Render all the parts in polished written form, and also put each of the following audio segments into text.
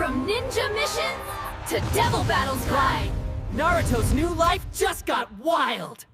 From ninja missions to devil battles glide, Naruto's new life just got wild!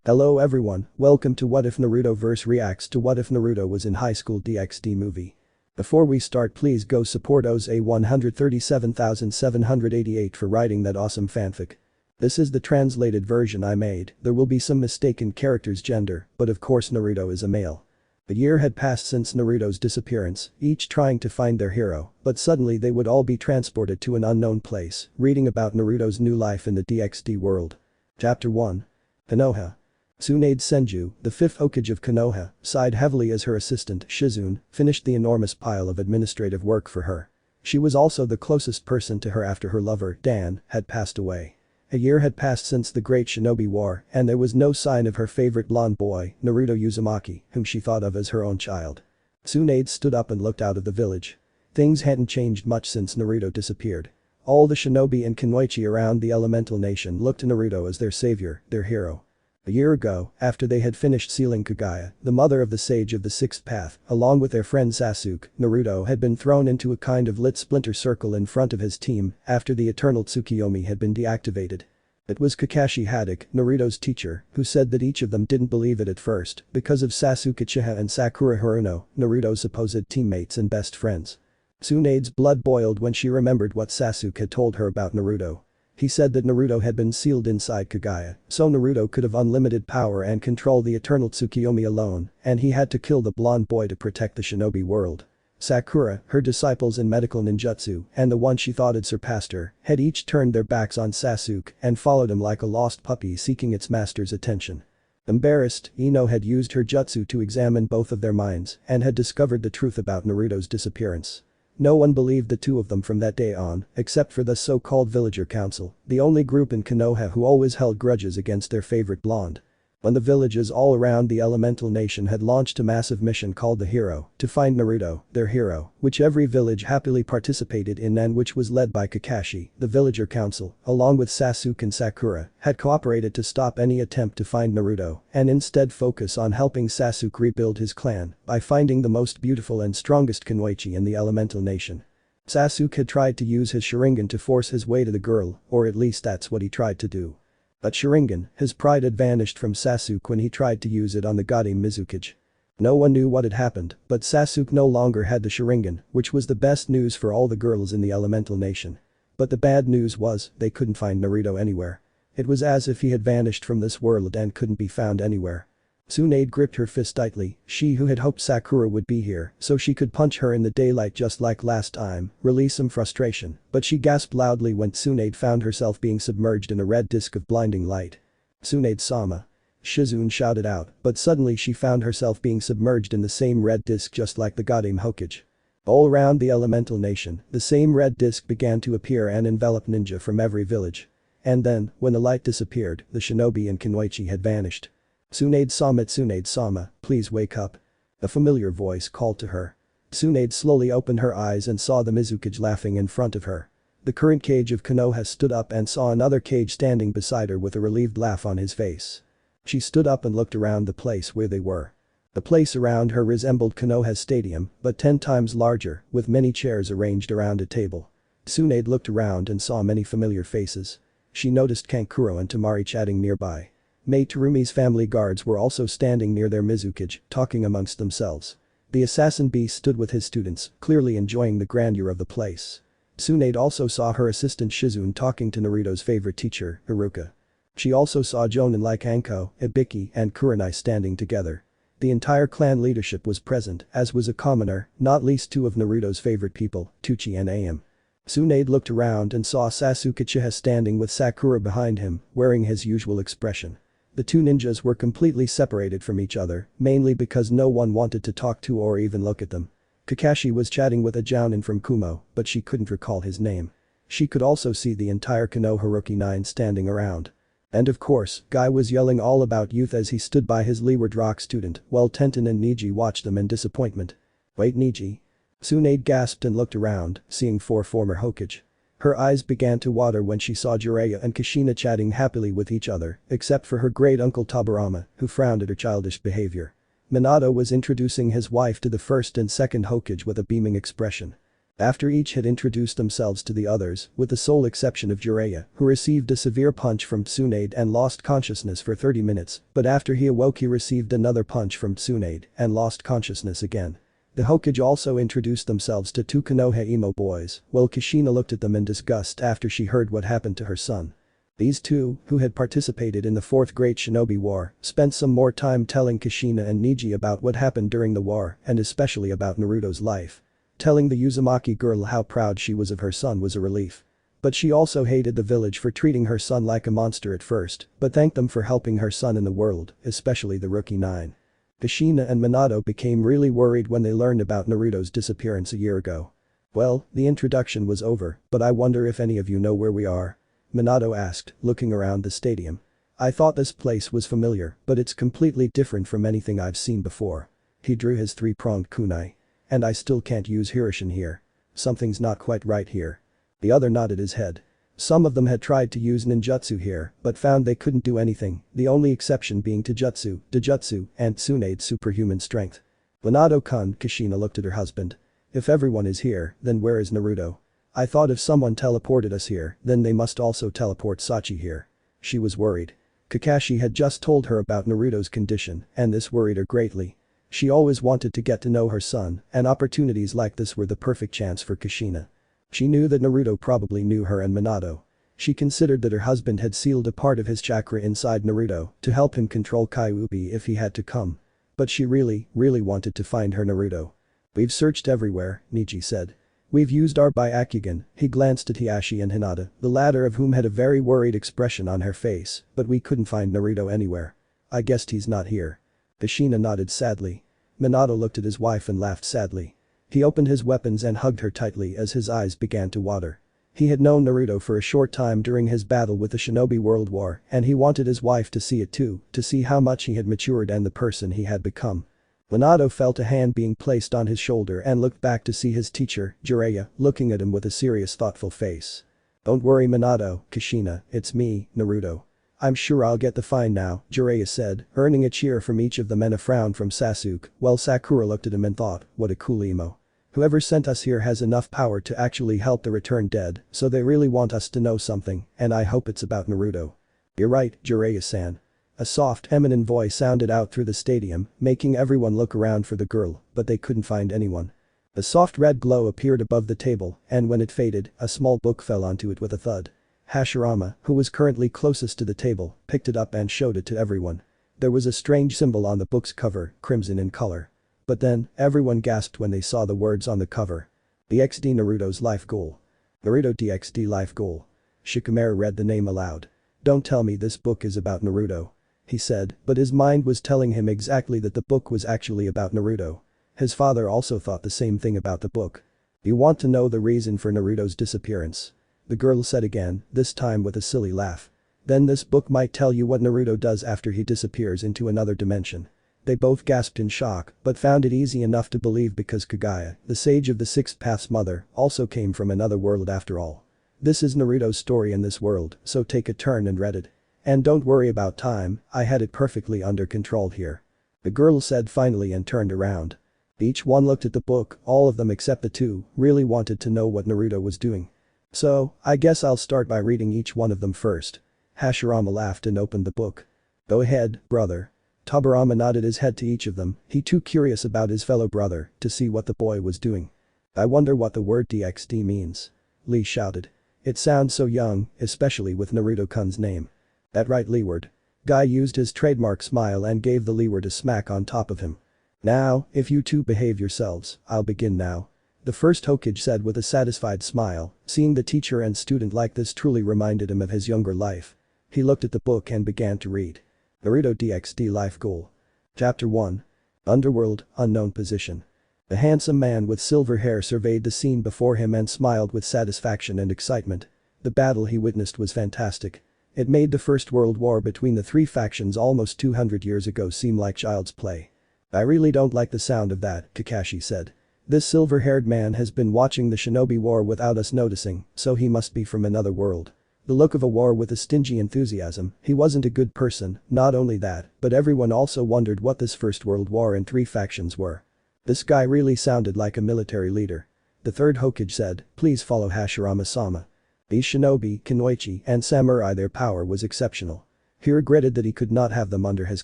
Hello everyone, welcome to What If Naruto-verse reacts to What If Naruto was in Highschool DxD movie. Before we start, please go support Oza 137,788 for writing that awesome fanfic. This is the translated version I made. There will be some mistaken characters' gender, but of course Naruto is a male. A year had passed since Naruto's disappearance, each trying to find their hero, but suddenly they would all be transported to an unknown place, reading about Naruto's new life in the DxD world. Chapter 1. Konoha. Tsunade Senju, the fifth Hokage of Konoha, sighed heavily as her assistant, Shizune, finished the enormous pile of administrative work for her. She was also the closest person to her after her lover, Dan, had passed away. A year had passed since the Great Shinobi War, and there was no sign of her favorite blonde boy, Naruto Uzumaki, whom she thought of as her own child. Tsunade stood up and looked out of the village. Things hadn't changed much since Naruto disappeared. All the shinobi and kunoichi around the elemental nation looked to Naruto as their savior, their hero. A year ago, after they had finished sealing Kagaya, the mother of the sage of the sixth path, along with their friend Sasuke, Naruto had been thrown into a kind of lit splinter circle in front of his team after the eternal Tsukiyomi had been deactivated. It was Kakashi Haddock, Naruto's teacher, who said that each of them didn't believe it at first because of Sasuke Uchiha and Sakura Haruno, Naruto's supposed teammates and best friends. Tsunade's blood boiled when she remembered what Sasuke had told her about Naruto. He said that Naruto had been sealed inside Kagaya, so Naruto could have unlimited power and control the eternal Tsukiyomi alone, and he had to kill the blonde boy to protect the shinobi world. Sakura, her disciples in medical ninjutsu, and the one she thought had surpassed her, had each turned their backs on Sasuke and followed him like a lost puppy seeking its master's attention. Embarrassed, Ino had used her jutsu to examine both of their minds and had discovered the truth about Naruto's disappearance. No one believed the two of them from that day on, except for the so-called villager council, the only group in Konoha who always held grudges against their favorite blonde. When the villages all around the elemental nation had launched a massive mission called the Hero, to find Naruto, their hero, which every village happily participated in and which was led by Kakashi, the villager council, along with Sasuke and Sakura, had cooperated to stop any attempt to find Naruto and instead focus on helping Sasuke rebuild his clan by finding the most beautiful and strongest kunoichi in the elemental nation. Sasuke had tried to use his Sharingan to force his way to the girl, or at least that's what he tried to do. But Sharingan, his pride had vanished from Sasuke when he tried to use it on the Goddamn Mizukage. No one knew what had happened, but Sasuke no longer had the Sharingan, which was the best news for all the girls in the elemental nation. But the bad news was, they couldn't find Naruto anywhere. It was as if he had vanished from this world and couldn't be found anywhere. Tsunade gripped her fist tightly, she who had hoped Sakura would be here so she could punch her in the daylight just like last time, release some frustration, but she gasped loudly when Tsunade found herself being submerged in a red disk of blinding light. "Tsunade-sama." Shizune shouted out, but suddenly she found herself being submerged in the same red disk just like the Goddamn Hokage. All around the elemental nation, the same red disk began to appear and envelop ninja from every village. And then, when the light disappeared, the shinobi and kunoichi had vanished. Tsunade-sama, please wake up." A familiar voice called to her. Tsunade slowly opened her eyes and saw the Mizukage laughing in front of her. The current Kage of Konoha stood up and saw another Kage standing beside her with a relieved laugh on his face. She stood up and looked around the place where they were. The place around her resembled Konoha's stadium, but 10 times larger, with many chairs arranged around a table. Tsunade looked around and saw many familiar faces. She noticed Kankuro and Temari chatting nearby. Mei Terumi's family guards were also standing near their Mizukage, talking amongst themselves. The assassin beast stood with his students, clearly enjoying the grandeur of the place. Tsunade also saw her assistant Shizune talking to Naruto's favorite teacher, Haruka. She also saw Jonin like Anko, Ibiki, and Kurenai standing together. The entire clan leadership was present, as was a commoner, not least two of Naruto's favorite people, Tuchi and Aim. Tsunade looked around and saw Sasuke Uchiha standing with Sakura behind him, wearing his usual expression. The two ninjas were completely separated from each other, mainly because no one wanted to talk to or even look at them. Kakashi was chatting with a jounin from Kumo, but she couldn't recall his name. She could also see the entire Konoha Rookie 9 standing around. And of course, Guy was yelling all about youth as he stood by his Leeward Rock student, while Tenten and Niji watched them in disappointment. "Wait, Niji." Tsunade gasped and looked around, seeing 4 former Hokage. Her eyes began to water when she saw Jiraiya and Kushina chatting happily with each other, except for her great uncle Tobirama, who frowned at her childish behavior. Minato was introducing his wife to the first and second Hokage with a beaming expression. After each had introduced themselves to the others, with the sole exception of Jiraiya, who received a severe punch from Tsunade and lost consciousness for 30 minutes, but after he awoke he received another punch from Tsunade and lost consciousness again. The Hokage also introduced themselves to two Konoha emo boys, while Kushina looked at them in disgust after she heard what happened to her son. These two, who had participated in the Fourth Great Shinobi War, spent some more time telling Kushina and Neji about what happened during the war and especially about Naruto's life. Telling the Uzumaki girl how proud she was of her son was a relief. But she also hated the village for treating her son like a monster at first, but thanked them for helping her son in the world, especially the Rookie 9. Kushina and Minato became really worried when they learned about Naruto's disappearance a year ago. Well, the introduction was over, but I wonder if any of you know where we are? Minato asked, looking around the stadium. I thought this place was familiar, but it's completely different from anything I've seen before. He drew his three-pronged kunai. And I still can't use Hirishin here. Something's not quite right here. The other nodded his head. Some of them had tried to use ninjutsu here, but found they couldn't do anything, the only exception being Taijutsu, Dojutsu, and Tsunade's superhuman strength. Minato-kun, Kushina looked at her husband. If everyone is here, then where is Naruto? I thought if someone teleported us here, then they must also teleport Sachi here. She was worried. Kakashi had just told her about Naruto's condition, and this worried her greatly. She always wanted to get to know her son, and opportunities like this were the perfect chance for Kushina. She knew that Naruto probably knew her and Minato. She considered that her husband had sealed a part of his chakra inside Naruto to help him control Kyuubi if he had to come. But she really wanted to find her Naruto. We've searched everywhere, Neji said. We've used our Byakugan, he glanced at Hiashi and Hinata, the latter of whom had a very worried expression on her face, but we couldn't find Naruto anywhere. I guessed he's not here. Kushina nodded sadly. Minato looked at his wife and laughed sadly. He opened his weapons and hugged her tightly as his eyes began to water. He had known Naruto for a short time during his battle with the Shinobi World War and he wanted his wife to see it too, to see how much he had matured and the person he had become. Minato felt a hand being placed on his shoulder and looked back to see his teacher, Jiraiya, looking at him with a serious thoughtful face. Don't worry Minato, Kushina, it's me, Naruto. I'm sure I'll get the fine now, Jiraiya said, earning a cheer from each of them and a frown from Sasuke, while Sakura looked at him and thought, what a cool emo. Whoever sent us here has enough power to actually help the returned dead, so they really want us to know something, and I hope it's about Naruto. You're right, Jiraiya-san. A soft, feminine voice sounded out through the stadium, making everyone look around for the girl, but they couldn't find anyone. A soft red glow appeared above the table, and when it faded, a small book fell onto it with a thud. Hashirama, who was currently closest to the table, picked it up and showed it to everyone. There was a strange symbol on the book's cover, crimson in color. But then, everyone gasped when they saw the words on the cover. DxD Naruto's life goal. Naruto DxD life goal. Shikamaru read the name aloud. Don't tell me this book is about Naruto. He said, but his mind was telling him exactly that the book was actually about Naruto. His father also thought the same thing about the book. You want to know the reason for Naruto's disappearance? The girl said again, this time with a silly laugh. Then this book might tell you what Naruto does after he disappears into another dimension. They both gasped in shock, but found it easy enough to believe because Kagaya, the sage of the Sixth Path's mother, also came from another world after all. This is Naruto's story in this world, so take a turn and read it. And don't worry about time, I had it perfectly under control here. The girl said finally and turned around. Each one looked at the book, all of them except the two, really wanted to know what Naruto was doing. So, I guess I'll start by reading each one of them first. Hashirama laughed and opened the book. Go ahead, brother. Tobirama nodded his head to each of them, he too curious about his fellow brother, to see what the boy was doing. I wonder what the word DxD means. Lee shouted. It sounds so young, especially with Naruto-kun's name. That right Leeward. Guy used his trademark smile and gave the Leeward a smack on top of him. Now, if you two behave yourselves, I'll begin now. The first Hokage said with a satisfied smile, seeing the teacher and student like this truly reminded him of his younger life. He looked at the book and began to read. Naruto DxD Life Goal. Chapter 1. Underworld, Unknown Position. The handsome man with silver hair surveyed the scene before him and smiled with satisfaction and excitement. The battle he witnessed was fantastic. It made the First World War between the three factions almost 200 years ago seem like child's play. I really don't like the sound of that, Kakashi said. This silver-haired man has been watching the Shinobi War without us noticing, so he must be from another world. The look of a war with a stingy enthusiasm, he wasn't a good person, not only that, but everyone also wondered what this First World War and three factions were. This guy really sounded like a military leader. The third Hokage said, please follow Hashirama-sama. These shinobi, kunoichi, and samurai, their power was exceptional. He regretted that he could not have them under his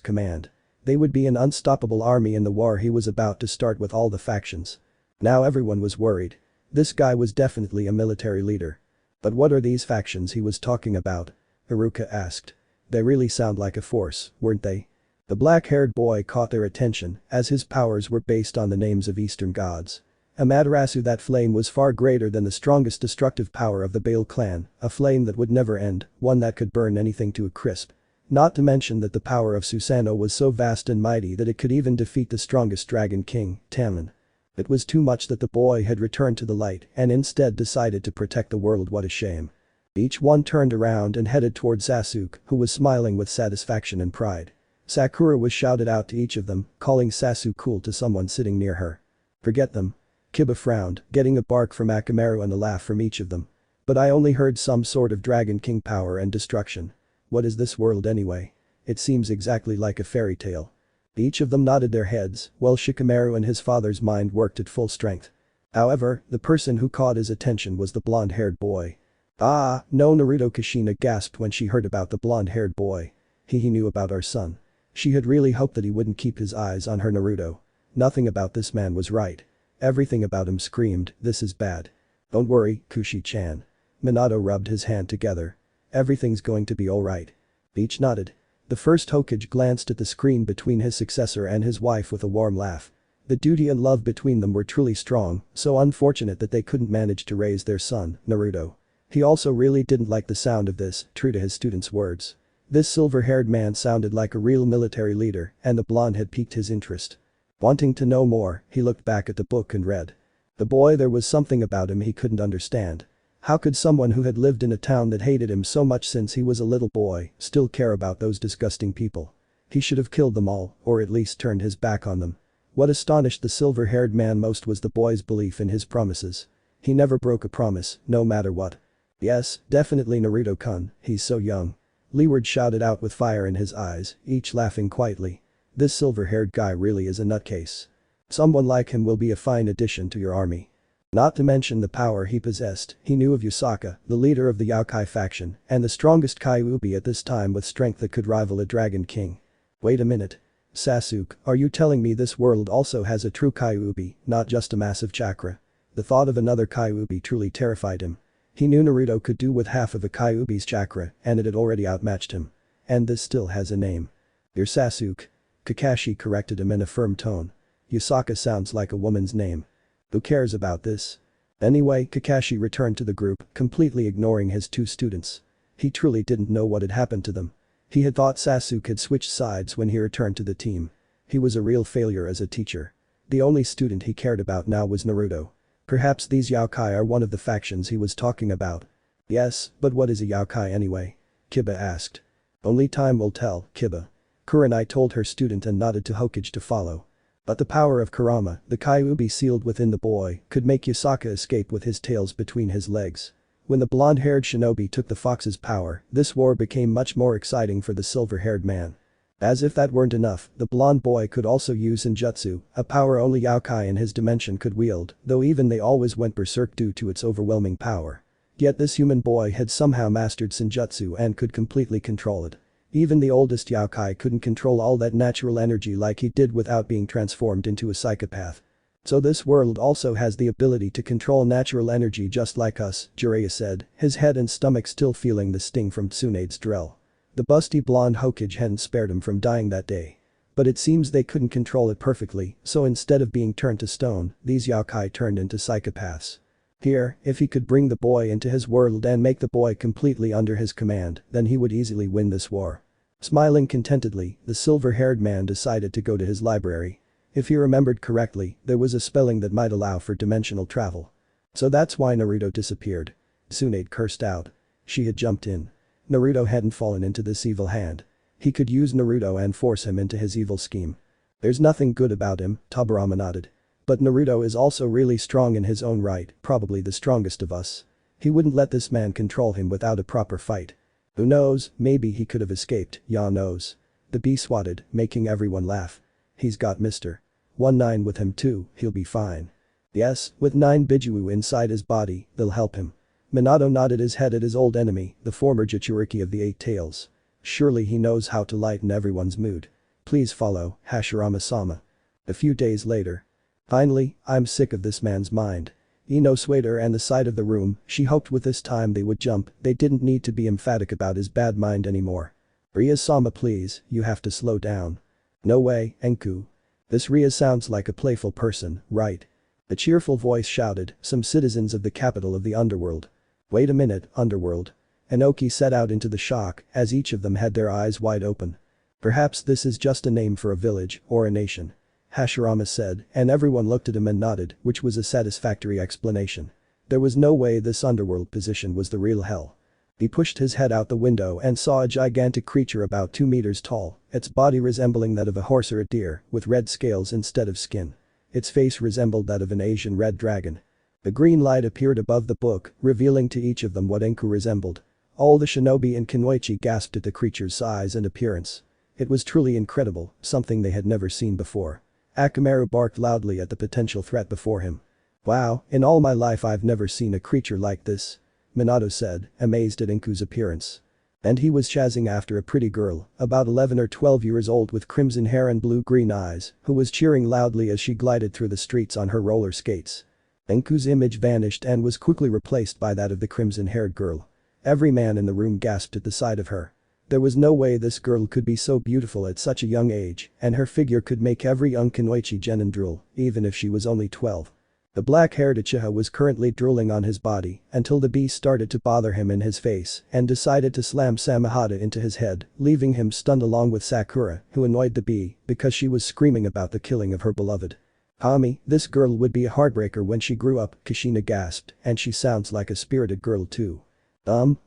command. They would be an unstoppable army in the war he was about to start with all the factions. Now everyone was worried. This guy was definitely a military leader. But what are these factions he was talking about? Iruka asked. They really sound like a force, weren't they? The black-haired boy caught their attention, as his powers were based on the names of Eastern gods. Amaterasu, that flame was far greater than the strongest destructive power of the Bale clan, a flame that would never end, one that could burn anything to a crisp. Not to mention that the power of Susanoo was so vast and mighty that it could even defeat the strongest Dragon King, Tamlin. It was too much that the boy had returned to the light and instead decided to protect the world. What a shame. Each one turned around and headed toward Sasuke, who was smiling with satisfaction and pride. Sakura was shouted out to each of them, calling Sasuke cool to someone sitting near her. Forget them. Kiba frowned, getting a bark from Akamaru and a laugh from each of them. But I only heard some sort of Dragon King power and destruction. What is this world anyway? It seems exactly like a fairy tale. Each of them nodded their heads, while Shikamaru and his father's mind worked at full strength. However, the person who caught his attention was the blonde-haired boy. Ah, no, Naruto. Kushina gasped when she heard about the blonde-haired boy. He knew about our son. She had really hoped that he wouldn't keep his eyes on her Naruto. Nothing about this man was right. Everything about him screamed, this is bad. Don't worry, Kushi-chan. Minato rubbed his hand together. Everything's going to be alright. Each nodded. The first Hokage glanced at the screen between his successor and his wife with a warm laugh. The duty and love between them were truly strong, so unfortunate that they couldn't manage to raise their son, Naruto. He also really didn't like the sound of this, true to his student's words. This silver-haired man sounded like a real military leader, and the blonde had piqued his interest. Wanting to know more, he looked back at the book and read. The boy, there was something about him he couldn't understand. How could someone who had lived in a town that hated him so much since he was a little boy still care about those disgusting people? He should have killed them all, or at least turned his back on them. What astonished the silver-haired man most was the boy's belief in his promises. He never broke a promise, no matter what. Yes, definitely Naruto-kun, he's so young. Leeward shouted out with fire in his eyes, each laughing quietly. This silver-haired guy really is a nutcase. Someone like him will be a fine addition to your army. Not to mention the power he possessed, he knew of Yusaka, the leader of the Yokai faction, and the strongest Kyuubi at this time with strength that could rival a Dragon King. Wait a minute. Sasuke, are you telling me this world also has a true Kyuubi, not just a massive chakra? The thought of another Kyuubi truly terrified him. He knew Naruto could do with half of a Kyuubi's chakra, and it had already outmatched him. And this still has a name. You're Sasuke. Kakashi corrected him in a firm tone. Yusaka sounds like a woman's name. Who cares about this? Anyway, Kakashi returned to the group, completely ignoring his two students. He truly didn't know what had happened to them. He had thought Sasuke had switched sides when he returned to the team. He was a real failure as a teacher. The only student he cared about now was Naruto. Perhaps these Yokai are one of the factions he was talking about. Yes, but what is a Yokai anyway? Kiba asked. Only time will tell, Kiba. Kurenai told her student and nodded to Hokage to follow. But the power of Kurama, the Kyuubi sealed within the boy, could make Yusaka escape with his tails between his legs. When the blonde-haired shinobi took the fox's power, this war became much more exciting for the silver-haired man. As if that weren't enough, the blonde boy could also use Senjutsu, a power only Yokai in his dimension could wield, though even they always went berserk due to its overwhelming power. Yet this human boy had somehow mastered Senjutsu and could completely control it. Even the oldest Yokai couldn't control all that natural energy like he did without being transformed into a psychopath. So this world also has the ability to control natural energy just like us, Jiraiya said, his head and stomach still feeling the sting from Tsunade's drill. The busty blonde Hokage hadn't spared him from dying that day. But it seems they couldn't control it perfectly, so instead of being turned to stone, these Yokai turned into psychopaths. Here, if he could bring the boy into his world and make the boy completely under his command, then he would easily win this war. Smiling contentedly, the silver-haired man decided to go to his library. If he remembered correctly, there was a spelling that might allow for dimensional travel. So that's why Naruto disappeared. Tsunade cursed out. She had jumped in. Naruto hadn't fallen into this evil hand. He could use Naruto and force him into his evil scheme. There's nothing good about him, Tobirama nodded. But Naruto is also really strong in his own right, probably the strongest of us. He wouldn't let this man control him without a proper fight. Who knows, maybe he could have escaped, ya knows. The bee swatted, making everyone laugh. He's got Mr. 19 with him too, he'll be fine. Yes, with 9 Biju inside his body, they'll help him. Minato nodded his head at his old enemy, the former Jinchuriki of the Eight Tails. Surely he knows how to lighten everyone's mood. Please follow, Hashirama-sama. A few days later. Finally, I'm sick of this man's mind. Ino swayed her and the side of the room, she hoped with this time they would jump, they didn't need to be emphatic about his bad mind anymore. Ria-sama please, you have to slow down. No way, Enku. This Ria sounds like a playful person, right? A cheerful voice shouted, some citizens of the capital of the underworld. Wait a minute, underworld. Enoki set out into the shock, as each of them had their eyes wide open. Perhaps this is just a name for a village, or a nation. Hashirama said, and everyone looked at him and nodded, which was a satisfactory explanation. There was no way this underworld position was the real hell. He pushed his head out the window and saw a gigantic creature about 2 meters tall, its body resembling that of a horse or a deer, with red scales instead of skin. Its face resembled that of an Asian red dragon. A green light appeared above the book, revealing to each of them what Enku resembled. All the shinobi in Kunoichi gasped at the creature's size and appearance. It was truly incredible, something they had never seen before. Akamaru barked loudly at the potential threat before him. Wow, in all my life I've never seen a creature like this. Minato said, amazed at Enku's appearance. And he was chasing after a pretty girl, about 11 or 12 years old with crimson hair and blue-green eyes, who was cheering loudly as she glided through the streets on her roller skates. Enku's image vanished and was quickly replaced by that of the crimson-haired girl. Every man in the room gasped at the sight of her. There was no way this girl could be so beautiful at such a young age, and her figure could make every young Kunoichi genin drool, even if she was only 12. The black-haired Uchiha was currently drooling on his body until the beast started to bother him in his face and decided to slam Samehada into his head, leaving him stunned along with Sakura, who annoyed the bee because she was screaming about the killing of her beloved. Kami, this girl would be a heartbreaker when she grew up, Kushina gasped, and she sounds like a spirited girl too.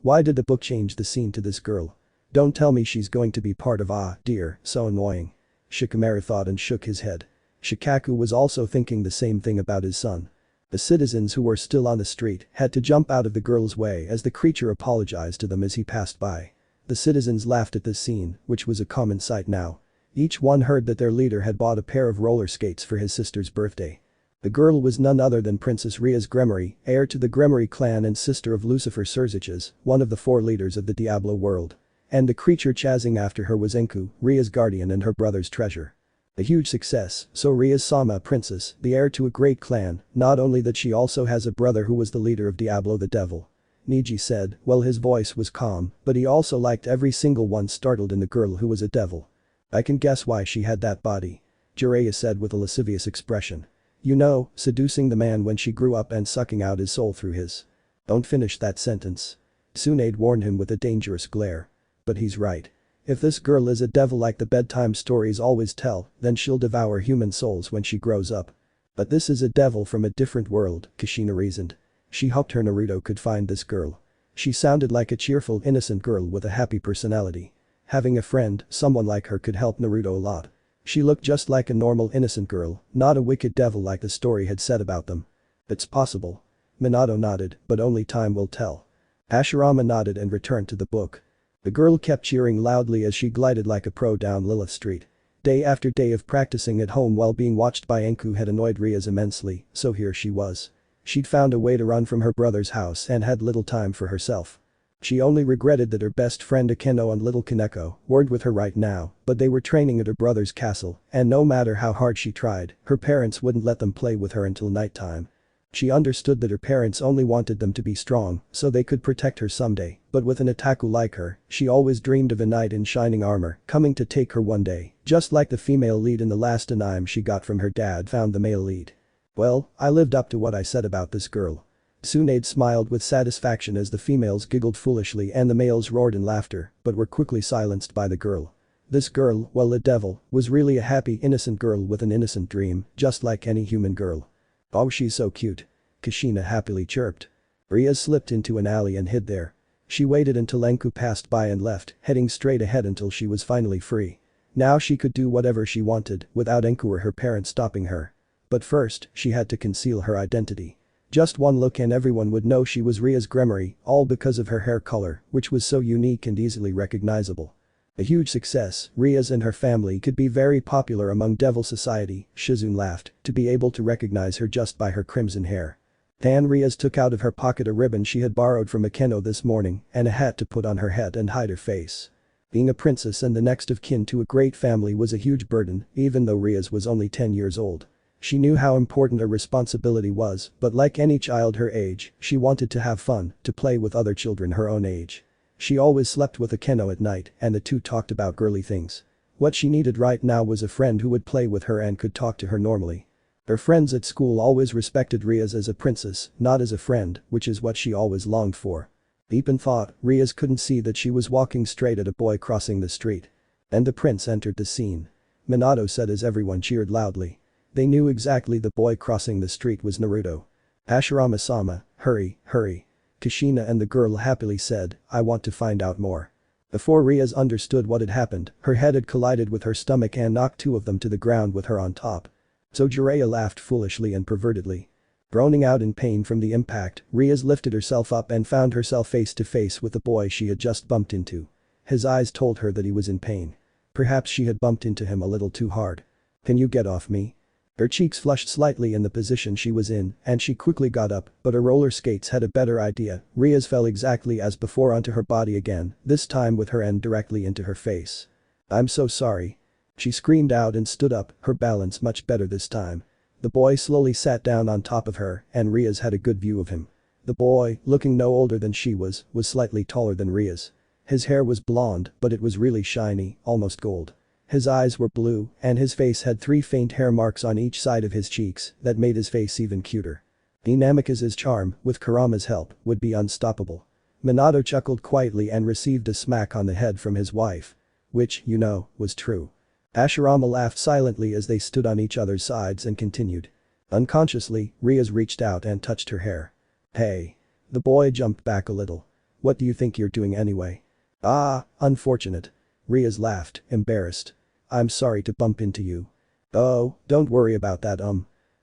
Why did the book change the scene to this girl? Don't tell me she's going to be part of dear, so annoying. Shikamaru thought and shook his head. Shikaku was also thinking the same thing about his son. The citizens who were still on the street had to jump out of the girl's way as the creature apologized to them as he passed by. The citizens laughed at this scene, which was a common sight now. Each one heard that their leader had bought a pair of roller skates for his sister's birthday. The girl was none other than Princess Ria's Gremory, heir to the Gremory clan and sister of Lucifer Surziches, one of the 4 leaders of the Diablo world. And the creature chasing after her was Enku, Ria's guardian and her brother's treasure. A huge success, so Ria's Sama princess, the heir to a great clan, not only that she also has a brother who was the leader of Diablo the Devil. Niji said, well his voice was calm, but he also liked every single one startled in the girl who was a devil. I can guess why she had that body. Jiraiya said with a lascivious expression. You know, seducing the man when she grew up and sucking out his soul through his. Don't finish that sentence. Tsunade warned him with a dangerous glare. But he's right. If this girl is a devil like the bedtime stories always tell, then she'll devour human souls when she grows up. But this is a devil from a different world, Kushina reasoned. She hoped her Naruto could find this girl. She sounded like a cheerful innocent girl with a happy personality. Having a friend, someone like her could help Naruto a lot. She looked just like a normal innocent girl, not a wicked devil like the story had said about them. It's possible. Minato nodded, but only time will tell. Hashirama nodded and returned to the book. The girl kept cheering loudly as she glided like a pro down Lilith Street. Day after day of practicing at home while being watched by Enku had annoyed Rias immensely, so here she was. She'd found a way to run from her brother's house and had little time for herself. She only regretted that her best friend Akeno and little Kaneko weren't with her right now, but they were training at her brother's castle, and no matter how hard she tried, her parents wouldn't let them play with her until nighttime. She understood that her parents only wanted them to be strong so they could protect her someday, but with an otaku like her, she always dreamed of a knight in shining armor coming to take her one day, just like the female lead in the last anime she got from her dad found the male lead. Well, I lived up to what I said about this girl. Tsunade smiled with satisfaction as the females giggled foolishly and the males roared in laughter, but were quickly silenced by the girl. This girl, well a devil, was really a happy innocent girl with an innocent dream, just like any human girl. Oh she's so cute. Kushina happily chirped. Ria slipped into an alley and hid there. She waited until Enku passed by and left, heading straight ahead until she was finally free. Now she could do whatever she wanted without Enku or her parents stopping her. But first, she had to conceal her identity. Just one look and everyone would know she was Ria's Gremory, all because of her hair color, which was so unique and easily recognizable. A huge success, Rias and her family could be very popular among Devil Society, Shizune laughed, to be able to recognize her just by her crimson hair. Then Rias took out of her pocket a ribbon she had borrowed from Akeno this morning and a hat to put on her head and hide her face. Being a princess and the next of kin to a great family was a huge burden, even though Rias was only 10 years old. She knew how important a responsibility was, but like any child her age, she wanted to have fun, to play with other children her own age. She always slept with Akeno at night and the two talked about girly things. What she needed right now was a friend who would play with her and could talk to her normally. Her friends at school always respected Rias as a princess, not as a friend, which is what she always longed for. Deep in thought, Rias couldn't see that she was walking straight at a boy crossing the street. And the prince entered the scene. Minato said as everyone cheered loudly. They knew exactly the boy crossing the street was Naruto. Hashirama-sama, hurry, hurry. Kushina and the girl happily said, I want to find out more. Before Rias understood what had happened, her head had collided with her stomach and knocked two of them to the ground with her on top. So Jiraiya laughed foolishly and pervertedly. Groaning out in pain from the impact, Rias lifted herself up and found herself face to face with the boy she had just bumped into. His eyes told her that he was in pain. Perhaps she had bumped into him a little too hard. Can you get off me? Her cheeks flushed slightly in the position she was in, and she quickly got up, but her roller skates had a better idea. Rias fell exactly as before onto her body again, this time with her end directly into her face. I'm so sorry. She screamed out and stood up, her balance much better this time. The boy slowly sat down on top of her, and Rias had a good view of him. The boy, looking no older than she was slightly taller than Rias. His hair was blonde, but it was really shiny, almost gold. His eyes were blue, and his face had 3 faint hair marks on each side of his cheeks that made his face even cuter. Namikaze's charm, with Kurama's help, would be unstoppable. Minato chuckled quietly and received a smack on the head from his wife. Which, you know, was true. Hashirama laughed silently as they stood on each other's sides and continued. Unconsciously, Rias reached out and touched her hair. Hey. The boy jumped back a little. What do you think you're doing anyway? Ah, unfortunate. Rias laughed, embarrassed. I'm sorry to bump into you. Oh, don't worry about that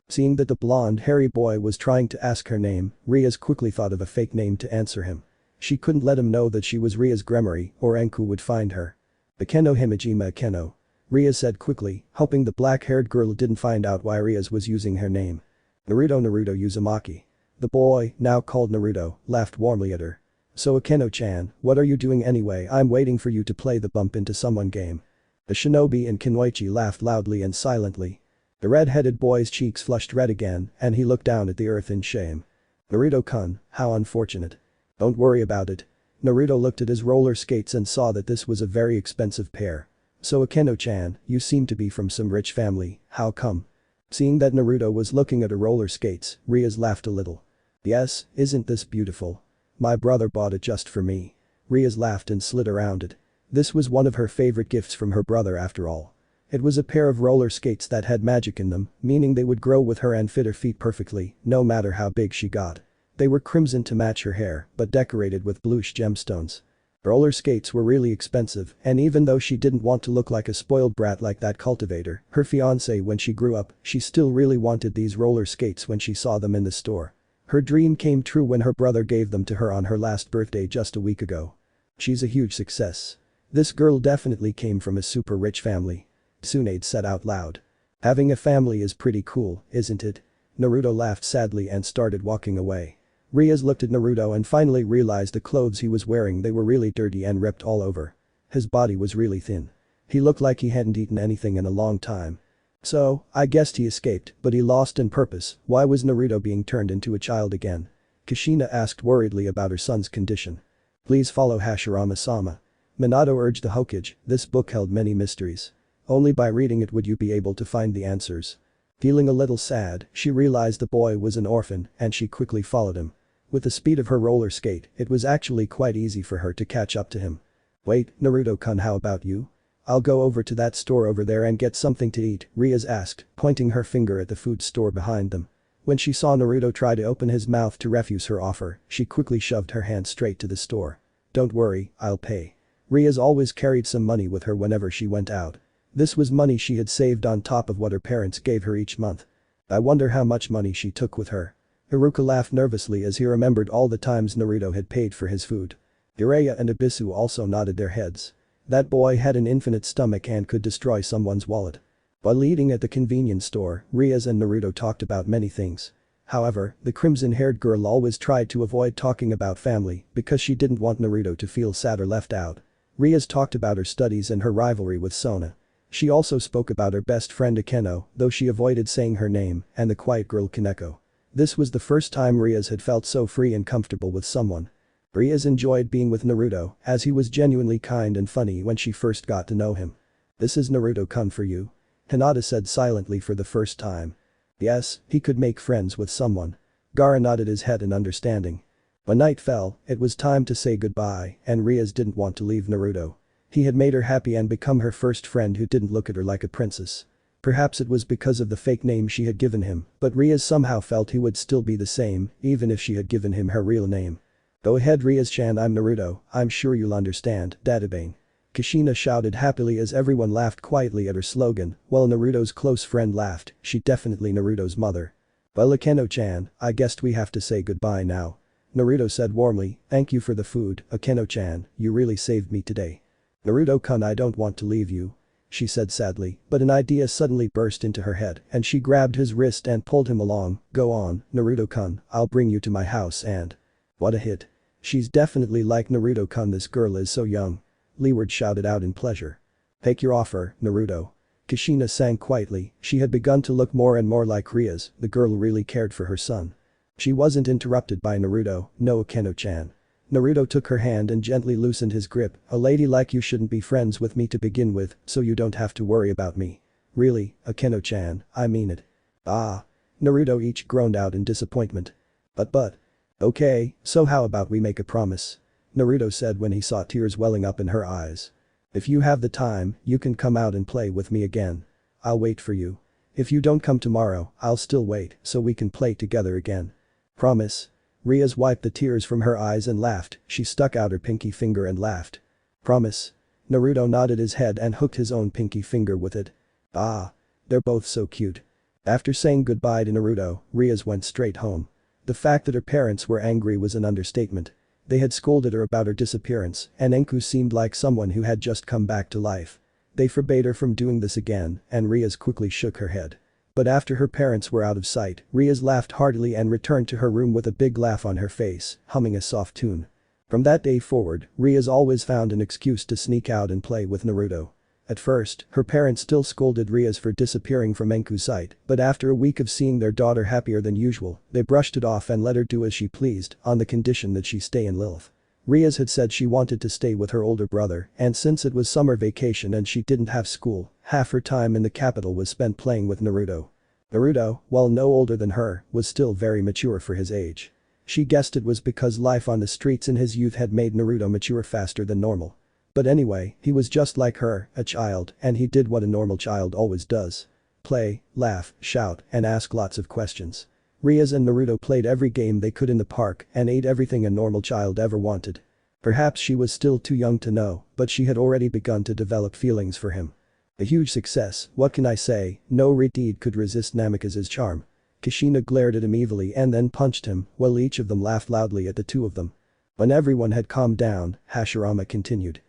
Seeing that the blonde hairy boy was trying to ask her name, Rias quickly thought of a fake name to answer him. She couldn't let him know that she was Rias Gremory or Enku would find her. Akeno Himejima Akeno. Rias said quickly, hoping the black-haired girl didn't find out why Rias was using her name. Naruto Uzumaki. The boy, now called Naruto, laughed warmly at her. So Akeno-chan, what are you doing anyway? I'm waiting for you to play the bump into someone game. The shinobi and Kinoichi laughed loudly and silently. The red-headed boy's cheeks flushed red again, and he looked down at the earth in shame. Naruto-kun, how unfortunate. Don't worry about it. Naruto looked at his roller skates and saw that this was a very expensive pair. So Akeno-chan, you seem to be from some rich family, how come? Seeing that Naruto was looking at her roller skates, Rias laughed a little. Yes, isn't this beautiful? My brother bought it just for me. Rias laughed and slid around it. This was one of her favorite gifts from her brother after all. It was a pair of roller skates that had magic in them, meaning they would grow with her and fit her feet perfectly, no matter how big she got. They were crimson to match her hair, but decorated with bluish gemstones. Roller skates were really expensive, and even though she didn't want to look like a spoiled brat like that cultivator, her fiancé when she grew up, she still really wanted these roller skates when she saw them in the store. Her dream came true when her brother gave them to her on her last birthday just a week ago. She's a huge success. This girl definitely came from a super rich family. Tsunade said out loud. Having a family is pretty cool, isn't it? Naruto laughed sadly and started walking away. Rias looked at Naruto and finally realized the clothes he was wearing they were really dirty and ripped all over. His body was really thin. He looked like he hadn't eaten anything in a long time. So, I guessed he escaped, but he lost on purpose. Why was Naruto being turned into a child again? Kushina asked worriedly about her son's condition. Please follow Hashirama-sama. Minato urged the Hokage, this book held many mysteries. Only by reading it would you be able to find the answers. Feeling a little sad, she realized the boy was an orphan and she quickly followed him. With the speed of her roller skate, it was actually quite easy for her to catch up to him. Wait, Naruto-kun, how about you? I'll go over to that store over there and get something to eat, Rias asked, pointing her finger at the food store behind them. When she saw Naruto try to open his mouth to refuse her offer, she quickly shoved her hand straight to the store. Don't worry, I'll pay. Rias always carried some money with her whenever she went out. This was money she had saved on top of what her parents gave her each month. I wonder how much money she took with her. Iruka laughed nervously as he remembered all the times Naruto had paid for his food. Jiraiya and Abisu also nodded their heads. That boy had an infinite stomach and could destroy someone's wallet. While eating at the convenience store, Rias and Naruto talked about many things. However, the crimson-haired girl always tried to avoid talking about family because she didn't want Naruto to feel sad or left out. Rias talked about her studies and her rivalry with Sona. She also spoke about her best friend Akeno, though she avoided saying her name, and the quiet girl Kaneko. This was the first time Rias had felt so free and comfortable with someone. Rias enjoyed being with Naruto, as he was genuinely kind and funny when she first got to know him. "This is Naruto-kun for you," Hinata said silently for the first time. Yes, he could make friends with someone. Gaara nodded his head in understanding. When night fell, it was time to say goodbye, and Rias didn't want to leave Naruto. He had made her happy and become her first friend who didn't look at her like a princess. Perhaps it was because of the fake name she had given him, but Rias somehow felt he would still be the same, even if she had given him her real name. "Go ahead Rias-chan, I'm Naruto, I'm sure you'll understand, Databane." Kushina shouted happily as everyone laughed quietly at her slogan, while Naruto's close friend laughed, she definitely Naruto's mother. "Well Akeno-chan, I guess we have to say goodbye now." Naruto said warmly, "Thank you for the food, Akeno-chan, you really saved me today." "Naruto-kun, I don't want to leave you," she said sadly, but an idea suddenly burst into her head and she grabbed his wrist and pulled him along. "Go on, Naruto-kun, I'll bring you to my house and..." What a hit. She's definitely like Naruto-kun, this girl is so young. Leeward shouted out in pleasure. "Take your offer, Naruto." Kushina sang quietly, she had begun to look more and more like Rias, the girl really cared for her son. She wasn't interrupted by Naruto, "No Akeno-chan." Naruto took her hand and gently loosened his grip, "A lady like you shouldn't be friends with me to begin with, so you don't have to worry about me." "Really, Akeno-chan, I mean it." "Ah." Naruto each groaned out in disappointment. But. "Okay, so how about we make a promise?" Naruto said when he saw tears welling up in her eyes. "If you have the time, you can come out and play with me again. I'll wait for you. If you don't come tomorrow, I'll still wait so we can play together again. Promise?" Rias wiped the tears from her eyes and laughed, she stuck out her pinky finger and laughed. "Promise?" Naruto nodded his head and hooked his own pinky finger with it. Ah. They're both so cute. After saying goodbye to Naruto, Rias went straight home. The fact that her parents were angry was an understatement. They had scolded her about her disappearance, and Enku seemed like someone who had just come back to life. They forbade her from doing this again, and Rias quickly shook her head. But after her parents were out of sight, Rias laughed heartily and returned to her room with a big laugh on her face, humming a soft tune. From that day forward, Rias always found an excuse to sneak out and play with Naruto. At first, her parents still scolded Rias for disappearing from Enku's sight, but after a week of seeing their daughter happier than usual, they brushed it off and let her do as she pleased, on the condition that she stay in Lilith. Rias had said she wanted to stay with her older brother, and since it was summer vacation and she didn't have school, half her time in the capital was spent playing with Naruto. Naruto, while no older than her, was still very mature for his age. She guessed it was because life on the streets in his youth had made Naruto mature faster than normal. But anyway, he was just like her, a child, and he did what a normal child always does. Play, laugh, shout, and ask lots of questions. Rias and Naruto played every game they could in the park and ate everything a normal child ever wanted. Perhaps she was still too young to know, but she had already begun to develop feelings for him. A huge success, what can I say, no deed could resist Namikaze's charm. Kushina glared at him evilly and then punched him, while each of them laughed loudly at the two of them. When everyone had calmed down, Hashirama continued.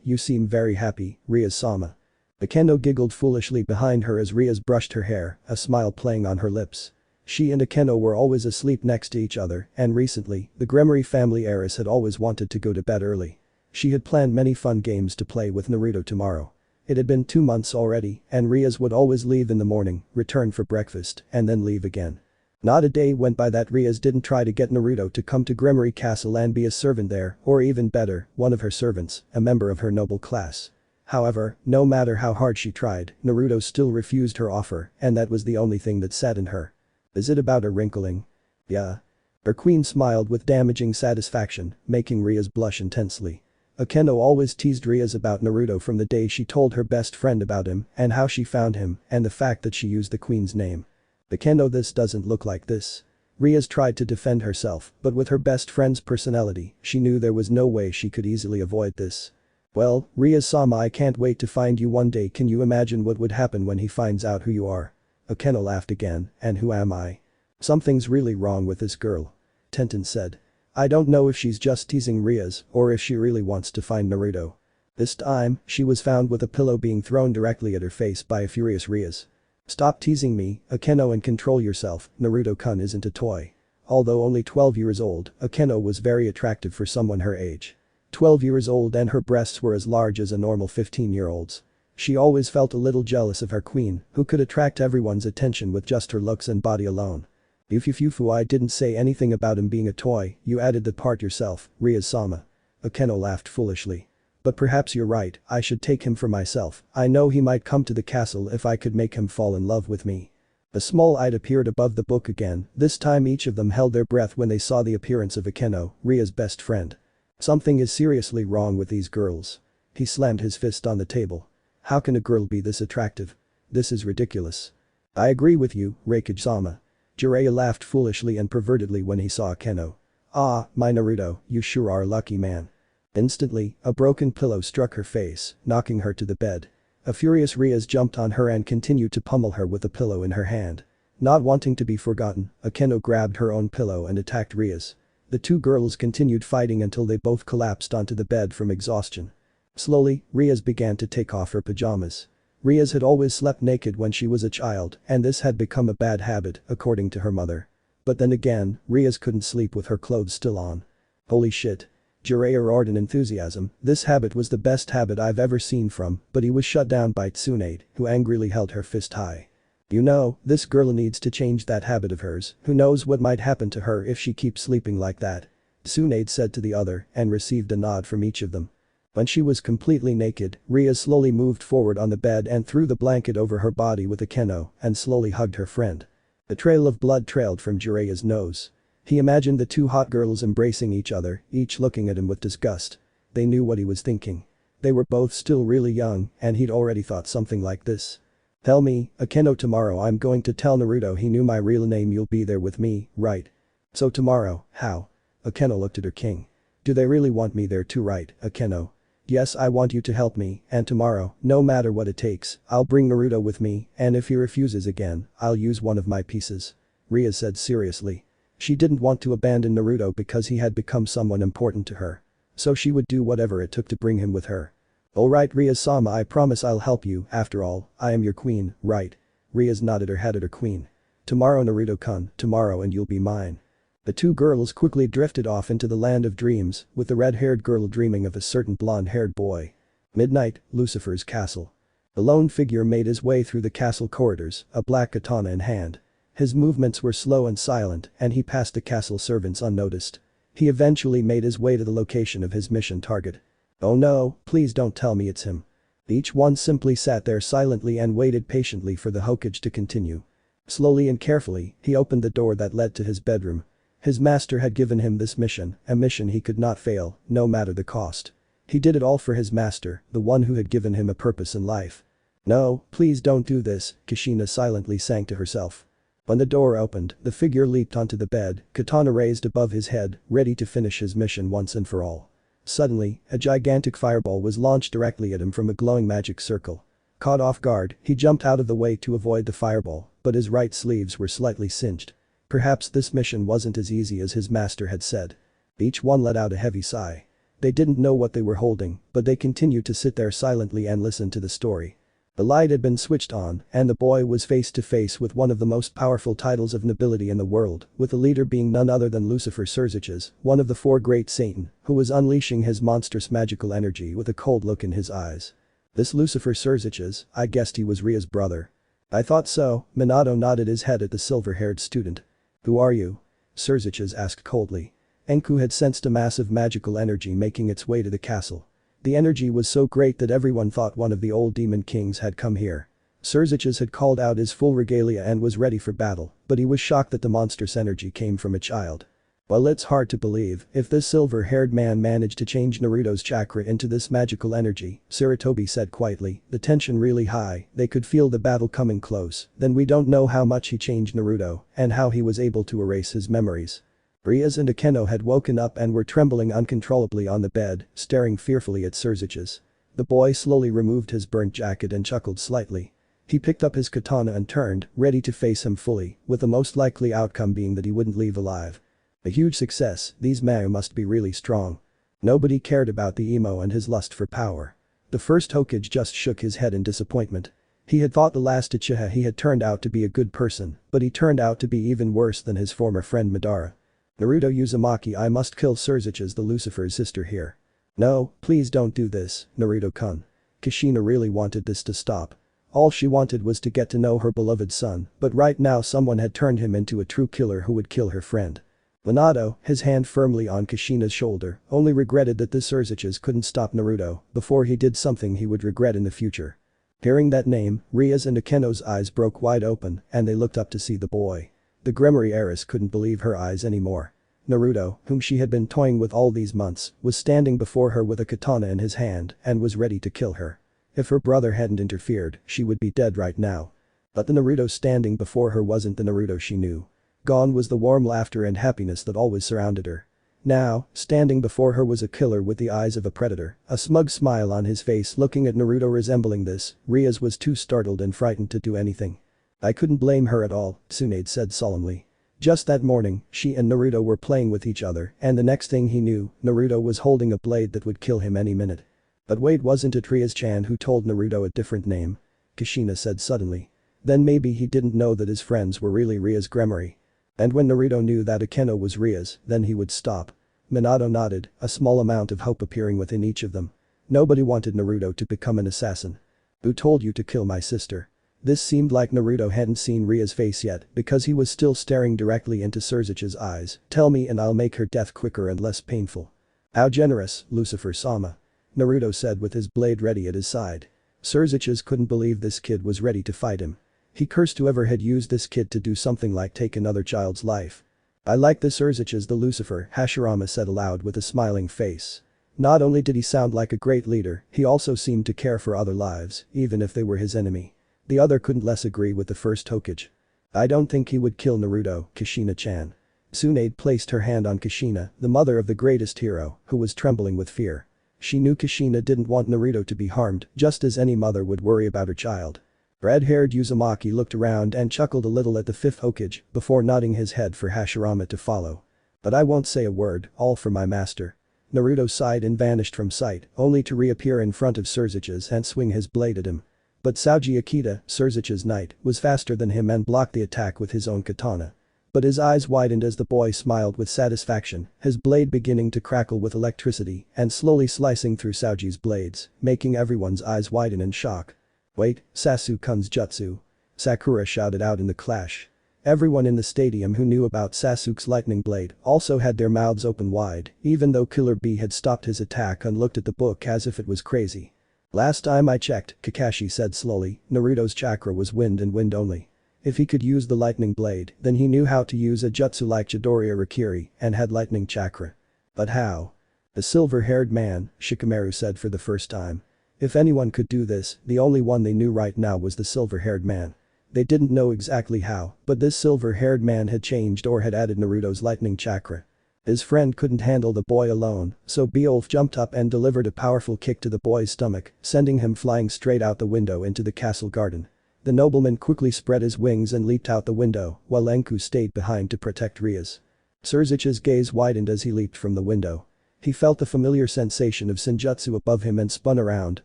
You seem very happy, Rias-sama." Akeno giggled foolishly behind her as Rias brushed her hair, a smile playing on her lips. She and Akeno were always asleep next to each other, and recently, the Gremory family heiress had always wanted to go to bed early. She had planned many fun games to play with Naruto tomorrow. It had been 2 months already, and Rias would always leave in the morning, return for breakfast, and then leave again. Not a day went by that Rias didn't try to get Naruto to come to Gremory Castle and be a servant there, or even better, one of her servants, a member of her noble class. However, no matter how hard she tried, Naruto still refused her offer, and that was the only thing that saddened her. Is it about her wrinkling? Yeah. Her queen smiled with damaging satisfaction, making Rias blush intensely. Akeno always teased Rias about Naruto from the day she told her best friend about him and how she found him and the fact that she used the queen's name. Akeno, this doesn't look like this. Rias tried to defend herself, but with her best friend's personality, she knew there was no way she could easily avoid this. Well, Rias-sama, I can't wait to find you one day. Can you imagine what would happen when he finds out who you are? Akeno laughed again, and who am I? Something's really wrong with this girl. Tenten said. I don't know if she's just teasing Rias or if she really wants to find Naruto. This time, she was found with a pillow being thrown directly at her face by a furious Rias. "Stop teasing me, Akeno, and control yourself, Naruto-kun isn't a toy." Although only 12 years old, Akeno was very attractive for someone her age. 12 years old and her breasts were as large as a normal 15-year-old's. She always felt a little jealous of her queen, who could attract everyone's attention with just her looks and body alone. Yufufufu, I didn't say anything about him being a toy, you added that part yourself, Rias-sama. Akeno laughed foolishly. But perhaps you're right, I should take him for myself, I know he might come to the castle if I could make him fall in love with me. A small eye appeared above the book again, this time each of them held their breath when they saw the appearance of Akeno, Ria's best friend. Something is seriously wrong with these girls. He slammed his fist on the table. How can a girl be this attractive? This is ridiculous. I agree with you, Reikage-sama. Jiraiya laughed foolishly and pervertedly when he saw Akeno. Ah, my Naruto, you sure are a lucky man. Instantly, a broken pillow struck her face, knocking her to the bed. A furious Rias jumped on her and continued to pummel her with the pillow in her hand. Not wanting to be forgotten, Akeno grabbed her own pillow and attacked Rias. The two girls continued fighting until they both collapsed onto the bed from exhaustion. Slowly, Rias began to take off her pajamas. Rias had always slept naked when she was a child, and this had become a bad habit, according to her mother. But then again, Rias couldn't sleep with her clothes still on. Holy shit. Jiraiya roared in enthusiasm, this habit was the best habit I've ever seen from, but he was shut down by Tsunade, who angrily held her fist high. You know, this girl needs to change that habit of hers, who knows what might happen to her if she keeps sleeping like that. Tsunade said to the other and received a nod from each of them. When she was completely naked, Rias slowly moved forward on the bed and threw the blanket over her body with Akeno and slowly hugged her friend. A trail of blood trailed from Jiraiya's nose. He imagined the two hot girls embracing each other, each looking at him with disgust. They knew what he was thinking. They were both still really young and he'd already thought something like this. Tell me, Akeno, tomorrow I'm going to tell Naruto he knew my real name, you'll be there with me, right? So tomorrow, how? Akeno looked at her king. Do they really want me there too, right, Akeno? Yes, I want you to help me, and tomorrow, no matter what it takes, I'll bring Naruto with me, and if he refuses again, I'll use one of my pieces. Rias said seriously. She didn't want to abandon Naruto because he had become someone important to her. So she would do whatever it took to bring him with her. Alright, Rias-sama, I promise I'll help you, after all, I am your queen, right? Rias nodded her head at her queen. Tomorrow, Naruto-kun, tomorrow and you'll be mine. The two girls quickly drifted off into the land of dreams, with the red-haired girl dreaming of a certain blonde-haired boy. Midnight, Lucifer's castle. A lone figure made his way through the castle corridors, a black katana in hand. His movements were slow and silent, and he passed the castle servants unnoticed. He eventually made his way to the location of his mission target. Oh no, please don't tell me it's him. Each one simply sat there silently and waited patiently for the Hokage to continue. Slowly and carefully, he opened the door that led to his bedroom. His master had given him this mission, a mission he could not fail, no matter the cost. He did it all for his master, the one who had given him a purpose in life. No, please don't do this, Kushina silently sang to herself. When the door opened, the figure leaped onto the bed, katana raised above his head, ready to finish his mission once and for all. Suddenly, a gigantic fireball was launched directly at him from a glowing magic circle. Caught off guard, he jumped out of the way to avoid the fireball, but his right sleeves were slightly singed. Perhaps this mission wasn't as easy as his master had said. Each one let out a heavy sigh. They didn't know what they were holding, but they continued to sit there silently and listen to the story. The light had been switched on, and the boy was face to face with one of the most powerful titles of nobility in the world, with the leader being none other than Lucifer Serziches, one of the four great Satan, who was unleashing his monstrous magical energy with a cold look in his eyes. This Lucifer Serziches, I guessed he was Ria's brother. I thought so, Minato nodded his head at the silver-haired student. Who are you? Serziches asked coldly. Enku had sensed a massive magical energy making its way to the castle. The energy was so great that everyone thought one of the old demon kings had come here. Serziches had called out his full regalia and was ready for battle, but he was shocked that the monstrous energy came from a child. Well, it's hard to believe, if this silver-haired man managed to change Naruto's chakra into this magical energy, Sarutobi said quietly, the tension really high, they could feel the battle coming close, then we don't know how much he changed Naruto, and how he was able to erase his memories. Rias and Akeno had woken up and were trembling uncontrollably on the bed, staring fearfully at Serziches. The boy slowly removed his burnt jacket and chuckled slightly. He picked up his katana and turned, ready to face him fully, with the most likely outcome being that he wouldn't leave alive. A huge success, these Mao must be really strong. Nobody cared about the emo and his lust for power. The first Hokage just shook his head in disappointment. He had thought the last Uchiha he had turned out to be a good person, but he turned out to be even worse than his former friend Madara. Naruto Uzumaki, I must kill Surzuchas the Lucifer's sister here. No, please don't do this, Naruto-kun. Kushina really wanted this to stop. All she wanted was to get to know her beloved son, but right now someone had turned him into a true killer who would kill her friend. Minato, his hand firmly on Kushina's shoulder, only regretted that the Surzuchas couldn't stop Naruto before he did something he would regret in the future. Hearing that name, Ria's and Akeno's eyes broke wide open and they looked up to see the boy. The Gremory heiress couldn't believe her eyes anymore. Naruto, whom she had been toying with all these months, was standing before her with a katana in his hand and was ready to kill her. If her brother hadn't interfered, she would be dead right now. But the Naruto standing before her wasn't the Naruto she knew. Gone was the warm laughter and happiness that always surrounded her. Now, standing before her was a killer with the eyes of a predator, a smug smile on his face looking at Naruto resembling this. Rias was too startled and frightened to do anything. I couldn't blame her at all, Tsunade said solemnly. Just that morning, she and Naruto were playing with each other and the next thing he knew, Naruto was holding a blade that would kill him any minute. But wait, wasn't it Rias-chan who told Naruto a different name? Kushina said suddenly. Then maybe he didn't know that his friends were really Rias Gremory. And when Naruto knew that Akeno was Rias, then he would stop. Minato nodded, a small amount of hope appearing within each of them. Nobody wanted Naruto to become an assassin. Who told you to kill my sister? This seemed like Naruto hadn't seen Ria's face yet because he was still staring directly into Surzucha's eyes. Tell me and I'll make her death quicker and less painful. How generous, Lucifer-sama. Naruto said with his blade ready at his side. Surzuchas couldn't believe this kid was ready to fight him. He cursed whoever had used this kid to do something like take another child's life. I like this Surzuchas the Lucifer, Hashirama said aloud with a smiling face. Not only did he sound like a great leader, he also seemed to care for other lives, even if they were his enemy. The other couldn't less agree with the first Hokage. I don't think he would kill Naruto, Kushina-chan. Tsunade placed her hand on Kushina, the mother of the greatest hero, who was trembling with fear. She knew Kushina didn't want Naruto to be harmed, just as any mother would worry about her child. Red-haired Uzumaki looked around and chuckled a little at the fifth Hokage before nodding his head for Hashirama to follow. But I won't say a word, all for my master. Naruto sighed and vanished from sight, only to reappear in front of Surzuchas and swing his blade at him. But Souji Akita, Surzucha's knight, was faster than him and blocked the attack with his own katana. But his eyes widened as the boy smiled with satisfaction, his blade beginning to crackle with electricity and slowly slicing through Souji's blades, making everyone's eyes widen in shock. Wait, Sasuke-kun's jutsu. Sakura shouted out in the clash. Everyone in the stadium who knew about Sasuke's lightning blade also had their mouths open wide, even though Killer Bee had stopped his attack and looked at the book as if it was crazy. Last time I checked, Kakashi said slowly, Naruto's chakra was wind and wind only. If he could use the lightning blade, then he knew how to use a jutsu like Chidori Arakiri and had lightning chakra. But how? The silver-haired man, Shikamaru said for the first time. If anyone could do this, the only one they knew right now was the silver-haired man. They didn't know exactly how, but this silver-haired man had changed or had added Naruto's lightning chakra. His friend couldn't handle the boy alone, so Beowulf jumped up and delivered a powerful kick to the boy's stomach, sending him flying straight out the window into the castle garden. The nobleman quickly spread his wings and leaped out the window, while Enku stayed behind to protect Rias. Surzucha's gaze widened as he leaped from the window. He felt the familiar sensation of Senjutsu above him and spun around,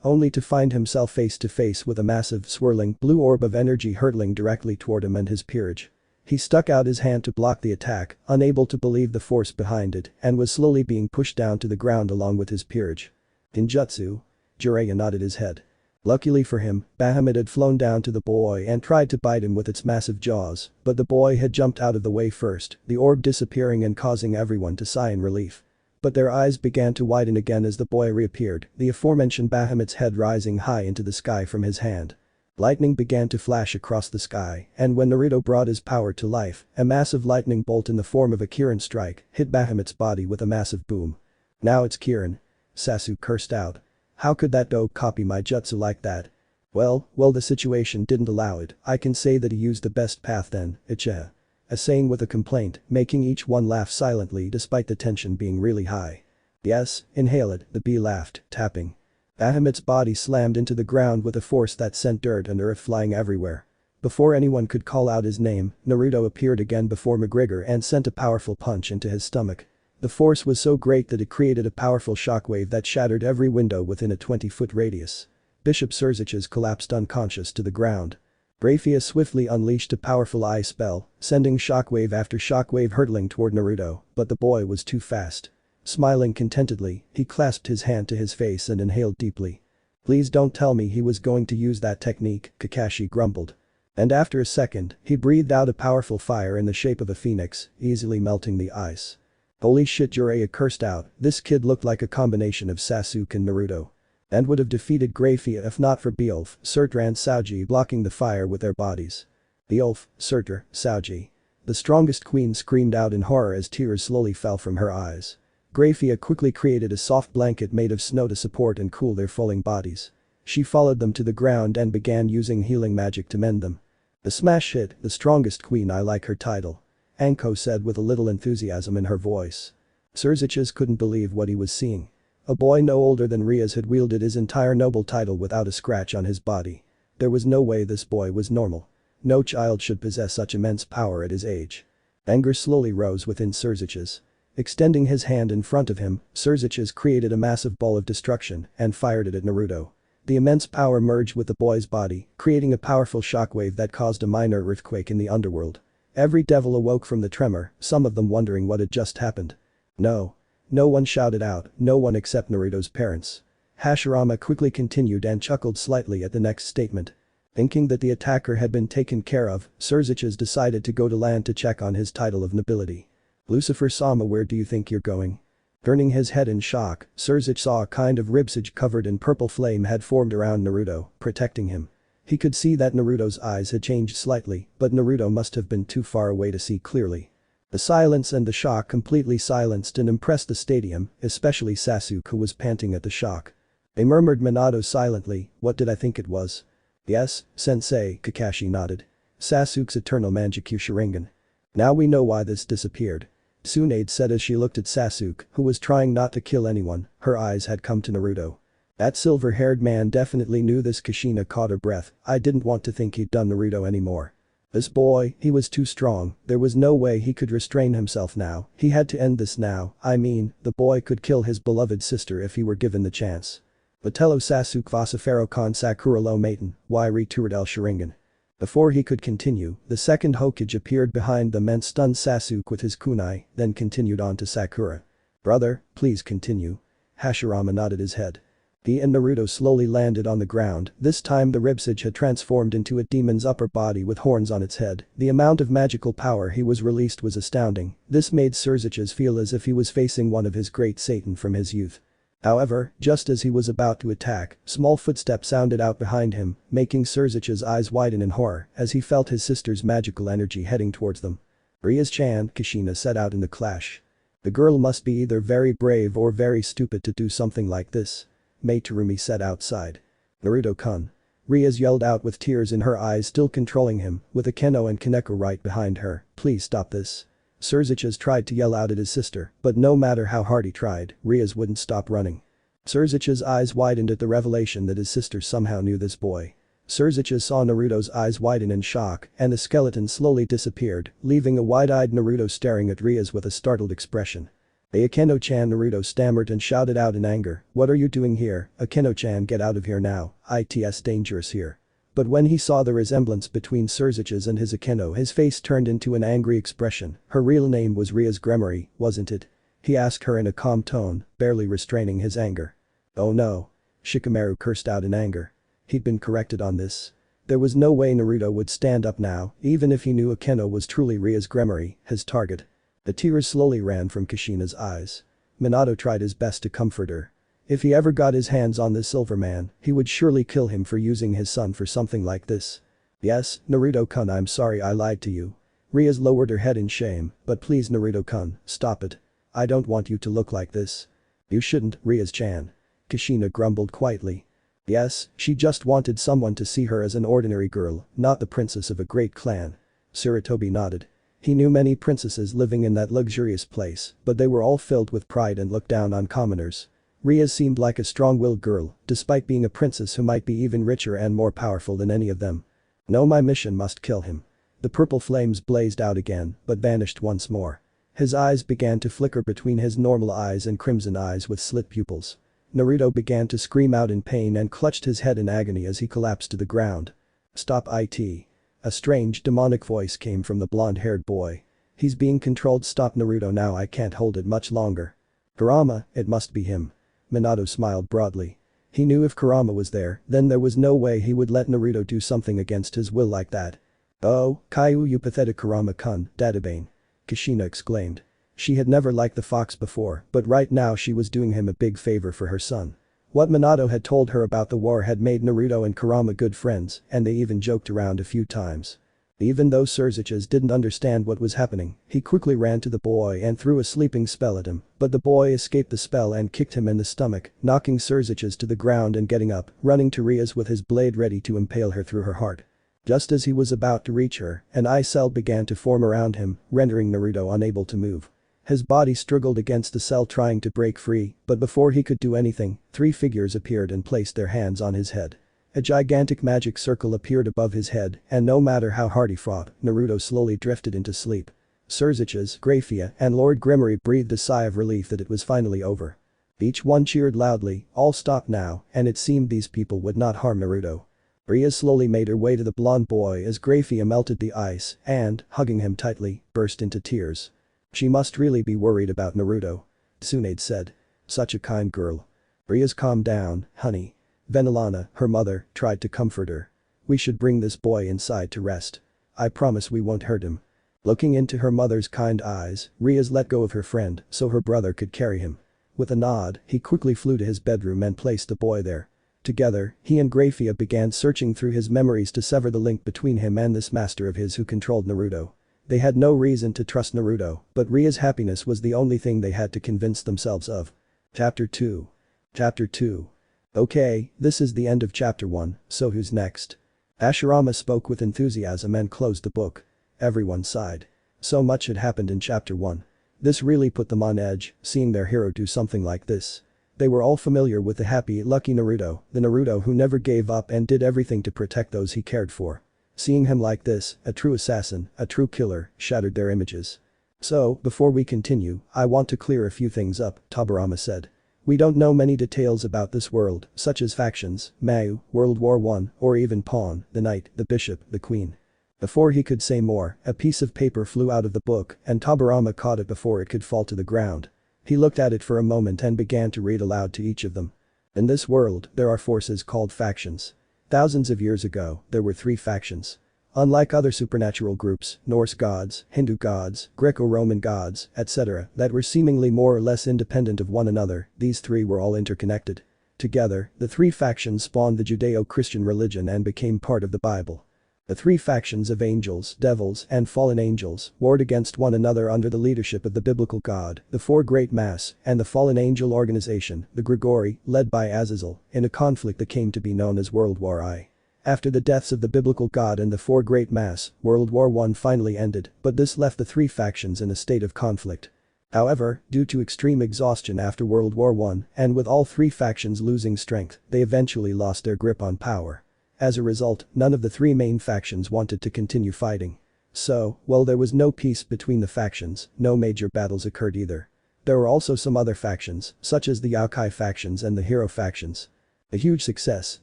only to find himself face to face with a massive, swirling, blue orb of energy hurtling directly toward him and his peerage. He stuck out his hand to block the attack, unable to believe the force behind it, and was slowly being pushed down to the ground along with his peerage. Ninjutsu? Jiraiya nodded his head. Luckily for him, Bahamut had flown down to the boy and tried to bite him with its massive jaws, but the boy had jumped out of the way first, the orb disappearing and causing everyone to sigh in relief. But their eyes began to widen again as the boy reappeared, the aforementioned Bahamut's head rising high into the sky from his hand. Lightning began to flash across the sky, and when Naruto brought his power to life, a massive lightning bolt in the form of a Kirin strike hit Bahamut's body with a massive boom. Now it's Kirin. Sasuke cursed out. How could that dope copy my jutsu like that? Well, the situation didn't allow it, I can say that he used the best path then, Uchiha. A saying with a complaint, making each one laugh silently despite the tension being really high. Yes, inhale it, the bee laughed, tapping. Bahamut's body slammed into the ground with a force that sent dirt and earth flying everywhere. Before anyone could call out his name, Naruto appeared again before McGregor and sent a powerful punch into his stomach. The force was so great that it created a powerful shockwave that shattered every window within a 20-foot radius. Bishop Surziches collapsed unconscious to the ground. Graphia swiftly unleashed a powerful eye spell, sending shockwave after shockwave hurtling toward Naruto, but the boy was too fast. Smiling contentedly, he clasped his hand to his face and inhaled deeply. "Please don't tell me he was going to use that technique," Kakashi grumbled. And after a second, he breathed out a powerful fire in the shape of a phoenix, easily melting the ice. "Holy shit," Jiraiya cursed out, this kid looked like a combination of Sasuke and Naruto. And would have defeated Graphia if not for Beowulf, Surtur and Sauji blocking the fire with their bodies. Beowulf, Surtur, Sauji. The strongest queen screamed out in horror as tears slowly fell from her eyes. Graphia quickly created a soft blanket made of snow to support and cool their falling bodies. She followed them to the ground and began using healing magic to mend them. The smash hit, the strongest queen, I like her title. Anko said with a little enthusiasm in her voice. Surziches couldn't believe what he was seeing. A boy no older than Rias had wielded his entire noble title without a scratch on his body. There was no way this boy was normal. No child should possess such immense power at his age. Anger slowly rose within Surziches. Extending his hand in front of him, Surziches created a massive ball of destruction and fired it at Naruto. The immense power merged with the boy's body, creating a powerful shockwave that caused a minor earthquake in the underworld. Every devil awoke from the tremor, some of them wondering what had just happened. No. No one shouted out, no one except Naruto's parents. Hashirama quickly continued and chuckled slightly at the next statement. Thinking that the attacker had been taken care of, Surziches decided to go to land to check on his title of nobility. "Lucifer-sama, where do you think you're going?" Turning his head in shock, Surzich saw a kind of ribsage covered in purple flame had formed around Naruto, protecting him. He could see that Naruto's eyes had changed slightly, but Naruto must have been too far away to see clearly. The silence and the shock completely silenced and impressed the stadium, especially Sasuke, who was panting at the shock. They murmured Minato silently, "What did I think it was?" "Yes, sensei," Kakashi nodded. "Sasuke's eternal Manjikyu Sharingan. Now we know why this disappeared." Tsunade said as she looked at Sasuke, who was trying not to kill anyone, her eyes had come to Naruto. That silver-haired man definitely knew this. Kushina caught her breath, I didn't want to think he'd done Naruto anymore. This boy, he was too strong, there was no way he could restrain himself now, he had to end this now, I mean, the boy could kill his beloved sister if he were given the chance. Vitello Sasuke Vasafero con Sakura lo Maten, y retured el Sharingan. Before he could continue, the second Hokage appeared behind them and stunned Sasuke with his kunai, then continued on to Sakura. "Brother, please continue." Hashirama nodded his head. He and Naruto slowly landed on the ground, this time the ribsage had transformed into a demon's upper body with horns on its head, the amount of magical power he was released was astounding, this made Surziches feel as if he was facing one of his great Satan from his youth. However, just as he was about to attack, small footsteps sounded out behind him, making Surziches' eyes widen in horror as he felt his sister's magical energy heading towards them. "Rias-chan," Kushina said out in the clash. "The girl must be either very brave or very stupid to do something like this." Mei Terumi said outside. "Naruto-kun." Rias yelled out with tears in her eyes, still controlling him, with Akeno and Kaneko right behind her, "Please stop this." Surziches tried to yell out at his sister, but no matter how hard he tried, Rias wouldn't stop running. Surziches' eyes widened at the revelation that his sister somehow knew this boy. Surziches saw Naruto's eyes widen in shock, and the skeleton slowly disappeared, leaving a wide-eyed Naruto staring at Rias with a startled expression. "Akeno-chan," Naruto stammered and shouted out in anger, "What are you doing here? Akeno-chan, get out of here now, it's dangerous here." But when he saw the resemblance between Surziches and his Akeno, his face turned into an angry expression. "Her real name was Rias Gremory, wasn't it?" he asked her in a calm tone, barely restraining his anger. "Oh no." Shikamaru cursed out in anger. He'd been corrected on this. There was no way Naruto would stand up now, even if he knew Akeno was truly Rias Gremory, his target. The tears slowly ran from Kushina's eyes. Minato tried his best to comfort her. If he ever got his hands on this silver man, he would surely kill him for using his son for something like this. "Yes, Naruto-kun, I'm sorry I lied to you." Rias lowered her head in shame, "But please Naruto-kun, stop it. I don't want you to look like this." "You shouldn't, Rias-chan." Kushina grumbled quietly. Yes, she just wanted someone to see her as an ordinary girl, not the princess of a great clan. Sarutobi nodded. He knew many princesses living in that luxurious place, but they were all filled with pride and looked down on commoners. Rias seemed like a strong-willed girl, despite being a princess who might be even richer and more powerful than any of them. "No, my mission must kill him." The purple flames blazed out again, but vanished once more. His eyes began to flicker between his normal eyes and crimson eyes with slit pupils. Naruto began to scream out in pain and clutched his head in agony as he collapsed to the ground. "Stop it." A strange, demonic voice came from the blonde-haired boy. "He's being controlled. Stop Naruto now, I can't hold it much longer." "Kurama, it must be him." Minato smiled broadly. He knew if Kurama was there, then there was no way he would let Naruto do something against his will like that. "Oh, Kaiu, you pathetic Kurama-kun, Databane," Kushina exclaimed. She had never liked the fox before, but right now she was doing him a big favor for her son. What Minato had told her about the war had made Naruto and Kurama good friends, and they even joked around a few times. Even though Surziches didn't understand what was happening, he quickly ran to the boy and threw a sleeping spell at him, but the boy escaped the spell and kicked him in the stomach, knocking Surziches to the ground and getting up, running to Rias with his blade ready to impale her through her heart. Just as he was about to reach her, an eye cell began to form around him, rendering Naruto unable to move. His body struggled against the cell trying to break free, but before he could do anything, 3 figures appeared and placed their hands on his head. A gigantic magic circle appeared above his head, and no matter how hard he fought, Naruto slowly drifted into sleep. Surziches, Graphia, and Lord Gremory breathed a sigh of relief that it was finally over. Each one cheered loudly, all stopped now, and it seemed these people would not harm Naruto. Ria slowly made her way to the blonde boy as Graphia melted the ice and, hugging him tightly, burst into tears. "She must really be worried about Naruto," Tsunade said. "Such a kind girl." Ria's calmed down, honey. Venilana, her mother, tried to comfort her. "We should bring this boy inside to rest. I promise we won't hurt him." Looking into her mother's kind eyes, Ria's let go of her friend so her brother could carry him. With a nod, he quickly flew to his bedroom and placed the boy there. Together, he and Graphia began searching through his memories to sever the link between him and this master of his who controlled Naruto. They had no reason to trust Naruto, but Ria's happiness was the only thing they had to convince themselves of. Chapter 2. Chapter 2. Okay, this is the end of Chapter 1, so who's next? Hashirama spoke with enthusiasm and closed the book. Everyone sighed. So much had happened in Chapter 1. This really put them on edge, seeing their hero do something like this. They were all familiar with the happy, lucky Naruto, the Naruto who never gave up and did everything to protect those he cared for. Seeing him like this, a true assassin, a true killer, shattered their images. "So, before we continue, I want to clear a few things up," Tobirama said. "We don't know many details about this world, such as factions, Mayu, World War I, or even Pawn, the knight, the bishop, the queen." Before he could say more, a piece of paper flew out of the book and Tobirama caught it before it could fall to the ground. He looked at it for a moment and began to read aloud to each of them. "In this world, there are forces called factions. Thousands of years ago, there were 3 factions. Unlike other supernatural groups, Norse gods, Hindu gods, Greco-Roman gods, etc., that were seemingly more or less independent of one another, these 3 were all interconnected. Together, the 3 factions spawned the Judeo-Christian religion and became part of the Bible. The 3 factions of angels, devils, and fallen angels warred against one another under the leadership of the biblical god, the 4 Great Mass, and the fallen angel organization, the Grigori, led by Azazel, in a conflict that came to be known as World War I. After the deaths of the biblical god and the 4 Great Mass, World War I finally ended, but this left the 3 factions in a state of conflict. However, due to extreme exhaustion after World War I, and with all 3 factions losing strength, they eventually lost their grip on power. As a result, none of the 3 main factions wanted to continue fighting. So, while there was no peace between the factions, no major battles occurred either. There were also some other factions, such as the Yokai factions and the Hero factions. A huge success,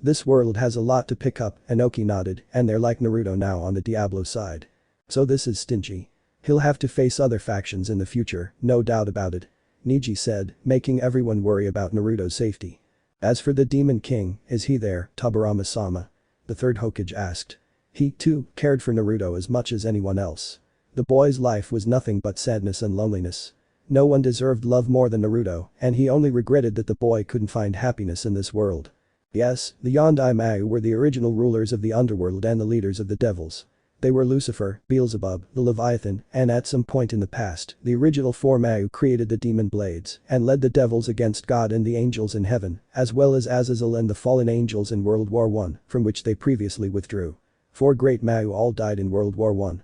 this world has a lot to pick up, Inoki nodded, and they're like Naruto now on the Diablo side. So this is stingy. He'll have to face other factions in the future, no doubt about it. Niji said, making everyone worry about Naruto's safety. As for the Demon King, is he there, Tobirama-sama? The 3rd Hokage asked. He, too, cared for Naruto as much as anyone else. The boy's life was nothing but sadness and loneliness. No one deserved love more than Naruto, and he only regretted that the boy couldn't find happiness in this world. Yes, the Yondai Mayu were the original rulers of the underworld and the leaders of the devils. They were Lucifer, Beelzebub, the Leviathan, and at some point in the past, the original 4 Mayu created the demon blades and led the devils against God and the angels in heaven, as well as Azazel and the fallen angels in World War I, from which they previously withdrew. 4 great Mayu all died in World War I.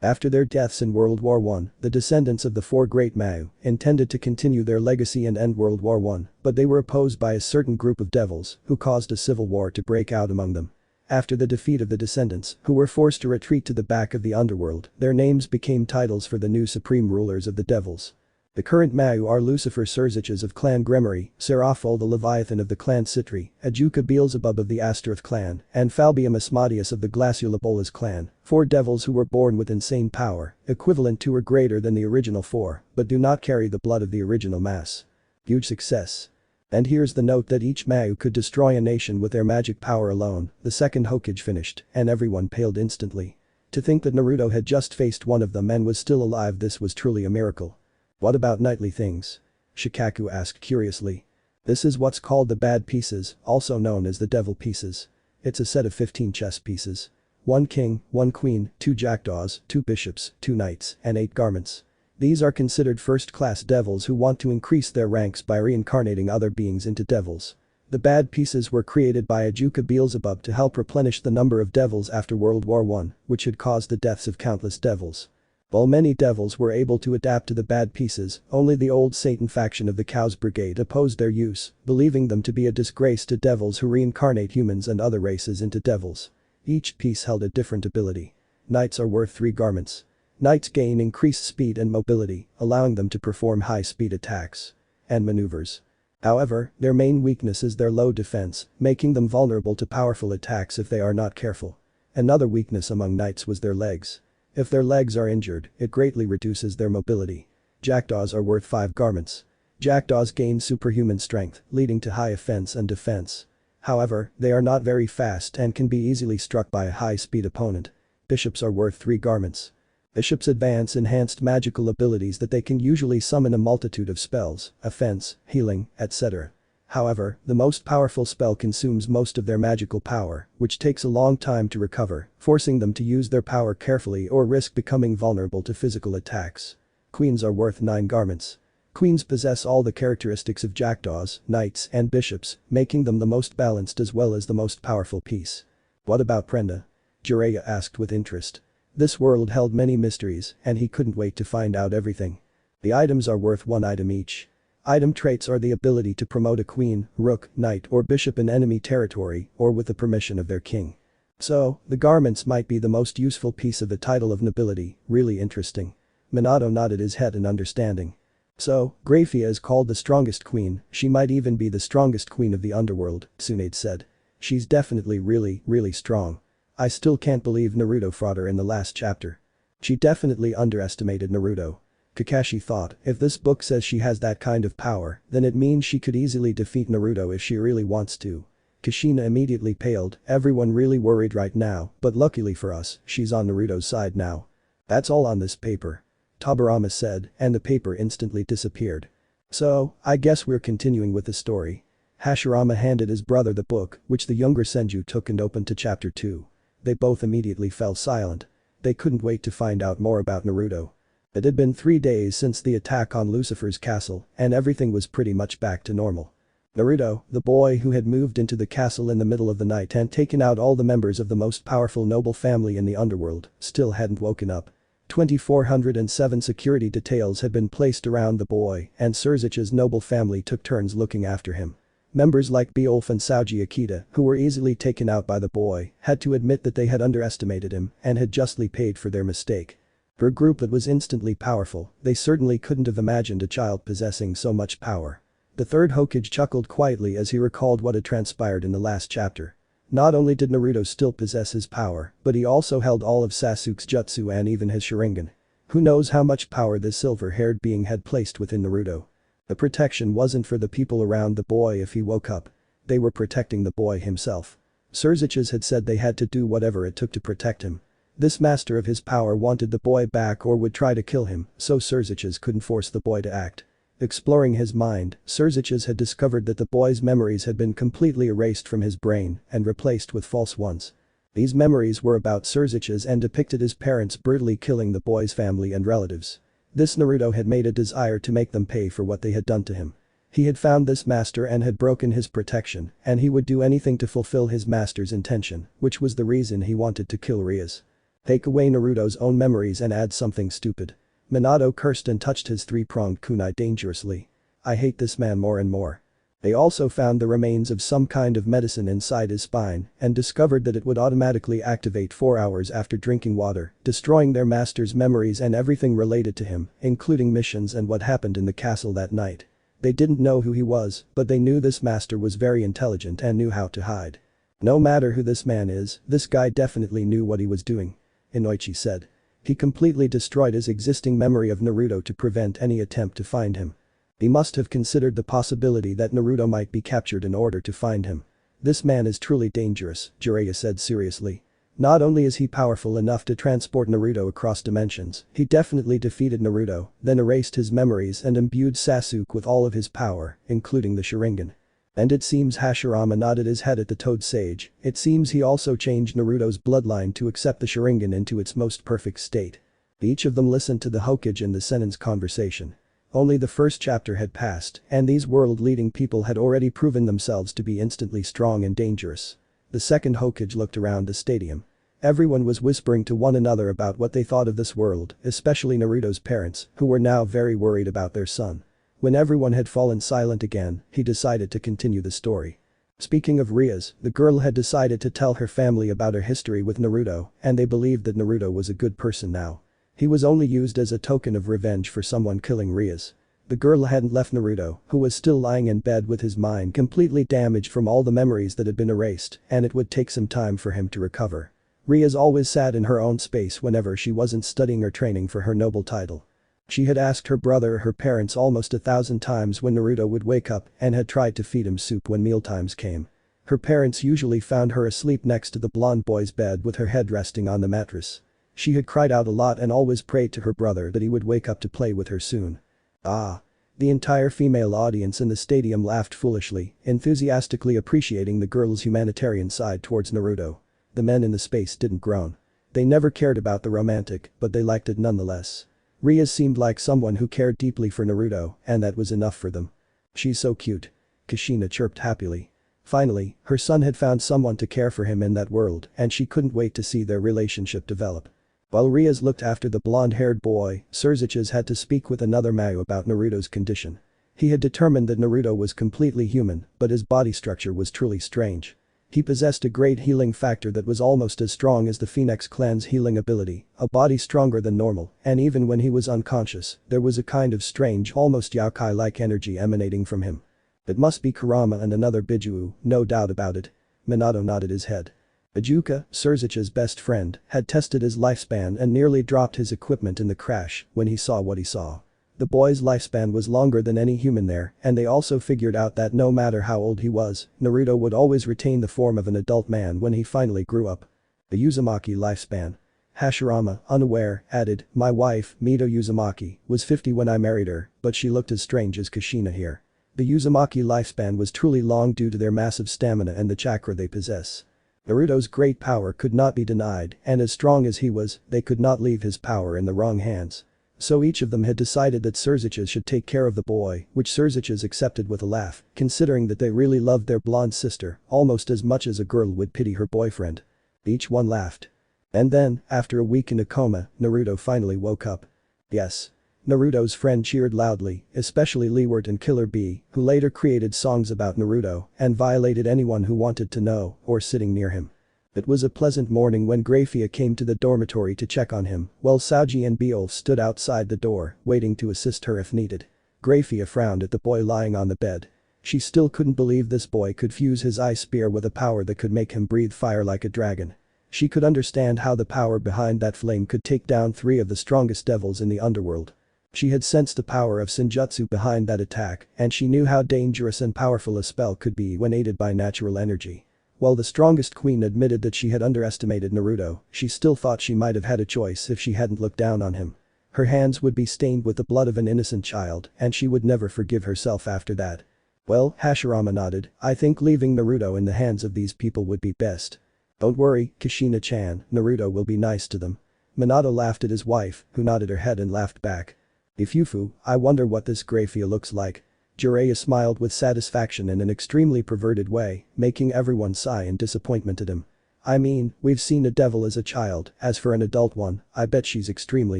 After their deaths in World War I, the descendants of the 4 great Mayu intended to continue their legacy and end World War I, but they were opposed by a certain group of devils who caused a civil war to break out among them. After the defeat of the descendants, who were forced to retreat to the back of the underworld, their names became titles for the new supreme rulers of the devils. The current Mau are Lucifer Surziches of Clan Grimory, Seraphol the Leviathan of the Clan Citri, Ajuka Beelzebub of the Astaroth clan, and Falbium Asmodeus of the Glaciolabolas clan, 4 devils who were born with insane power, equivalent to or greater than the original 4, but do not carry the blood of the original mass. Huge success. And here's the note that each Mau could destroy a nation with their magic power alone. The second Hokage finished, and everyone paled instantly. To think that Naruto had just faced one of them and was still alive, this was truly a miracle. What about nightly things? Shikaku asked curiously. This is what's called the bad pieces, also known as the devil pieces. It's a set of 15 chess pieces. 1 king, 1 queen, 2 jackdaws, 2 bishops, 2 knights, and 8 garments. These are considered first-class devils who want to increase their ranks by reincarnating other beings into devils. The bad pieces were created by Ajuka Beelzebub to help replenish the number of devils after World War I, which had caused the deaths of countless devils. While many devils were able to adapt to the bad pieces, only the old Satan faction of the Cows Brigade opposed their use, believing them to be a disgrace to devils who reincarnate humans and other races into devils. Each piece held a different ability. Knights are worth 3 garments. Knights gain increased speed and mobility, allowing them to perform high-speed attacks and maneuvers. However, their main weakness is their low defense, making them vulnerable to powerful attacks if they are not careful. Another weakness among knights was their legs. If their legs are injured, it greatly reduces their mobility. Jackdaws are worth 5 garments. Jackdaws gain superhuman strength, leading to high offense and defense. However, they are not very fast and can be easily struck by a high-speed opponent. Bishops are worth 3 garments. Bishops advance enhanced magical abilities that they can usually summon a multitude of spells, offense, healing, etc. However, the most powerful spell consumes most of their magical power, which takes a long time to recover, forcing them to use their power carefully or risk becoming vulnerable to physical attacks. Queens are worth 9 garments. Queens possess all the characteristics of jackdaws, knights, and bishops, making them the most balanced as well as the most powerful piece. What about Prenda? Jiraiya asked with interest. This world held many mysteries, and he couldn't wait to find out everything. The items are worth 1 item each. Item traits are the ability to promote a queen, rook, knight, or bishop in enemy territory, or with the permission of their king. So, the garments might be the most useful piece of the title of nobility. Really interesting. Minato nodded his head in understanding. So, Graphia is called the strongest queen, she might even be the strongest queen of the underworld, Tsunade said. She's definitely really strong. I still can't believe Naruto fought her in the last chapter. She definitely underestimated Naruto. Kakashi thought, if this book says she has that kind of power, then it means she could easily defeat Naruto if she really wants to. Kushina immediately paled, everyone really worried right now, but luckily for us, she's on Naruto's side now. That's all on this paper. Tobirama said, and the paper instantly disappeared. So, I guess we're continuing with the story. Hashirama handed his brother the book, which the younger Senju took and opened to chapter 2. They both immediately fell silent. They couldn't wait to find out more about Naruto. It had been 3 days since the attack on Lucifer's castle, and everything was pretty much back to normal. Naruto, the boy who had moved into the castle in the middle of the night and taken out all the members of the most powerful noble family in the underworld, still hadn't woken up. 2407 security details had been placed around the boy, and Surzich's noble family took turns looking after him. Members like Beowulf and Sauji Akita, who were easily taken out by the boy, had to admit that they had underestimated him and had justly paid for their mistake. For a group that was instantly powerful, they certainly couldn't have imagined a child possessing so much power. The third Hokage chuckled quietly as he recalled what had transpired in the last chapter. Not only did Naruto still possess his power, but he also held all of Sasuke's jutsu and even his Sharingan. Who knows how much power this silver-haired being had placed within Naruto. The protection wasn't for the people around the boy if he woke up. They were protecting the boy himself. Surziches had said they had to do whatever it took to protect him. This master of his power wanted the boy back or would try to kill him, so Surziches couldn't force the boy to act. Exploring his mind, Surziches had discovered that the boy's memories had been completely erased from his brain and replaced with false ones. These memories were about Surziches and depicted his parents brutally killing the boy's family and relatives. This Naruto had made a desire to make them pay for what they had done to him. He had found this master and had broken his protection, and he would do anything to fulfill his master's intention, which was the reason he wanted to kill Rias. Take away Naruto's own memories and add something stupid. Minato cursed and touched his 3-pronged kunai dangerously. I hate this man more and more. They also found the remains of some kind of medicine inside his spine and discovered that it would automatically activate 4 hours after drinking water, destroying their master's memories and everything related to him, including missions and what happened in the castle that night. They didn't know who he was, but they knew this master was very intelligent and knew how to hide. No matter who this man is, this guy definitely knew what he was doing, Inoichi said. He completely destroyed his existing memory of Naruto to prevent any attempt to find him. He must have considered the possibility that Naruto might be captured in order to find him. This man is truly dangerous, Jiraiya said seriously. Not only is he powerful enough to transport Naruto across dimensions, he definitely defeated Naruto, then erased his memories and imbued Sasuke with all of his power, including the Sharingan. And it seems Hashirama nodded his head at the Toad Sage, it seems he also changed Naruto's bloodline to accept the Sharingan into its most perfect state. Each of them listened to the Hokage and the Senin's conversation. Only the first chapter had passed, and these world-leading people had already proven themselves to be instantly strong and dangerous. The second Hokage looked around the stadium. Everyone was whispering to one another about what they thought of this world, especially Naruto's parents, who were now very worried about their son. When everyone had fallen silent again, he decided to continue the story. Speaking of Rias, the girl had decided to tell her family about her history with Naruto, and they believed that Naruto was a good person now. He was only used as a token of revenge for someone killing Rias. The girl hadn't left Naruto, who was still lying in bed with his mind completely damaged from all the memories that had been erased, and it would take some time for him to recover. Rias always sat in her own space whenever she wasn't studying or training for her noble title. She had asked her brother or her parents almost 1,000 times when Naruto would wake up and had tried to feed him soup when mealtimes came. Her parents usually found her asleep next to the blonde boy's bed with her head resting on the mattress. She had cried out a lot and always prayed to her brother that he would wake up to play with her soon. Ah. The entire female audience in the stadium laughed foolishly, enthusiastically appreciating the girl's humanitarian side towards Naruto. The men in the space didn't groan. They never cared about the romantic, but they liked it nonetheless. Rias seemed like someone who cared deeply for Naruto, and that was enough for them. She's so cute. Kushina chirped happily. Finally, her son had found someone to care for him in that world, and she couldn't wait to see their relationship develop. While Rias looked after the blonde-haired boy, Surziches had to speak with another Mayu about Naruto's condition. He had determined that Naruto was completely human, but his body structure was truly strange. He possessed a great healing factor that was almost as strong as the Phoenix clan's healing ability, a body stronger than normal, and even when he was unconscious, there was a kind of strange, almost yokai-like energy emanating from him. It must be Kurama and another Biju, no doubt about it. Minato nodded his head. Ajuka, Surzich's best friend, had tested his lifespan and nearly dropped his equipment in the crash when he saw what he saw. The boy's lifespan was longer than any human there, and they also figured out that no matter how old he was, Naruto would always retain the form of an adult man when he finally grew up. The Uzumaki lifespan. Hashirama, unaware, added, my wife, Mito Uzumaki, was 50 when I married her, but she looked as strange as Kushina here. The Uzumaki lifespan was truly long due to their massive stamina and the chakra they possess. Naruto's great power could not be denied, and as strong as he was, they could not leave his power in the wrong hands. So each of them had decided that Surziches should take care of the boy, which Surziches accepted with a laugh, considering that they really loved their blonde sister, almost as much as a girl would pity her boyfriend. Each one laughed. And then, after a week in a coma, Naruto finally woke up. Yes. Naruto's friend cheered loudly, especially Leeward and Killer Bee, who later created songs about Naruto and violated anyone who wanted to know or sitting near him. It was a pleasant morning when Grafia came to the dormitory to check on him, while Sauji and Beolf stood outside the door, waiting to assist her if needed. Grafia frowned at the boy lying on the bed. She still couldn't believe this boy could fuse his ice spear with a power that could make him breathe fire like a dragon. She could understand how the power behind that flame could take down 3 of the strongest devils in the underworld. She had sensed the power of Senjutsu behind that attack, and she knew how dangerous and powerful a spell could be when aided by natural energy. While the strongest queen admitted that she had underestimated Naruto, she still thought she might have had a choice if she hadn't looked down on him. Her hands would be stained with the blood of an innocent child, and she would never forgive herself after that. Well, Hashirama nodded, I think leaving Naruto in the hands of these people would be best. Don't worry, Kushina-chan, Naruto will be nice to them. Minato laughed at his wife, who nodded her head and laughed back. Ifufu, I wonder what this Grafia looks like. Jiraiya smiled with satisfaction in an extremely perverted way, making everyone sigh in disappointment at him. I mean, we've seen a devil as a child, as for an adult one, I bet she's extremely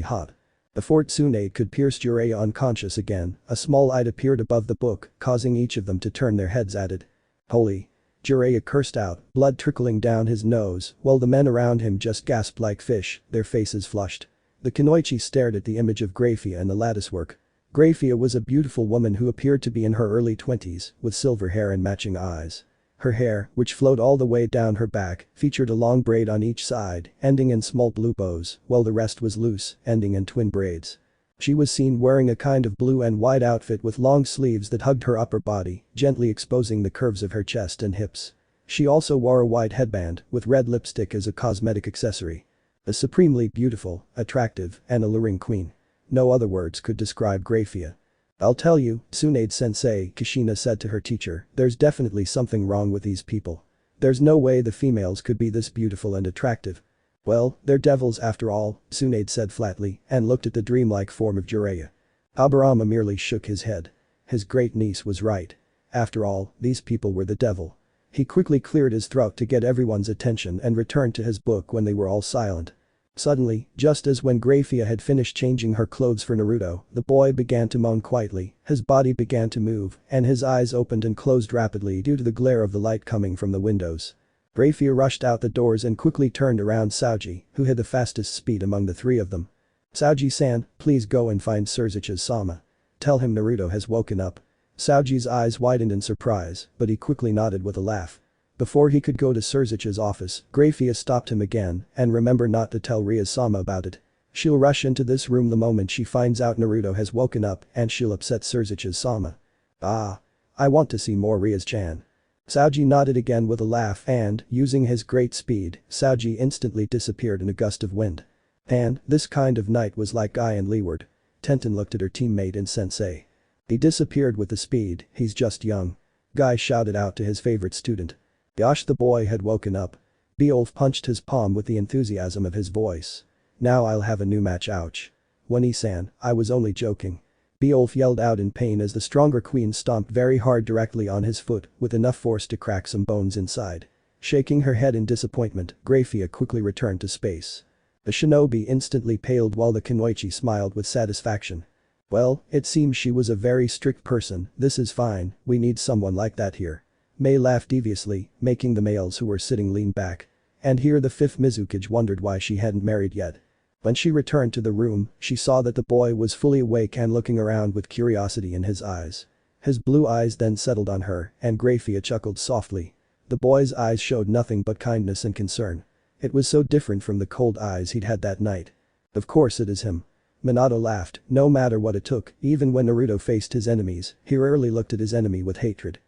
hot. Before Tsunade could pierce Jiraiya unconscious again, a small eye appeared above the book, causing each of them to turn their heads at it. Holy. Jiraiya cursed out, blood trickling down his nose, while the men around him just gasped like fish, their faces flushed. The Kunoichi stared at the image of Graphia in the latticework. Graphia was a beautiful woman who appeared to be in her early 20s, with silver hair and matching eyes. Her hair, which flowed all the way down her back, featured a long braid on each side, ending in small blue bows, while the rest was loose, ending in twin braids. She was seen wearing a kind of blue and white outfit with long sleeves that hugged her upper body, gently exposing the curves of her chest and hips. She also wore a white headband, with red lipstick as a cosmetic accessory. A supremely beautiful, attractive, and alluring queen. No other words could describe Graphia. I'll tell you, Tsunade-sensei, Kushina said to her teacher, there's definitely something wrong with these people. There's no way the females could be this beautiful and attractive. Well, they're devils after all, Tsunade said flatly, and looked at the dreamlike form of Jiraiya. Aburama merely shook his head. His great niece was right. After all, these people were the devil. He quickly cleared his throat to get everyone's attention and returned to his book when they were all silent. Suddenly, just as when Graphia had finished changing her clothes for Naruto, the boy began to moan quietly, his body began to move, and his eyes opened and closed rapidly due to the glare of the light coming from the windows. Graphia rushed out the doors and quickly turned around Saoji, who had the fastest speed among the three of them. Saoji-san, please go and find Surziches-sama. Tell him Naruto has woken up. Saoji's eyes widened in surprise, but he quickly nodded with a laugh. Before he could go to Surzich's office, Graphia stopped him again, and remember not to tell Ria-sama about it. She'll rush into this room the moment she finds out Naruto has woken up and she'll upset Surziches-sama. Ah. I want to see more Rias-chan. Saoji nodded again with a laugh and, using his great speed, Saoji instantly disappeared in a gust of wind. And, this kind of night was like Guy and Leeward. Tenten looked at her teammate and sensei. He disappeared with the speed, he's just young. Guy shouted out to his favorite student. Gosh, the boy had woken up. Beowulf punched his palm with the enthusiasm of his voice. Now I'll have a new match, ouch. Wani-san, I was only joking. Beowulf yelled out in pain as the stronger queen stomped very hard directly on his foot with enough force to crack some bones inside. Shaking her head in disappointment, Graphia quickly returned to space. The shinobi instantly paled while the Kunoichi smiled with satisfaction. Well, it seems she was a very strict person, this is fine, we need someone like that here. Mei laughed deviously, making the males who were sitting lean back. And here the fifth Mizukage wondered why she hadn't married yet. When she returned to the room, she saw that the boy was fully awake and looking around with curiosity in his eyes. His blue eyes then settled on her, and Graphia chuckled softly. The boy's eyes showed nothing but kindness and concern. It was so different from the cold eyes he'd had that night. Of course it is him. Minato laughed, no matter what it took, even when Naruto faced his enemies, he rarely looked at his enemy with hatred.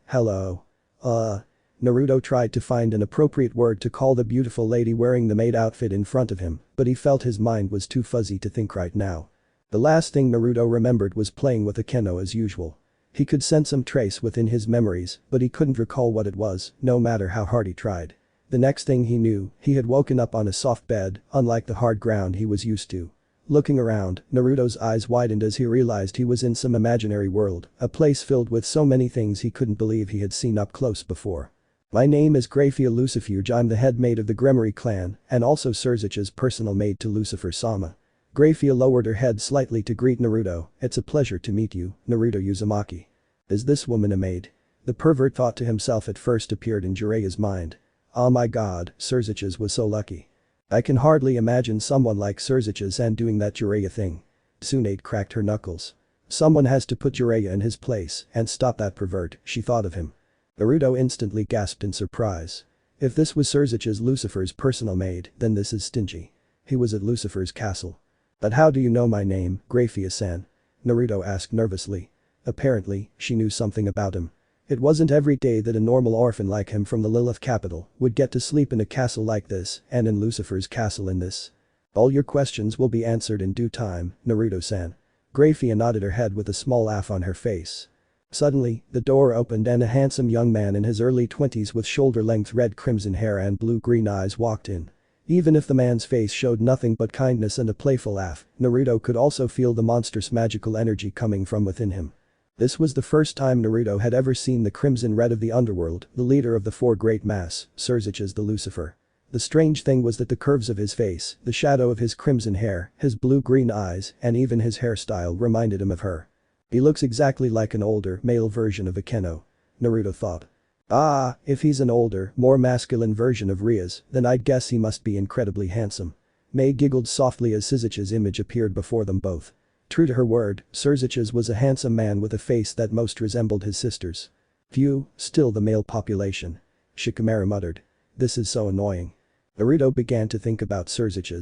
Hello. Naruto tried to find an appropriate word to call the beautiful lady wearing the maid outfit in front of him, but he felt his mind was too fuzzy to think right now. The last thing Naruto remembered was playing with Akeno as usual. He could sense some trace within his memories, but he couldn't recall what it was, no matter how hard he tried. The next thing he knew, he had woken up on a soft bed, unlike the hard ground he was used to. Looking around, Naruto's eyes widened as he realized he was in some imaginary world, a place filled with so many things he couldn't believe he had seen up close before. My name is Graphia Lucifuge, I'm the head maid of the Gremory clan, and also Surzich's personal maid to Lucifer-sama. Graphia lowered her head slightly to greet Naruto, it's a pleasure to meet you, Naruto Uzumaki. Is this woman a maid? The pervert thought to himself at first appeared in Jiraiya's mind. Oh my god, Surzich's was so lucky. I can hardly imagine someone like Surziches-san doing that Jiraiya thing. Tsunade cracked her knuckles. Someone has to put Jiraiya in his place and stop that pervert, she thought of him. Naruto instantly gasped in surprise. If this was Surziches Lucifer's personal maid, then this is stingy. He was at Lucifer's castle. But how do you know my name, Graphia-san? Naruto asked nervously. Apparently, she knew something about him. It wasn't every day that a normal orphan like him from the Lilith capital would get to sleep in a castle like this and in Lucifer's castle in this. All your questions will be answered in due time, Naruto-san. Graphia nodded her head with a small laugh on her face. Suddenly, the door opened and a handsome young man in his early 20s with shoulder-length red-crimson hair and blue-green eyes walked in. Even if the man's face showed nothing but kindness and a playful laugh, Naruto could also feel the monstrous magical energy coming from within him. This was the first time Naruto had ever seen the crimson red of the underworld, the leader of the four great mass, Surziches the Lucifer. The strange thing was that the curves of his face, the shadow of his crimson hair, his blue-green eyes, and even his hairstyle reminded him of her. He looks exactly like an older, male version of Akeno. Naruto thought. Ah, if he's an older, more masculine version of Rias, then I'd guess he must be incredibly handsome. Mei giggled softly as Suzuki's image appeared before them both. True to her word, Suzuki was a handsome man with a face that most resembled his sister's. Phew, still the male population. Shikamaru muttered. This is so annoying. Naruto began to think about Suzuki.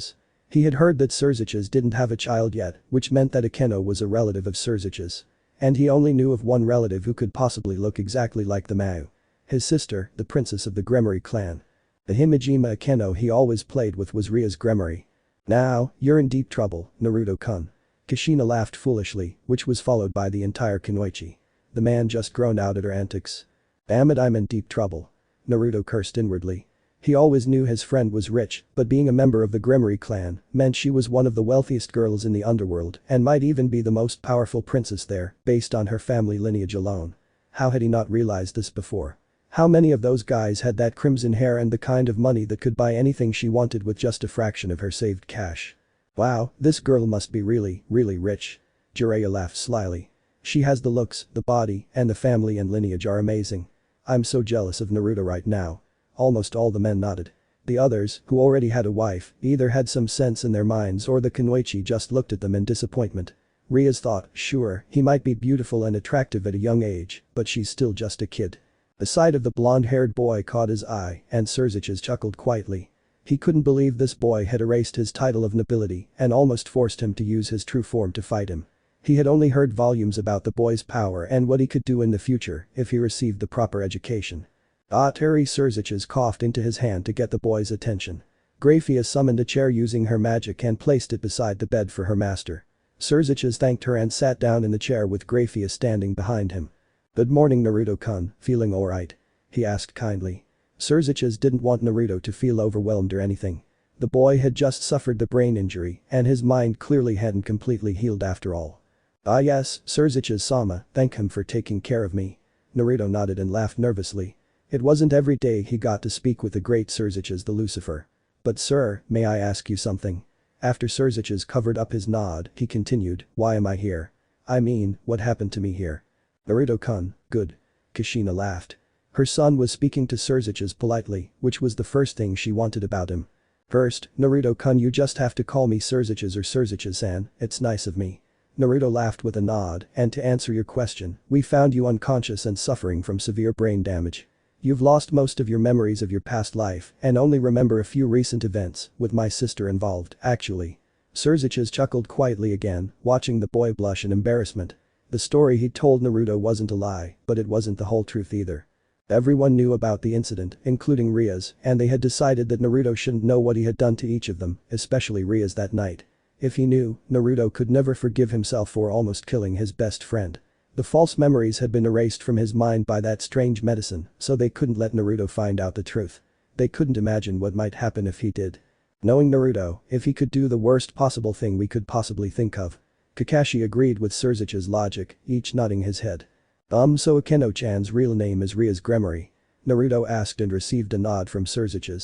He had heard that Suzuki didn't have a child yet, which meant that Akeno was a relative of Suzuki. And he only knew of one relative who could possibly look exactly like the Mau. His sister, the princess of the Gremory clan. The Himejima Akeno he always played with was Ria's Gremory. Now, you're in deep trouble, Naruto-kun. Kushina laughed foolishly, which was followed by the entire Kunoichi. The man just groaned out at her antics. Damn it, I'm in deep trouble. Naruto cursed inwardly. He always knew his friend was rich, but being a member of the Gremory clan meant she was one of the wealthiest girls in the underworld and might even be the most powerful princess there, based on her family lineage alone. How had he not realized this before? How many of those guys had that crimson hair and the kind of money that could buy anything she wanted with just a fraction of her saved cash? Wow, this girl must be really, really rich. Jiraiya laughed slyly. She has the looks, the body, and the family and lineage are amazing. I'm so jealous of Naruto right now. Almost all the men nodded. The others, who already had a wife, either had some sense in their minds or the Kunoichi just looked at them in disappointment. Rias thought, sure, he might be beautiful and attractive at a young age, but she's still just a kid. The sight of the blonde-haired boy caught his eye and Suzuki chuckled quietly. He couldn't believe this boy had erased his title of nobility and almost forced him to use his true form to fight him. He had only heard volumes about the boy's power and what he could do in the future if he received the proper education. Terry Suzuki coughed into his hand to get the boy's attention. Graphia summoned a chair using her magic and placed it beside the bed for her master. Suzuki thanked her and sat down in the chair with Graphia standing behind him. Good morning Naruto-kun, feeling alright? He asked kindly. Suzuki didn't want Naruto to feel overwhelmed or anything. The boy had just suffered the brain injury and his mind clearly hadn't completely healed after all. Ah yes, Suzuki-sama, thank him for taking care of me. Naruto nodded and laughed nervously. It wasn't every day he got to speak with the great Suzuki the Lucifer. But sir, may I ask you something? After Suzuki covered up his nod, he continued, why am I here? I mean, what happened to me here? Naruto-kun, good. Kushina laughed. Her son was speaking to Suzuki politely, which was the first thing she wanted about him. First, Naruto-kun, you just have to call me Suzuki or Suzuki-san, it's nice of me. Naruto laughed with a nod, and to answer your question, we found you unconscious and suffering from severe brain damage. You've lost most of your memories of your past life and only remember a few recent events, with my sister involved, actually. Suzuki chuckled quietly again, watching the boy blush in embarrassment. The story he'd told Naruto wasn't a lie, but it wasn't the whole truth either. Everyone knew about the incident, including Rias, and they had decided that Naruto shouldn't know what he had done to each of them, especially Rias that night. If he knew, Naruto could never forgive himself for almost killing his best friend. The false memories had been erased from his mind by that strange medicine, so they couldn't let Naruto find out the truth. They couldn't imagine what might happen if he did. Knowing Naruto, if he could do the worst possible thing we could possibly think of. Kakashi agreed with Suzuki's logic, each nodding his head. So Akeno-chan's real name is Rias Gremory? Naruto asked and received a nod from Suzuki.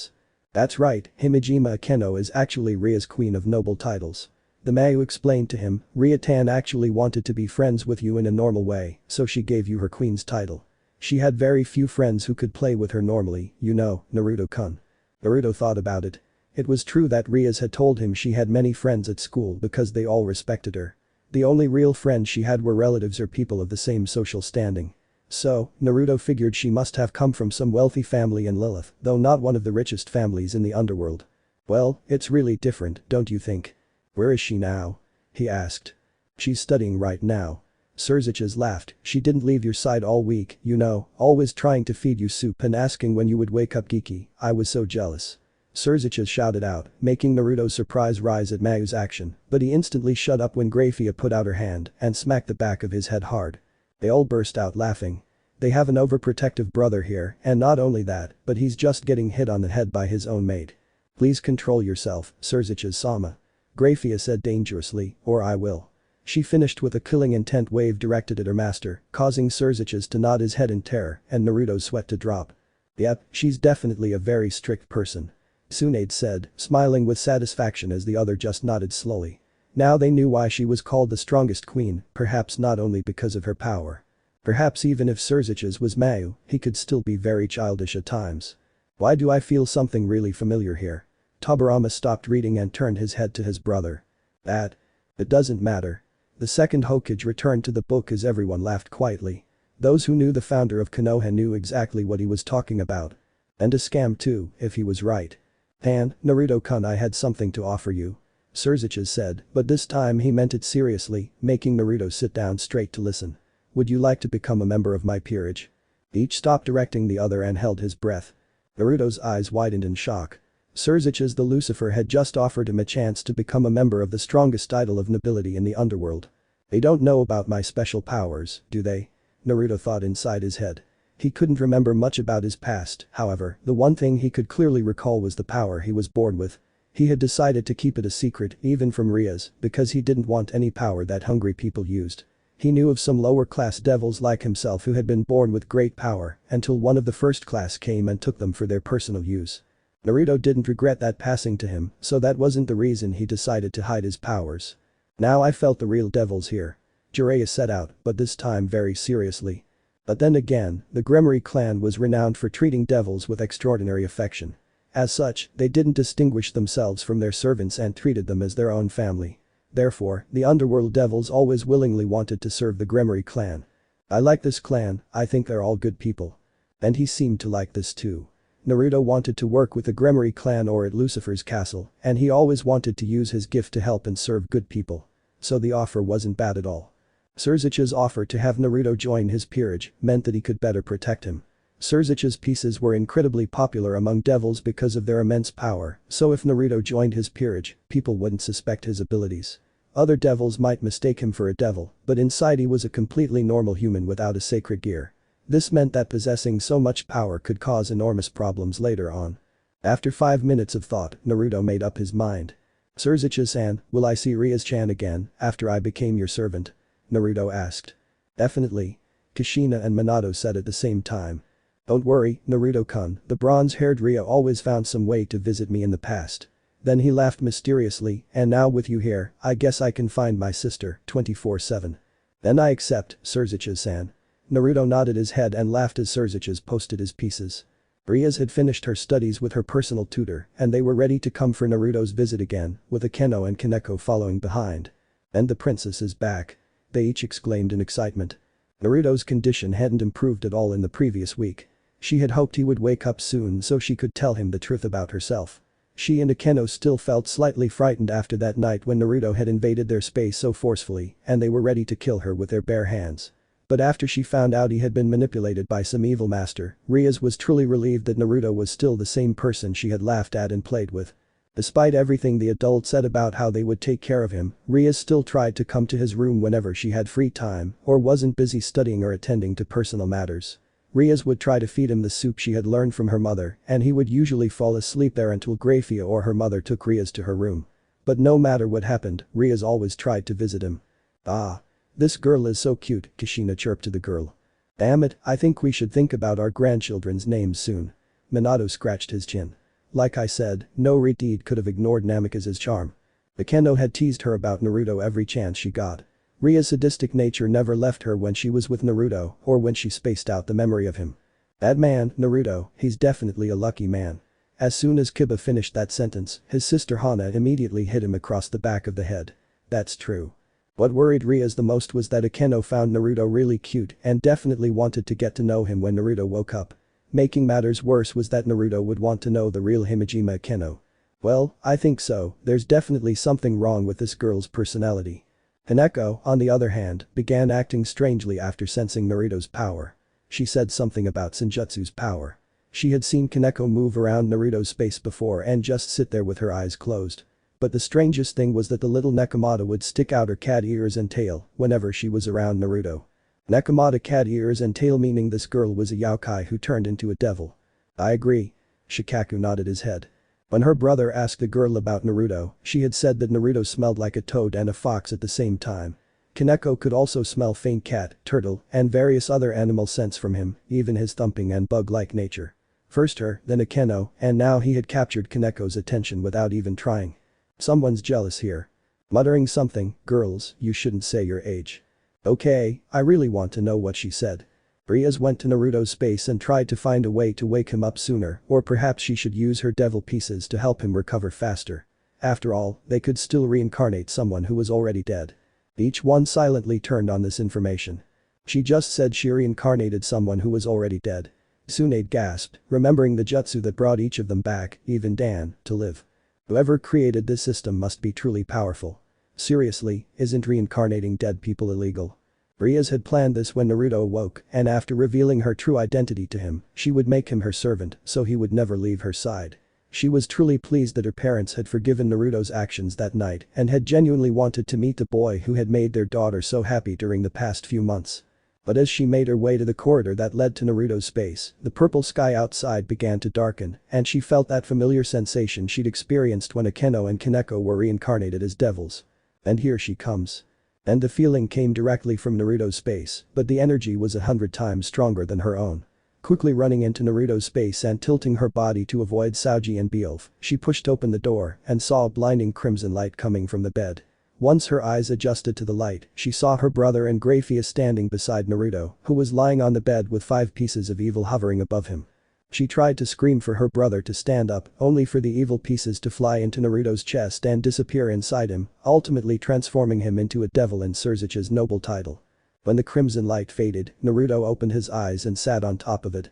That's right, Himejima Akeno is actually Ria's queen of noble titles. The Mayu explained to him, Ria-tan actually wanted to be friends with you in a normal way, so she gave you her queen's title. She had very few friends who could play with her normally, you know, Naruto-kun. Naruto thought about it. It was true that Rias had told him she had many friends at school because they all respected her. The only real friends she had were relatives or people of the same social standing. So, Naruto figured she must have come from some wealthy family in Lilith, though not one of the richest families in the underworld. Well, it's really different, don't you think? Where is she now? He asked. She's studying right now. Suzuki laughed, she didn't leave your side all week, you know, always trying to feed you soup and asking when you would wake up geeky, I was so jealous. Suzuki shouted out, making Naruto's surprise rise at Mayu's action, but he instantly shut up when Graphia put out her hand and smacked the back of his head hard. They all burst out laughing. They have an overprotective brother here, and not only that, but he's just getting hit on the head by his own mate. Please control yourself, Suzuki-sama. Graphia said dangerously, or I will. She finished with a killing intent wave directed at her master, causing Suzuki to nod his head in terror and Naruto's sweat to drop. Yep, she's definitely a very strict person. Tsunade said, smiling with satisfaction as the other just nodded slowly. Now they knew why she was called the strongest queen, perhaps not only because of her power. Perhaps even if Surzich's was Mayu, he could still be very childish at times. Why do I feel something really familiar here? Tobirama stopped reading and turned his head to his brother. It doesn't matter. The second Hokage returned to the book as everyone laughed quietly. Those who knew the founder of Konoha knew exactly what he was talking about. And a scam too, if he was right. And, Naruto-kun, I had something to offer you. Surzich's said, but this time he meant it seriously, making Naruto sit down straight to listen. Would you like to become a member of my peerage? Each stopped directing the other and held his breath. Naruto's eyes widened in shock. Surzich's the Lucifer had just offered him a chance to become a member of the strongest idol of nobility in the underworld. They don't know about my special powers, do they? Naruto thought inside his head. He couldn't remember much about his past, however, the one thing he could clearly recall was the power he was born with. He had decided to keep it a secret, even from Rias, because he didn't want any power that hungry people used. He knew of some lower-class devils like himself who had been born with great power until one of the first class came and took them for their personal use. Naruto didn't regret that passing to him, so that wasn't the reason he decided to hide his powers. Now I felt the real devils here. Jiraiya set out, but this time very seriously. But then again, the Gremory clan was renowned for treating devils with extraordinary affection. As such, they didn't distinguish themselves from their servants and treated them as their own family. Therefore, the underworld devils always willingly wanted to serve the Gremory clan. I like this clan, I think they're all good people. And he seemed to like this too. Naruto wanted to work with the Gremory clan or at Lucifer's castle, and he always wanted to use his gift to help and serve good people. So the offer wasn't bad at all. Surzich's offer to have Naruto join his peerage meant that he could better protect him. Surzich's pieces were incredibly popular among devils because of their immense power, so if Naruto joined his peerage, people wouldn't suspect his abilities. Other devils might mistake him for a devil, but inside he was a completely normal human without a sacred gear. This meant that possessing so much power could cause enormous problems later on. After 5 minutes of thought, Naruto made up his mind. Surzicha-san, will I see Rias-chan again after I became your servant? Naruto asked. Definitely. Kushina and Minato said at the same time. Don't worry, Naruto-kun, the bronze-haired Ria always found some way to visit me in the past. Then he laughed mysteriously, and now with you here, I guess I can find my sister 24/7. Then I accept, Surzicha-san. Naruto nodded his head and laughed as Surzicha posted his pieces. Rias had finished her studies with her personal tutor and they were ready to come for Naruto's visit again, with Akeno and Kaneko following behind. And the princess is back. They each exclaimed in excitement. Naruto's condition hadn't improved at all in the previous week. She had hoped he would wake up soon so she could tell him the truth about herself. She and Akeno still felt slightly frightened after that night when Naruto had invaded their space so forcefully and they were ready to kill her with their bare hands. But after she found out he had been manipulated by some evil master, Rias was truly relieved that Naruto was still the same person she had laughed at and played with. Despite everything the adults said about how they would take care of him, Rias still tried to come to his room whenever she had free time or wasn't busy studying or attending to personal matters. Rias would try to feed him the soup she had learned from her mother and he would usually fall asleep there until Grafia or her mother took Rias to her room. But no matter what happened, Rias always tried to visit him. Ah. This girl is so cute, Kushina chirped to the girl. Damn it, I think we should think about our grandchildren's names soon. Minato scratched his chin. Like I said, no deed could have ignored Namikaze's charm. Akeno had teased her about Naruto every chance she got. Ria's sadistic nature never left her when she was with Naruto or when she spaced out the memory of him. That man, Naruto, he's definitely a lucky man. As soon as Kiba finished that sentence, his sister Hana immediately hit him across the back of the head. That's true. What worried Rias the most was that Akeno found Naruto really cute and definitely wanted to get to know him when Naruto woke up. Making matters worse was that Naruto would want to know the real Himejima Akeno. Well, I think so, there's definitely something wrong with this girl's personality. Hineko, on the other hand, began acting strangely after sensing Naruto's power. She said something about Senjutsu's power. She had seen Kaneko move around Naruto's space before and just sit there with her eyes closed. But the strangest thing was that the little Nekomata would stick out her cat ears and tail whenever she was around Naruto. Nekomata cat ears and tail meaning this girl was a yokai who turned into a devil. I agree. Shikaku nodded his head. When her brother asked the girl about Naruto, she had said that Naruto smelled like a toad and a fox at the same time. Kaneko could also smell faint cat, turtle, and various other animal scents from him, even his thumping and bug-like nature. First her, then Akeno, and now he had captured Kaneko's attention without even trying. Someone's jealous here. Muttering something, girls, you shouldn't say your age. Okay, I really want to know what she said. Rias went to Naruto's space and tried to find a way to wake him up sooner, or perhaps she should use her devil pieces to help him recover faster. After all, they could still reincarnate someone who was already dead. Each one silently turned on this information. She just said she reincarnated someone who was already dead. Tsunade gasped, remembering the jutsu that brought each of them back, even Dan, to live. Whoever created this system must be truly powerful. Seriously, isn't reincarnating dead people illegal? Rias had planned this when Naruto awoke, and after revealing her true identity to him, she would make him her servant so he would never leave her side. She was truly pleased that her parents had forgiven Naruto's actions that night and had genuinely wanted to meet the boy who had made their daughter so happy during the past few months. But as she made her way to the corridor that led to Naruto's space, the purple sky outside began to darken, and she felt that familiar sensation she'd experienced when Akeno and Kaneko were reincarnated as devils. And here she comes. And the feeling came directly from Naruto's space, but the energy was 100 times stronger than her own. Quickly running into Naruto's space and tilting her body to avoid Saoji and Beelf, she pushed open the door and saw a blinding crimson light coming from the bed. Once her eyes adjusted to the light, she saw her brother and Grafia standing beside Naruto, who was lying on the bed with 5 pieces of evil hovering above him. She tried to scream for her brother to stand up, only for the evil pieces to fly into Naruto's chest and disappear inside him, ultimately transforming him into a devil in Surzich's noble title. When the crimson light faded, Naruto opened his eyes and sat on top of it.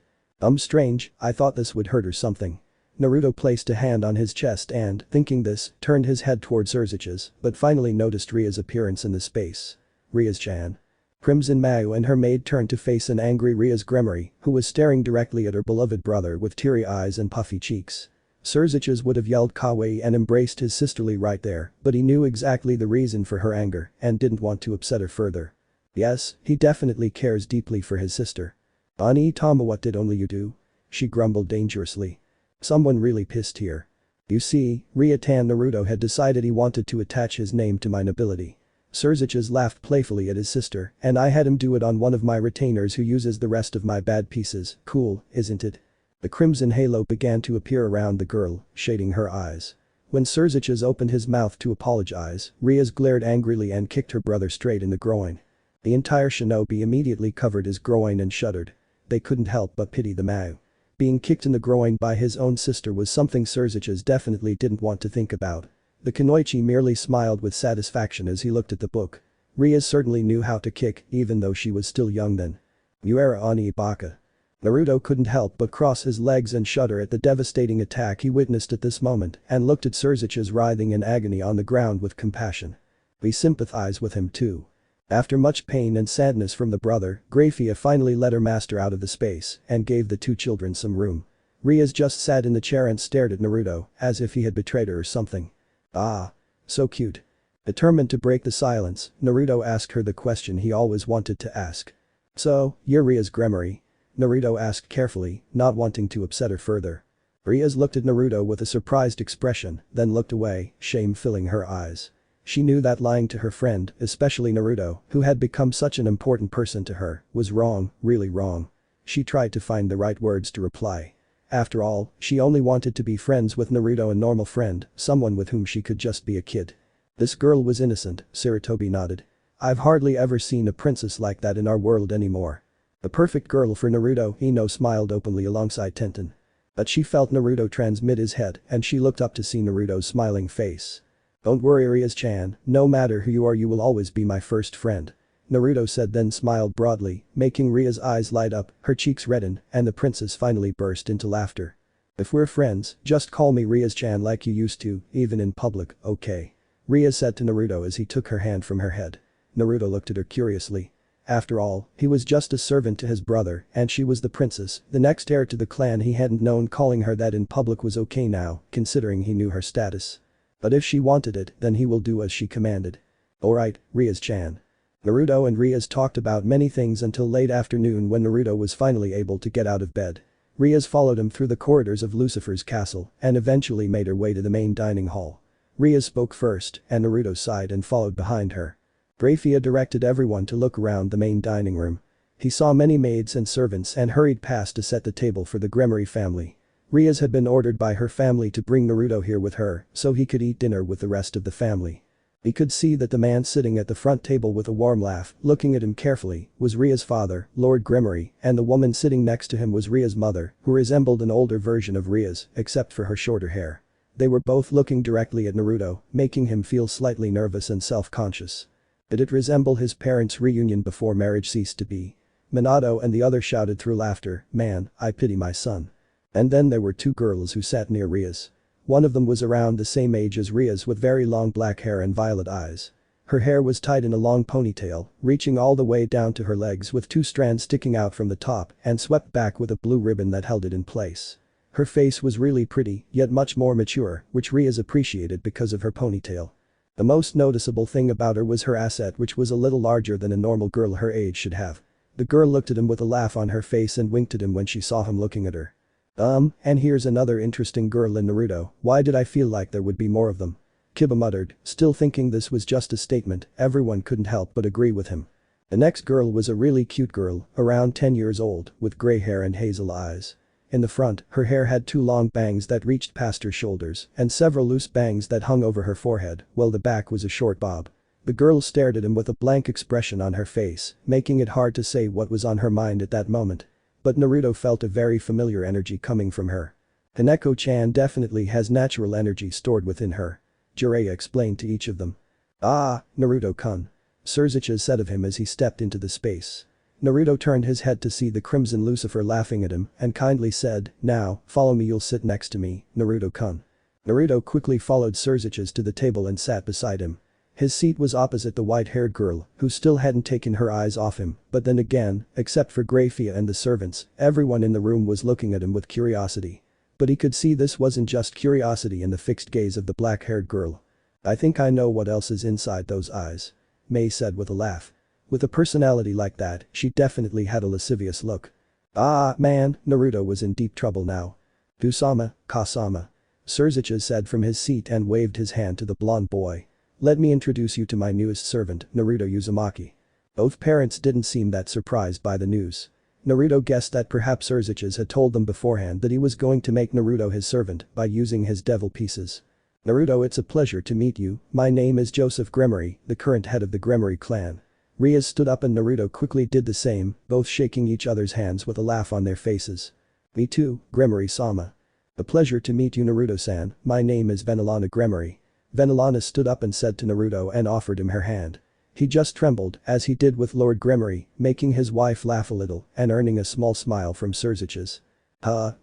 Strange, I thought this would hurt or something. Naruto placed a hand on his chest and, thinking this, turned his head toward Surzich's, but finally noticed Ria's appearance in the space. Rias-chan. Crimson Mayu and her maid turned to face an angry Rias Gremory, who was staring directly at her beloved brother with teary eyes and puffy cheeks. Surzich's would have yelled kawaii and embraced his sisterly right there, but he knew exactly the reason for her anger and didn't want to upset her further. Yes, he definitely cares deeply for his sister. Ani Tama, what did only you do? She grumbled dangerously. Someone really pissed here. You see, Ryutan Naruto had decided he wanted to attach his name to my nobility. Surzich's laughed playfully at his sister, and I had him do it on one of my retainers who uses the rest of my bad pieces. Cool, isn't it? The crimson halo began to appear around the girl, shading her eyes. When Surzich's opened his mouth to apologize, Rias glared angrily and kicked her brother straight in the groin. The entire shinobi immediately covered his groin and shuddered. They couldn't help but pity the Mayu. Being kicked in the groin by his own sister was something Surzich's definitely didn't want to think about. The Kunoichi merely smiled with satisfaction as he looked at the book. Rias certainly knew how to kick, even though she was still young then. Muera Ani Baka. Naruto couldn't help but cross his legs and shudder at the devastating attack he witnessed at this moment and looked at Surzich's writhing in agony on the ground with compassion. We sympathize with him too. After much pain and sadness from the brother, Grafia finally let her master out of the space and gave the 2 children some room. Rias just sat in the chair and stared at Naruto as if he had betrayed her or something. Ah. So cute. Determined to break the silence, Naruto asked her the question he always wanted to ask. So, you're Rias Gremory? Naruto asked carefully, not wanting to upset her further. Rias looked at Naruto with a surprised expression, then looked away, shame filling her eyes. She knew that lying to her friend, especially Naruto, who had become such an important person to her, was wrong, really wrong. She tried to find the right words to reply. After all, she only wanted to be friends with Naruto, a normal friend, someone with whom she could just be a kid. This girl was innocent, Sarutobi nodded. I've hardly ever seen a princess like that in our world anymore. The perfect girl for Naruto, Ino smiled openly alongside Tenten. But she felt Naruto transmit his head and she looked up to see Naruto's smiling face. Don't worry Rias-chan, no matter who you are you will always be my first friend. Naruto said, then smiled broadly, making Ria's eyes light up, her cheeks redden, and the princess finally burst into laughter. If we're friends, just call me Rias-chan like you used to, even in public, okay? Ria said to Naruto as he took her hand from her head. Naruto looked at her curiously. After all, he was just a servant to his brother, and she was the princess, the next heir to the clan. He hadn't known calling her that in public was okay now, considering he knew her status. But if she wanted it, then he will do as she commanded. Alright, Rias-chan. Naruto and Rias talked about many things until late afternoon when Naruto was finally able to get out of bed. Rias followed him through the corridors of Lucifer's castle and eventually made her way to the main dining hall. Rias spoke first and Naruto sighed and followed behind her. Grafia directed everyone to look around the main dining room. He saw many maids and servants and hurried past to set the table for the Gremory family. Rias had been ordered by her family to bring Naruto here with her so he could eat dinner with the rest of the family. He could see that the man sitting at the front table with a warm laugh, looking at him carefully, was Ria's father, Lord Gremory, and the woman sitting next to him was Ria's mother, who resembled an older version of Ria's, except for her shorter hair. They were both looking directly at Naruto, making him feel slightly nervous and self-conscious. Did it resemble his parents' reunion before marriage ceased to be? Minato and the other shouted through laughter, "Man, I pity my son." And then there were two girls who sat near Rias. One of them was around the same age as Rias with very long black hair and violet eyes. Her hair was tied in a long ponytail, reaching all the way down to her legs with two strands sticking out from the top and swept back with a blue ribbon that held it in place. Her face was really pretty, yet much more mature, which Rias appreciated because of her ponytail. The most noticeable thing about her was her asset, which was a little larger than a normal girl her age should have. The girl looked at him with a laugh on her face and winked at him when she saw him looking at her. And here's another interesting girl in Naruto, why did I feel like there would be more of them? Kiba muttered, still thinking this was just a statement. Everyone couldn't help but agree with him. The next girl was a really cute girl, around 10 years old, with gray hair and hazel eyes. In the front, her hair had two long bangs that reached past her shoulders and several loose bangs that hung over her forehead, while the back was a short bob. The girl stared at him with a blank expression on her face, making it hard to say what was on her mind at that moment. But Naruto felt a very familiar energy coming from her. Hineko-chan definitely has natural energy stored within her. Jiraiya explained to each of them. "Ah, Naruto-kun," Surzicha said of him as he stepped into the space. Naruto turned his head to see the Crimson Lucifer laughing at him and kindly said, "Now, follow me, you'll sit next to me, Naruto-kun." Naruto quickly followed Surzicha to the table and sat beside him. His seat was opposite the white-haired girl, who still hadn't taken her eyes off him, but then again, except for Grafia and the servants, everyone in the room was looking at him with curiosity. But he could see this wasn't just curiosity in the fixed gaze of the black-haired girl. "I think I know what else is inside those eyes," Mei said with a laugh. With a personality like that, she definitely had a lascivious look. "Ah, man," Naruto was in deep trouble now. "Kusama, Kasama," Surzicha said from his seat and waved his hand to the blonde boy. "Let me introduce you to my newest servant, Naruto Uzumaki." Both parents didn't seem that surprised by the news. Naruto guessed that perhaps Surzicha had told them beforehand that he was going to make Naruto his servant by using his devil pieces. "Naruto, it's a pleasure to meet you, my name is Joseph Gremory, the current head of the Gremory clan." Rias stood up and Naruto quickly did the same, both shaking each other's hands with a laugh on their faces. "Me too, Gremory-sama. A pleasure to meet you, Naruto-san, my name is Venelana Gremory." Venelana stood up and said to Naruto and offered him her hand. He just trembled, as he did with Lord Gremory, making his wife laugh a little and earning a small smile from Surzicha.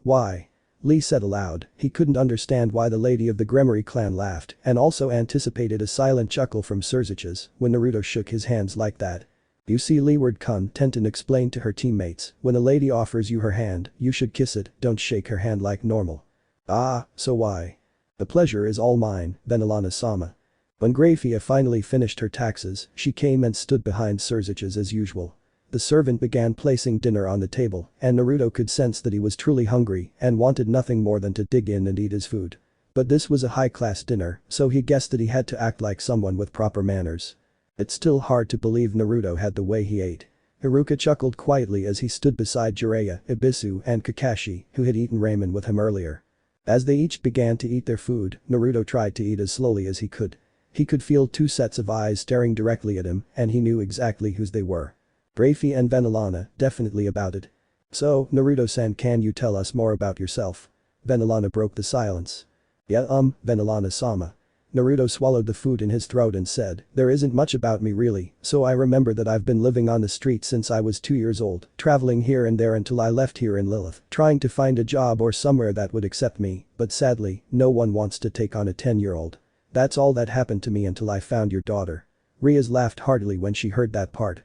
Why?" Lee said aloud. He couldn't understand why the lady of the Gremory clan laughed and also anticipated a silent chuckle from Surzicha when Naruto shook his hands like that. "You see, Leeward-kun," Tenten explained to her teammates, "when a lady offers you her hand, you should kiss it, don't shake her hand like normal." "Ah, so why?" "The pleasure is all mine, Venelana-sama." When Grafia finally finished her taxes, she came and stood behind Surzicha as usual. The servant began placing dinner on the table, and Naruto could sense that he was truly hungry and wanted nothing more than to dig in and eat his food. But this was a high-class dinner, so he guessed that he had to act like someone with proper manners. It's still hard to believe Naruto had the way he ate. Iruka chuckled quietly as he stood beside Jiraiya, Ibisu and Kakashi, who had eaten ramen with him earlier. As they each began to eat their food, Naruto tried to eat as slowly as he could. He could feel two sets of eyes staring directly at him, and he knew exactly whose they were. Grafia and Venelana, definitely about it. "So, Naruto-san, can you tell us more about yourself?" Venelana broke the silence. "Yeah, Venelana-sama." Naruto swallowed the food in his throat and said, "There isn't much about me really, so I remember that I've been living on the street since I was 2 years old, traveling here and there until I left here in Lilith, trying to find a job or somewhere that would accept me, but sadly, no one wants to take on a 10-year-old. That's all that happened to me until I found your daughter." Rias laughed heartily when she heard that part.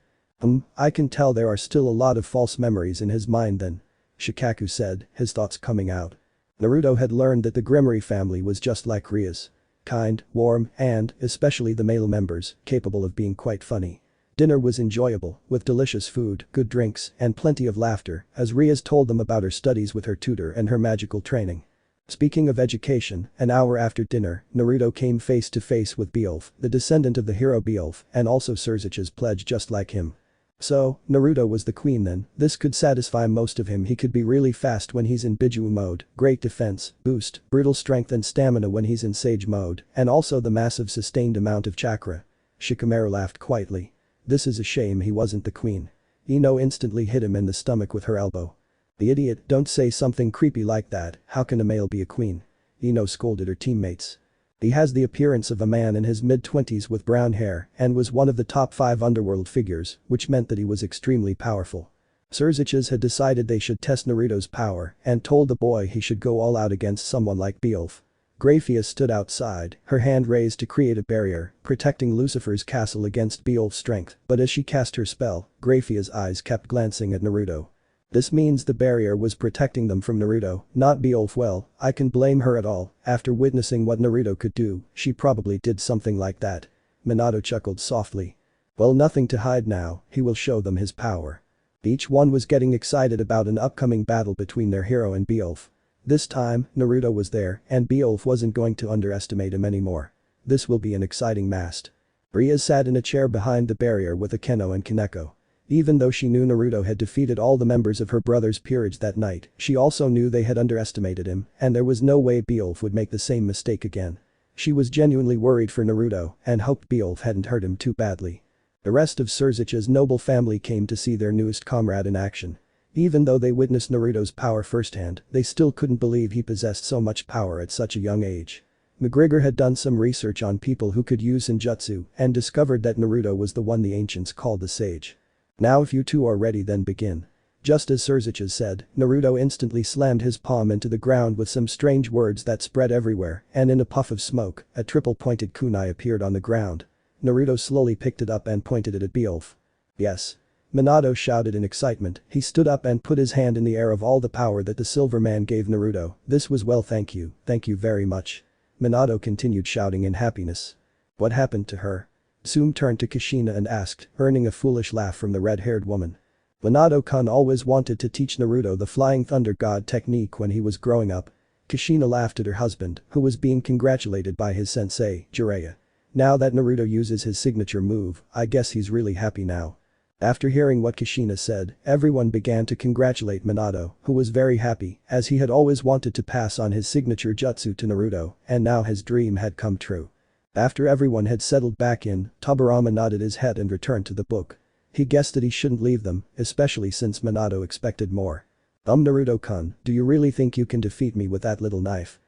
I can tell there are still a lot of false memories in his mind then," Shikaku said, his thoughts coming out. Naruto had learned that the Gremory family was just like Rias. Kind, warm, and, especially the male members, capable of being quite funny. Dinner was enjoyable, with delicious food, good drinks, and plenty of laughter, as Rias told them about her studies with her tutor and her magical training. Speaking of education, an hour after dinner, Naruto came face to face with Beowulf, the descendant of the hero Beowulf, and also Surzicha's pledge just like him. So, Naruto was the queen then, this could satisfy most of him. He could be really fast when he's in Biju mode, great defense, boost, brutal strength and stamina when he's in Sage mode, and also the massive sustained amount of chakra. Shikamaru laughed quietly. This is a shame he wasn't the queen. Ino instantly hit him in the stomach with her elbow. The idiot, don't say something creepy like that, how can a male be a queen? Ino scolded her teammates. He has the appearance of a man in his mid-20s with brown hair and was one of the top 5 underworld figures, which meant that he was extremely powerful. Surziches had decided they should test Naruto's power and told the boy he should go all out against someone like Beowulf. Graphia stood outside, her hand raised to create a barrier, protecting Lucifer's castle against Beowulf's strength, but as she cast her spell, Graphia's eyes kept glancing at Naruto. This means the barrier was protecting them from Naruto, not Beowulf. Well, I can blame her at all, after witnessing what Naruto could do, she probably did something like that. Minato chuckled softly. Well, nothing to hide now, he will show them his power. Each one was getting excited about an upcoming battle between their hero and Beowulf. This time, Naruto was there and Beowulf wasn't going to underestimate him anymore. This will be an exciting match. Ria sat in a chair behind the barrier with Akeno and Kaneko. Even though she knew Naruto had defeated all the members of her brother's peerage that night, she also knew they had underestimated him and there was no way Beowulf would make the same mistake again. She was genuinely worried for Naruto and hoped Beowulf hadn't hurt him too badly. The rest of Surzich's noble family came to see their newest comrade in action. Even though they witnessed Naruto's power firsthand, they still couldn't believe he possessed so much power at such a young age. McGregor had done some research on people who could use Senjutsu and discovered that Naruto was the one the ancients called the sage. Now if you two are ready, then begin. Just as Surziches said, Naruto instantly slammed his palm into the ground with some strange words that spread everywhere, and in a puff of smoke, a triple-pointed kunai appeared on the ground. Naruto slowly picked it up and pointed it at Beowulf. Yes. Minato shouted in excitement. He stood up and put his hand in the air of all the power that the Silver Man gave Naruto. This was well, thank you very much. Minato continued shouting in happiness. What happened to her? Tsume turned to Kushina and asked, earning a foolish laugh from the red-haired woman. Minato-kun always wanted to teach Naruto the Flying Thunder God technique when he was growing up. Kushina laughed at her husband, who was being congratulated by his sensei, Jiraiya. Now that Naruto uses his signature move, I guess he's really happy now. After hearing what Kushina said, everyone began to congratulate Minato, who was very happy, as he had always wanted to pass on his signature jutsu to Naruto, and now his dream had come true. After everyone had settled back in, Tobirama nodded his head and returned to the book. He guessed that he shouldn't leave them, especially since Minato expected more. Naruto-kun, do you really think you can defeat me with that little knife?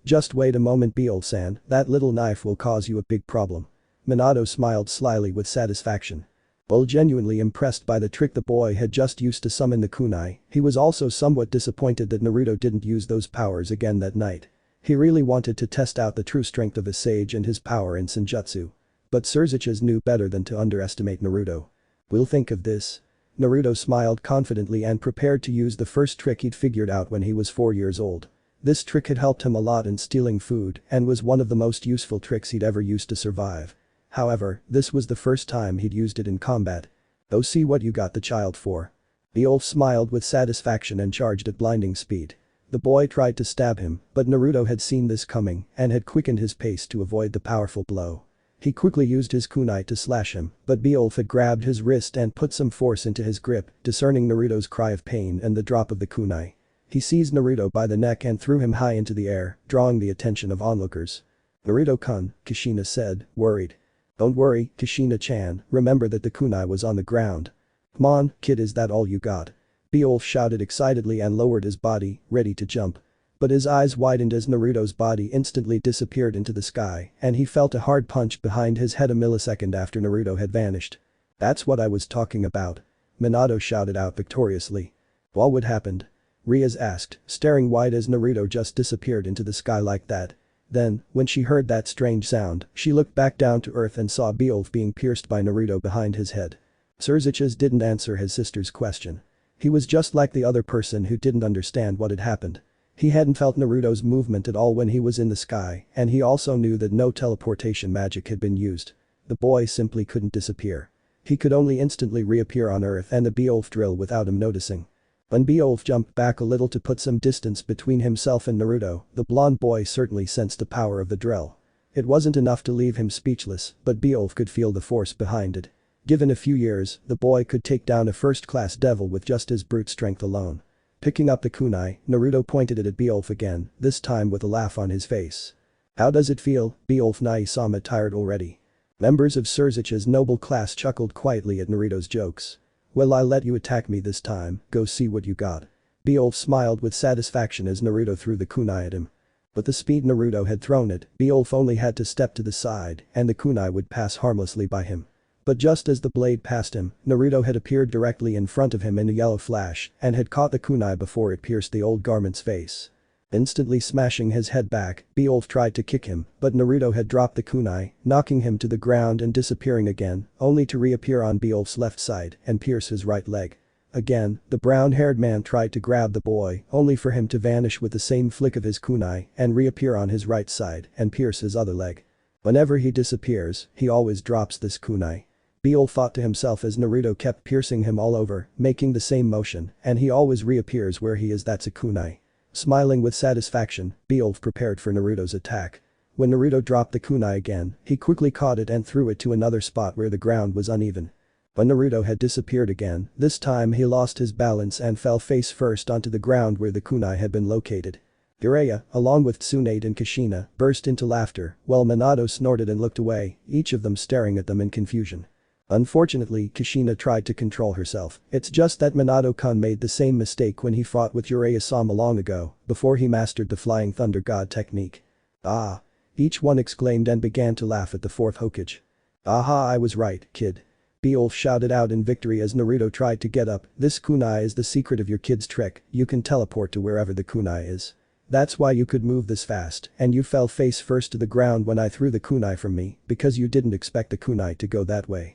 Just wait a moment, Beowulf-san, that little knife will cause you a big problem. Minato smiled slyly with satisfaction. While genuinely impressed by the trick the boy had just used to summon the kunai, he was also somewhat disappointed that Naruto didn't use those powers again that night. He really wanted to test out the true strength of a sage and his power in Senjutsu. But Surziches knew better than to underestimate Naruto. We'll think of this. Naruto smiled confidently and prepared to use the first trick he'd figured out when he was 4 years old. This trick had helped him a lot in stealing food and was one of the most useful tricks he'd ever used to survive. However, this was the first time he'd used it in combat. Oh, see what you got the child for. Beowulf smiled with satisfaction and charged at blinding speed. The boy tried to stab him, but Naruto had seen this coming and had quickened his pace to avoid the powerful blow. He quickly used his kunai to slash him, but Beowulf had grabbed his wrist and put some force into his grip, discerning Naruto's cry of pain and the drop of the kunai. He seized Naruto by the neck and threw him high into the air, drawing the attention of onlookers. Naruto-kun, Kushina said, worried. Don't worry, Kushina-chan, remember that the kunai was on the ground. Come on, kid, is that all you got? Beowulf shouted excitedly and lowered his body, ready to jump. But his eyes widened as Naruto's body instantly disappeared into the sky and he felt a hard punch behind his head a millisecond after Naruto had vanished. That's what I was talking about. Minato shouted out victoriously. What happened? Riaz asked, staring wide as Naruto just disappeared into the sky like that. Then, when she heard that strange sound, she looked back down to earth and saw Beowulf being pierced by Naruto behind his head. Surziches didn't answer his sister's question. He was just like the other person who didn't understand what had happened. He hadn't felt Naruto's movement at all when he was in the sky, and he also knew that no teleportation magic had been used. The boy simply couldn't disappear. He could only instantly reappear on Earth and the Beowulf drill without him noticing. When Beowulf jumped back a little to put some distance between himself and Naruto, the blonde boy certainly sensed the power of the drill. It wasn't enough to leave him speechless, but Beowulf could feel the force behind it. Given a few years, the boy could take down a first-class devil with just his brute strength alone. Picking up the kunai, Naruto pointed it at Beowulf again, this time with a laugh on his face. How does it feel, Beowulf Nai-sama tired already? Members of Surzich's noble class chuckled quietly at Naruto's jokes. Well, I'll let you attack me this time, go see what you got. Beowulf smiled with satisfaction as Naruto threw the kunai at him. With the speed Naruto had thrown it, Beowulf only had to step to the side and the kunai would pass harmlessly by him. But just as the blade passed him, Naruto had appeared directly in front of him in a yellow flash and had caught the kunai before it pierced the old garment's face. Instantly smashing his head back, Beowulf tried to kick him, but Naruto had dropped the kunai, knocking him to the ground and disappearing again, only to reappear on Beowulf's left side and pierce his right leg. Again, the brown-haired man tried to grab the boy, only for him to vanish with the same flick of his kunai and reappear on his right side and pierce his other leg. Whenever he disappears, he always drops this kunai. Beowulf thought to himself as Naruto kept piercing him all over, making the same motion, and he always reappears where he is, that's a kunai. Smiling with satisfaction, Beowulf prepared for Naruto's attack. When Naruto dropped the kunai again, he quickly caught it and threw it to another spot where the ground was uneven. When Naruto had disappeared again, this time he lost his balance and fell face first onto the ground where the kunai had been located. Jiraiya, along with Tsunade and Kushina, burst into laughter, while Minato snorted and looked away, each of them staring at them in confusion. Unfortunately, Kushina tried to control herself. It's just that Minato-kun made the same mistake when he fought with Jiraiya-sama long ago, before he mastered the Flying Thunder God technique. Ah! Each one exclaimed and began to laugh at the fourth Hokage. Aha, I was right, kid. Beowulf shouted out in victory as Naruto tried to get up, this kunai is the secret of your kid's trick, you can teleport to wherever the kunai is. That's why you could move this fast, and you fell face first to the ground when I threw the kunai from me, because you didn't expect the kunai to go that way.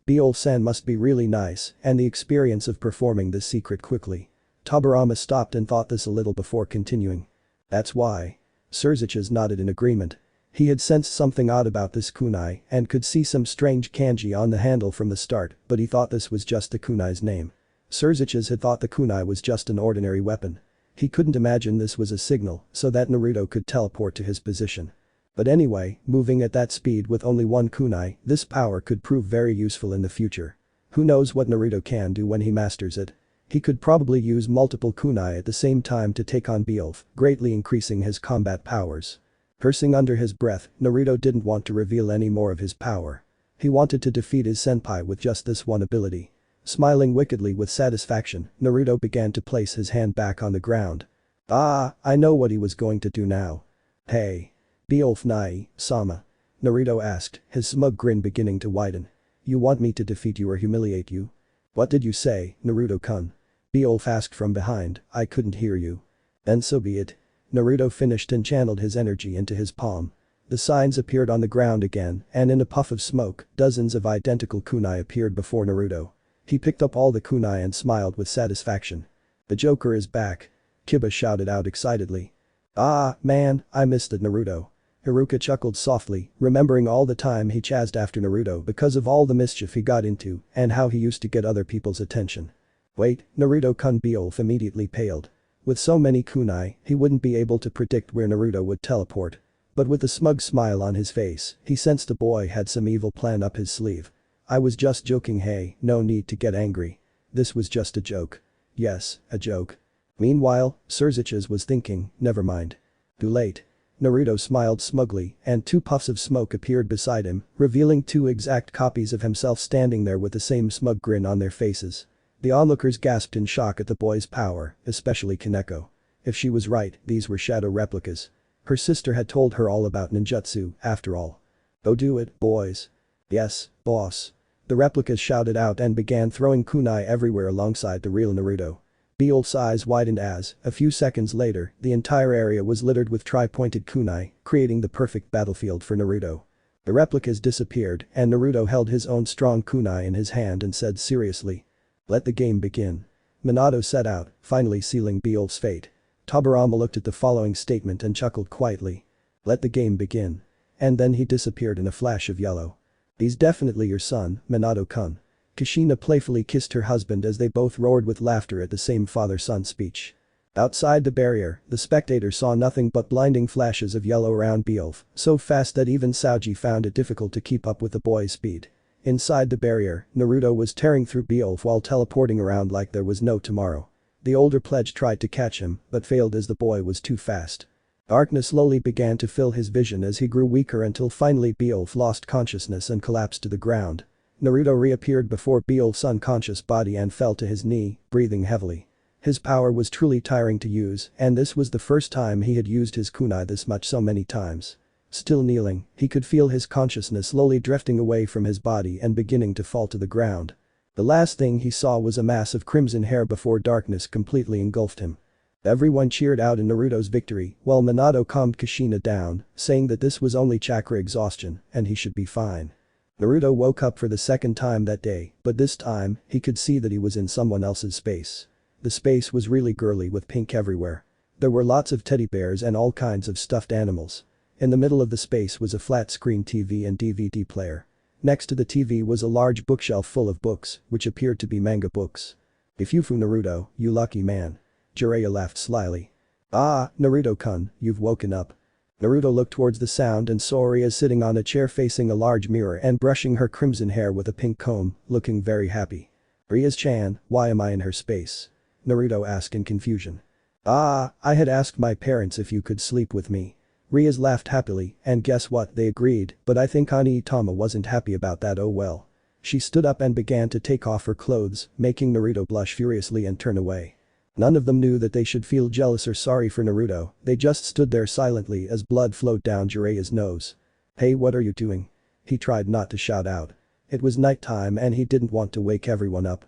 Beowulf-san must be really nice, and the experience of performing this secret quickly. Tobirama stopped and thought this a little before continuing. That's why. Surziches nodded in agreement. He had sensed something odd about this kunai and could see some strange kanji on the handle from the start, but he thought this was just the kunai's name. Surziches had thought the kunai was just an ordinary weapon. He couldn't imagine this was a signal so that Naruto could teleport to his position. But anyway, moving at that speed with only one kunai, this power could prove very useful in the future. Who knows what Naruto can do when he masters it. He could probably use multiple kunai at the same time to take on Beowulf, greatly increasing his combat powers. Cursing under his breath, Naruto didn't want to reveal any more of his power. He wanted to defeat his senpai with just this one ability. Smiling wickedly with satisfaction, Naruto began to place his hand back on the ground. Ah, I know what he was going to do now. Hey. Beowulf Nai-sama. Naruto asked, his smug grin beginning to widen. You want me to defeat you or humiliate you? What did you say, Naruto-kun? Beowulf asked from behind, I couldn't hear you. Then so be it. Naruto finished and channeled his energy into his palm. The signs appeared on the ground again, and in a puff of smoke, dozens of identical kunai appeared before Naruto. He picked up all the kunai and smiled with satisfaction. The Joker is back. Kiba shouted out excitedly. Ah, man, I missed it, Naruto. Haruka chuckled softly, remembering all the time he chased after Naruto because of all the mischief he got into and how he used to get other people's attention. Wait, Naruto-kun. Beowulf immediately paled. With so many kunai, he wouldn't be able to predict where Naruto would teleport. But with a smug smile on his face, he sensed the boy had some evil plan up his sleeve. I was just joking, hey, no need to get angry. This was just a joke. Yes, a joke. Meanwhile, Surziches was thinking, never mind. Too late. Naruto smiled smugly and two puffs of smoke appeared beside him, revealing two exact copies of himself standing there with the same smug grin on their faces. The onlookers gasped in shock at the boy's power, especially Kaneko. If she was right, these were shadow replicas. Her sister had told her all about ninjutsu, after all. Go do it, boys. Yes, boss. The replicas shouted out and began throwing kunai everywhere alongside the real Naruto. Beowulf's eyes widened as, a few seconds later, the entire area was littered with tri-pointed kunai, creating the perfect battlefield for Naruto. The replicas disappeared and Naruto held his own strong kunai in his hand and said seriously. Let the game begin. Minato set out, finally sealing Beowulf's fate. Tobirama looked at the following statement and chuckled quietly. Let the game begin. And then he disappeared in a flash of yellow. He's definitely your son, Minato-kun. Kushina playfully kissed her husband as they both roared with laughter at the same father-son speech. Outside the barrier, the spectator saw nothing but blinding flashes of yellow around Beowulf, so fast that even Saoji found it difficult to keep up with the boy's speed. Inside the barrier, Naruto was tearing through Beowulf while teleporting around like there was no tomorrow. The older pledge tried to catch him, but failed as the boy was too fast. Darkness slowly began to fill his vision as he grew weaker until finally Beowulf lost consciousness and collapsed to the ground. Naruto reappeared before Beowulf's unconscious body and fell to his knee, breathing heavily. His power was truly tiring to use, and this was the first time he had used his kunai this much so many times. Still kneeling, he could feel his consciousness slowly drifting away from his body and beginning to fall to the ground. The last thing he saw was a mass of crimson hair before darkness completely engulfed him. Everyone cheered out in Naruto's victory, while Minato calmed Kushina down, saying that this was only chakra exhaustion and he should be fine. Naruto woke up for the second time that day, but this time, he could see that he was in someone else's space. The space was really girly with pink everywhere. There were lots of teddy bears and all kinds of stuffed animals. In the middle of the space was a flat-screen TV and DVD player. Next to the TV was a large bookshelf full of books, which appeared to be manga books. "Ifufu Naruto, you lucky man." Jiraiya laughed slyly. "Ah, Naruto-kun, you've woken up." Naruto looked towards the sound and saw Ria sitting on a chair facing a large mirror and brushing her crimson hair with a pink comb, looking very happy. "Ria's-chan, why am I in her space?" Naruto asked in confusion. "Ah, I had asked my parents if you could sleep with me." Rias laughed happily, and guess what, they agreed, but I think Ani Itama wasn't happy about that, oh well. She stood up and began to take off her clothes, making Naruto blush furiously and turn away. None of them knew that they should feel jealous or sorry for Naruto, they just stood there silently as blood flowed down Jiraiya's nose. "Hey, what are you doing?" He tried not to shout out. It was nighttime and he didn't want to wake everyone up.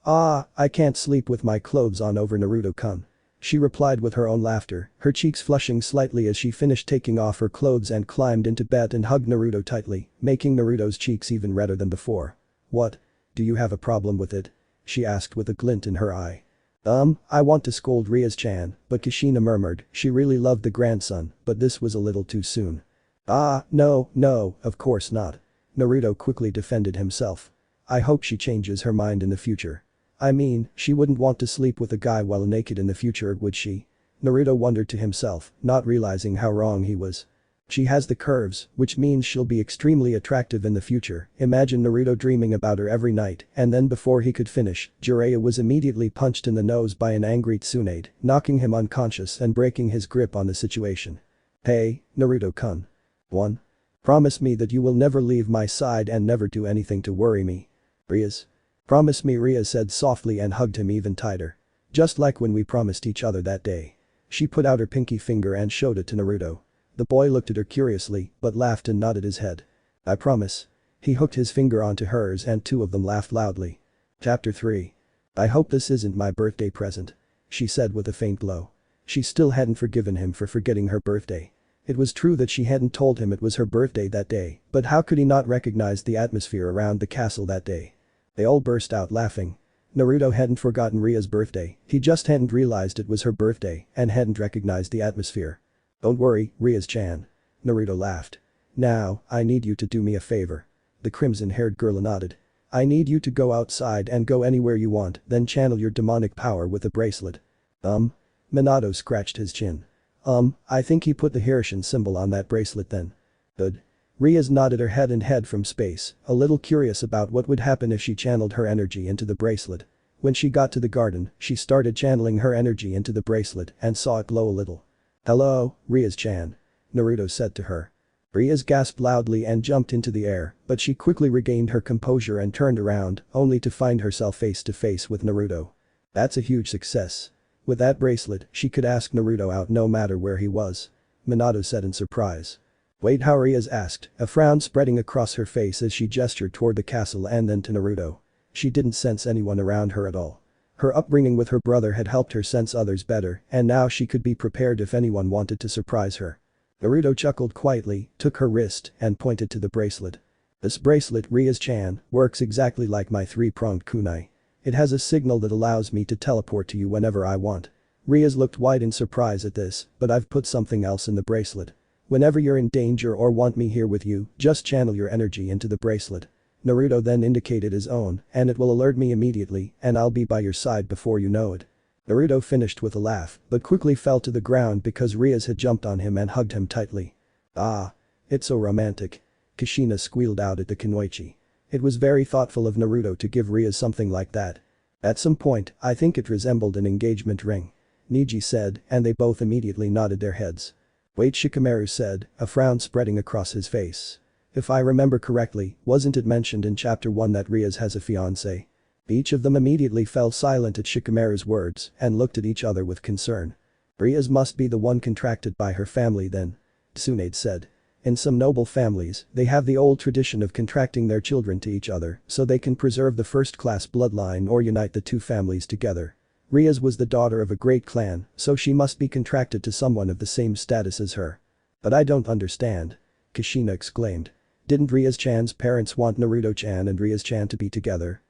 I can't sleep with my clothes on over Naruto-kun." She replied with her own laughter, her cheeks flushing slightly as she finished taking off her clothes and climbed into bed and hugged Naruto tightly, making Naruto's cheeks even redder than before. "What? Do you have a problem with it?" she asked with a glint in her eye. I want to scold Rias-chan, but Kushina murmured, she really loved the grandson, but this was a little too soon. No, of course not." Naruto quickly defended himself. "I hope she changes her mind in the future. I mean, she wouldn't want to sleep with a guy while naked in the future, would she?" Naruto wondered to himself, not realizing how wrong he was. "She has the curves, which means she'll be extremely attractive in the future." Imagine Naruto dreaming about her every night, and then before he could finish, Jiraiya was immediately punched in the nose by an angry Tsunade, knocking him unconscious and breaking his grip on the situation. "Hey, Naruto-kun. 1. Promise me that you will never leave my side and never do anything to worry me." "Rias? Promise me," Ria said softly and hugged him even tighter. "Just like when we promised each other that day." She put out her pinky finger and showed it to Naruto. The boy looked at her curiously, but laughed and nodded his head. "I promise." He hooked his finger onto hers and two of them laughed loudly. Chapter 3. "I hope this isn't my birthday present," she said with a faint glow. She still hadn't forgiven him for forgetting her birthday. It was true that she hadn't told him it was her birthday that day, but how could he not recognize the atmosphere around the castle that day? They all burst out laughing. Naruto hadn't forgotten Ria's birthday, he just hadn't realized it was her birthday and hadn't recognized the atmosphere. "Don't worry, Rias-chan." Naruto laughed. "Now, I need you to do me a favor." The crimson-haired girl nodded. "I need you to go outside and go anywhere you want, then channel your demonic power with the bracelet." Minato scratched his chin. I think he put the Hirshin symbol on that bracelet then." "Good." Rias nodded her head and head from space, a little curious about what would happen if she channeled her energy into the bracelet. When she got to the garden, she started channeling her energy into the bracelet and saw it glow a little. "Hello, Rias-chan," Naruto said to her. Rias gasped loudly and jumped into the air, but she quickly regained her composure and turned around, only to find herself face to face with Naruto. That's a huge success. With that bracelet, she could ask Naruto out no matter where he was. Minato said in surprise. "Wait, how?" Rias asked, a frown spreading across her face as she gestured toward the castle and then to Naruto. She didn't sense anyone around her at all. Her upbringing with her brother had helped her sense others better, and now she could be prepared if anyone wanted to surprise her. Naruto chuckled quietly, took her wrist, and pointed to the bracelet. "This bracelet, Rias-chan, works exactly like my three-pronged kunai. It has a signal that allows me to teleport to you whenever I want." Rias looked wide in surprise at this, "But I've put something else in the bracelet. Whenever you're in danger or want me here with you, just channel your energy into the bracelet." Naruto then indicated his own, "And it will alert me immediately, and I'll be by your side before you know it." Naruto finished with a laugh, but quickly fell to the ground because Rias had jumped on him and hugged him tightly. "Ah. It's so romantic." Kushina squealed out at the kunoichi. It was very thoughtful of Naruto to give Ria something like that. At some point, I think it resembled an engagement ring. Niji said, and they both immediately nodded their heads. Wait, Shikamaru said, a frown spreading across his face. If I remember correctly, wasn't it mentioned in chapter 1 that Ria's has a fiancé? Each of them immediately fell silent at Shikamaru's words and looked at each other with concern. Ria's must be the one contracted by her family then. Tsunade said. In some noble families, they have the old tradition of contracting their children to each other so they can preserve the first-class bloodline or unite the two families together. Ria's was the daughter of a great clan, so she must be contracted to someone of the same status as her. But I don't understand. Kushina exclaimed. Didn't Ria's-chan's parents want Naruto-chan and Ria's-chan to be together?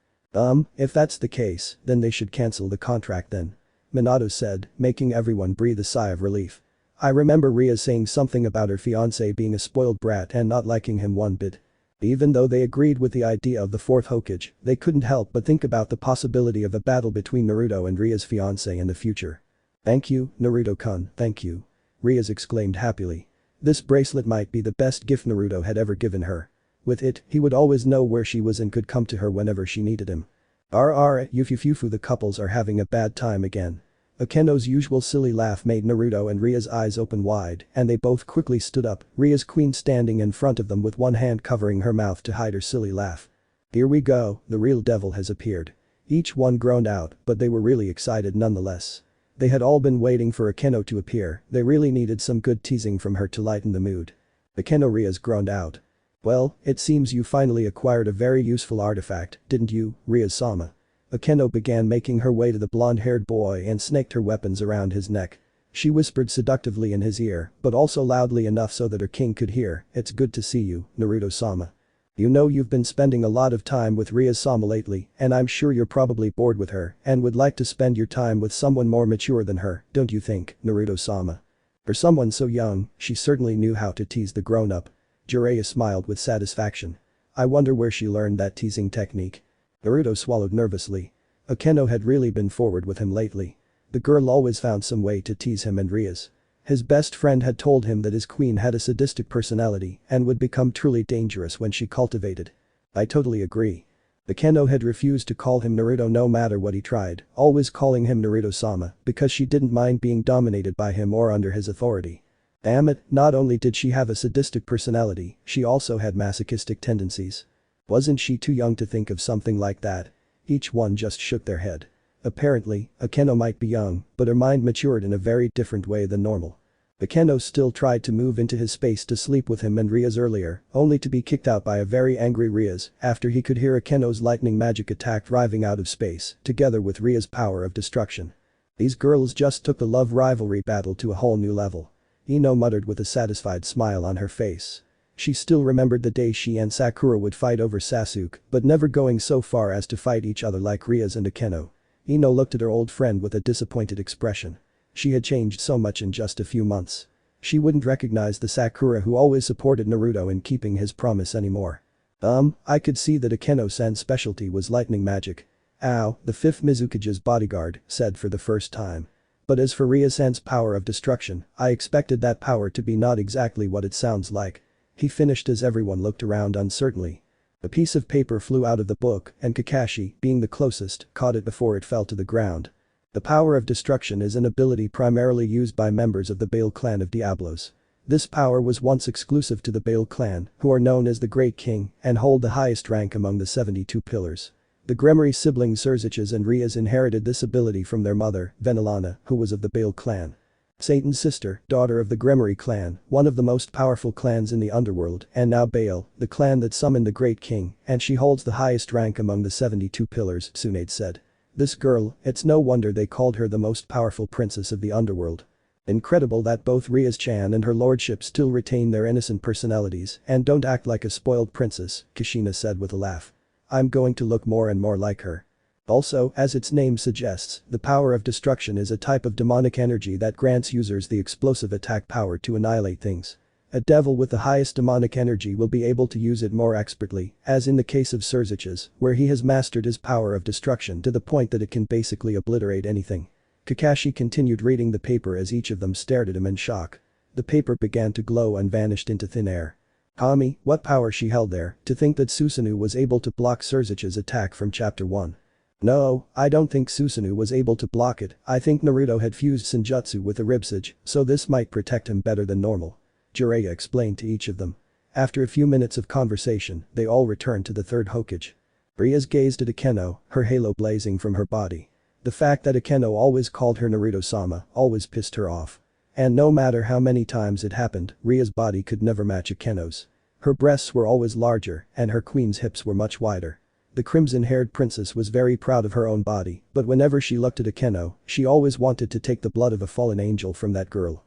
If that's the case, then they should cancel the contract then. Minato said, making everyone breathe a sigh of relief. I remember Ria saying something about her fiancé being a spoiled brat and not liking him one bit. Even though they agreed with the idea of the fourth Hokage, they couldn't help but think about the possibility of a battle between Naruto and Ria's fiancé in the future. Thank you, Naruto-kun, thank you. Ria's exclaimed happily. This bracelet might be the best gift Naruto had ever given her. With it, he would always know where she was and could come to her whenever she needed him. Yufufufu, the couples are having a bad time again. Akeno's usual silly laugh made Naruto and Ria's eyes open wide and they both quickly stood up, Ria's queen standing in front of them with one hand covering her mouth to hide her silly laugh. Here we go, the real devil has appeared. Each one groaned out, but they were really excited nonetheless. They had all been waiting for Akeno to appear, they really needed some good teasing from her to lighten the mood. Akeno, Ria's groaned out. Well, it seems you finally acquired a very useful artifact, didn't you, Ria-sama? Akeno began making her way to the blonde-haired boy and snaked her weapons around his neck. She whispered seductively in his ear, but also loudly enough so that her king could hear, it's good to see you, Naruto-sama. You know you've been spending a lot of time with Ria-sama lately, and I'm sure you're probably bored with her and would like to spend your time with someone more mature than her, don't you think, Naruto-sama? For someone so young, she certainly knew how to tease the grown-up. Jiraiya smiled with satisfaction. I wonder where she learned that teasing technique. Naruto swallowed nervously. Akeno had really been forward with him lately. The girl always found some way to tease him and Ria's. His best friend had told him that his queen had a sadistic personality and would become truly dangerous when she cultivated. I totally agree. Akeno had refused to call him Naruto no matter what he tried, always calling him Naruto-sama because she didn't mind being dominated by him or under his authority. Damn it, not only did she have a sadistic personality, she also had masochistic tendencies. Wasn't she too young to think of something like that? Each one just shook their head. Apparently, Akeno might be young, but her mind matured in a very different way than normal. Akeno still tried to move into his space to sleep with him and Ria's earlier, only to be kicked out by a very angry Ria's after he could hear Akeno's lightning magic attack driving out of space, together with Ria's power of destruction. These girls just took the love rivalry battle to a whole new level. Ino muttered with a satisfied smile on her face. She still remembered the day she and Sakura would fight over Sasuke, but never going so far as to fight each other like Ria's and Akeno. Ino looked at her old friend with a disappointed expression. She had changed so much in just a few months. She wouldn't recognize the Sakura who always supported Naruto in keeping his promise anymore. I could see that Akeno-san's specialty was lightning magic. Ow, the fifth Mizukage's bodyguard said for the first time. But as for Ria-san's power of destruction, I expected that power to be not exactly what it sounds like. He finished as everyone looked around uncertainly. A piece of paper flew out of the book and Kakashi, being the closest, caught it before it fell to the ground. The power of destruction is an ability primarily used by members of the Bale clan of Diablos. This power was once exclusive to the Bale clan, who are known as the Great King and hold the highest rank among the 72 pillars. The Gremory siblings Surziches and Rias inherited this ability from their mother, Venelana, who was of the Bale clan. Satan's sister, daughter of the Gremory clan, one of the most powerful clans in the underworld, and now Bale, the clan that summoned the Great King, and she holds the highest rank among the 72 pillars, Tsunade said. This girl, it's no wonder they called her the most powerful princess of the underworld. Incredible that both Rias-chan and her lordship still retain their innocent personalities and don't act like a spoiled princess, Kushina said with a laugh. I'm going to look more and more like her. Also, as its name suggests, the power of destruction is a type of demonic energy that grants users the explosive attack power to annihilate things. A devil with the highest demonic energy will be able to use it more expertly, as in the case of Surziches, where he has mastered his power of destruction to the point that it can basically obliterate anything. Kakashi continued reading the paper as each of them stared at him in shock. The paper began to glow and vanished into thin air. Kami, what power she held there, to think that Susanoo was able to block Surzuchi's attack from chapter 1. No, I don't think Susanoo was able to block it, I think Naruto had fused Senjutsu with the ribsage, so this might protect him better than normal. Jiraiya explained to each of them. After a few minutes of conversation, they all returned to the third Hokage. Rias gazed at Akeno, her halo blazing from her body. The fact that Akeno always called her Naruto-sama always pissed her off. And no matter how many times it happened, Ria's body could never match Akeno's. Her breasts were always larger, and her queen's hips were much wider. The crimson-haired princess was very proud of her own body, but whenever she looked at Akeno, she always wanted to take the blood of a fallen angel from that girl.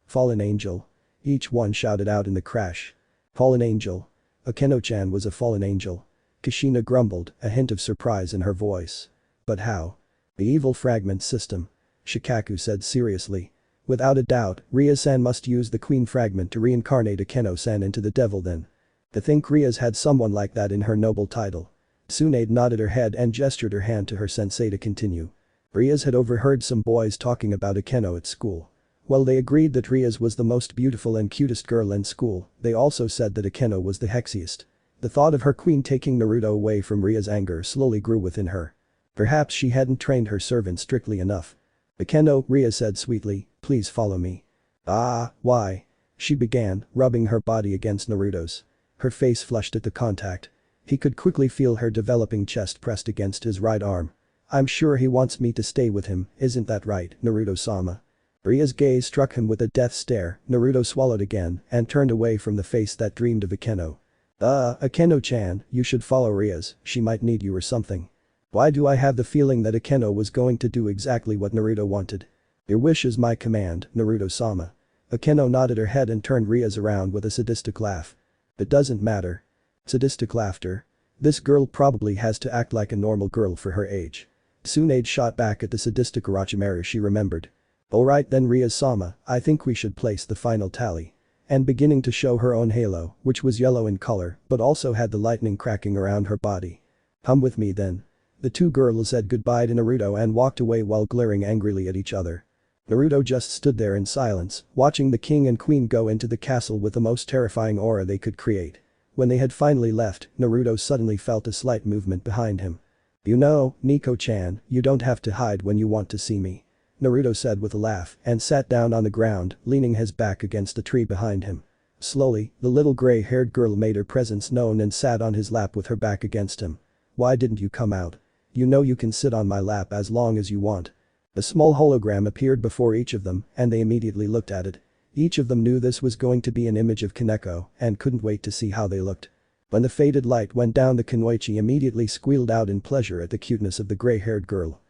Fallen angel. Each one shouted out in the crash. Fallen angel. Akeno-chan was a fallen angel. Kushina grumbled, a hint of surprise in her voice. But how? The evil fragment system. Shikaku said seriously. Without a doubt, Ria-san must use the queen fragment to reincarnate Akeno-san into the devil then. To think Ria's had someone like that in her noble title. Tsunade nodded her head and gestured her hand to her sensei to continue. Ria's had overheard some boys talking about Akeno at school. While they agreed that Ria's was the most beautiful and cutest girl in school, they also said that Akeno was the hexiest. The thought of her queen taking Naruto away from Ria's anger slowly grew within her. Perhaps she hadn't trained her servant strictly enough. Akeno, Ria said sweetly, please follow me. Why? She began, rubbing her body against Naruto's. Her face flushed at the contact. He could quickly feel her developing chest pressed against his right arm. I'm sure he wants me to stay with him, isn't that right, Naruto-sama? Ria's gaze struck him with a death stare. Naruto swallowed again and turned away from the face that dreamed of Akeno. Akeno-chan, you should follow Ria's, she might need you or something. Why do I have the feeling that Akeno was going to do exactly what Naruto wanted? Your wish is my command, Naruto-sama. Akeno nodded her head and turned Ria's around with a sadistic laugh. It doesn't matter. Sadistic laughter. This girl probably has to act like a normal girl for her age. Tsunade shot back at the sadistic Orochimaru she remembered. Alright then Ria-sama, I think we should place the final tally. And beginning to show her own halo, which was yellow in color but also had the lightning cracking around her body. Come with me then. The two girls said goodbye to Naruto and walked away while glaring angrily at each other. Naruto just stood there in silence, watching the king and queen go into the castle with the most terrifying aura they could create. When they had finally left, Naruto suddenly felt a slight movement behind him. You know, Nico-chan, you don't have to hide when you want to see me. Naruto said with a laugh and sat down on the ground, leaning his back against the tree behind him. Slowly, the little gray-haired girl made her presence known and sat on his lap with her back against him. Why didn't you come out? You know you can sit on my lap as long as you want. A small hologram appeared before each of them and they immediately looked at it. Each of them knew this was going to be an image of Kaneko and couldn't wait to see how they looked. When the faded light went down, the Kunoichi immediately squealed out in pleasure at the cuteness of the gray-haired girl.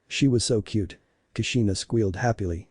She was so cute. Kushina squealed happily.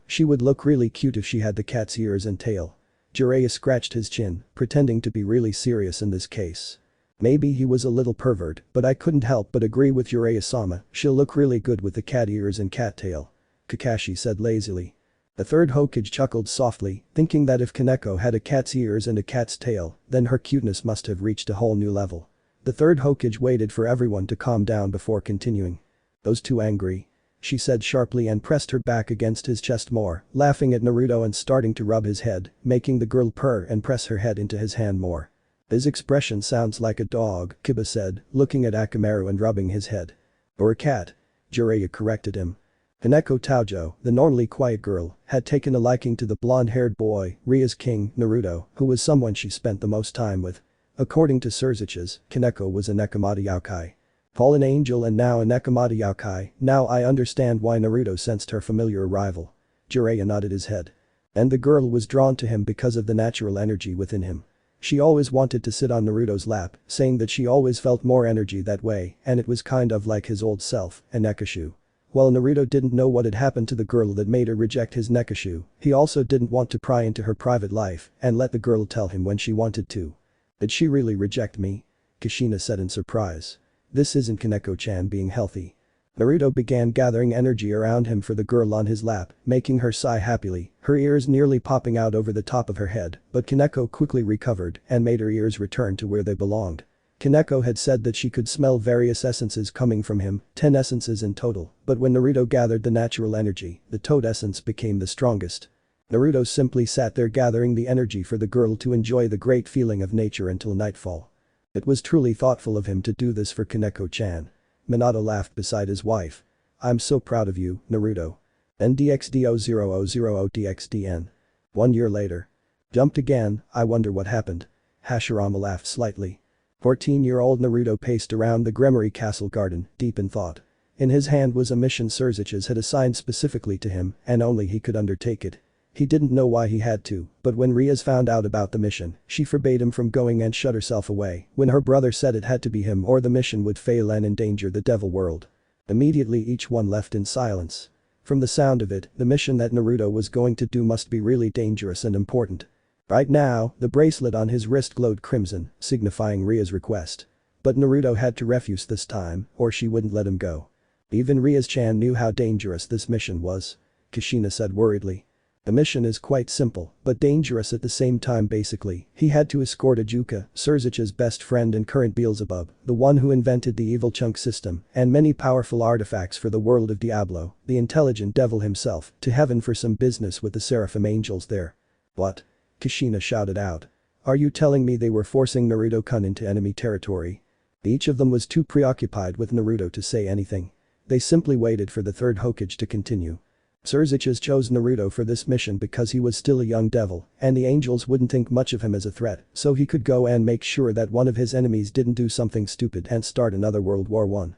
She would look really cute if she had the cat's ears and tail. Jiraiya scratched his chin, pretending to be really serious in this case. Maybe he was a little pervert, but I couldn't help but agree with Jiraiya-sama, she'll look really good with the cat ears and cat tail. Kakashi said lazily. The third Hokage chuckled softly, thinking that if Kaneko had a cat's ears and a cat's tail, then her cuteness must have reached a whole new level. The third Hokage waited for everyone to calm down before continuing. Those two angry? She said sharply and pressed her back against his chest more, laughing at Naruto and starting to rub his head, making the girl purr and press her head into his hand more. His expression sounds like a dog, Kiba said, looking at Akamaru and rubbing his head. Or a cat. Jiraiya corrected him. Kaneko Taojo, the normally quiet girl, had taken a liking to the blonde-haired boy, Ria's king, Naruto, who was someone she spent the most time with. According to Surzuchi's, Kaneko was a Nekomata Yaokai. Fallen angel and now a Nekomata Yaokai, now I understand why Naruto sensed her familiar arrival. Jiraiya nodded his head. And the girl was drawn to him because of the natural energy within him. She always wanted to sit on Naruto's lap, saying that she always felt more energy that way and it was kind of like his old self, a Nekashu. While Naruto didn't know what had happened to the girl that made her reject his Nekashu, he also didn't want to pry into her private life and let the girl tell him when she wanted to. Did she really reject me? Kushina said in surprise. This isn't Kaneko-chan being healthy. Naruto began gathering energy around him for the girl on his lap, making her sigh happily, her ears nearly popping out over the top of her head, but Kaneko quickly recovered and made her ears return to where they belonged. Kaneko had said that she could smell various essences coming from him, 10 essences in total, but when Naruto gathered the natural energy, the toad essence became the strongest. Naruto simply sat there gathering the energy for the girl to enjoy the great feeling of nature until nightfall. It was truly thoughtful of him to do this for Kaneko-chan. Minato laughed beside his wife. I'm so proud of you, Naruto. NDXD00000DXDN. 1 year later. Jumped again, I wonder what happened. Hashirama laughed slightly. 14-year-old Naruto paced around the Gremory Castle garden, deep in thought. In his hand was a mission Surziches had assigned specifically to him and only he could undertake it. He didn't know why he had to, but when Rias found out about the mission, she forbade him from going and shut herself away when her brother said it had to be him or the mission would fail and endanger the devil world. Immediately each one left in silence. From the sound of it, the mission that Naruto was going to do must be really dangerous and important. Right now, the bracelet on his wrist glowed crimson, signifying Ria's request. But Naruto had to refuse this time, or she wouldn't let him go. Even Rias-chan knew how dangerous this mission was. Kushina said worriedly. The mission is quite simple, but dangerous at the same time basically. He had to escort Ajuka, Surzich's best friend and current Beelzebub, the one who invented the evil chunk system, and many powerful artifacts for the world of Diablo, the intelligent devil himself, to heaven for some business with the seraphim angels there. What? Kushina shouted out. Are you telling me they were forcing Naruto-kun into enemy territory? Each of them was too preoccupied with Naruto to say anything. They simply waited for the third Hokage to continue. Surziches chose Naruto for this mission because he was still a young devil, and the angels wouldn't think much of him as a threat, so he could go and make sure that one of his enemies didn't do something stupid and start another World War I.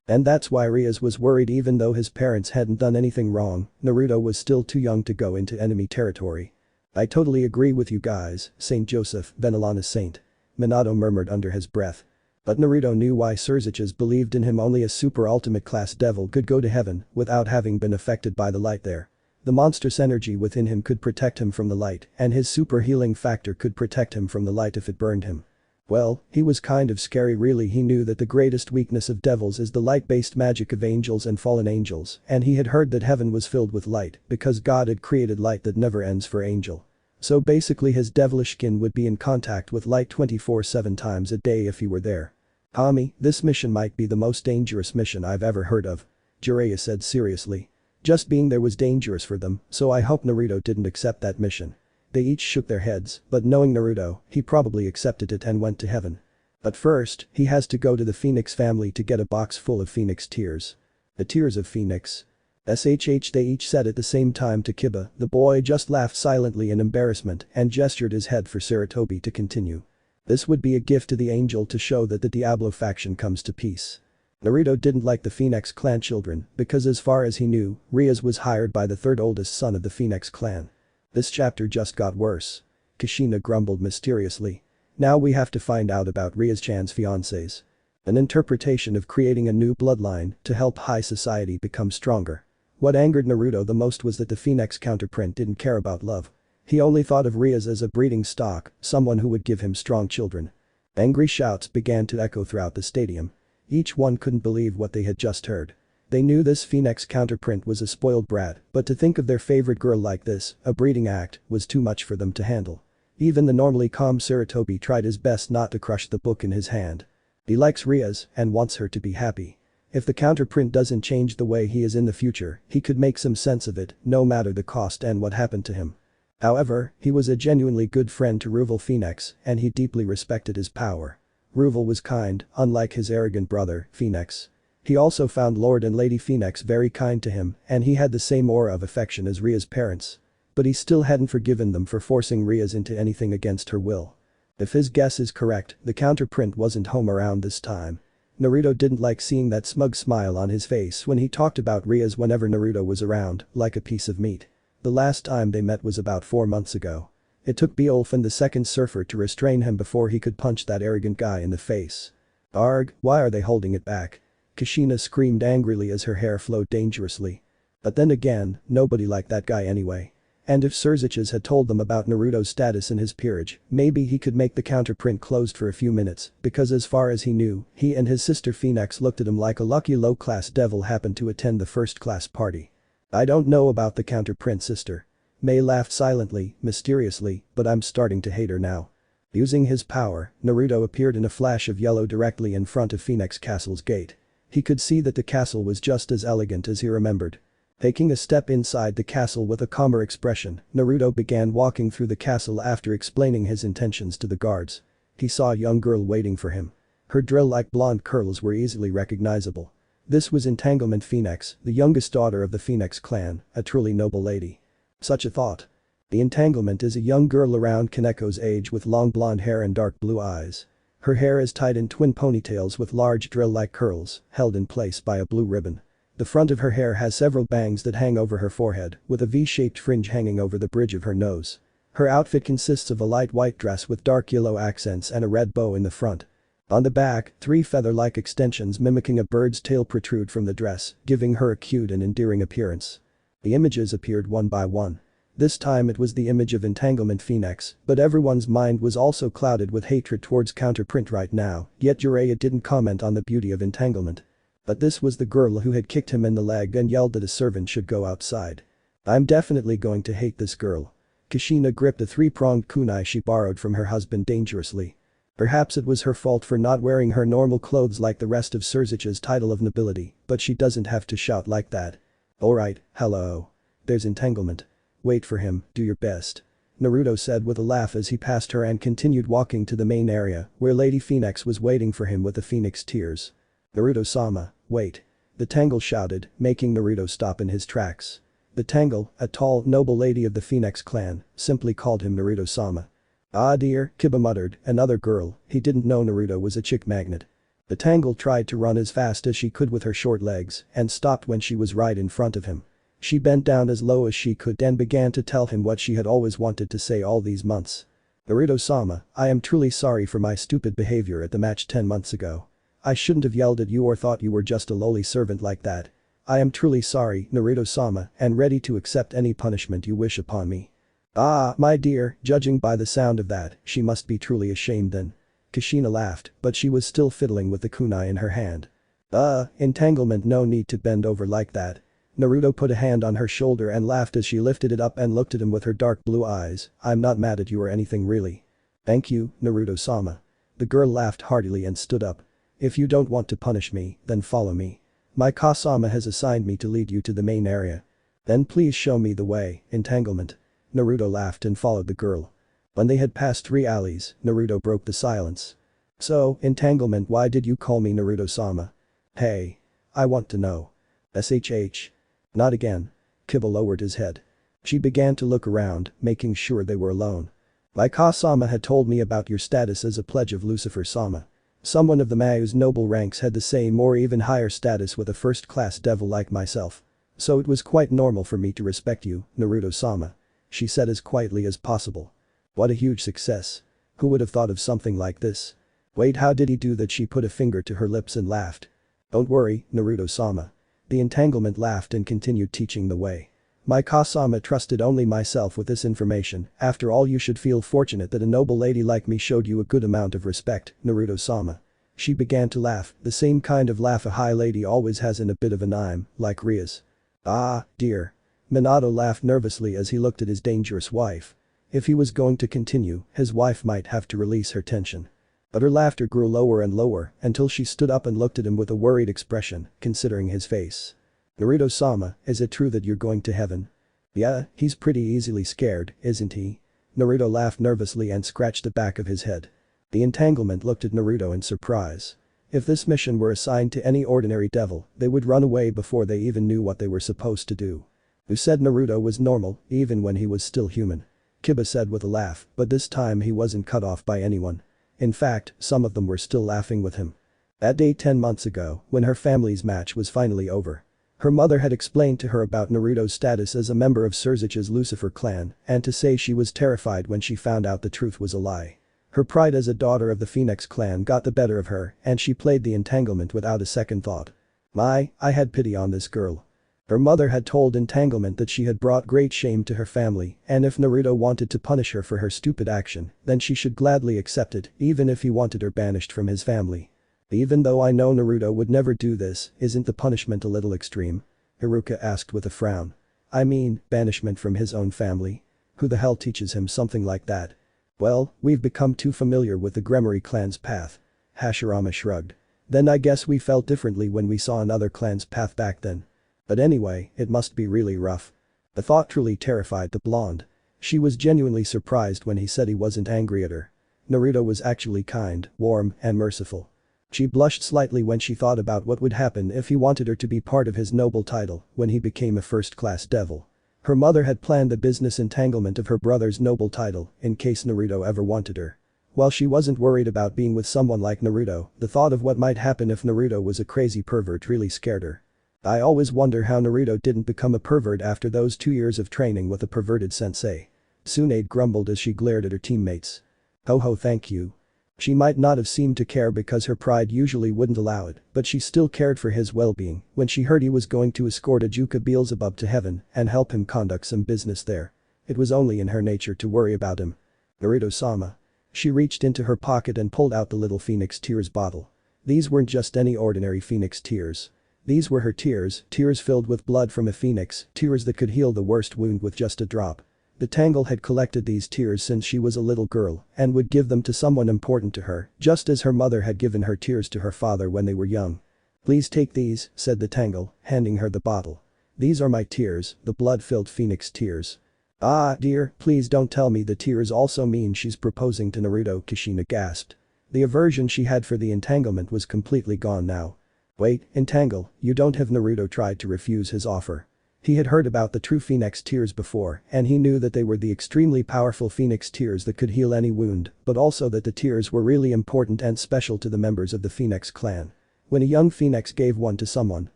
And that's why Rias was worried even though his parents hadn't done anything wrong, Naruto was still too young to go into enemy territory. I totally agree with you guys, Saint Joseph, Benelana Saint. Minato murmured under his breath. But Naruto knew why Surziches believed in him only a super ultimate class devil could go to heaven without having been affected by the light there. The monstrous energy within him could protect him from the light and his super healing factor could protect him from the light if it burned him. Well, he was kind of scary really. He knew that the greatest weakness of devils is the light-based magic of angels and fallen angels, and he had heard that heaven was filled with light because God had created light that never ends for angel. So basically his devilish skin would be in contact with light 24/7 times a day if he were there. Homie, this mission might be the most dangerous mission I've ever heard of. Jiraiya said seriously. Just being there was dangerous for them, so I hope Naruto didn't accept that mission. They each shook their heads, but knowing Naruto, he probably accepted it and went to heaven. But first, he has to go to the Phoenix family to get a box full of Phoenix tears. The tears of Phoenix. SHH they each said at the same time to Kiba. The boy just laughed silently in embarrassment and gestured his head for Sarutobi to continue. This would be a gift to the angel to show that the Diablo faction comes to peace. Naruto didn't like the Phoenix clan children because as far as he knew, Rias was hired by the third oldest son of the Phoenix clan. This chapter just got worse. Kushina grumbled mysteriously. Now we have to find out about Rias-chan's fiancés. An interpretation of creating a new bloodline to help high society become stronger. What angered Naruto the most was that the Phoenix counterprint didn't care about love. He only thought of Rias as a breeding stock, someone who would give him strong children. Angry shouts began to echo throughout the stadium. Each one couldn't believe what they had just heard. They knew this Phoenix counterprint was a spoiled brat, but to think of their favorite girl like this, a breeding act, was too much for them to handle. Even the normally calm Sarutobi tried his best not to crush the book in his hand. He likes Rias and wants her to be happy. If the counterprint doesn't change the way he is in the future, he could make some sense of it, no matter the cost and what happened to him. However, he was a genuinely good friend to Ruvel Phoenix and he deeply respected his power. Ruvel was kind, unlike his arrogant brother, Phoenix. He also found Lord and Lady Phoenix very kind to him and he had the same aura of affection as Ria's parents. But he still hadn't forgiven them for forcing Rias into anything against her will. If his guess is correct, the counterprint wasn't home around this time. Naruto didn't like seeing that smug smile on his face when he talked about Rias whenever Naruto was around, like a piece of meat. The last time they met was about 4 months ago. It took Beowulf and the second surfer to restrain him before he could punch that arrogant guy in the face. Arg, why are they holding it back? Kushina screamed angrily as her hair flowed dangerously. But then again, nobody liked that guy anyway. And if Surziches had told them about Naruto's status in his peerage, maybe he could make the counterprint closed for a few minutes, because as far as he knew, he and his sister Phoenix looked at him like a lucky low-class devil happened to attend the first-class party. I don't know about the counterprint sister. Mei laughed silently, mysteriously, but I'm starting to hate her now. Using his power, Naruto appeared in a flash of yellow directly in front of Phoenix Castle's gate. He could see that the castle was just as elegant as he remembered. Taking a step inside the castle with a calmer expression, Naruto began walking through the castle after explaining his intentions to the guards. He saw a young girl waiting for him. Her drill-like blonde curls were easily recognizable. This was Entanglement Phoenix, the youngest daughter of the Phoenix clan, a truly noble lady. Such a thought. The Entanglement is a young girl around Kaneko's age with long blonde hair and dark blue eyes. Her hair is tied in twin ponytails with large drill-like curls, held in place by a blue ribbon. The front of her hair has several bangs that hang over her forehead, with a V-shaped fringe hanging over the bridge of her nose. Her outfit consists of a light white dress with dark yellow accents and a red bow in the front. On the back, 3 feather-like extensions mimicking a bird's tail protrude from the dress, giving her a cute and endearing appearance. The images appeared one by one. This time it was the image of Entanglement Phoenix, but everyone's mind was also clouded with hatred towards Counterprint right now, yet Jiraiya didn't comment on the beauty of Entanglement. But this was the girl who had kicked him in the leg and yelled that a servant should go outside. I'm definitely going to hate this girl. Kushina gripped a 3-pronged kunai she borrowed from her husband dangerously. Perhaps it was her fault for not wearing her normal clothes like the rest of Surzich's title of nobility, but she doesn't have to shout like that. Alright, hello. There's Entanglement. Wait for him, do your best. Naruto said with a laugh as he passed her and continued walking to the main area, where Lady Phoenix was waiting for him with the phoenix tears. Naruto-sama, wait. The Tangle shouted, making Naruto stop in his tracks. The Tangle, a tall, noble lady of the Phoenix clan, simply called him Naruto-sama. Ah dear, Kiba muttered, another girl, he didn't know Naruto was a chick magnet. The Tangle tried to run as fast as she could with her short legs and stopped when she was right in front of him. She bent down as low as she could and began to tell him what she had always wanted to say all these months. Naruto-sama, I am truly sorry for my stupid behavior at the match 10 months ago. I shouldn't have yelled at you or thought you were just a lowly servant like that. I am truly sorry, Naruto-sama, and ready to accept any punishment you wish upon me. Ah, my dear, judging by the sound of that, she must be truly ashamed then. Kushina laughed, but she was still fiddling with the kunai in her hand. Entanglement, no need to bend over like that. Naruto put a hand on her shoulder and laughed as she lifted it up and looked at him with her dark blue eyes. I'm not mad at you or anything really. Thank you, Naruto-sama. The girl laughed heartily and stood up. If you don't want to punish me, then follow me. My Kasama has assigned me to lead you to the main area. Then please show me the way, Entanglement. Naruto laughed and followed the girl. When they had passed 3 alleys, Naruto broke the silence. So, Entanglement, why did you call me Naruto-sama? Hey. I want to know. SHH. Not again. Kiba lowered his head. She began to look around, making sure they were alone. My Kasama had told me about your status as a pledge of Lucifer-sama. Someone of the Mayu's noble ranks had the same or even higher status with a first-class devil like myself. So it was quite normal for me to respect you, Naruto-sama. She said as quietly as possible. What a huge success. Who would have thought of something like this? Wait, how did he do that? She put a finger to her lips and laughed. Don't worry, Naruto-sama. The Entanglement laughed and continued teaching the way. My Kasama trusted only myself with this information. After all, you should feel fortunate that a noble lady like me showed you a good amount of respect, Naruto-sama. She began to laugh, the same kind of laugh a high lady always has in a bit of a nime, like Ria's. Ah, dear. Minato laughed nervously as he looked at his dangerous wife. If he was going to continue, his wife might have to release her tension. But her laughter grew lower and lower until she stood up and looked at him with a worried expression, considering his face. Naruto-sama, is it true that you're going to heaven? Yeah, he's pretty easily scared, isn't he? Naruto laughed nervously and scratched the back of his head. The Entanglement looked at Naruto in surprise. If this mission were assigned to any ordinary devil, they would run away before they even knew what they were supposed to do. Who said Naruto was normal, even when he was still human? Kiba said with a laugh, but this time he wasn't cut off by anyone. In fact, some of them were still laughing with him. That day 10 months ago, when her family's match was finally over. Her mother had explained to her about Naruto's status as a member of Surzich's Lucifer clan, and to say she was terrified when she found out the truth was a lie. Her pride as a daughter of the Phoenix clan got the better of her and she played the Entanglement without a second thought. I had pity on this girl. Her mother had told Entanglement that she had brought great shame to her family and if Naruto wanted to punish her for her stupid action, then she should gladly accept it even if he wanted her banished from his family. Even though I know Naruto would never do this, isn't the punishment a little extreme? Haruka asked with a frown. I mean, banishment from his own family? Who the hell teaches him something like that? Well, we've become too familiar with the Gremory clan's path. Hashirama shrugged. Then I guess we felt differently when we saw another clan's path back then. But anyway, it must be really rough. The thought truly terrified the blonde. She was genuinely surprised when he said he wasn't angry at her. Naruto was actually kind, warm, and merciful. She blushed slightly when she thought about what would happen if he wanted her to be part of his noble title when he became a first-class devil. Her mother had planned the business entanglement of her brother's noble title in case Naruto ever wanted her. While she wasn't worried about being with someone like Naruto, the thought of what might happen if Naruto was a crazy pervert really scared her. I always wonder how Naruto didn't become a pervert after those 2 years of training with a perverted sensei. Tsunade grumbled as she glared at her teammates. Ho ho, thank you. She might not have seemed to care because her pride usually wouldn't allow it, but she still cared for his well-being when she heard he was going to escort Ajuka Beelzebub to heaven and help him conduct some business there. It was only in her nature to worry about him. Naruto-sama. She reached into her pocket and pulled out the little Phoenix Tears bottle. These weren't just any ordinary Phoenix Tears. These were her tears filled with blood from a phoenix, tears that could heal the worst wound with just a drop. The Tangle had collected these tears since she was a little girl and would give them to someone important to her, just as her mother had given her tears to her father when they were young. Please take these, said the Tangle, handing her the bottle. These are my tears, the blood-filled Phoenix Tears. Ah, dear, please don't tell me the tears also mean she's proposing to Naruto, Kushina gasped. The aversion she had for the entanglement was completely gone now. Wait, entangle, you don't have Naruto tried to refuse his offer. He had heard about the true Phoenix Tears before and he knew that they were the extremely powerful Phoenix Tears that could heal any wound, but also that the tears were really important and special to the members of the Phoenix clan. When a young Phoenix gave one to someone,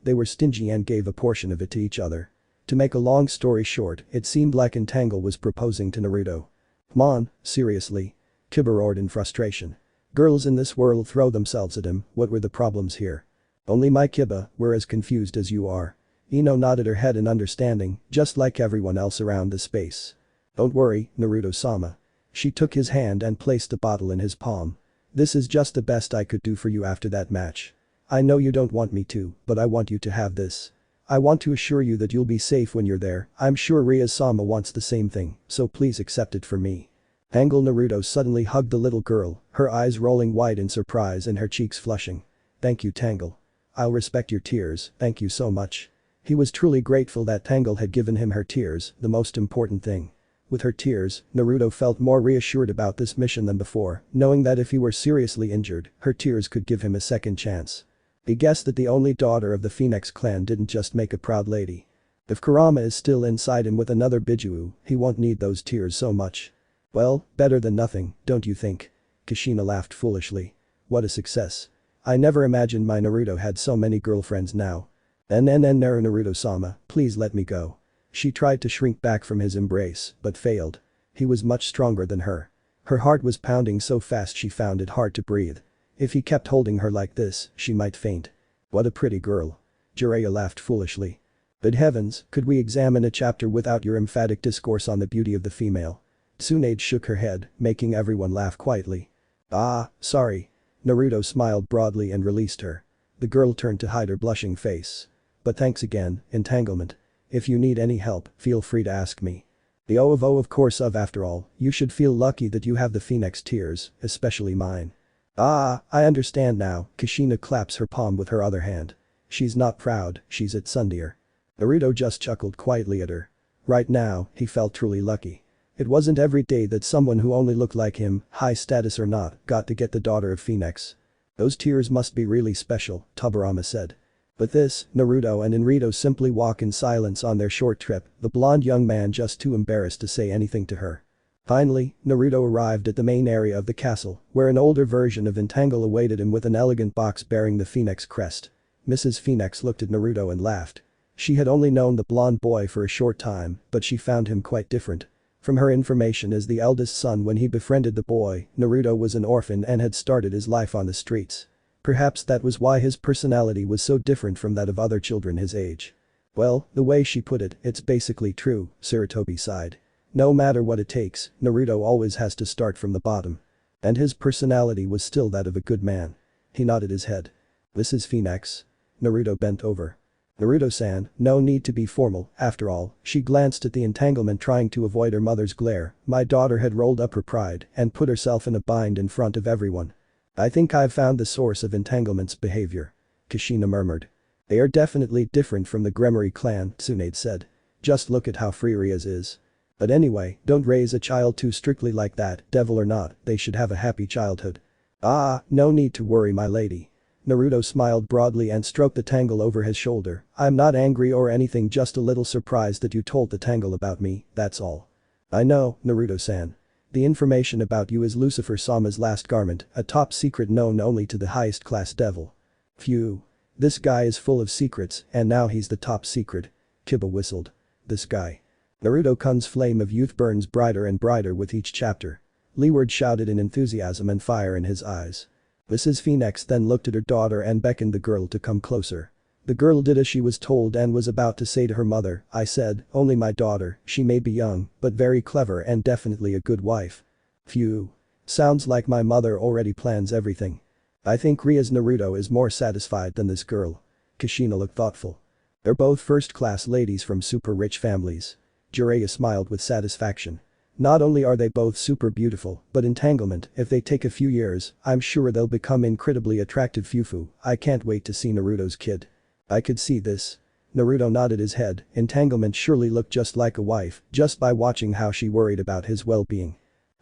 they were stingy and gave a portion of it to each other. To make a long story short, it seemed like Entangle was proposing to Naruto. Come on, seriously. Kiba roared in frustration. Girls in this world throw themselves at him, what were the problems here? Only my Kiba, we're as confused as you are. Ino nodded her head in understanding, just like everyone else around the space. Don't worry, Naruto-sama. She took his hand and placed the bottle in his palm. This is just the best I could do for you after that match. I know you don't want me to, but I want you to have this. I want to assure you that you'll be safe when you're there. I'm sure Ria-sama wants the same thing, so please accept it for me. Angle Naruto suddenly hugged the little girl, her eyes rolling wide in surprise and her cheeks flushing. Thank you, Tangle. I'll respect your tears, thank you so much. He was truly grateful that Tangle had given him her tears, the most important thing. With her tears, Naruto felt more reassured about this mission than before, knowing that if he were seriously injured, her tears could give him a second chance. He guessed that the only daughter of the Phoenix clan didn't just make a proud lady. If Kurama is still inside him with another Biju, he won't need those tears so much. Well, better than nothing, don't you think? Kushina laughed foolishly. What a success. I never imagined my Naruto had so many girlfriends now. Naruto-sama, please let me go. She tried to shrink back from his embrace, but failed. He was much stronger than her. Her heart was pounding so fast she found it hard to breathe. If he kept holding her like this, she might faint. What a pretty girl. Jiraiya laughed foolishly. But heavens, could we examine a chapter without your emphatic discourse on the beauty of the female? Tsunade shook her head, making everyone laugh quietly. Ah, sorry. Naruto smiled broadly and released her. The girl turned to hide her blushing face. But thanks again, entanglement. If you need any help, feel free to ask me. The of course after all, you should feel lucky that you have the Phoenix Tears, especially mine. Ah, I understand now, Kushina claps her palm with her other hand. She's not proud, she's at Sundeer. Naruto just chuckled quietly at her. Right now, he felt truly lucky. It wasn't every day that someone who only looked like him, high status or not, got to get the daughter of Phoenix. Those tears must be really special, Tobirama said. But this, Naruto and Enrito simply walk in silence on their short trip, the blonde young man just too embarrassed to say anything to her. Finally, Naruto arrived at the main area of the castle, where an older version of Entangle awaited him with an elegant box bearing the Phoenix crest. Mrs. Phoenix looked at Naruto and laughed. She had only known the blonde boy for a short time, but she found him quite different. From her information as the eldest son when he befriended the boy, Naruto was an orphan and had started his life on the streets. Perhaps that was why his personality was so different from that of other children his age. Well, the way she put it, it's basically true, Sarutobi sighed. No matter what it takes, Naruto always has to start from the bottom. And his personality was still that of a good man. He nodded his head. This is Phoenix. Naruto bent over. Naruto-san, no need to be formal, after all, she glanced at the entanglement trying to avoid her mother's glare. My daughter had rolled up her pride and put herself in a bind in front of everyone. I think I've found the source of entanglement's behavior. Kushina murmured. They are definitely different from the Gremory clan, Tsunade said. Just look at how free Ria's is. But anyway, don't raise a child too strictly like that, devil or not, they should have a happy childhood. Ah, no need to worry my lady. Naruto smiled broadly and stroked the tangle over his shoulder. I'm not angry or anything, just a little surprised that you told the tangle about me, that's all. I know, Naruto-san. The information about you is Lucifer-sama's last garment, a top secret known only to the highest class devil. Phew. This guy is full of secrets, and now he's the top secret. Kiba whistled. This guy. Naruto-kun's flame of youth burns brighter and brighter with each chapter. Leeward shouted in enthusiasm and fire in his eyes. Mrs. Phoenix then looked at her daughter and beckoned the girl to come closer. The girl did as she was told and was about to say to her mother, I said, only my daughter, she may be young, but very clever and definitely a good wife. Phew. Sounds like my mother already plans everything. I think Ria's Naruto is more satisfied than this girl. Kushina looked thoughtful. They're both first-class ladies from super rich families. Jiraiya smiled with satisfaction. Not only are they both super beautiful, but entanglement, if they take a few years, I'm sure they'll become incredibly attractive fufu. I can't wait to see Naruto's kid. I could see this. Naruto nodded his head, entanglement surely looked just like a wife, just by watching how she worried about his well-being.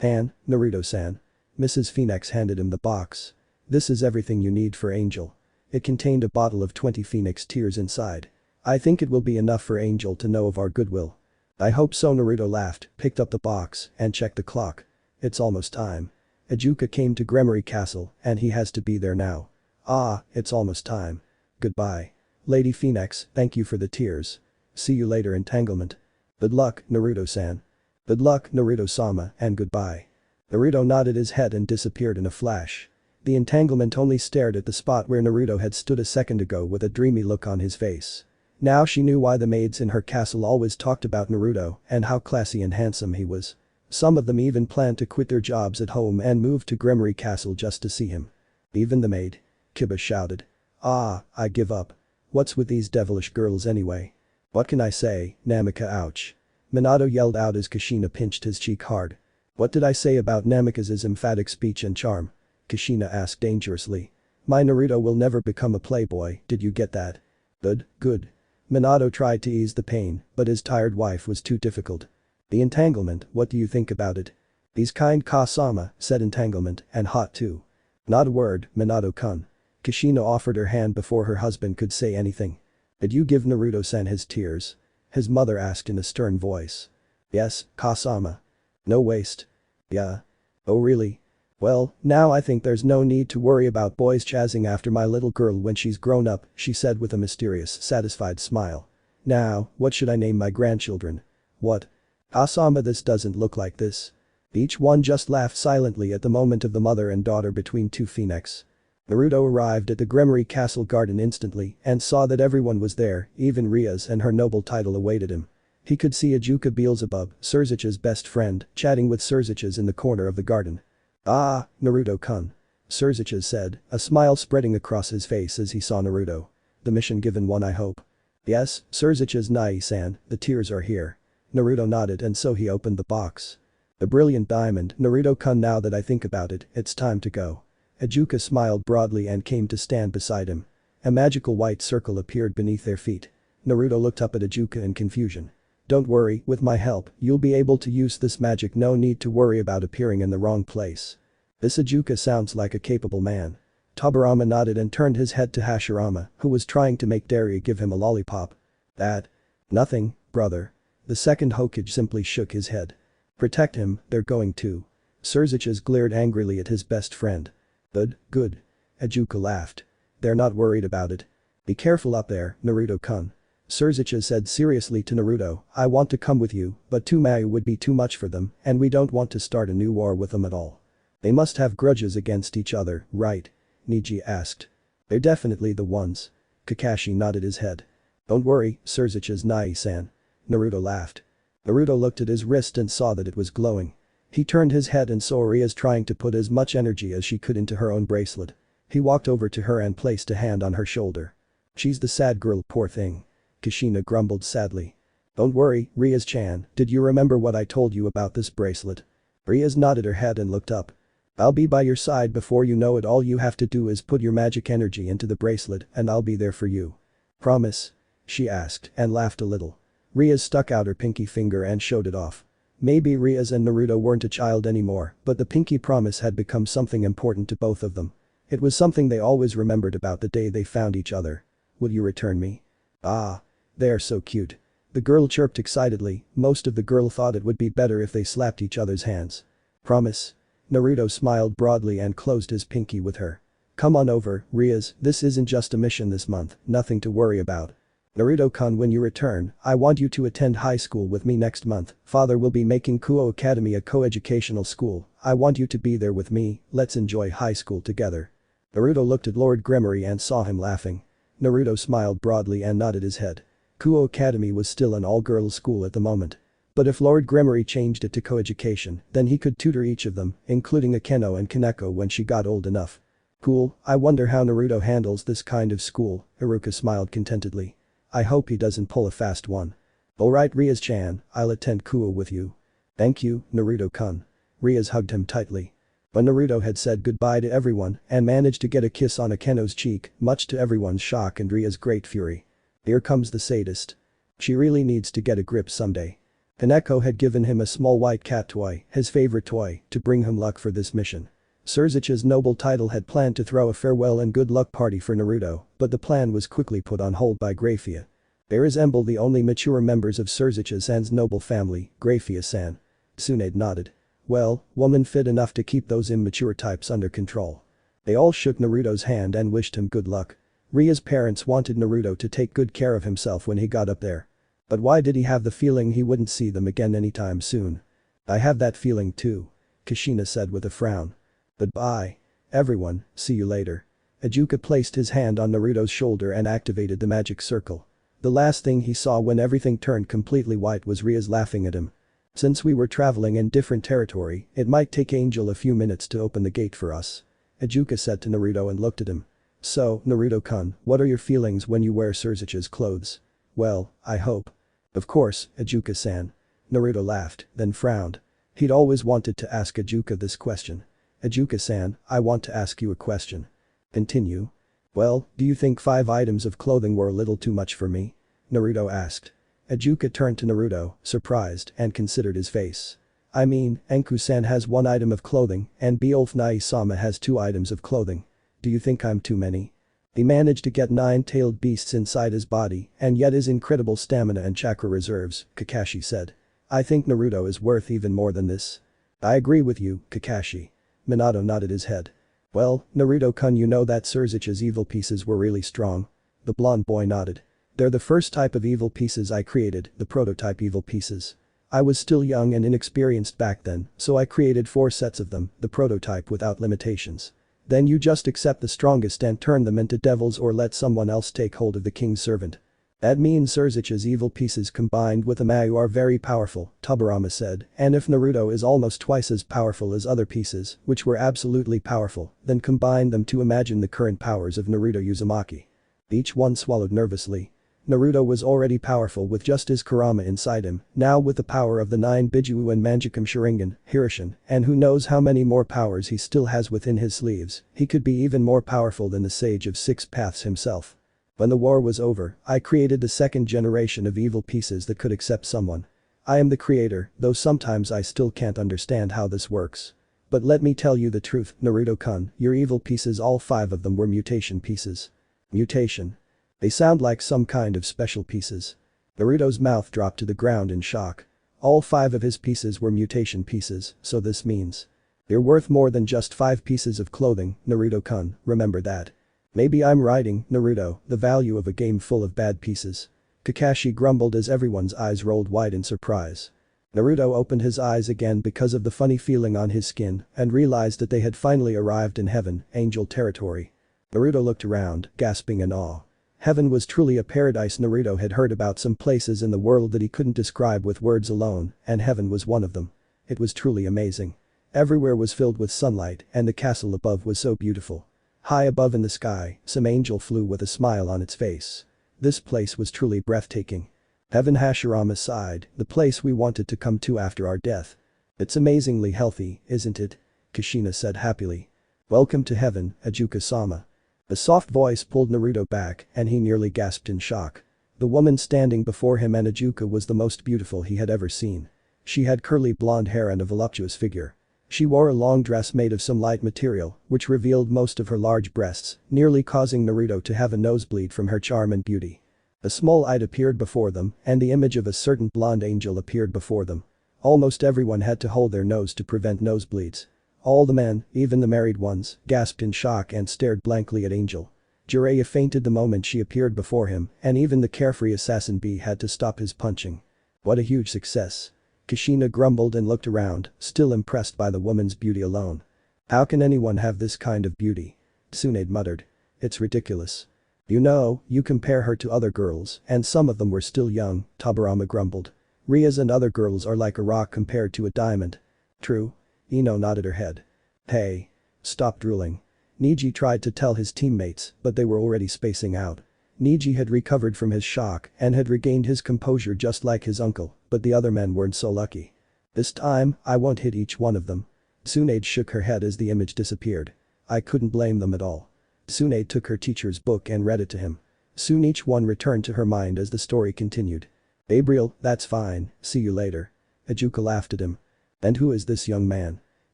Naruto-san. Mrs. Phoenix handed him the box. This is everything you need for Angel. It contained a bottle of 20 Phoenix tears inside. I think it will be enough for Angel to know of our goodwill. I hope so. Naruto laughed, picked up the box, and checked the clock. It's almost time. Ijuka came to Gremory Castle, and he has to be there now. Ah, it's almost time. Goodbye. Lady Phoenix, thank you for the tears. See you later, entanglement. Good luck, Naruto-san. Good luck, Naruto-sama, and goodbye. Naruto nodded his head and disappeared in a flash. The entanglement only stared at the spot where Naruto had stood a second ago with a dreamy look on his face. Now she knew why the maids in her castle always talked about Naruto and how classy and handsome he was. Some of them even planned to quit their jobs at home and move to Gremory Castle just to see him. Even the maid. Kiba shouted. Ah, I give up. What's with these devilish girls anyway? What can I say, Namika ouch. Minato yelled out as Kushina pinched his cheek hard. What did I say about Namika's emphatic speech and charm? Kushina asked dangerously. My Naruto will never become a playboy, did you get that? Good. Minato tried to ease the pain, but his tired wife was too difficult. The entanglement, what do you think about it? He's kind Ka-sama, said entanglement, and hot too. Not a word, Minato-kun. Kushina offered her hand before her husband could say anything. Did you give Naruto-san his tears? His mother asked in a stern voice. Yes, Ka-sama. No waste. Yeah. Oh really? Well, now I think there's no need to worry about boys chasing after my little girl when she's grown up, she said with a mysterious, satisfied smile. Now, what should I name my grandchildren? What? Asama, this doesn't look like this. Each one just laughed silently at the moment of the mother and daughter between two Phoenix. Naruto arrived at the Gremory Castle garden instantly and saw that everyone was there, even Ria's and her noble title awaited him. He could see Ijuka Beelzebub, Surzich's best friend, chatting with Surzich's in the corner of the garden. Ah, Naruto-kun. Surzicha said, a smile spreading across his face as he saw Naruto. The mission given one I hope. Yes, Surzicha's Nai-san, the tears are here. Naruto nodded and so he opened the box. The brilliant diamond, Naruto-kun, now that I think about it, it's time to go. Ijuka smiled broadly and came to stand beside him. A magical white circle appeared beneath their feet. Naruto looked up at Ijuka in confusion. Don't worry, with my help, you'll be able to use this magic, no need to worry about appearing in the wrong place. This Ijuka sounds like a capable man. Tobirama nodded and turned his head to Hashirama, who was trying to make Daria give him a lollipop. That? Nothing, brother. The second Hokage simply shook his head. Protect him, they're going to. Surzichas glared angrily at his best friend. Good. Ijuka laughed. They're not worried about it. Be careful up there, Naruto-kun. Surzicha said seriously to Naruto, I want to come with you, but Mayu would be too much for them, and we don't want to start a new war with them at all. They must have grudges against each other, right? Niji asked. They're definitely the ones. Kakashi nodded his head. Don't worry, Surzicha's Nai-san. Naruto laughed. Naruto looked at his wrist and saw that it was glowing. He turned his head and saw Ria's trying to put as much energy as she could into her own bracelet. He walked over to her and placed a hand on her shoulder. She's the sad girl, poor thing. Kushina grumbled sadly. Don't worry, Ria's-chan, did you remember what I told you about this bracelet? Ria's nodded her head and looked up. I'll be by your side before you know it, all you have to do is put your magic energy into the bracelet and I'll be there for you. Promise? She asked and laughed a little. Riaz stuck out her pinky finger and showed it off. Maybe Riaz and Naruto weren't a child anymore, but the pinky promise had become something important to both of them. It was something they always remembered about the day they found each other. Will you return me? Ah. They're so cute. The girl chirped excitedly. Most of the girl thought it would be better if they slapped each other's hands. Promise? Naruto smiled broadly and closed his pinky with her. Come on over, Riaz, this isn't just a mission this month, nothing to worry about. Naruto-kun, when you return, I want you to attend high school with me next month. Father will be making Kuo Academy a co-educational school. I want you to be there with me, let's enjoy high school together. Naruto looked at Lord Gremory and saw him laughing. Naruto smiled broadly and nodded his head. Kuo Academy was still an all-girls school at the moment. But if Lord Gremory changed it to co-education, then he could tutor each of them, including Akeno and Kaneko when she got old enough. Cool, I wonder how Naruto handles this kind of school, Iruka smiled contentedly. I hope he doesn't pull a fast one. Alright Riaz-chan, I'll attend Kuo with you. Thank you, Naruto-kun. Riaz hugged him tightly. When Naruto had said goodbye to everyone and managed to get a kiss on Akeno's cheek, much to everyone's shock and Ria's great fury. Here comes the sadist. She really needs to get a grip someday. Kaneko had given him a small white cat toy, his favorite toy, to bring him luck for this mission. Surzich's noble title had planned to throw a farewell and good luck party for Naruto, but the plan was quickly put on hold by Grafia. They resemble the only mature members of Surzicha-san's noble family, Grafia-san. Tsunade nodded. Well, woman fit enough to keep those immature types under control. They all shook Naruto's hand and wished him good luck. Ria's parents wanted Naruto to take good care of himself when he got up there. But why did he have the feeling he wouldn't see them again anytime soon? I have that feeling too. Kushina said with a frown. Goodbye. Everyone, see you later. Ichigo placed his hand on Naruto's shoulder and activated the magic circle. The last thing he saw when everything turned completely white was Riaz laughing at him. Since we were traveling in different territory, it might take Angel a few minutes to open the gate for us. Ichigo said to Naruto and looked at him. So, Naruto-kun, what are your feelings when you wear Surzicha's clothes? Well, I hope. Of course, Ichigo-san. Naruto laughed, then frowned. He'd always wanted to ask Ichigo this question. Ichigo-san, I want to ask you a question. Continue. Well, do you think 5 items of clothing were a little too much for me? Naruto asked. Ichigo turned to Naruto, surprised, and considered his face. I mean, Enku-san has 1 item of clothing, and Beolf Nai-sama has 2 items of clothing. Do you think I'm too many? He managed to get 9-tailed beasts inside his body, and yet his incredible stamina and chakra reserves, Kakashi said. I think Naruto is worth even more than this. I agree with you, Kakashi. Minato nodded his head. Well, Naruto-kun, you know that Surzicha's evil pieces were really strong. The blonde boy nodded. They're the first type of evil pieces I created, the prototype evil pieces. I was still young and inexperienced back then, so I created 4 sets of them, the prototype without limitations. Then you just accept the strongest and turn them into devils or let someone else take hold of the king's servant. That means Surzicha's evil pieces combined with Amayu are very powerful, Tobirama said, and if Naruto is almost twice as powerful as other pieces, which were absolutely powerful, then combine them to imagine the current powers of Naruto Uzumaki. Each one swallowed nervously. Naruto was already powerful with just his Kurama inside him, now with the power of the 9 Bijuu and Manjikam Sharingan, Hirishin, and who knows how many more powers he still has within his sleeves, he could be even more powerful than the Sage of 6 Paths himself. When the war was over, I created the 2nd generation of evil pieces that could accept someone. I am the creator, though sometimes I still can't understand how this works. But let me tell you the truth, Naruto-kun, your evil pieces, all 5 of them were mutation pieces. Mutation. They sound like some kind of special pieces. Naruto's mouth dropped to the ground in shock. All 5 of his pieces were mutation pieces, so this means. They're worth more than just 5 pieces of clothing, Naruto-kun, remember that. Maybe I'm writing, Naruto, the value of a game full of bad pieces. Kakashi grumbled as everyone's eyes rolled wide in surprise. Naruto opened his eyes again because of the funny feeling on his skin and realized that they had finally arrived in heaven, angel territory. Naruto looked around, gasping in awe. Heaven was truly a paradise. Naruto had heard about some places in the world that he couldn't describe with words alone, and heaven was one of them. It was truly amazing. Everywhere was filled with sunlight and the castle above was so beautiful. High above in the sky, some angel flew with a smile on its face. This place was truly breathtaking. Heaven. Hashirama sighed, the place we wanted to come to after our death. It's amazingly healthy, isn't it? Kushina said happily. Welcome to heaven, Ichigo-sama. A soft voice pulled Naruto back and he nearly gasped in shock. The woman standing before him and Ichigo was the most beautiful he had ever seen. She had curly blonde hair and a voluptuous figure. She wore a long dress made of some light material, which revealed most of her large breasts, nearly causing Naruto to have a nosebleed from her charm and beauty. A small eyed appeared before them, and the image of a certain blonde angel appeared before them. Almost everyone had to hold their nose to prevent nosebleeds. All the men, even the married ones, gasped in shock and stared blankly at Angel. Jiraiya fainted the moment she appeared before him, and even the carefree assassin B had to stop his punching. What a huge success. Kushina grumbled and looked around, still impressed by the woman's beauty alone. How can anyone have this kind of beauty? Tsunade muttered. It's ridiculous. You know, you compare her to other girls, and some of them were still young, Tobirama grumbled. Ria's and other girls are like a rock compared to a diamond. True. Ino nodded her head. Hey. Stop drooling. Niji tried to tell his teammates, but they were already spacing out. Niji had recovered from his shock and had regained his composure just like his uncle, but the other men weren't so lucky. This time, I won't hit each one of them. Tsunade shook her head as the image disappeared. I couldn't blame them at all. Tsunade took her teacher's book and read it to him. Soon each one returned to her mind as the story continued. Gabriel, that's fine, see you later. Ichigo laughed at him. And who is this young man?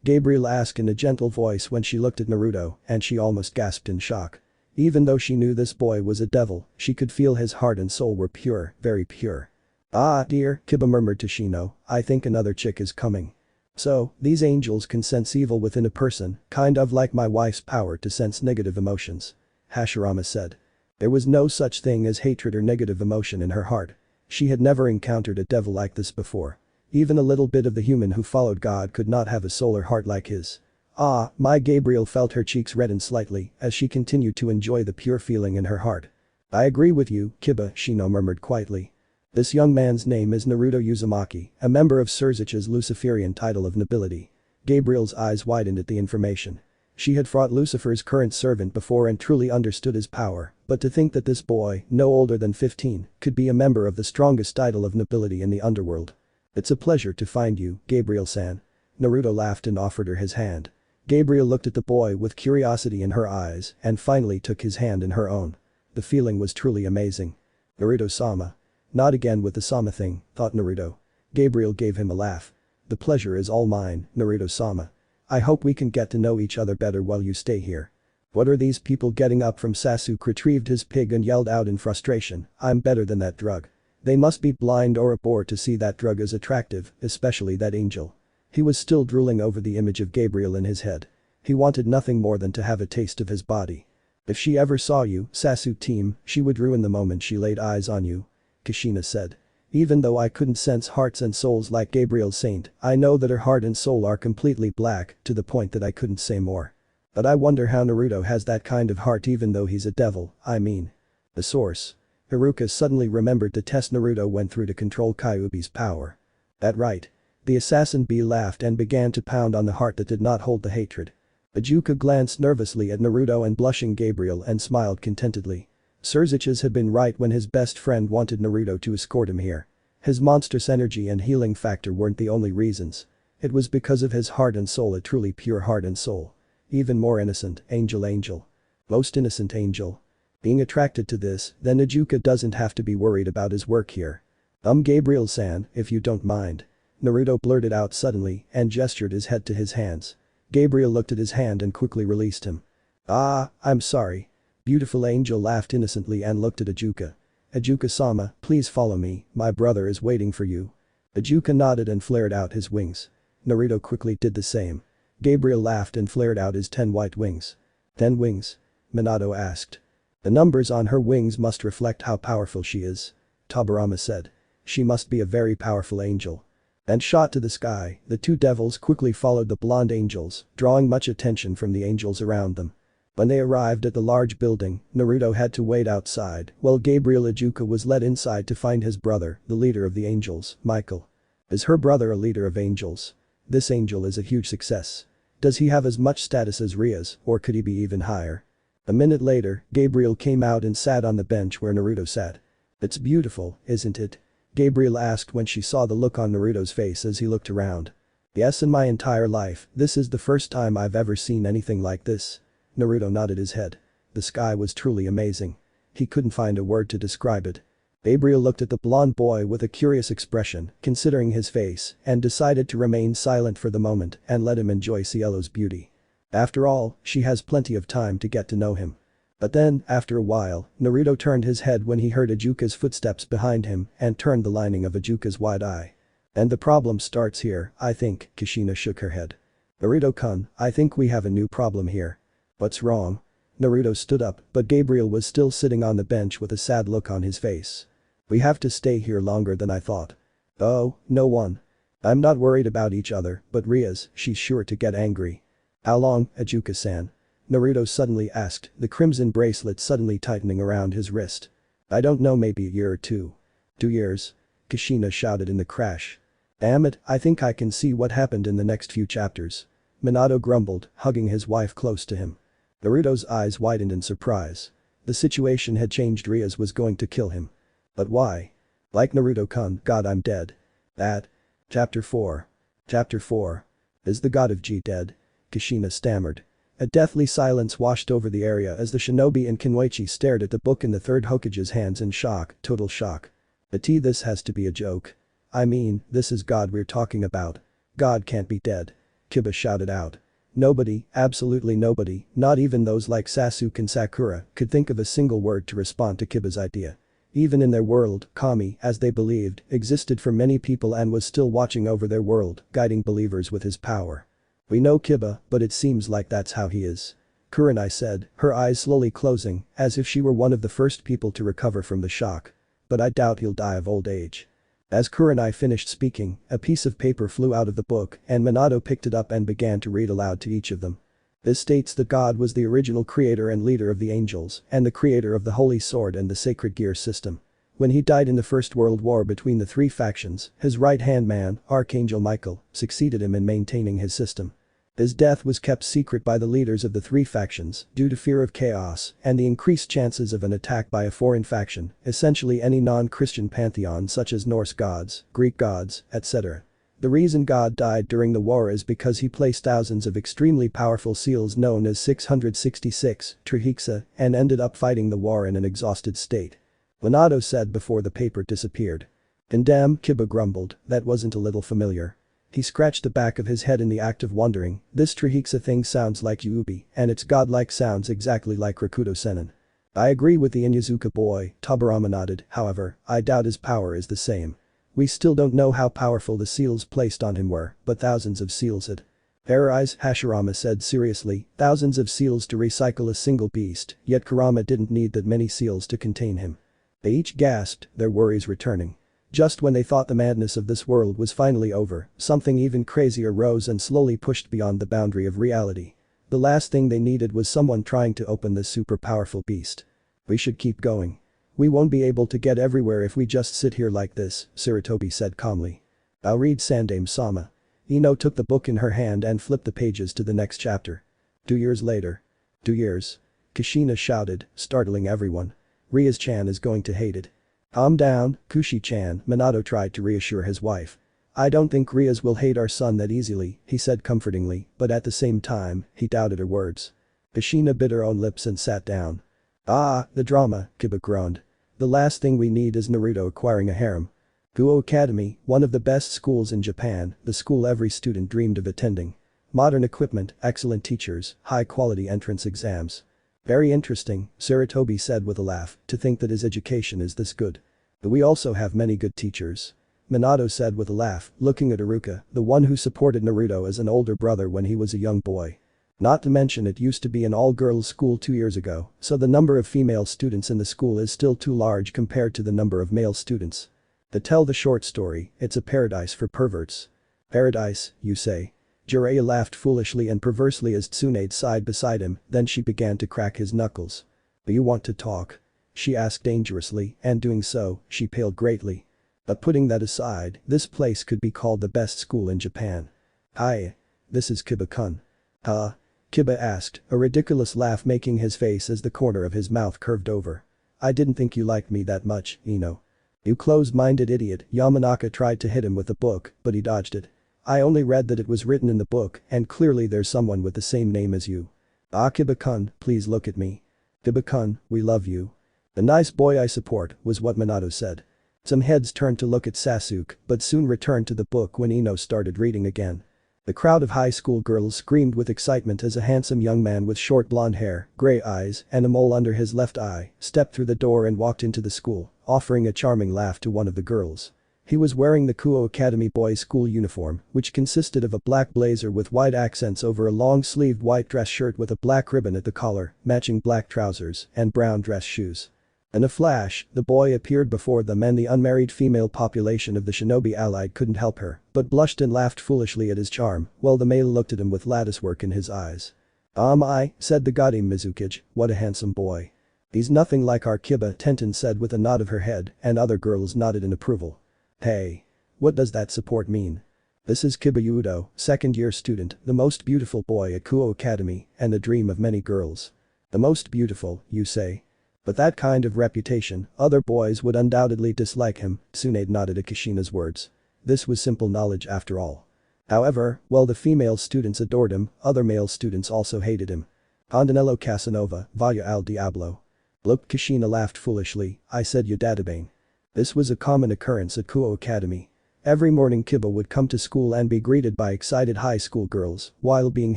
Gabriel asked in a gentle voice when she looked at Naruto, and she almost gasped in shock. Even though she knew this boy was a devil, she could feel his heart and soul were pure, very pure. Ah dear, Kiba murmured to Shino, I think another chick is coming. So, these angels can sense evil within a person, kind of like my wife's power to sense negative emotions. Hashirama said. There was no such thing as hatred or negative emotion in her heart. She had never encountered a devil like this before. Even a little bit of the human who followed God could not have a soul or heart like his. Ah, my Gabriel felt her cheeks redden slightly as she continued to enjoy the pure feeling in her heart. I agree with you, Kiba, Shino murmured quietly. This young man's name is Naruto Uzumaki, a member of Surzich's Luciferian title of nobility. Gabriel's eyes widened at the information. She had fought Lucifer's current servant before and truly understood his power, but to think that this boy, no older than 15, could be a member of the strongest title of nobility in the underworld. It's a pleasure to find you, Gabriel-san. Naruto laughed and offered her his hand. Gabriel looked at the boy with curiosity in her eyes and finally took his hand in her own. The feeling was truly amazing. Naruto-sama. Not again with the sama thing, thought Naruto. Gabriel gave him a laugh. The pleasure is all mine, Naruto-sama. I hope we can get to know each other better while you stay here. What are these people getting up from? Sasuke retrieved his pig and yelled out in frustration, I'm better than that drug. They must be blind or a bore to see that drug is attractive, especially that angel. He was still drooling over the image of Gabriel in his head. He wanted nothing more than to have a taste of his body. If she ever saw you, Sasuke team, she would ruin the moment she laid eyes on you. Kushina said. Even though I couldn't sense hearts and souls like Gabriel's saint, I know that her heart and soul are completely black, to the point that I couldn't say more. But I wonder how Naruto has that kind of heart even though he's a devil, I mean. The source. Haruka suddenly remembered the test Naruto went through to control Kyuubi's power. That right. The assassin B laughed and began to pound on the heart that did not hold the hatred. Ajuka glanced nervously at Naruto and blushing Gabriel and smiled contentedly. Surzich's had been right when his best friend wanted Naruto to escort him here. His monstrous energy and healing factor weren't the only reasons. It was because of his heart and soul, a truly pure heart and soul. Even more innocent, angel. Most innocent angel. Being attracted to this, then Ajuka doesn't have to be worried about his work here. Gabriel-san, if you don't mind. Naruto blurted out suddenly and gestured his head to his hands. Gabriel looked at his hand and quickly released him. Ah, I'm sorry. Beautiful angel laughed innocently and looked at Ajuka. Ajuka-sama, please follow me, my brother is waiting for you. Ajuka nodded and flared out his wings. Naruto quickly did the same. Gabriel laughed and flared out his 10 white wings. 10 wings? Minato asked. The numbers on her wings must reflect how powerful she is. Tobirama said. She must be a very powerful angel. And shot to the sky, the two devils quickly followed the blonde angels, drawing much attention from the angels around them. When they arrived at the large building, Naruto had to wait outside while Gabriel Ajuka was led inside to find his brother, the leader of the angels, Michael. Is her brother a leader of angels? This angel is a huge success. Does he have as much status as Ria's, or could he be even higher? A minute later, Gabriel came out and sat on the bench where Naruto sat. It's beautiful, isn't it? Gabriel asked when she saw the look on Naruto's face as he looked around. Yes, in my entire life, this is the first time I've ever seen anything like this. Naruto nodded his head. the sky was truly amazing. He couldn't find a word to describe it. Gabriel looked at the blonde boy with a curious expression, considering his face, and decided to remain silent for the moment and let him enjoy Cielo's beauty. After all, she has plenty of time to get to know him. But then, after a while, Naruto turned his head when he heard Ajuka's footsteps behind him and turned the lining of Ajuka's wide eye. And the problem starts here, I think, Kushina shook her head. Naruto-kun, I think we have a new problem here. What's wrong? Naruto stood up, but Gabriel was still sitting on the bench with a sad look on his face. We have to stay here longer than I thought. Oh, no one. I'm not worried about each other, but Ria's, she's sure to get angry. How long, Ajuka-san? Naruto suddenly asked, the crimson bracelet suddenly tightening around his wrist. I don't know, maybe a year or two. 2 years? Kushina shouted in the crash. Damn it, I think I can see what happened in the next few chapters. Minato grumbled, hugging his wife close to him. Naruto's eyes widened in surprise. The situation had changed. Ria's was going to kill him. But why? Like Naruto-kun, God, I'm dead. That. Chapter 4. Chapter 4. Is the god of G dead? Kushina stammered. A deathly silence washed over the area as the shinobi and Kunoichi stared at the book in the third Hokage's hands in shock, total shock. But this has to be a joke. I mean, this is God we're talking about. God can't be dead. Kiba shouted out. Nobody, absolutely nobody, not even those like Sasuke and Sakura, could think of a single word to respond to Kiba's idea. Even in their world, Kami, as they believed, existed for many people and was still watching over their world, guiding believers with his power. We know Kiba, but it seems like that's how he is. Kurenai said, her eyes slowly closing, as if she were one of the first people to recover from the shock. But I doubt he'll die of old age. As Kurenai finished speaking, a piece of paper flew out of the book and Minato picked it up and began to read aloud to each of them. This states that God was the original creator and leader of the angels and the creator of the Holy Sword and the Sacred Gear system. When he died in the First World War between the 3 factions, his right-hand man, Archangel Michael, succeeded him in maintaining his system. His death was kept secret by the leaders of the 3 factions due to fear of chaos and the increased chances of an attack by a foreign faction, essentially any non-Christian pantheon such as Norse gods, Greek gods, etc. The reason God died during the war is because he placed thousands of extremely powerful seals known as 666 Trihexa and ended up fighting the war in an exhausted state. Minato said before the paper disappeared. Damn, Kiba grumbled, that wasn't a little familiar. He scratched the back of his head in the act of wondering, this Trihexa thing sounds like Yuubi, and its godlike sounds exactly like Rakuto Sennin. I agree with the Inyazuka boy, Tobirama nodded, however, I doubt his power is the same. We still don't know how powerful the seals placed on him were, but thousands of seals had. Fair eyes, Hashirama said seriously, thousands of seals to recycle a single beast, yet Kurama didn't need that many seals to contain him. They each gasped, their worries returning. Just when they thought the madness of this world was finally over, something even crazier rose and slowly pushed beyond the boundary of reality. The last thing they needed was someone trying to open this super powerful beast. We should keep going. We won't be able to get everywhere if we just sit here like this, Sarutobi said calmly. I'll read Sandame-sama. Ino took the book in her hand and flipped the pages to the next chapter. 2 years later. 2 years. Kushina shouted, startling everyone. Rias-chan is going to hate it. Calm down, Kushi-chan, Minato tried to reassure his wife. I don't think Rias will hate our son that easily, he said comfortingly, but at the same time, he doubted her words. Kushina bit her own lips and sat down. Ah, the drama, Kiba groaned. The last thing we need is Naruto acquiring a harem. Guo Academy, one of the best schools in Japan, the school every student dreamed of attending. Modern equipment, excellent teachers, high-quality entrance exams. Very interesting, Sarutobi said with a laugh, to think that his education is this good. But we also have many good teachers. Minato said with a laugh, looking at Iruka, the one who supported Naruto as an older brother when he was a young boy. Not to mention it used to be an all-girls school 2 years ago, so the number of female students in the school is still too large compared to the number of male students. To tell the short story, it's a paradise for perverts. Paradise, you say? Jiraiya laughed foolishly and perversely as Tsunade sighed beside him, then she began to crack his knuckles. Do you want to talk? She asked dangerously, and doing so, she paled greatly. But putting that aside, this place could be called the best school in Japan. Hi. This is Kiba-kun. Huh? Kiba asked, a ridiculous laugh making his face as the corner of his mouth curved over. I didn't think you liked me that much, Ino. You closed-minded idiot, Yamanaka tried to hit him with the book, but he dodged it. I only read that it was written in the book and clearly there's someone with the same name as you. Ah, Kiba-kun, please look at me. Kiba-kun, we love you. The nice boy I support, was what Minato said. Some heads turned to look at Sasuke, but soon returned to the book when Ino started reading again. The crowd of high school girls screamed with excitement as a handsome young man with short blonde hair, gray eyes, and a mole under his left eye stepped through the door and walked into the school, offering a charming laugh to one of the girls. He was wearing the Kuo Academy boys' school uniform, which consisted of a black blazer with white accents over a long-sleeved white dress shirt with a black ribbon at the collar, matching black trousers, and brown dress shoes. In a flash, the boy appeared before them and the unmarried female population of the shinobi allied couldn't help her, but blushed and laughed foolishly at his charm, while the male looked at him with latticework in his eyes. My, said the gaudy Mizukage, what a handsome boy. He's nothing like our Kiba, Tenten said with a nod of her head, and other girls nodded in approval. Hey. What does that support mean? This is Kiba Udo, second-year student, the most beautiful boy at Kuo Academy, and the dream of many girls. The most beautiful, you say? But that kind of reputation, other boys would undoubtedly dislike him, Tsunade nodded at Kushina's words. This was simple knowledge after all. However, while the female students adored him, other male students also hated him. Andanello Casanova, vaya al diablo. Look, Kushina laughed foolishly, I said Yodadabane. This was a common occurrence at Kuo Academy. Every morning Kiba would come to school and be greeted by excited high school girls, while being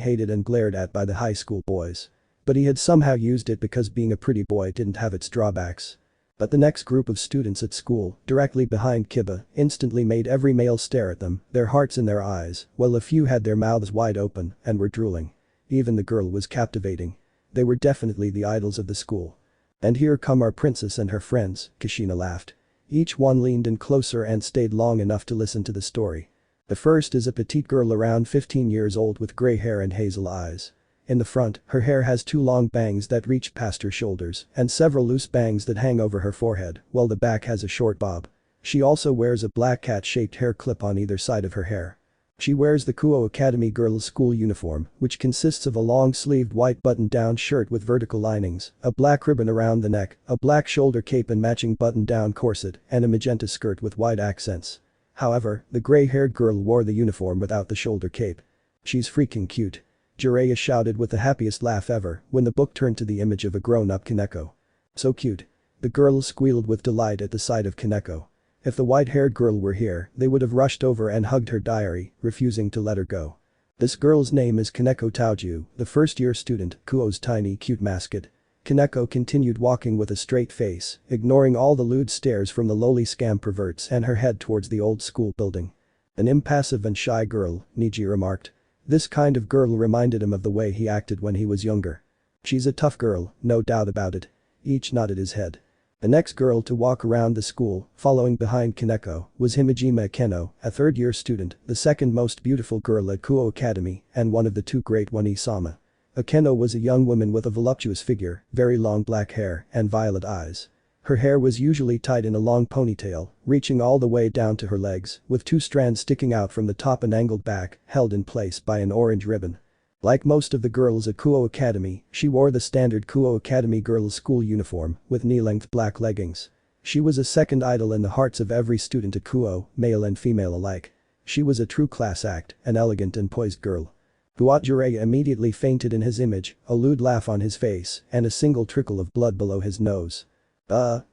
hated and glared at by the high school boys. But he had somehow used it because being a pretty boy didn't have its drawbacks. But the next group of students at school, directly behind Kiba, instantly made every male stare at them, their hearts in their eyes, while a few had their mouths wide open and were drooling. Even the girl was captivating. They were definitely the idols of the school. And here come our princess and her friends, Kushina laughed. Each one leaned in closer and stayed long enough to listen to the story. The first is a petite girl around 15 years old with gray hair and hazel eyes. In the front, her hair has two long bangs that reach past her shoulders and several loose bangs that hang over her forehead, while the back has a short bob. She also wears a black cat-shaped hair clip on either side of her hair. She wears the Kuo Academy girls' school uniform, which consists of a long-sleeved white button-down shirt with vertical linings, a black ribbon around the neck, a black shoulder cape and matching button-down corset, and a magenta skirt with white accents. However, the gray-haired girl wore the uniform without the shoulder cape. She's freaking cute. Jiraiya shouted with the happiest laugh ever when the book turned to the image of a grown-up Kaneko. So cute. The girls squealed with delight at the sight of Kaneko. If the white-haired girl were here, they would have rushed over and hugged her diary, refusing to let her go. This girl's name is Kaneko Taoju, the first-year student, Kuo's tiny cute mascot. Kaneko continued walking with a straight face, ignoring all the lewd stares from the lowly scam perverts and her head towards the old school building. An impassive and shy girl, Niji remarked. This kind of girl reminded him of the way he acted when he was younger. She's a tough girl, no doubt about it. Each nodded his head. The next girl to walk around the school, following behind Kaneko, was Himejima Akeno, a third-year student, the second most beautiful girl at Kuo Academy, and one of the two great One-sama. Akeno was a young woman with a voluptuous figure, very long black hair, and violet eyes. Her hair was usually tied in a long ponytail, reaching all the way down to her legs, with two strands sticking out from the top and angled back, held in place by an orange ribbon. Like most of the girls at Kuo Academy, she wore the standard Kuo Academy girls' school uniform, with knee-length black leggings. She was a second idol in the hearts of every student at Kuo, male and female alike. She was a true class act, an elegant and poised girl. Jiraiya immediately fainted in his image, a lewd laugh on his face, and a single trickle of blood below his nose.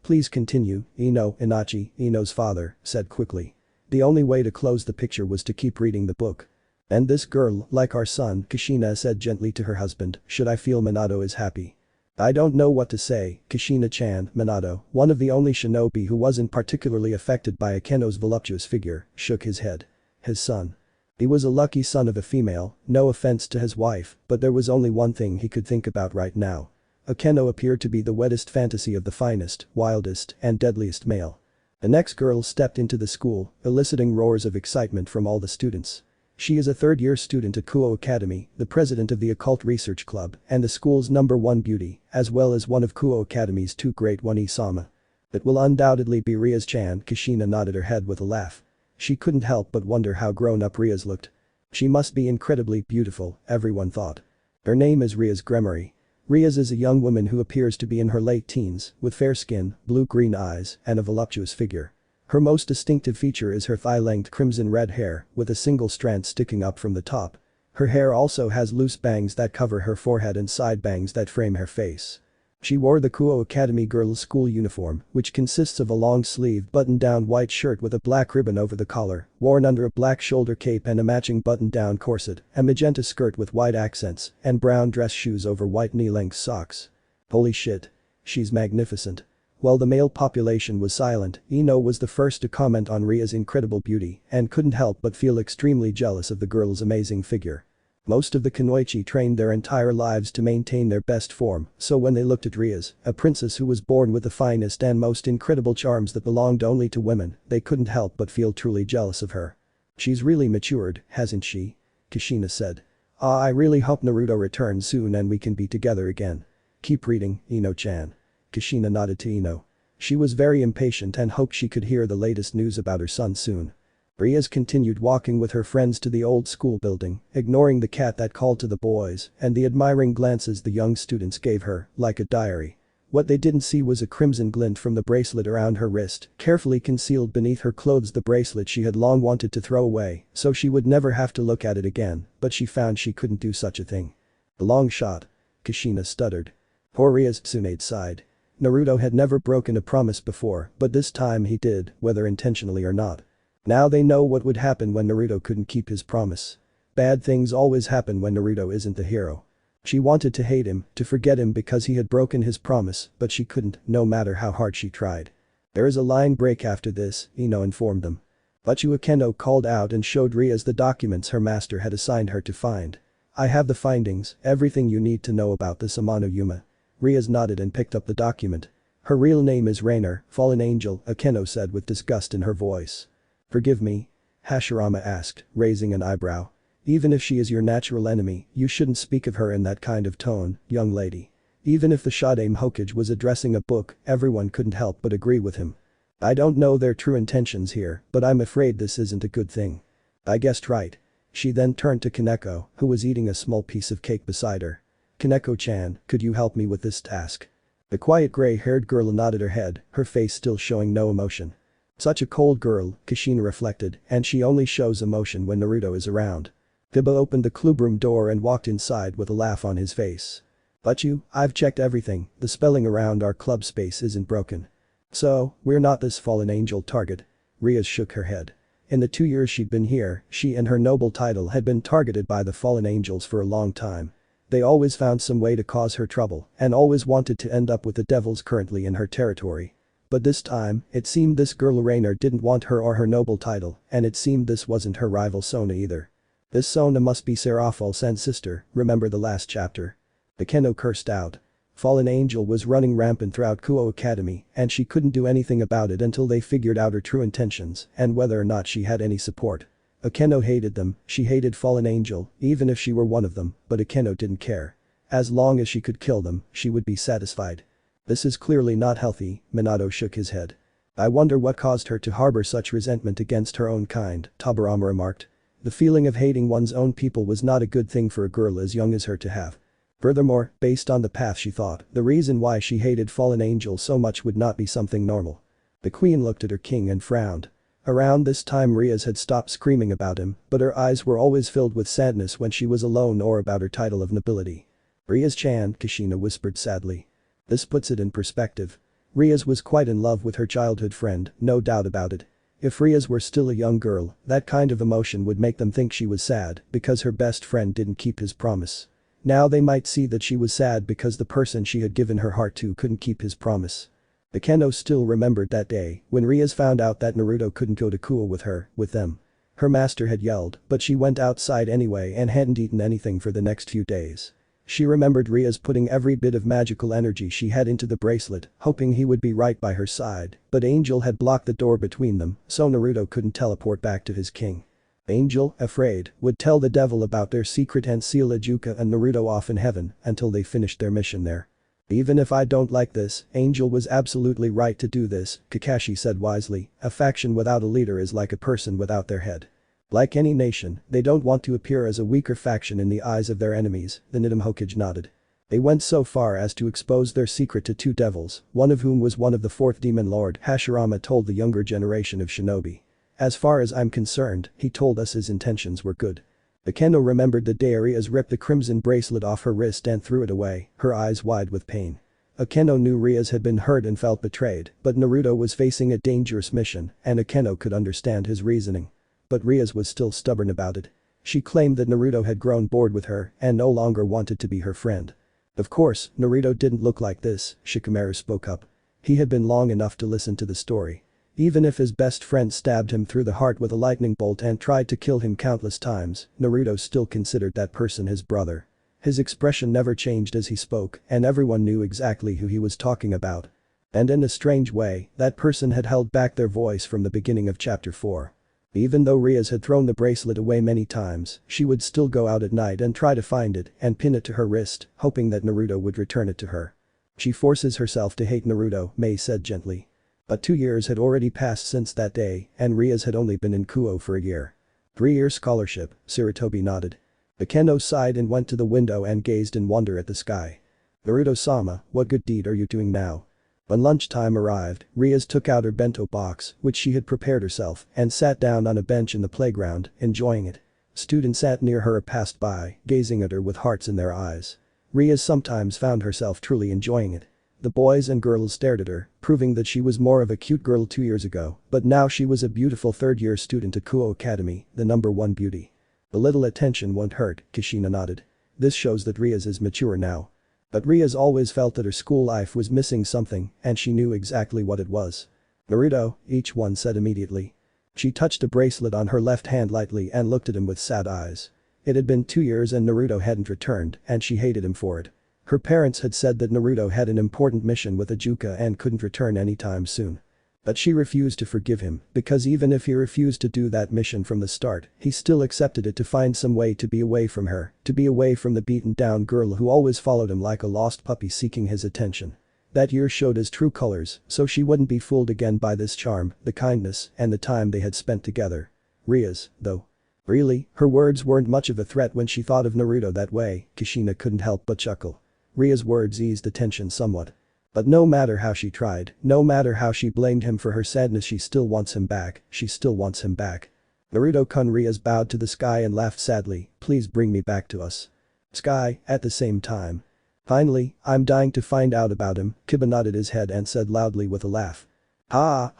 Please continue, Ino, Inachi, Ino's father, said quickly. The only way to close the picture was to keep reading the book. And this girl, like our son, Kushina said gently to her husband, should I feel Minato is happy? I don't know what to say, Kushina-chan, Minato, one of the only shinobi who wasn't particularly affected by Akeno's voluptuous figure, shook his head. His son. He was a lucky son of a female, no offense to his wife, but there was only one thing he could think about right now. Akeno appeared to be the wettest fantasy of the finest, wildest, and deadliest male. The next girl stepped into the school, eliciting roars of excitement from all the students. She is a third-year student at Kuo Academy, the president of the Occult Research Club, and the school's #1 beauty, as well as one of Kuo Academy's two great One-sama. It will undoubtedly be Rias-chan, Kushina nodded her head with a laugh. She couldn't help but wonder how grown-up Rias looked. She must be incredibly beautiful, everyone thought. Her name is Rias Gremory. Rias is a young woman who appears to be in her late teens, with fair skin, blue-green eyes, and a voluptuous figure. Her most distinctive feature is her thigh-length crimson-red hair, with a single strand sticking up from the top. Her hair also has loose bangs that cover her forehead and side bangs that frame her face. She wore the Kuo Academy girls' school uniform, which consists of a long-sleeved button-down white shirt with a black ribbon over the collar, worn under a black shoulder cape and a matching button-down corset, a magenta skirt with white accents, and brown dress shoes over white knee-length socks. Holy shit. She's magnificent. While the male population was silent, Ino was the first to comment on Ria's incredible beauty and couldn't help but feel extremely jealous of the girl's amazing figure. Most of the Kunoichi trained their entire lives to maintain their best form, so when they looked at Ria's, a princess who was born with the finest and most incredible charms that belonged only to women, they couldn't help but feel truly jealous of her. She's really matured, hasn't she? Kushina said. I really hope Naruto returns soon and we can be together again. Keep reading, Ino-chan. Kushina nodded to Ino. She was very impatient and hoped she could hear the latest news about her son soon. Rias continued walking with her friends to the old school building, ignoring the cat that called to the boys and the admiring glances the young students gave her, like a diary. What they didn't see was a crimson glint from the bracelet around her wrist, carefully concealed beneath her clothes, the bracelet she had long wanted to throw away so she would never have to look at it again, but she found she couldn't do such a thing. A long shot. Kushina stuttered. Poor Rias, Tsunade sighed. Naruto had never broken a promise before, but this time he did, whether intentionally or not. Now they know what would happen when Naruto couldn't keep his promise. Bad things always happen when Naruto isn't the hero. She wanted to hate him, to forget him because he had broken his promise, but she couldn't, no matter how hard she tried. There is a line break after this, Ino informed them. Uchiha called out and showed Rias the documents her master had assigned her to find. I have the findings, everything you need to know about this Amano Yuma. Rias nodded and picked up the document. Her real name is Rainer, Fallen Angel, Akeno said with disgust in her voice. Forgive me? Hashirama asked, raising an eyebrow. Even if she is your natural enemy, you shouldn't speak of her in that kind of tone, young lady. Even if the Shodaime Hokage was addressing a book, everyone couldn't help but agree with him. I don't know their true intentions here, but I'm afraid this isn't a good thing. I guessed right. She then turned to Kaneko, who was eating a small piece of cake beside her. Kaneko-chan, could you help me with this task? The quiet gray-haired girl nodded her head, her face still showing no emotion. Such a cold girl, Kushina reflected, and she only shows emotion when Naruto is around. Biba opened the clubroom door and walked inside with a laugh on his face. But I've checked everything, the spelling around our club space isn't broken. So, we're not this fallen angel target. Rias shook her head. In the 2 years she'd been here, she and her noble title had been targeted by the fallen angels for a long time. They always found some way to cause her trouble and always wanted to end up with the devils currently in her territory. But this time, it seemed this girl Rainer didn't want her or her noble title, and it seemed this wasn't her rival Sona either. This Sona must be Seraphal's sister, remember the last chapter? Akeno cursed out. Fallen Angel was running rampant throughout Kuo Academy and she couldn't do anything about it until they figured out her true intentions and whether or not she had any support. Akeno hated them, she hated Fallen Angel, even if she were one of them, but Akeno didn't care. As long as she could kill them, she would be satisfied. This is clearly not healthy, Minato shook his head. I wonder what caused her to harbor such resentment against her own kind, Tobirama remarked. The feeling of hating one's own people was not a good thing for a girl as young as her to have. Furthermore, based on the path she thought, the reason why she hated Fallen Angel so much would not be something normal. The queen looked at her king and frowned. Around this time Rias had stopped screaming about him, but her eyes were always filled with sadness when she was alone or about her title of nobility. Rias-chan, Kushina whispered sadly. This puts it in perspective. Rias was quite in love with her childhood friend, no doubt about it. If Rias were still a young girl, that kind of emotion would make them think she was sad because her best friend didn't keep his promise. Now they might see that she was sad because the person she had given her heart to couldn't keep his promise. Akeno still remembered that day when Rias found out that Naruto couldn't go to Kuo with them. Her master had yelled, but she went outside anyway and hadn't eaten anything for the next few days. She remembered Rias putting every bit of magical energy she had into the bracelet, hoping he would be right by her side, but Angel had blocked the door between them, so Naruto couldn't teleport back to his king. Angel, afraid, would tell the devil about their secret and seal Ijuka and Naruto off in heaven until they finished their mission there. Even if I don't like this, Angel was absolutely right to do this, Kakashi said wisely, a faction without a leader is like a person without their head. Like any nation, they don't want to appear as a weaker faction in the eyes of their enemies, the Niddam Hokage nodded. They went so far as to expose their secret to 2 devils, one of whom was one of the 4th Demon Lord, Hashirama told the younger generation of shinobi. As far as I'm concerned, he told us his intentions were good. Akeno remembered the day Rias ripped the crimson bracelet off her wrist and threw it away, her eyes wide with pain. Akeno knew Rias had been hurt and felt betrayed, but Naruto was facing a dangerous mission, and Akeno could understand his reasoning. But Rias was still stubborn about it. She claimed that Naruto had grown bored with her and no longer wanted to be her friend. Of course, Naruto didn't look like this, Shikamaru spoke up. He had been long enough to listen to the story. Even if his best friend stabbed him through the heart with a lightning bolt and tried to kill him countless times, Naruto still considered that person his brother. His expression never changed as he spoke, and everyone knew exactly who he was talking about. And in a strange way, that person had held back their voice from the beginning of chapter 4. Even though Rias had thrown the bracelet away many times, she would still go out at night and try to find it and pin it to her wrist, hoping that Naruto would return it to her. She forces herself to hate Naruto, Mei said gently. But 2 years had already passed since that day, and Rias had only been in Kuo for a year. 3-year scholarship, Sarutobi nodded. Akeno sighed and went to the window and gazed in wonder at the sky. Naruto-sama, what good deed are you doing now? When lunchtime arrived, Rias took out her bento box, which she had prepared herself, and sat down on a bench in the playground, enjoying it. Students sat near her or passed by, gazing at her with hearts in their eyes. Rias sometimes found herself truly enjoying it. The boys and girls stared at her, proving that she was more of a cute girl 2 years ago, but now she was a beautiful third-year student at Kuo Academy, the #1 beauty. A little attention won't hurt, Kushina nodded. This shows that Rias is mature now. But Rias always felt that her school life was missing something, and she knew exactly what it was. Naruto, each one said immediately. She touched a bracelet on her left hand lightly and looked at him with sad eyes. It had been 2 years and Naruto hadn't returned, and she hated him for it. Her parents had said that Naruto had an important mission with Ajuka and couldn't return anytime soon. But she refused to forgive him, because even if he refused to do that mission from the start, he still accepted it to find some way to be away from her, to be away from the beaten-down girl who always followed him like a lost puppy seeking his attention. That year showed his true colors, so she wouldn't be fooled again by this charm, the kindness, and the time they had spent together. Rias, though. Really, her words weren't much of a threat when she thought of Naruto that way, Kushina couldn't help but chuckle. Rias' words eased the tension somewhat. But no matter how she tried, no matter how she blamed him for her sadness, she still wants him back, she still wants him back. Naruto-kun. Rias bowed to the sky and laughed sadly, please bring me back to us. Sky, at the same time. Finally, I'm dying to find out about him, Kiba nodded his head and said loudly with a laugh. Ha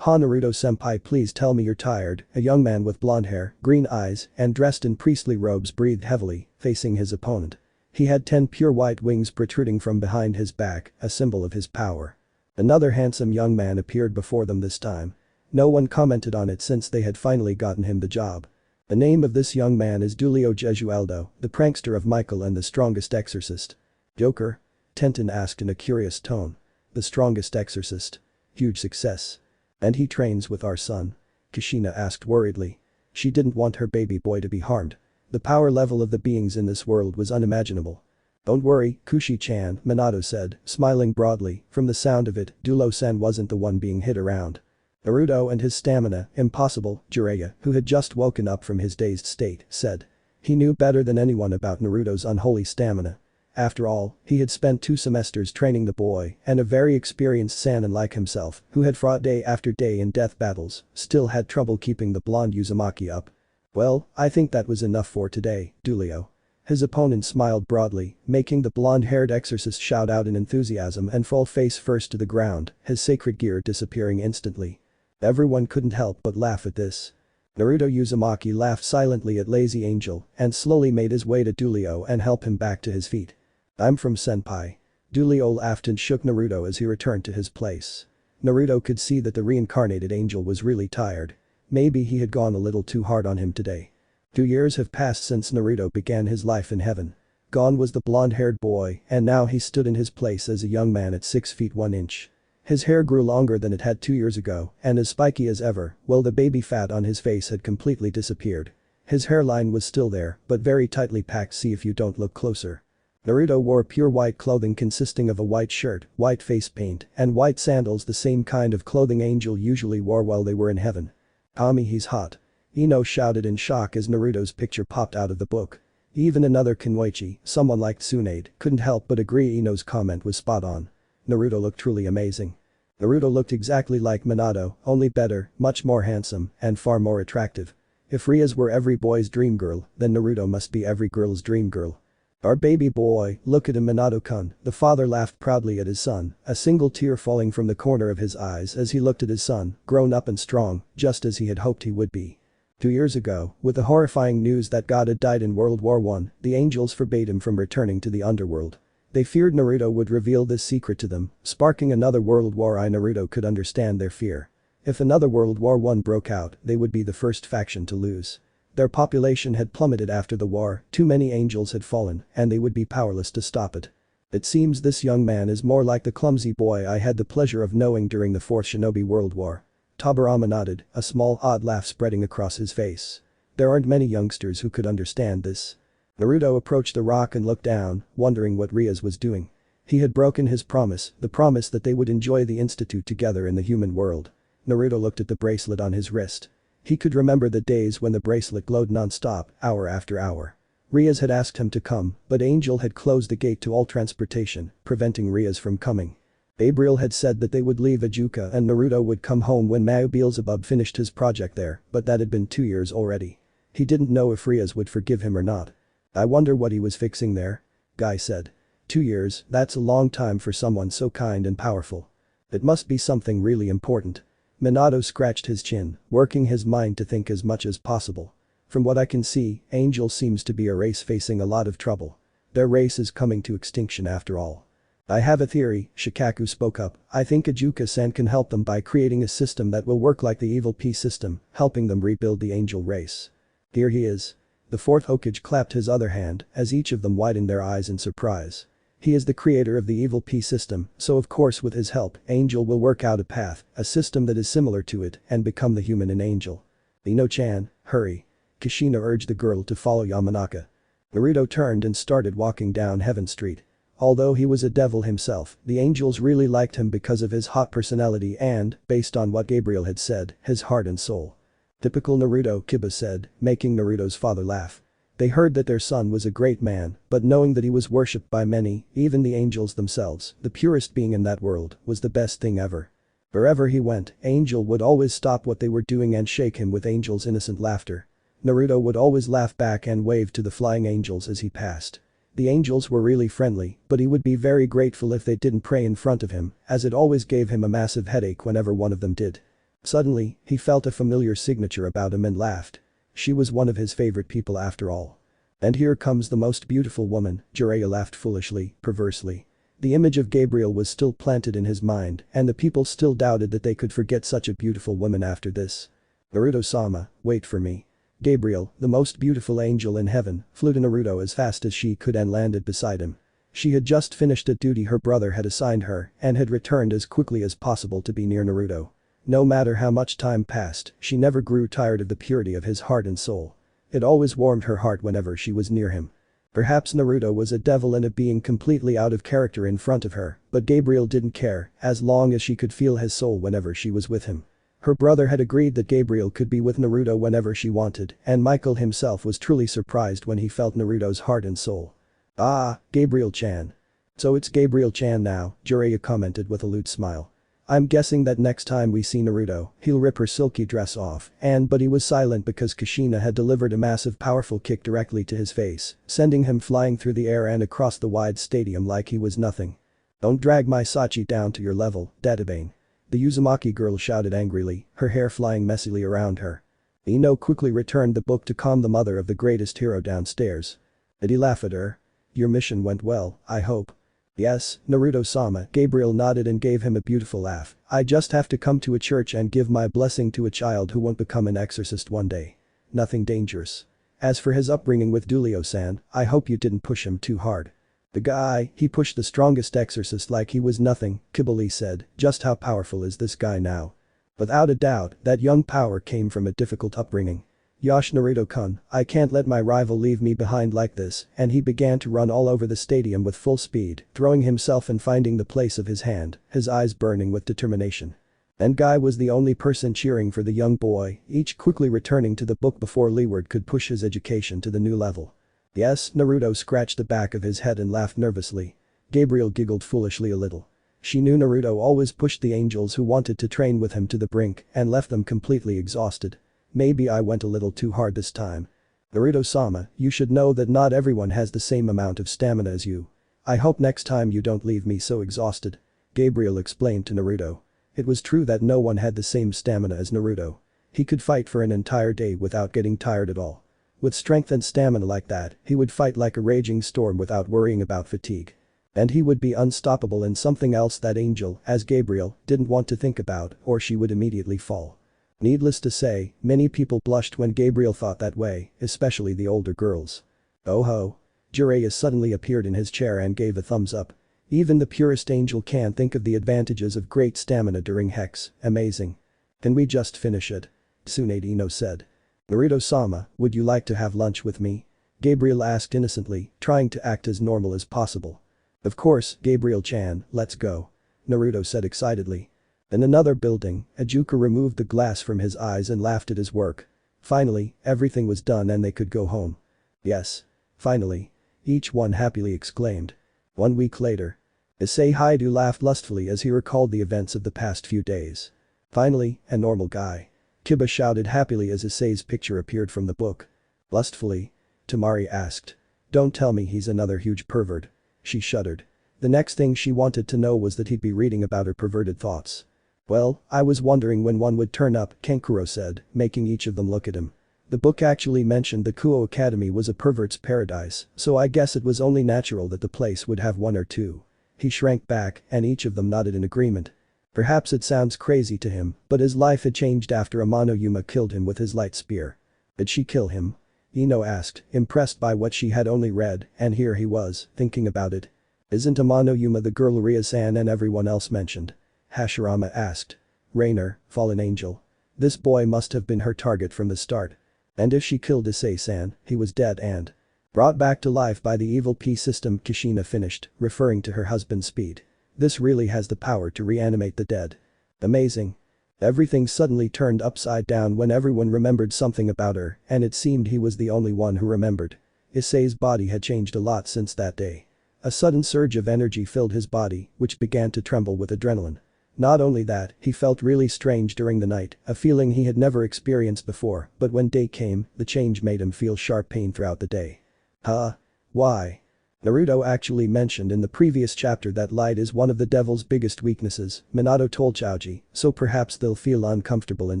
Naruto-senpai, please tell me you're tired, a young man with blonde hair, green eyes, and dressed in priestly robes breathed heavily, facing his opponent. He had 10 pure white wings protruding from behind his back, a symbol of his power. Another handsome young man appeared before them this time. No one commented on it since they had finally gotten him the job. The name of this young man is Dulio Gesualdo, the prankster of Michael and the strongest exorcist. Joker? Tenten asked in a curious tone. The strongest exorcist. Huge success. And he trains with our son? Kushina asked worriedly. She didn't want her baby boy to be harmed. The power level of the beings in this world was unimaginable. Don't worry, Kushi-chan, Minato said, smiling broadly, from the sound of it, Dulo-san wasn't the one being hit around. Naruto and his stamina, impossible, Jiraiya, who had just woken up from his dazed state, said. He knew better than anyone about Naruto's unholy stamina. After all, he had spent 2 semesters training the boy, and a very experienced Sannin like himself, who had fought day after day in death battles, still had trouble keeping the blonde Uzumaki up. Well, I think that was enough for today, Dulio. His opponent smiled broadly, making the blonde-haired exorcist shout out in enthusiasm and fall face first to the ground, his sacred gear disappearing instantly. Everyone couldn't help but laugh at this. Naruto Uzumaki laughed silently at Lazy Angel and slowly made his way to Dulio and helped him back to his feet. I'm from senpai. Dulio laughed and shook Naruto as he returned to his place. Naruto could see that the reincarnated angel was really tired. Maybe he had gone a little too hard on him today. 2 years have passed since Naruto began his life in heaven. Gone was the blonde-haired boy, and now he stood in his place as a young man at 6 feet 1 inch. His hair grew longer than it had 2 years ago, and as spiky as ever, while the baby fat on his face had completely disappeared. His hairline was still there, but very tightly packed. See if you don't look closer. Naruto wore pure white clothing consisting of a white shirt, white face paint, and white sandals, the same kind of clothing Angel usually wore while they were in heaven. Ami, he's hot. Ino shouted in shock as Naruto's picture popped out of the book. Even another Kunoichi, someone like Tsunade, couldn't help but agree Ino's comment was spot on. Naruto looked truly amazing. Naruto looked exactly like Minato, only better, much more handsome, and far more attractive. If Rias were every boy's dream girl, then Naruto must be every girl's dream girl. Our baby boy, look at him Minato-kun, the father laughed proudly at his son, a single tear falling from the corner of his eyes as he looked at his son, grown up and strong, just as he had hoped he would be. 2 years ago, with the horrifying news that God had died in World War I, the angels forbade him from returning to the underworld. They feared Naruto would reveal this secret to them, sparking another World War I. Naruto could understand their fear. If another World War I broke out, they would be the first faction to lose. Their population had plummeted after the war, too many angels had fallen, and they would be powerless to stop it. It seems this young man is more like the clumsy boy I had the pleasure of knowing during the Fourth Shinobi World War. Tobirama nodded, a small odd laugh spreading across his face. There aren't many youngsters who could understand this. Naruto approached the rock and looked down, wondering what Rias was doing. He had broken his promise, the promise that they would enjoy the institute together in the human world. Naruto looked at the bracelet on his wrist. He could remember the days when the bracelet glowed non-stop, hour after hour. Rias had asked him to come, but Angel had closed the gate to all transportation, preventing Rias from coming. Gabriel had said that they would leave Ajuka and Naruto would come home when Beelzebub finished his project there, but that had been 2 years already. He didn't know if Rias would forgive him or not. I wonder what he was fixing there? Guy said. 2 years, that's a long time for someone so kind and powerful. It must be something really important. Minato scratched his chin, working his mind to think as much as possible. From what I can see, Angel seems to be a race facing a lot of trouble. Their race is coming to extinction after all. I have a theory, Shikaku spoke up. I think Ajuka-san can help them by creating a system that will work like the Evil P system, helping them rebuild the angel race. Here he is. The fourth Hokage clapped his other hand as each of them widened their eyes in surprise. He is the creator of the Evil P system, so of course with his help, Angel will work out a path, a system that is similar to it, and become the human in Angel. Ino-chan, hurry. Kushina urged the girl to follow Yamanaka. Naruto turned and started walking down Heaven Street. Although he was a devil himself, the angels really liked him because of his hot personality and, based on what Gabriel had said, his heart and soul. Typical Naruto, Kiba said, making Naruto's father laugh. They heard that their son was a great man, but knowing that he was worshipped by many, even the angels themselves, the purest being in that world, was the best thing ever. Wherever he went, Angel would always stop what they were doing and shake him with Angel's innocent laughter. Naruto would always laugh back and wave to the flying angels as he passed. The angels were really friendly, but he would be very grateful if they didn't pray in front of him, as it always gave him a massive headache whenever one of them did. Suddenly, he felt a familiar signature about him and laughed. She was one of his favorite people after all. And here comes the most beautiful woman, Jiraiya laughed foolishly, perversely. The image of Gabriel was still planted in his mind, and the people still doubted that they could forget such a beautiful woman after this. Naruto-sama, wait for me. Gabriel, the most beautiful angel in heaven, flew to Naruto as fast as she could and landed beside him. She had just finished a duty her brother had assigned her and had returned as quickly as possible to be near Naruto. No matter how much time passed, she never grew tired of the purity of his heart and soul. It always warmed her heart whenever she was near him. Perhaps Naruto was a devil and a being completely out of character in front of her, but Gabriel didn't care, as long as she could feel his soul whenever she was with him. Her brother had agreed that Gabriel could be with Naruto whenever she wanted, and Michael himself was truly surprised when he felt Naruto's heart and soul. Ah, Gabriel-chan. So it's Gabriel-chan now, Jiraiya commented with a lewd smile. I'm guessing that next time we see Naruto, he'll rip her silky dress off, but he was silent because Kushina had delivered a massive powerful kick directly to his face, sending him flying through the air and across the wide stadium like he was nothing. Don't drag my Sachi down to your level, Databane. The Uzumaki girl shouted angrily, her hair flying messily around her. Ino quickly returned the book to calm the mother of the greatest hero downstairs. Did he laugh at her? Your mission went well, I hope. Yes, Naruto-sama, Gabriel nodded and gave him a beautiful laugh. I just have to come to a church and give my blessing to a child who won't become an exorcist one day. Nothing dangerous. As for his upbringing with Dulio-san, I hope you didn't push him too hard. The guy, he pushed the strongest exorcist like he was nothing, Kibali said, just how powerful is this guy now? Without a doubt, that young power came from a difficult upbringing. Yosh Naruto-kun, I can't let my rival leave me behind like this, and he began to run all over the stadium with full speed, throwing himself and finding the place of his hand, his eyes burning with determination. And Guy was the only person cheering for the young boy, each quickly returning to the book before Leeward could push his education to the new level. Yes, Naruto scratched the back of his head and laughed nervously. Gabriel giggled foolishly a little. She knew Naruto always pushed the angels who wanted to train with him to the brink and left them completely exhausted. Maybe I went a little too hard this time. Naruto-sama, you should know that not everyone has the same amount of stamina as you. I hope next time you don't leave me so exhausted. Gabriel explained to Naruto. It was true that no one had the same stamina as Naruto. He could fight for an entire day without getting tired at all. With strength and stamina like that, he would fight like a raging storm without worrying about fatigue. And he would be unstoppable in something else that Angel, as Gabriel, didn't want to think about, or she would immediately fall. Needless to say, many people blushed when Gabriel thought that way, especially the older girls. Oh ho. Jiraiya suddenly appeared in his chair and gave a thumbs up. Even the purest Angel can think of the advantages of great stamina during Hex, amazing. Can we just finish it? Tsunade said. Naruto-sama, would you like to have lunch with me? Gabriel asked innocently, trying to act as normal as possible. Of course, Gabriel-chan, let's go. Naruto said excitedly. In another building, Ajuka removed the glass from his eyes and laughed at his work. Finally, everything was done and they could go home. Yes. Finally. Each one happily exclaimed. 1 week later. Issei Haidu laughed lustfully as he recalled the events of the past few days. Finally, a normal guy. Kiba shouted happily as Issei's picture appeared from the book. Lustfully? Tamari asked. Don't tell me he's another huge pervert. She shuddered. The next thing she wanted to know was that he'd be reading about her perverted thoughts. Well, I was wondering when one would turn up, Kenkuro said, making each of them look at him. The book actually mentioned the Kuo Academy was a pervert's paradise, so I guess it was only natural that the place would have one or two. He shrank back and each of them nodded in agreement. Perhaps it sounds crazy to him, but his life had changed after Amano Yuma killed him with his light spear. Did she kill him? Ino asked, impressed by what she had only read, and here he was, thinking about it. Isn't Amano Yuma the girl Ria-san and everyone else mentioned? Hashirama asked. Rainer, fallen angel. This boy must have been her target from the start. And if she killed Issei-san, he was dead and brought back to life by the evil P system, Kushina finished, referring to her husband's speed. This really has the power to reanimate the dead. Amazing. Everything suddenly turned upside down when everyone remembered something about her, and it seemed he was the only one who remembered. Issei's body had changed a lot since that day. A sudden surge of energy filled his body, which began to tremble with adrenaline. Not only that, he felt really strange during the night, a feeling he had never experienced before, but when day came, the change made him feel sharp pain throughout the day. Huh? Why? Naruto actually mentioned in the previous chapter that light is one of the devil's biggest weaknesses, Minato told Chaoji, so perhaps they'll feel uncomfortable in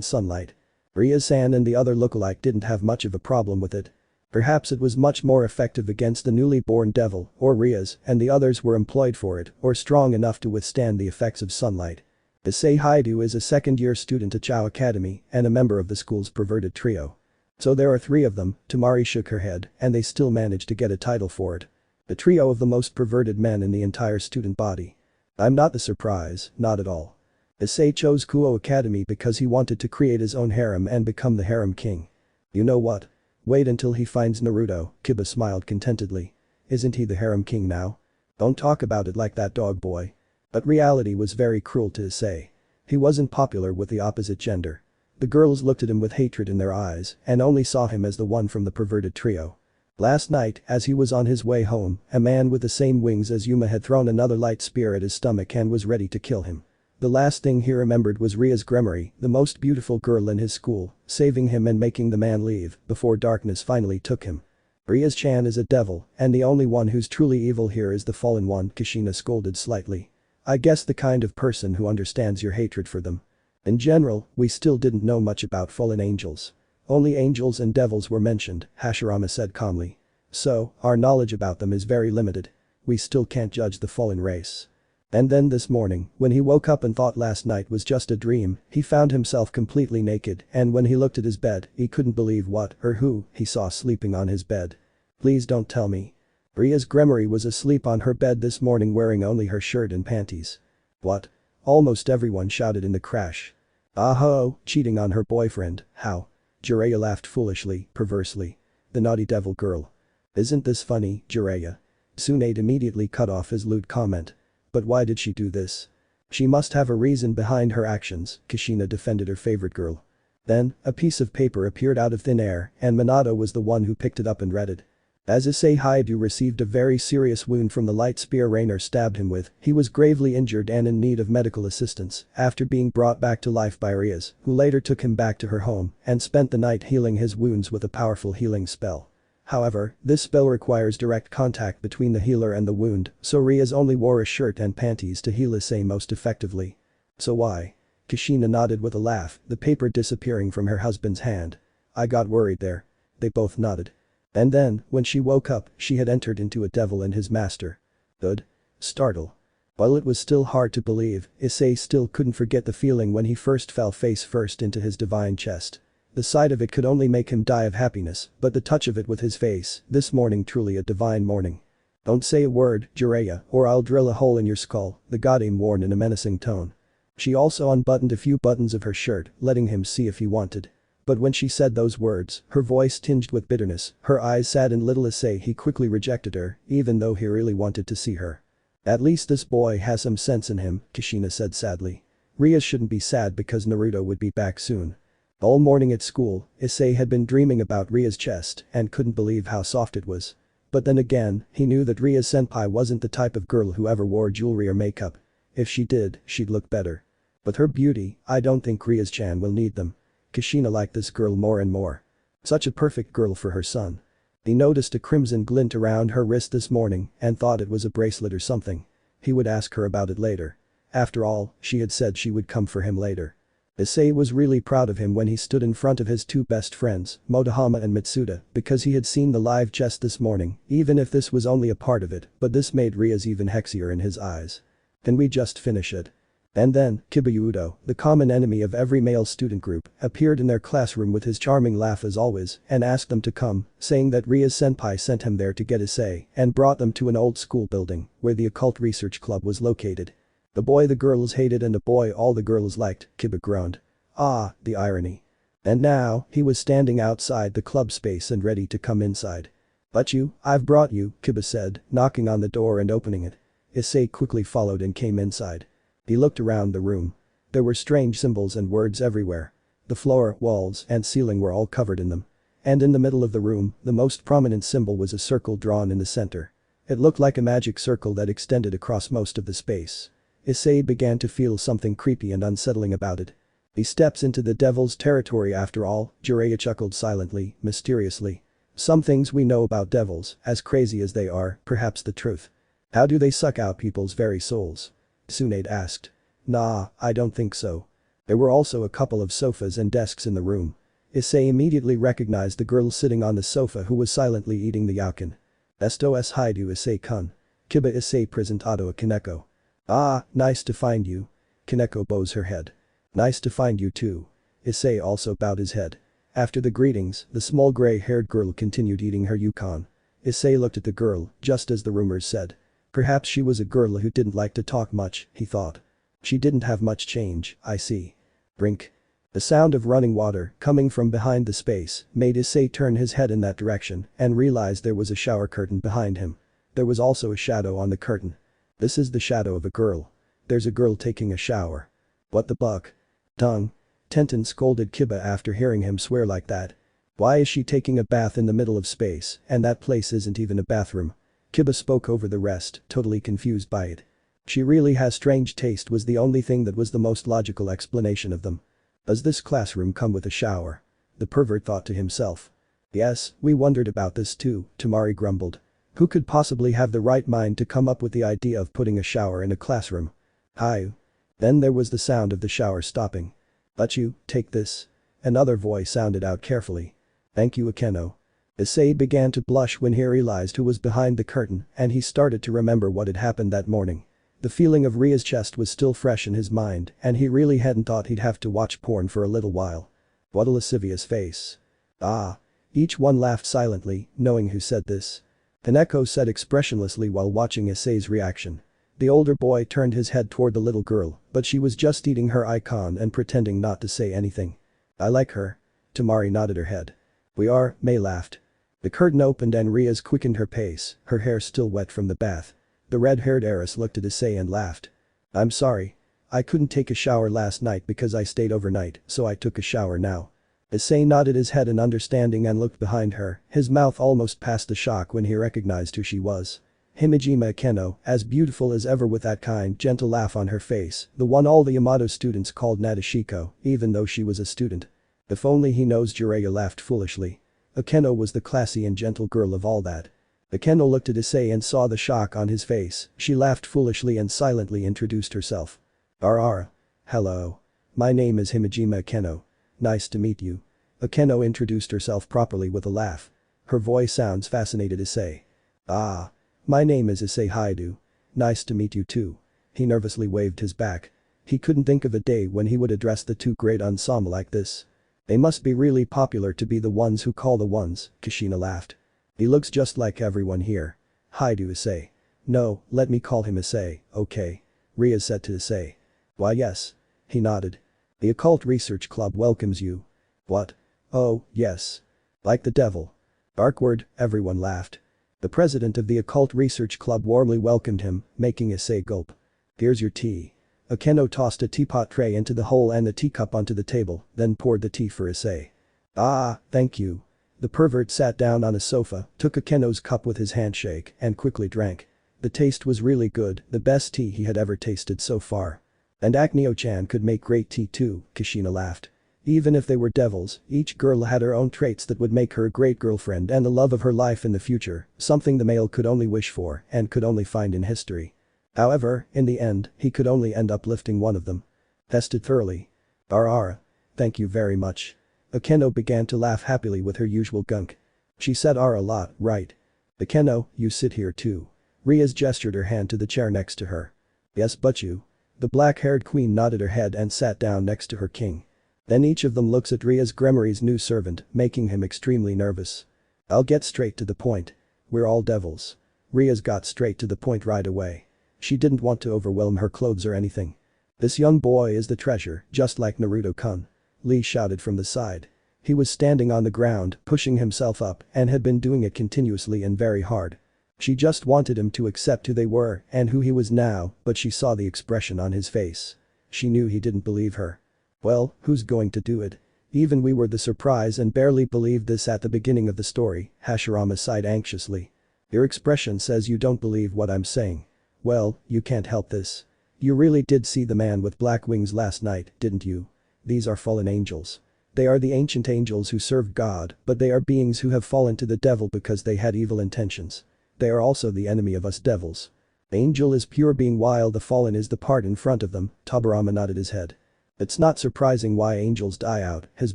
sunlight. Ria-san and the other lookalike didn't have much of a problem with it. Perhaps it was much more effective against the newly born devil, or Rias, and the others were employed for it, or strong enough to withstand the effects of sunlight. Issei Haidu is a second-year student at Chao Academy and a member of the school's perverted trio. So there are 3 of them, Tamari shook her head, and they still managed to get a title for it. The trio of the most perverted men in the entire student body. I'm not the surprise, not at all. Issei chose Kuo Academy because he wanted to create his own harem and become the harem king. You know what? Wait until he finds Naruto, Kiba smiled contentedly. Isn't he the harem king now? Don't talk about it like that, dog boy. But reality was very cruel to Issei. He wasn't popular with the opposite gender. The girls looked at him with hatred in their eyes and only saw him as the one from the perverted trio. Last night, as he was on his way home, a man with the same wings as Yuma had thrown another light spear at his stomach and was ready to kill him. The last thing he remembered was Ria's Gremory, the most beautiful girl in his school, saving him and making the man leave before darkness finally took him. Rias-chan is a devil, and the only one who's truly evil here is the fallen one, Kushina scolded slightly. I guess the kind of person who understands your hatred for them. In general, we still didn't know much about fallen angels. Only angels and devils were mentioned, Hashirama said calmly. So, our knowledge about them is very limited. We still can't judge the fallen race. And then this morning, when he woke up and thought last night was just a dream, he found himself completely naked, and when he looked at his bed, he couldn't believe what or who he saw sleeping on his bed. Please don't tell me. Ria's Gremory was asleep on her bed this morning wearing only her shirt and panties. What? Almost everyone shouted in the crash. Ah-ho, cheating on her boyfriend, how? Jiraiya laughed foolishly, perversely. The naughty devil girl. Isn't this funny, Jiraiya? Tsunade immediately cut off his lewd comment. But why did she do this? She must have a reason behind her actions, Kushina defended her favorite girl. Then, a piece of paper appeared out of thin air and Minato was the one who picked it up and read it. As Issei Haidu received a very serious wound from the light spear Rainer stabbed him with, he was gravely injured and in need of medical assistance after being brought back to life by Rias, who later took him back to her home and spent the night healing his wounds with a powerful healing spell. However, this spell requires direct contact between the healer and the wound, so Rias only wore a shirt and panties to heal Issei most effectively. So why? Kushina nodded with a laugh, the paper disappearing from her husband's hand. I got worried there. They both nodded. And then, when she woke up, she had entered into a devil and his master. Good. Startle. While it was still hard to believe, Issei still couldn't forget the feeling when he first fell face first into his divine chest. The sight of it could only make him die of happiness, but the touch of it with his face, this morning truly a divine morning. Don't say a word, Jiraiya, or I'll drill a hole in your skull, the Godame warned in a menacing tone. She also unbuttoned a few buttons of her shirt, letting him see if he wanted. But when she said those words, her voice tinged with bitterness, her eyes saddened little Issei. He quickly rejected her, even though he really wanted to see her. At least this boy has some sense in him, Kushina said sadly. Rias shouldn't be sad because Naruto would be back soon. All morning at school, Issei had been dreaming about Ria's chest and couldn't believe how soft it was. But then again, he knew that Ria's senpai wasn't the type of girl who ever wore jewelry or makeup. If she did, she'd look better. With her beauty, I don't think Rias-chan will need them. Kushina liked this girl more and more. Such a perfect girl for her son. He noticed a crimson glint around her wrist this morning and thought it was a bracelet or something. He would ask her about it later. After all, she had said she would come for him later. Issei was really proud of him when he stood in front of his two best friends, Motohama and Mitsuda, because he had seen the live chest this morning, even if this was only a part of it, but this made Rias even hexier in his eyes. Can we just finish it? And then, Kibayudo, the common enemy of every male student group, appeared in their classroom with his charming laugh as always and asked them to come, saying that Ria's senpai sent him there to get Issei and brought them to an old school building where the occult research club was located. The boy the girls hated and a boy all the girls liked, Kiba groaned. Ah, the irony. And now, he was standing outside the club space and ready to come inside. But I've brought you, Kiba said, knocking on the door and opening it. Issei quickly followed and came inside. He looked around the room. There were strange symbols and words everywhere. The floor, walls, and ceiling were all covered in them. And in the middle of the room, the most prominent symbol was a circle drawn in the center. It looked like a magic circle that extended across most of the space. Issei began to feel something creepy and unsettling about it. He steps into the devil's territory after all, Jiraiya chuckled silently, mysteriously. Some things we know about devils, as crazy as they are, perhaps the truth. How do they suck out people's very souls? Tsunade asked. Nah, I don't think so. There were also a couple of sofas and desks in the room. Issei immediately recognized the girl sitting on the sofa who was silently eating the yakin. Estos Haidu Issei-kun. Kiba Issei presentado a Kaneko. Ah, nice to find you. Kaneko bows her head. Nice to find you too. Issei also bowed his head. After the greetings, the small gray-haired girl continued eating her yukon. Issei looked at the girl, just as the rumors said. Perhaps she was a girl who didn't like to talk much, he thought. She didn't have much change, I see. Brink. The sound of running water, coming from behind the space, made Issei turn his head in that direction and realized there was a shower curtain behind him. There was also a shadow on the curtain. This is the shadow of a girl. There's a girl taking a shower. What the buck? Tongue. Tenten scolded Kiba after hearing him swear like that. Why is she taking a bath in the middle of space, and that place isn't even a bathroom? Kiba spoke over the rest, totally confused by it. She really has strange taste was the only thing that was the most logical explanation of them. Does this classroom come with a shower? The pervert thought to himself. Yes, we wondered about this too, Tamari grumbled. Who could possibly have the right mind to come up with the idea of putting a shower in a classroom? Hi. Then there was the sound of the shower stopping. But take this. Another voice sounded out carefully. Thank you Akeno. Issei began to blush when he realized who was behind the curtain and he started to remember what had happened that morning. The feeling of Ria's chest was still fresh in his mind and he really hadn't thought he'd have to watch porn for a little while. What a lascivious face. Ah. Each one laughed silently, knowing who said this. Kaneko said expressionlessly while watching Issei's reaction. The older boy turned his head toward the little girl, but she was just eating her icon and pretending not to say anything. I like her. Tamari nodded her head. We are, May laughed. The curtain opened and Rias quickened her pace, her hair still wet from the bath. The red-haired heiress looked at Issei and laughed. I'm sorry. I couldn't take a shower last night because I stayed overnight, so I took a shower now. Issei nodded his head in understanding and looked behind her, his mouth almost past the shock when he recognized who she was. Himejima Akeno, as beautiful as ever with that kind, gentle laugh on her face, the one all the Yamato students called Nadeshiko, even though she was a student. If only he knows. Jiraiya laughed foolishly. Akeno was the classy and gentle girl of all that. Akeno looked at Issei and saw the shock on his face, she laughed foolishly and silently introduced herself. Ara. Hello. My name is Himejima Akeno. Nice to meet you. Akeno introduced herself properly with a laugh. Her voice sounds fascinated. Issei. Ah. My name is Issei Haidu. Nice to meet you too. He nervously waved his back. He couldn't think of a day when he would address the two great ensemble like this. They must be really popular to be the ones who call the ones, Kushina laughed. He looks just like everyone here. Haidu Issei. No, let me call him Issei, okay. Ria said to Issei. Why yes. He nodded. The Occult Research Club welcomes you. What? Oh, yes. Like the devil. Darkward, everyone laughed. The president of the Occult Research Club warmly welcomed him, making Issei gulp. Here's your tea. Akeno tossed a teapot tray into the hole and the teacup onto the table, then poured the tea for Issei. Ah, thank you. The pervert sat down on a sofa, took Akeno's cup with his handshake, and quickly drank. The taste was really good, the best tea he had ever tasted so far. And Akneo-chan could make great tea too, Kushina laughed. Even if they were devils, each girl had her own traits that would make her a great girlfriend and the love of her life in the future, something the male could only wish for and could only find in history. However, in the end, he could only end up lifting one of them. Tested thoroughly. Ara. Thank you very much. Akeno began to laugh happily with her usual gunk. She said Ara a lot, right? Akeno, you sit here too. Riaz gestured her hand to the chair next to her. Yes, but you. The black-haired queen nodded her head and sat down next to her king. Then each of them looks at Riaz Gremory's new servant, making him extremely nervous. I'll get straight to the point. We're all devils. Riaz got straight to the point right away. She didn't want to overwhelm her clothes or anything. This young boy is the treasure, just like Naruto-kun. Lee shouted from the side. He was standing on the ground, pushing himself up, and had been doing it continuously and very hard. She just wanted him to accept who they were and who he was now, but she saw the expression on his face. She knew he didn't believe her. Well, who's going to do it? Even we were the surprise and barely believed this at the beginning of the story, Hashirama sighed anxiously. Your expression says you don't believe what I'm saying. Well, you can't help this. You really did see the man with black wings last night, didn't you? These are fallen angels. They are the ancient angels who served God, but they are beings who have fallen to the devil because they had evil intentions. They are also the enemy of us devils. Angel is pure being while the fallen is the part in front of them, Tobirama nodded his head. It's not surprising why angels die out, his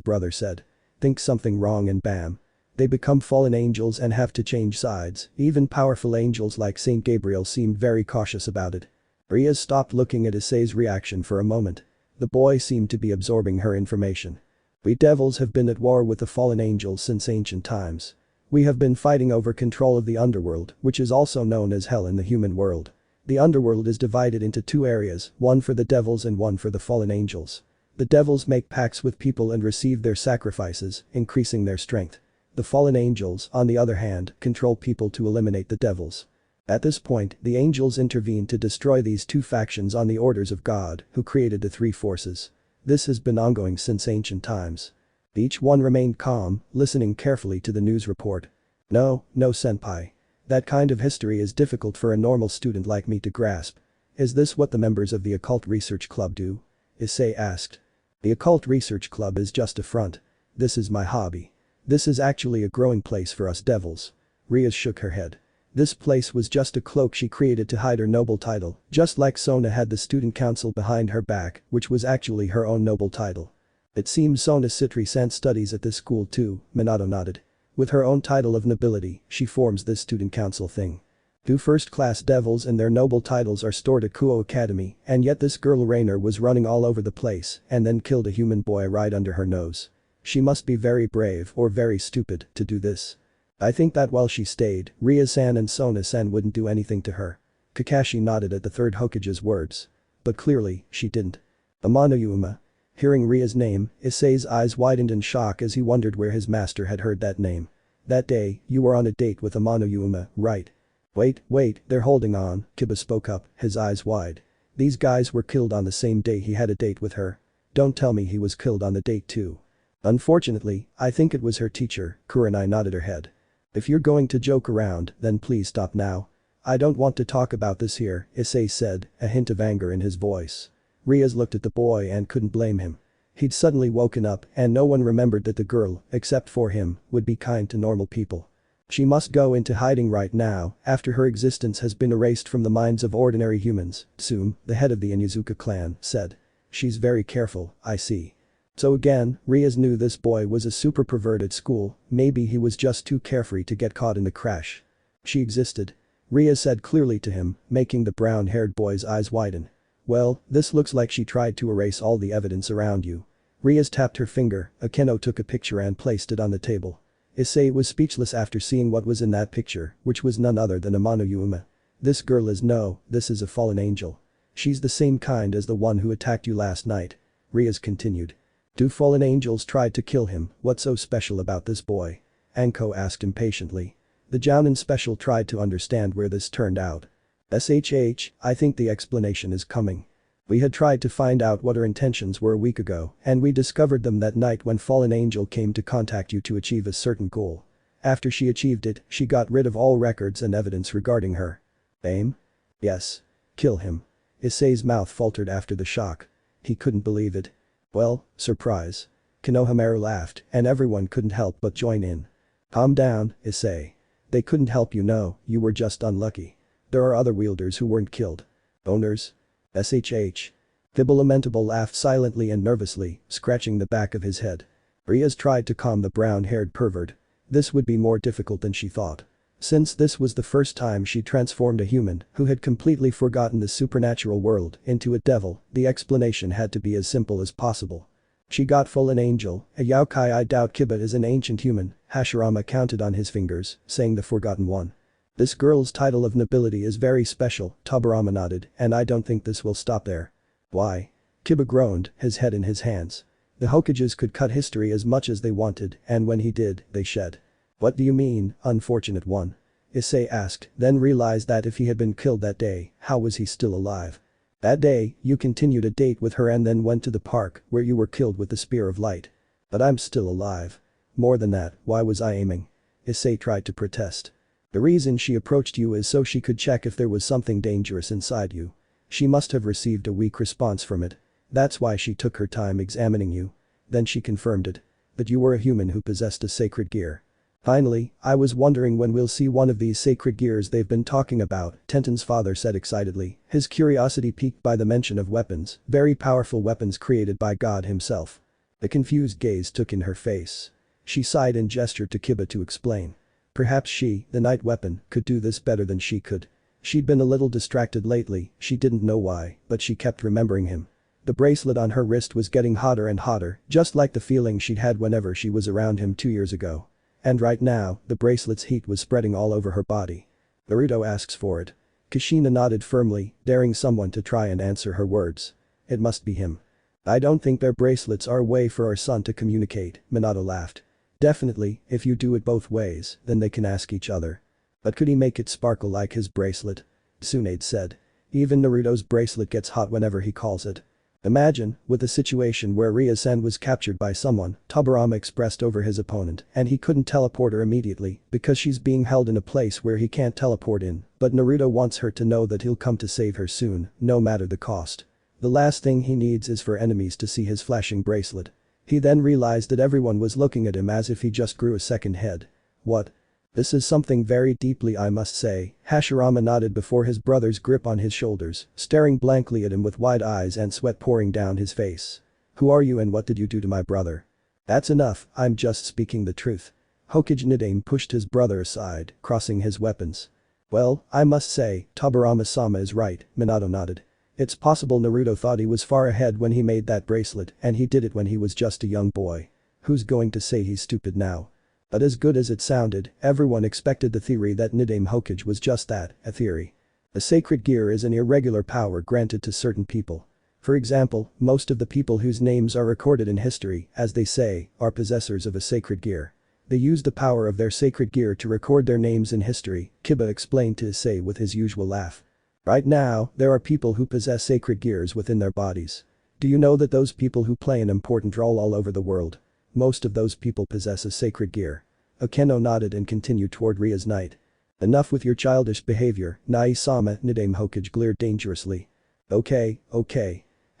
brother said. Think something wrong and bam. They become fallen angels and have to change sides, even powerful angels like Saint Gabriel seemed very cautious about it. Riaz stopped looking at Issei's reaction for a moment. The boy seemed to be absorbing her information. We devils have been at war with the fallen angels since ancient times. We have been fighting over control of the underworld, which is also known as hell in the human world. The underworld is divided into two areas, one for the devils and one for the fallen angels. The devils make pacts with people and receive their sacrifices, increasing their strength. The fallen angels, on the other hand, control people to eliminate the devils. At this point, the angels intervene to destroy these two factions on the orders of God, who created the three forces. This has been ongoing since ancient times. Each one remained calm, listening carefully to the news report. No, senpai. That kind of history is difficult for a normal student like me to grasp. Is this what the members of the Occult Research Club do? Issei asked. The Occult Research Club is just a front. This is my hobby. This is actually a growing place for us devils. Riaz shook her head. This place was just a cloak she created to hide her noble title, just like Sona had the student council behind her back, which was actually her own noble title. It seems Sona Citri-san studies at this school too, Minato nodded. With her own title of nobility, she forms this student council thing. 2 first-class devils and their noble titles are stored at Kuo Academy, and yet this girl Rainer was running all over the place and then killed a human boy right under her nose. She must be very brave or very stupid to do this. I think that while she stayed, Ria-san and Sona-san wouldn't do anything to her. Kakashi nodded at the third Hokage's words. But clearly, she didn't. Amano Yuma. Hearing Ria's name, Issei's eyes widened in shock as he wondered where his master had heard that name. That day, you were on a date with Amano Yuma, right? Wait, they're holding on, Kiba spoke up, his eyes wide. These guys were killed on the same day he had a date with her. Don't tell me he was killed on the date too. Unfortunately, I think it was her teacher, Kurenai nodded her head. If you're going to joke around, then please stop now. I don't want to talk about this here, Issei said, a hint of anger in his voice. Riaz looked at the boy and couldn't blame him. He'd suddenly woken up and no one remembered that the girl, except for him, would be kind to normal people. She must go into hiding right now after her existence has been erased from the minds of ordinary humans, Tsume, the head of the Inyazuka clan, said. She's very careful, I see. So again, Riaz knew this boy was a super pervert at school, maybe he was just too carefree to get caught in the crash. She existed. Riaz said clearly to him, making the brown-haired boy's eyes widen. Well, this looks like she tried to erase all the evidence around you. Riaz tapped her finger, Akeno took a picture and placed it on the table. Issei was speechless after seeing what was in that picture, which was none other than Amano Yuma. This girl is this is a fallen angel. She's the same kind as the one who attacked you last night. Riaz continued. Do fallen angels try to kill him, what's so special about this boy? Anko asked impatiently. The Jounin special tried to understand where this turned out. I think the explanation is coming. We had tried to find out what her intentions were a week ago, and we discovered them that night when Fallen Angel came to contact you to achieve a certain goal. After she achieved it, she got rid of all records and evidence regarding her. Aim? Yes. Kill him. Issei's mouth faltered after the shock. He couldn't believe it. Well, surprise. Konohamaru laughed, and everyone couldn't help but join in. Calm down, Issei. They couldn't help you, no, you were just unlucky. There are other wielders who weren't killed. Owners? SHH. Fibble Lamentable laughed silently and nervously, scratching the back of his head. Riaz tried to calm the brown-haired pervert. This would be more difficult than she thought. Since this was the first time she transformed a human who had completely forgotten the supernatural world into a devil, the explanation had to be as simple as possible. She got Fallen Angel, a Yaokai. I doubt Kiba is an ancient human, Hashirama counted on his fingers, saying the Forgotten One. This girl's title of nobility is very special, Tobirama nodded, and I don't think this will stop there. Why? Kiba groaned, his head in his hands. The Hokages could cut history as much as they wanted, and when he did, they shed. What do you mean, unfortunate one? Issei asked, then realized that if he had been killed that day, how was he still alive? That day, you continued a date with her and then went to the park where you were killed with the Spear of Light. But I'm still alive. More than that, why was I aiming? Issei tried to protest. The reason she approached you is so she could check if there was something dangerous inside you. She must have received a weak response from it. That's why she took her time examining you. Then she confirmed it. That you were a human who possessed a sacred gear. Finally, I was wondering when we'll see one of these sacred gears they've been talking about, Tenten's father said excitedly, his curiosity piqued by the mention of weapons, very powerful weapons created by God himself. The confused gaze took in her face. She sighed and gestured to Kiba to explain. Perhaps she, the night weapon, could do this better than she could. She'd been a little distracted lately, she didn't know why, but she kept remembering him. The bracelet on her wrist was getting hotter and hotter, just like the feeling she'd had whenever she was around him 2 years ago. And right now, the bracelet's heat was spreading all over her body. Naruto asks for it. Kushina nodded firmly, daring someone to try and answer her words. It must be him. I don't think their bracelets are a way for our son to communicate, Minato laughed. Definitely, if you do it both ways, then they can ask each other. But could he make it sparkle like his bracelet? Tsunade said. Even Naruto's bracelet gets hot whenever he calls it. Imagine, with a situation where Riaz-san was captured by someone, Tobirama expressed over his opponent, and he couldn't teleport her immediately because she's being held in a place where he can't teleport in, but Naruto wants her to know that he'll come to save her soon, no matter the cost. The last thing he needs is for enemies to see his flashing bracelet. He then realized that everyone was looking at him as if he just grew a second head. What? This is something very deeply, I must say, Hashirama nodded before his brother's grip on his shoulders, staring blankly at him with wide eyes and sweat pouring down his face. Who are you and what did you do to my brother? That's enough, I'm just speaking the truth. Hokage Nidaime pushed his brother aside, crossing his weapons. Well, I must say, Tobirama-sama is right, Minato nodded. It's possible Naruto thought he was far ahead when he made that bracelet and he did it when he was just a young boy. Who's going to say he's stupid now? But as good as it sounded, everyone expected the theory that Nidaime Hokage was just that, a theory. A sacred gear is an irregular power granted to certain people. For example, most of the people whose names are recorded in history, as they say, are possessors of a sacred gear. They use the power of their sacred gear to record their names in history, Kiba explained to Issei with his usual laugh. Right now, there are people who possess sacred gears within their bodies. Do you know that those people who play an important role all over the world? Most of those people possess a sacred gear. Okeno nodded and continued toward Ria's knight. Enough with your childish behavior, Nai-sama, Nidame Hokage glared dangerously. Okay.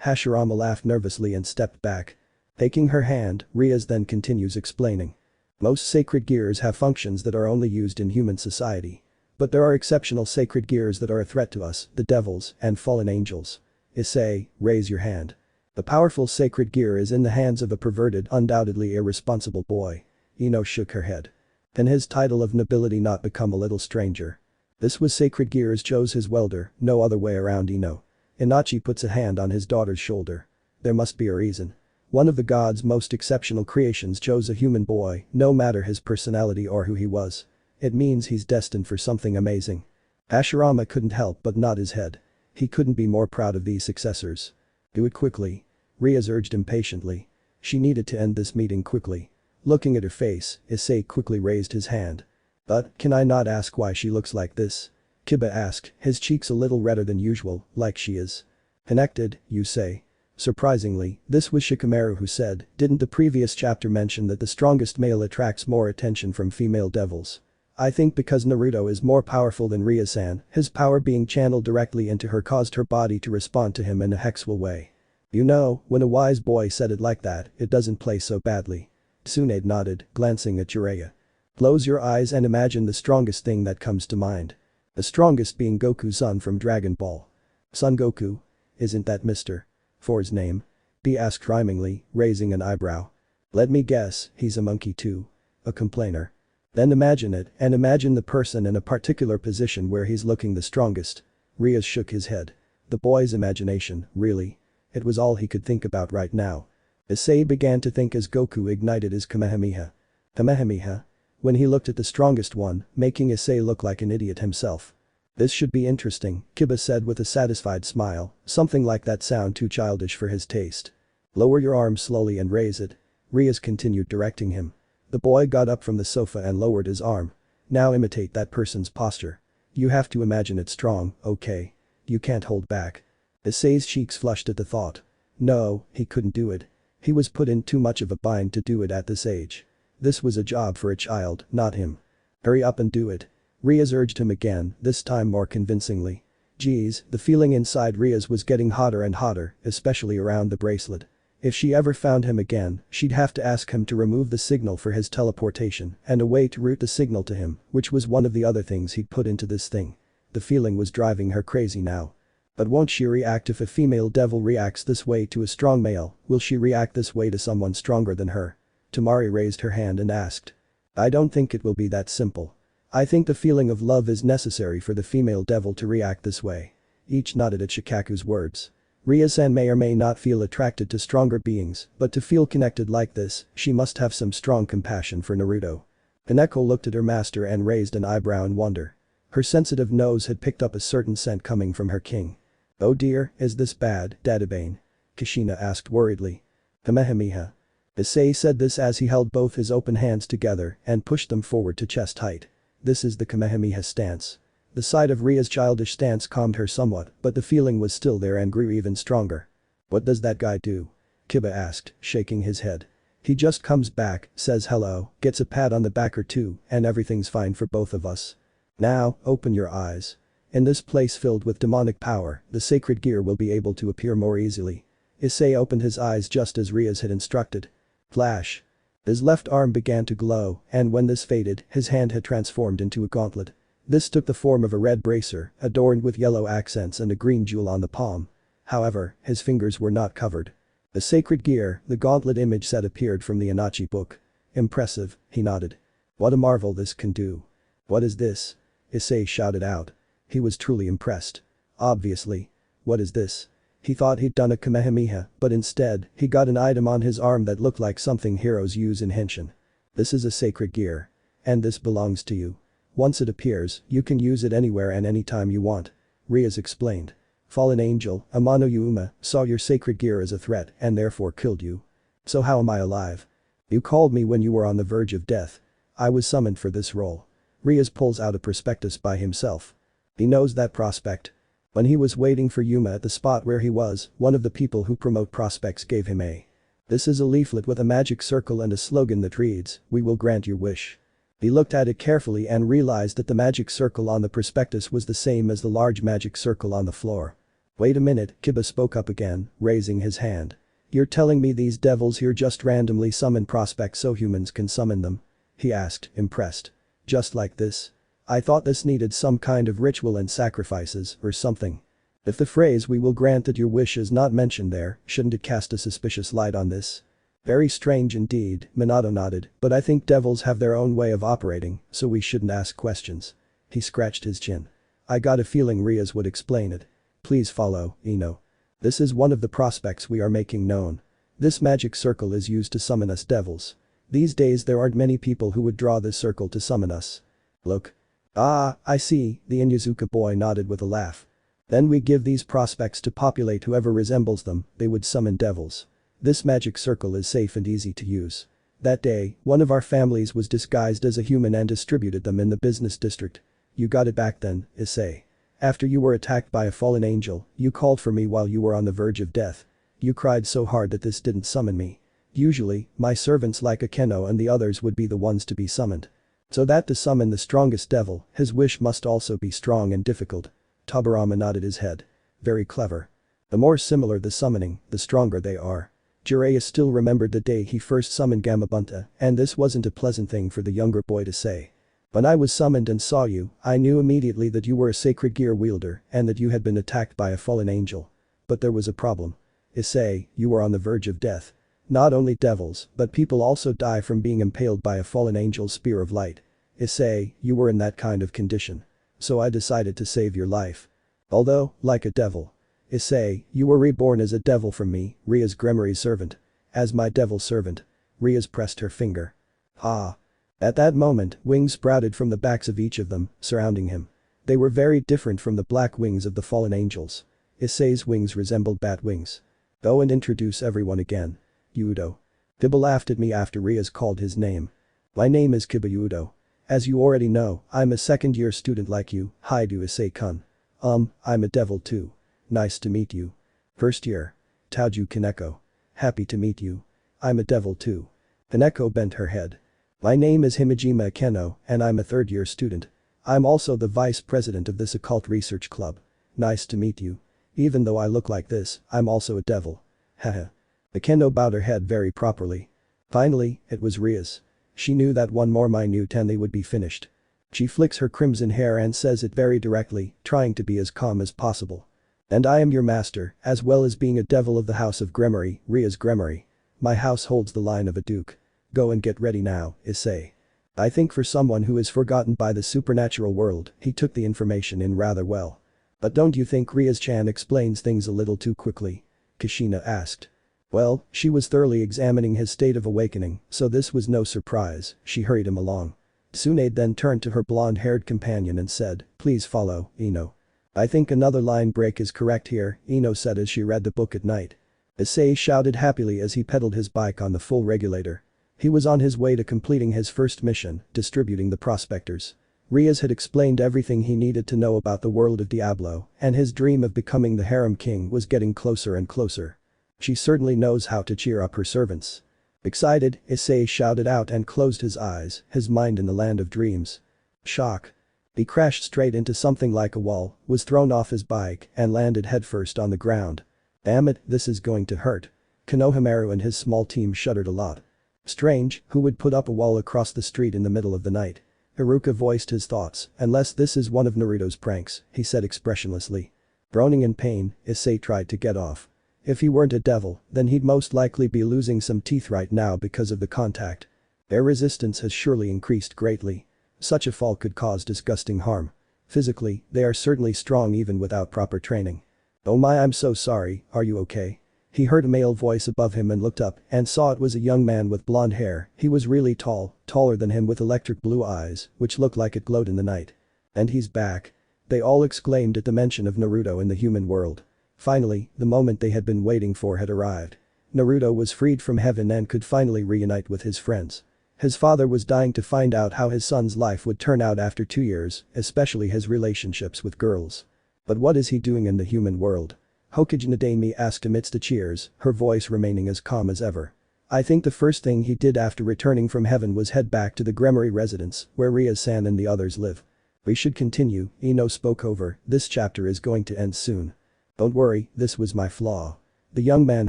Hashirama laughed nervously and stepped back. Taking her hand, Rias then continues explaining. Most sacred gears have functions that are only used in human society. But there are exceptional sacred gears that are a threat to us, the devils, and fallen angels. Issei, raise your hand. The powerful sacred gear is in the hands of a perverted, undoubtedly irresponsible boy. Ino shook her head. Can his title of nobility not become a little stranger? This was sacred gear as chose his welder, no other way around Ino. Inochi puts a hand on his daughter's shoulder. There must be a reason. One of the gods' most exceptional creations chose a human boy, no matter his personality or who he was. It means he's destined for something amazing. Hashirama couldn't help but nod his head. He couldn't be more proud of these successors. Do it quickly. Rias urged impatiently. She needed to end this meeting quickly. Looking at her face, Issei quickly raised his hand. But, can I not ask why she looks like this? Kiba asked, his cheeks a little redder than usual, like she is. Connected, you say? Surprisingly, this was Shikamaru who said, didn't the previous chapter mention that the strongest male attracts more attention from female devils? I think because Naruto is more powerful than Ria-san, his power being channeled directly into her caused her body to respond to him in a hexual way. You know, when a wise boy said it like that, it doesn't play so badly. Tsunade nodded, glancing at Jiraiya. Close your eyes and imagine the strongest thing that comes to mind. The strongest being Goku's son from Dragon Ball. Son Goku? Isn't that Mr. For's name? B asked rhymingly, raising an eyebrow. Let me guess, he's a monkey too. A complainer. Then imagine it, and imagine the person in a particular position where he's looking the strongest. Rias shook his head. The boy's imagination, really. It was all he could think about right now. Issei began to think as Goku ignited his Kamehameha. Kamehameha? When he looked at the strongest one, making Issei look like an idiot himself. This should be interesting, Kiba said with a satisfied smile, something like that sound too childish for his taste. Lower your arm slowly and raise it. Rias continued directing him. The boy got up from the sofa and lowered his arm. Now imitate that person's posture. You have to imagine it strong, okay? You can't hold back. Issei's cheeks flushed at the thought. No, he couldn't do it. He was put in too much of a bind to do it at this age. This was a job for a child, not him. Hurry up and do it. Rias urged him again, this time more convincingly. Geez, the feeling inside Rias was getting hotter and hotter, especially around the bracelet. If she ever found him again, she'd have to ask him to remove the signal for his teleportation and a way to route the signal to him, which was one of the other things he'd put into this thing. The feeling was driving her crazy now. But won't she react if a female devil reacts this way to a strong male? Will she react this way to someone stronger than her? Tamari raised her hand and asked. I don't think it will be that simple. I think the feeling of love is necessary for the female devil to react this way. Each nodded at Shikaku's words. Ria-san may or may not feel attracted to stronger beings, but to feel connected like this, she must have some strong compassion for Naruto. Kaneko looked at her master and raised an eyebrow in wonder. Her sensitive nose had picked up a certain scent coming from her king. Oh dear, is this bad, Dadabane? Kushina asked worriedly. Kamehameha. Issei said this as he held both his open hands together and pushed them forward to chest height. This is the Kamehameha stance. The sight of Ria's childish stance calmed her somewhat, but the feeling was still there and grew even stronger. What does that guy do? Kiba asked, shaking his head. He just comes back, says hello, gets a pat on the back or two, and everything's fine for both of us. Now, open your eyes. In this place filled with demonic power, the sacred gear will be able to appear more easily. Issei opened his eyes just as Rias had instructed. Flash. His left arm began to glow, and when this faded, his hand had transformed into a gauntlet. This took the form of a red bracer, adorned with yellow accents and a green jewel on the palm. However, his fingers were not covered. The sacred gear, the gauntlet image set appeared from the Inochi book. Impressive, he nodded. What a marvel this can do. What is this? Issei shouted out. He was truly impressed. Obviously. What is this? He thought he'd done a Kamehameha, but instead, he got an item on his arm that looked like something heroes use in Henshin. This is a sacred gear. And this belongs to you. Once it appears, you can use it anywhere and anytime you want. Rias explained. Fallen angel, Amano Yuma, saw your sacred gear as a threat and therefore killed you. So how am I alive? You called me when you were on the verge of death. I was summoned for this role. Rias pulls out a prospectus by himself. He knows that prospect. When he was waiting for Yuma at the spot where he was, one of the people who promote prospects gave him a This is a leaflet with a magic circle and a slogan that reads, "We will grant your wish." He looked at it carefully and realized that the magic circle on the prospectus was the same as the large magic circle on the floor. "Wait a minute," Kiba spoke up again, raising his hand. "You're telling me these devils here just randomly summon prospects so humans can summon them?" he asked, impressed. "Just like this? I thought this needed some kind of ritual and sacrifices or something." If the phrase "we will grant that your wish" is not mentioned there, shouldn't it cast a suspicious light on this? "Very strange indeed," Minato nodded, "but I think devils have their own way of operating, so we shouldn't ask questions." He scratched his chin. "I got a feeling Rias would explain it. Please follow, Ino. This is one of the prospects we are making known. This magic circle is used to summon us devils. These days there aren't many people who would draw this circle to summon us. Look." "Ah, I see," the Inyazuka boy nodded with a laugh. "Then we give these prospects to populate whoever resembles them, they would summon devils. This magic circle is safe and easy to use. That day, one of our families was disguised as a human and distributed them in the business district. You got it back then, Issei. After you were attacked by a fallen angel, you called for me while you were on the verge of death. You cried so hard that this didn't summon me. Usually, my servants like Akeno and the others would be the ones to be summoned. So that to summon the strongest devil, his wish must also be strong and difficult." Tobirama nodded his head. "Very clever. The more similar the summoning, the stronger they are." Jiraiya still remembered the day he first summoned Gamabunta, and this wasn't a pleasant thing for the younger boy to say. "When I was summoned and saw you, I knew immediately that you were a sacred gear wielder and that you had been attacked by a fallen angel. But there was a problem. Issei, you were on the verge of death. Not only devils, but people also die from being impaled by a fallen angel's spear of light. Issei, you were in that kind of condition. So I decided to save your life. Although, like a devil. Issei, you were reborn as a devil from me, Rias Gremory's servant. As my devil servant." Rias pressed her finger. "Ah." At that moment, wings sprouted from the backs of each of them, surrounding him. They were very different from the black wings of the fallen angels. Issei's wings resembled bat wings. "Go and introduce everyone again. Yudo." Kiba laughed at me after Rias called his name. "My name is Kiba Yudo. As you already know, I'm a second-year student like you, Haidu Issei-kun. I'm a devil too. Nice to meet you. First year. Taoju Kaneko. Happy to meet you. I'm a devil too." Kaneko bent her head. "My name is Himejima Akeno, and I'm a third-year student. I'm also the vice president of this occult research club. Nice to meet you. Even though I look like this, I'm also a devil. Haha." Akeno bowed her head very properly. Finally, it was Rias. She knew that one more minute and they would be finished. She flicks her crimson hair and says it very directly, trying to be as calm as possible. "And I am your master, as well as being a devil of the house of Gremory, Rias Gremory. My house holds the line of a duke. Go and get ready now, Issei." I think for someone who is forgotten by the supernatural world, he took the information in rather well. "But don't you think Rias-chan explains things a little too quickly?" Kushina asked. Well, she was thoroughly examining his state of awakening, so this was no surprise. She hurried him along. Tsunade then turned to her blonde-haired companion and said, "Please follow, Ino." "I think another line break is correct here," Ino said as she read the book at night. Issei shouted happily as he pedaled his bike on the full regulator. He was on his way to completing his first mission, distributing the prospectors. Rias had explained everything he needed to know about the world of Diablo, and his dream of becoming the Harem king was getting closer and closer. She certainly knows how to cheer up her servants. Excited, Issei shouted out and closed his eyes, his mind in the land of dreams. Shock. He crashed straight into something like a wall, was thrown off his bike, and landed headfirst on the ground. Damn it, this is going to hurt. Konohamaru and his small team shuddered a lot. Strange, who would put up a wall across the street in the middle of the night? Haruka voiced his thoughts, "Unless this is one of Naruto's pranks," he said expressionlessly. Groaning in pain, Issei tried to get off. If he weren't a devil, then he'd most likely be losing some teeth right now because of the contact. Their resistance has surely increased greatly. Such a fall could cause disgusting harm. Physically, they are certainly strong even without proper training. "Oh my, I'm so sorry, are you okay?" He heard a male voice above him and looked up and saw it was a young man with blonde hair. He was really tall, taller than him with electric blue eyes, which looked like it glowed in the night. "And he's back." They all exclaimed at the mention of Naruto in the human world. Finally, the moment they had been waiting for had arrived. Naruto was freed from heaven and could finally reunite with his friends. His father was dying to find out how his son's life would turn out after 2 years, especially his relationships with girls. But what is he doing in the human world? Hokage Nademi asked amidst the cheers, her voice remaining as calm as ever. I think the first thing he did after returning from heaven was head back to the Gremory residence, where Ria-san and the others live. We should continue, Ino spoke over, this chapter is going to end soon. Don't worry, this was my flaw. The young man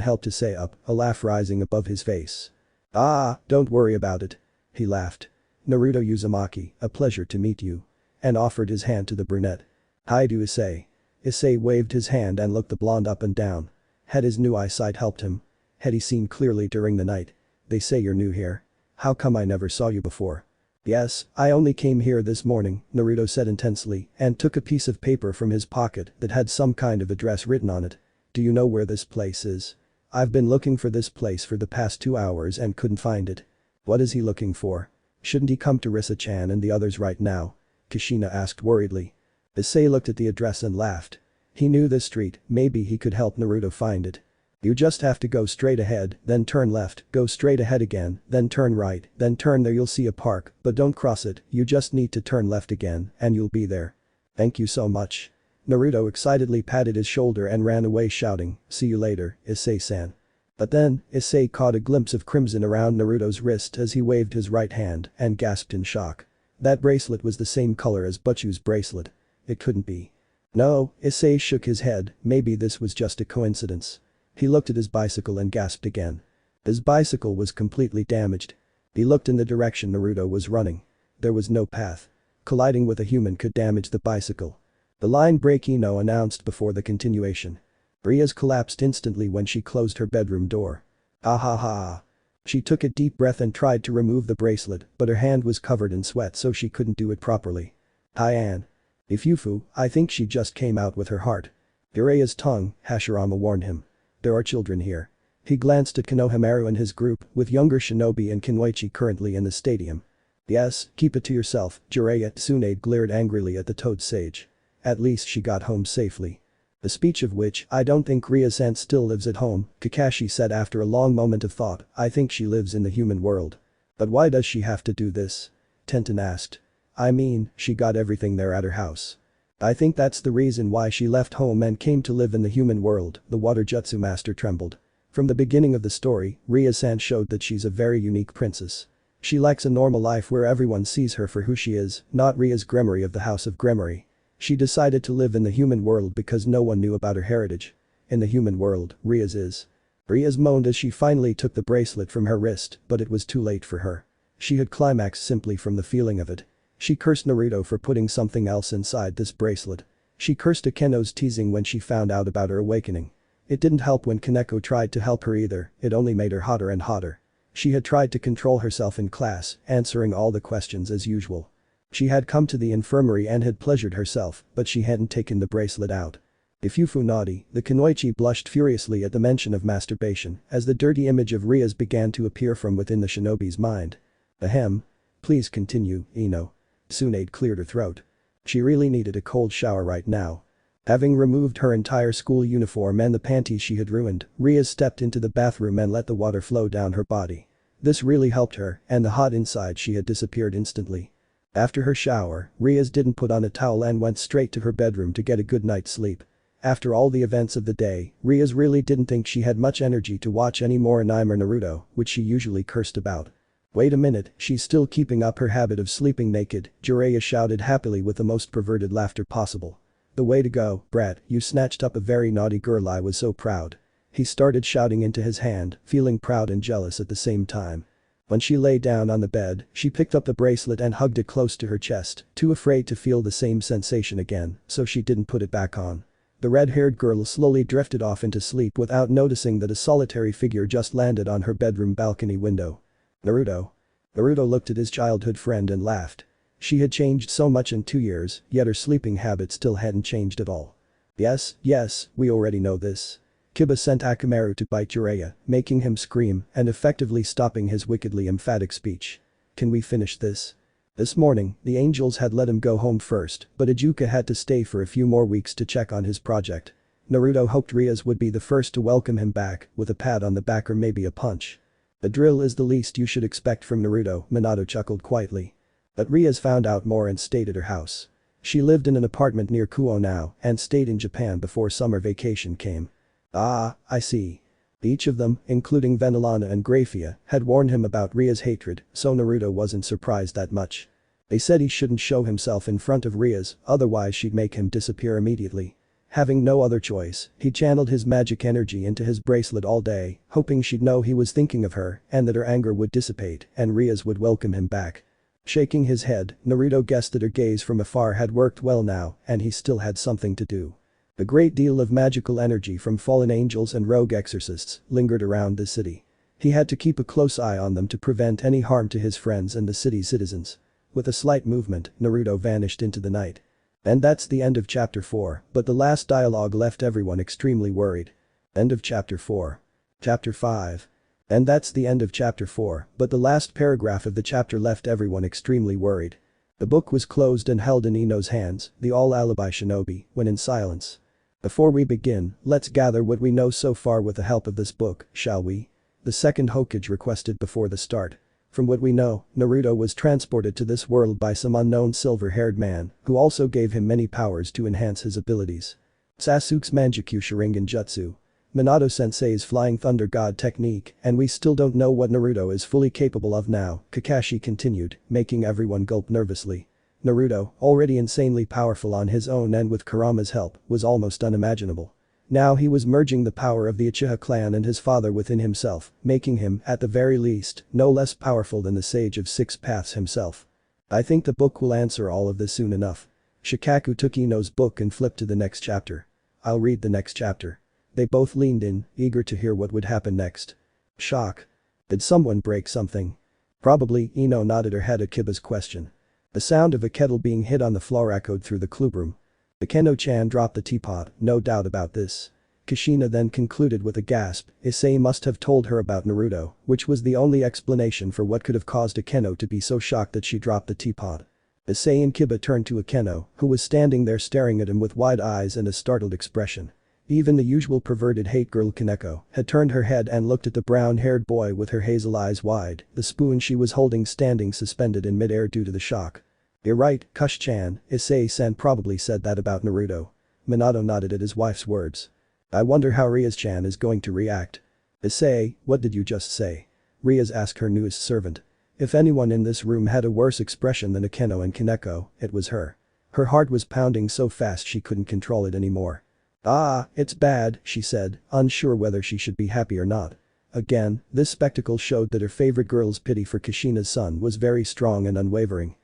helped to say up, a laugh rising above his face. Ah, don't worry about it. He laughed. Naruto Uzumaki, a pleasure to meet you. And offered his hand to the brunette. Hi to Issei. Issei waved his hand and looked the blonde up and down. Had his new eyesight helped him? Had he seen clearly during the night? They say you're new here. How come I never saw you before? Yes, I only came here this morning, Naruto said intensely and took a piece of paper from his pocket that had some kind of address written on it. Do you know where this place is? I've been looking for this place for the past 2 hours and couldn't find it. What is he looking for? Shouldn't he come to Risa-chan and the others right now? Kushina asked worriedly. Issei looked at the address and laughed. He knew this street, maybe he could help Naruto find it. You just have to go straight ahead, then turn left, go straight ahead again, then turn right, then turn there you'll see a park, but don't cross it, you just need to turn left again, and you'll be there. Thank you so much. Naruto excitedly patted his shoulder and ran away shouting, see you later, Issei-san. But then, Issei caught a glimpse of crimson around Naruto's wrist as he waved his right hand and gasped in shock. That bracelet was the same color as Butchu's bracelet. It couldn't be. No, Issei shook his head, maybe this was just a coincidence. He looked at his bicycle and gasped again. His bicycle was completely damaged. He looked in the direction Naruto was running. There was no path. Colliding with a human could damage the bicycle. The line break Ino announced before the continuation. Ria's collapsed instantly when she closed her bedroom door. Ah ha ha. She took a deep breath and tried to remove the bracelet, but her hand was covered in sweat so she couldn't do it properly. Hi-an. Ifufu, I think she just came out with her heart. Uraya's tongue, Hashirama warned him. There are children here. He glanced at Konohamaru and his group, with younger shinobi and Kunoichi currently in the stadium. Yes, keep it to yourself, Jiraiya. Tsunade glared angrily at the toad sage. At least she got home safely. The speech of which, I don't think Ria-san still lives at home, Kakashi said after a long moment of thought, I think she lives in the human world. But why does she have to do this? Tenten asked. I mean, she got everything there at her house. I think that's the reason why she left home and came to live in the human world, the water jutsu master trembled. From the beginning of the story, Ria-san showed that she's a very unique princess. She likes a normal life where everyone sees her for who she is, not Ria's Gremory of the House of Gremory. She decided to live in the human world because no one knew about her heritage. In the human world, Ria's is. Ria's moaned as she finally took the bracelet from her wrist, but it was too late for her. She had climaxed simply from the feeling of it. She cursed Naruto for putting something else inside this bracelet. She cursed Akeno's teasing when she found out about her awakening. It didn't help when Kaneko tried to help her either, it only made her hotter and hotter. She had tried to control herself in class, answering all the questions as usual. She had come to the infirmary and had pleasured herself, but she hadn't taken the bracelet out. Ifufu naughty, the Kunoichi blushed furiously at the mention of masturbation as the dirty image of Ria's began to appear from within the shinobi's mind. Ahem. Please continue, Ino. Tsunade cleared her throat. She really needed a cold shower right now. Having removed her entire school uniform and the panties she had ruined, Ria stepped into the bathroom and let the water flow down her body. This really helped her, and the hot inside she had disappeared instantly. After her shower, Ria's didn't put on a towel and went straight to her bedroom to get a good night's sleep. After all the events of the day, Ria's really didn't think she had much energy to watch any more anime or Naruto, which she usually cursed about. Wait a minute, she's still keeping up her habit of sleeping naked, Jiraiya shouted happily with the most perverted laughter possible. The way to go, brat, you snatched up a very naughty girl, I was so proud. He started shouting into his hand, feeling proud and jealous at the same time. When she lay down on the bed, she picked up the bracelet and hugged it close to her chest, too afraid to feel the same sensation again, so she didn't put it back on. The red-haired girl slowly drifted off into sleep without noticing that a solitary figure just landed on her bedroom balcony window. Naruto. Naruto looked at his childhood friend and laughed. She had changed so much in 2 years, yet her sleeping habit still hadn't changed at all. Yes, we already know this. Kiba sent Akamaru to bite Jiraiya, making him scream and effectively stopping his wickedly emphatic speech. Can we finish this? This morning, the angels had let him go home first, but Ijuka had to stay for a few more weeks to check on his project. Naruto hoped Ria's would be the first to welcome him back, with a pat on the back or maybe a punch. The drill is the least you should expect from Naruto, Minato chuckled quietly. But Ria's found out more and stayed at her house. She lived in an apartment near Kuo now and stayed in Japan before summer vacation came. Ah, I see. Each of them, including Venelana and Graphia, had warned him about Ria's hatred, so Naruto wasn't surprised that much. They said he shouldn't show himself in front of Ria's, otherwise she'd make him disappear immediately. Having no other choice, he channeled his magic energy into his bracelet all day, hoping she'd know he was thinking of her and that her anger would dissipate and Ria's would welcome him back. Shaking his head, Naruto guessed that her gaze from afar had worked well now and he still had something to do. A great deal of magical energy from fallen angels and rogue exorcists lingered around the city. He had to keep a close eye on them to prevent any harm to his friends and the city's citizens. With a slight movement, Naruto vanished into the night. And that's the end of chapter 4, but the last dialogue left everyone extremely worried. End of chapter 4. Chapter 5. And that's the end of chapter 4, but the last paragraph of the chapter left everyone extremely worried. The book was closed and held in Ino's hands, the all-alibi shinobi, when in silence. Before we begin, let's gather what we know so far with the help of this book, shall we? The second Hokage requested before the start. From what we know, Naruto was transported to this world by some unknown silver-haired man, who also gave him many powers to enhance his abilities. Sasuke's Manjutsu Sharingan Jutsu. Minato-sensei's Flying Thunder God technique, and we still don't know what Naruto is fully capable of now, Kakashi continued, making everyone gulp nervously. Naruto, already insanely powerful on his own and with Kurama's help, was almost unimaginable. Now he was merging the power of the Uchiha clan and his father within himself, making him, at the very least, no less powerful than the Sage of Six Paths himself. I think the book will answer all of this soon enough. Shikaku took Ino's book and flipped to the next chapter. I'll read the next chapter. They both leaned in, eager to hear what would happen next. Shock. Did someone break something? Probably, Ino nodded her head at Kiba's question. The sound of a kettle being hit on the floor echoed through the clubroom. Akeno-chan dropped the teapot, no doubt about this. Kushina then concluded with a gasp, Issei must have told her about Naruto, which was the only explanation for what could have caused Akeno to be so shocked that she dropped the teapot. Issei and Kiba turned to Akeno, who was standing there staring at him with wide eyes and a startled expression. Even the usual perverted hate girl Kaneko had turned her head and looked at the brown-haired boy with her hazel eyes wide, the spoon she was holding standing suspended in mid-air due to the shock. You're right, Kush-chan, Issei-san probably said that about Naruto. Minato nodded at his wife's words. I wonder how Riaz-chan is going to react. Issei, what did you just say? Riaz asked her newest servant. If anyone in this room had a worse expression than Akeno and Kaneko, it was her. Her heart was pounding so fast she couldn't control it anymore. Ah, it's bad, she said, unsure whether she should be happy or not. Again, this spectacle showed that her favorite girl's pity for Kushina's son was very strong and unwavering.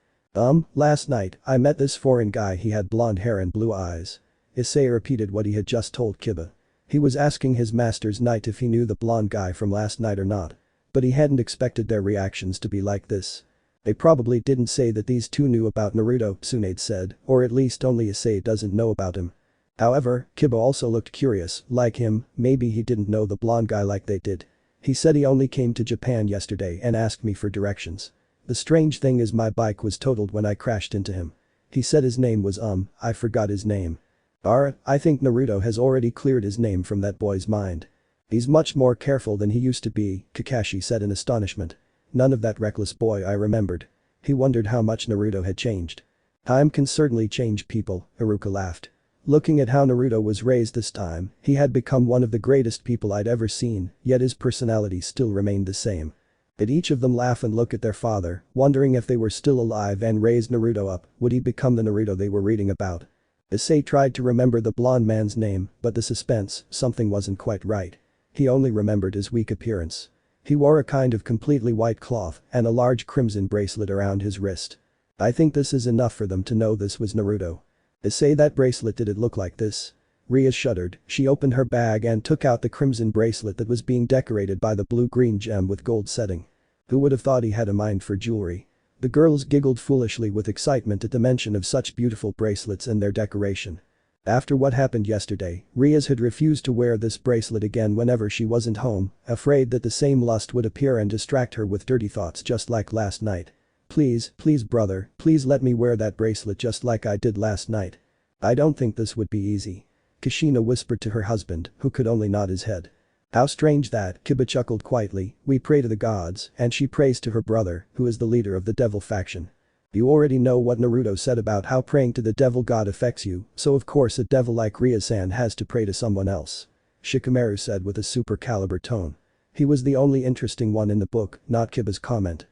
Last night, I met this foreign guy, he had blonde hair and blue eyes. Issei repeated what he had just told Kiba. He was asking his master's knight if he knew the blonde guy from last night or not. But he hadn't expected their reactions to be like this. They probably didn't say that these two knew about Naruto, Tsunade said, or at least only Issei doesn't know about him. However, Kiba also looked curious, like him, maybe he didn't know the blonde guy like they did. He said he only came to Japan yesterday and asked me for directions. The strange thing is my bike was totaled when I crashed into him. He said his name was I forgot his name. I think Naruto has already cleared his name from that boy's mind. He's much more careful than he used to be, Kakashi said in astonishment. None of that reckless boy I remembered. He wondered how much Naruto had changed. Time can certainly change people, Haruka laughed. Looking at how Naruto was raised this time, he had become one of the greatest people I'd ever seen, yet his personality still remained the same. Did each of them laugh and look at their father, wondering if they were still alive and raised Naruto up, would he become the Naruto they were reading about? Issei tried to remember the blonde man's name, but the suspense, something wasn't quite right. He only remembered his weak appearance. He wore a kind of completely white cloth and a large crimson bracelet around his wrist. I think this is enough for them to know this was Naruto. Issei, that bracelet, did it look like this? Ria shuddered, she opened her bag and took out the crimson bracelet that was being decorated by the blue-green gem with gold setting. Who would have thought he had a mind for jewelry? The girls giggled foolishly with excitement at the mention of such beautiful bracelets and their decoration. After what happened yesterday, Riaz had refused to wear this bracelet again whenever she wasn't home, afraid that the same lust would appear and distract her with dirty thoughts just like last night. Please brother, please let me wear that bracelet just like I did last night. I don't think this would be easy. Kushina whispered to her husband, who could only nod his head. How strange that, Kiba chuckled quietly, we pray to the gods, and she prays to her brother, who is the leader of the devil faction. You already know what Naruto said about how praying to the devil god affects you, so of course a devil like Ria-san has to pray to someone else. Shikamaru said with a super caliber tone. He was the only interesting one in the book, not Kiba's comment.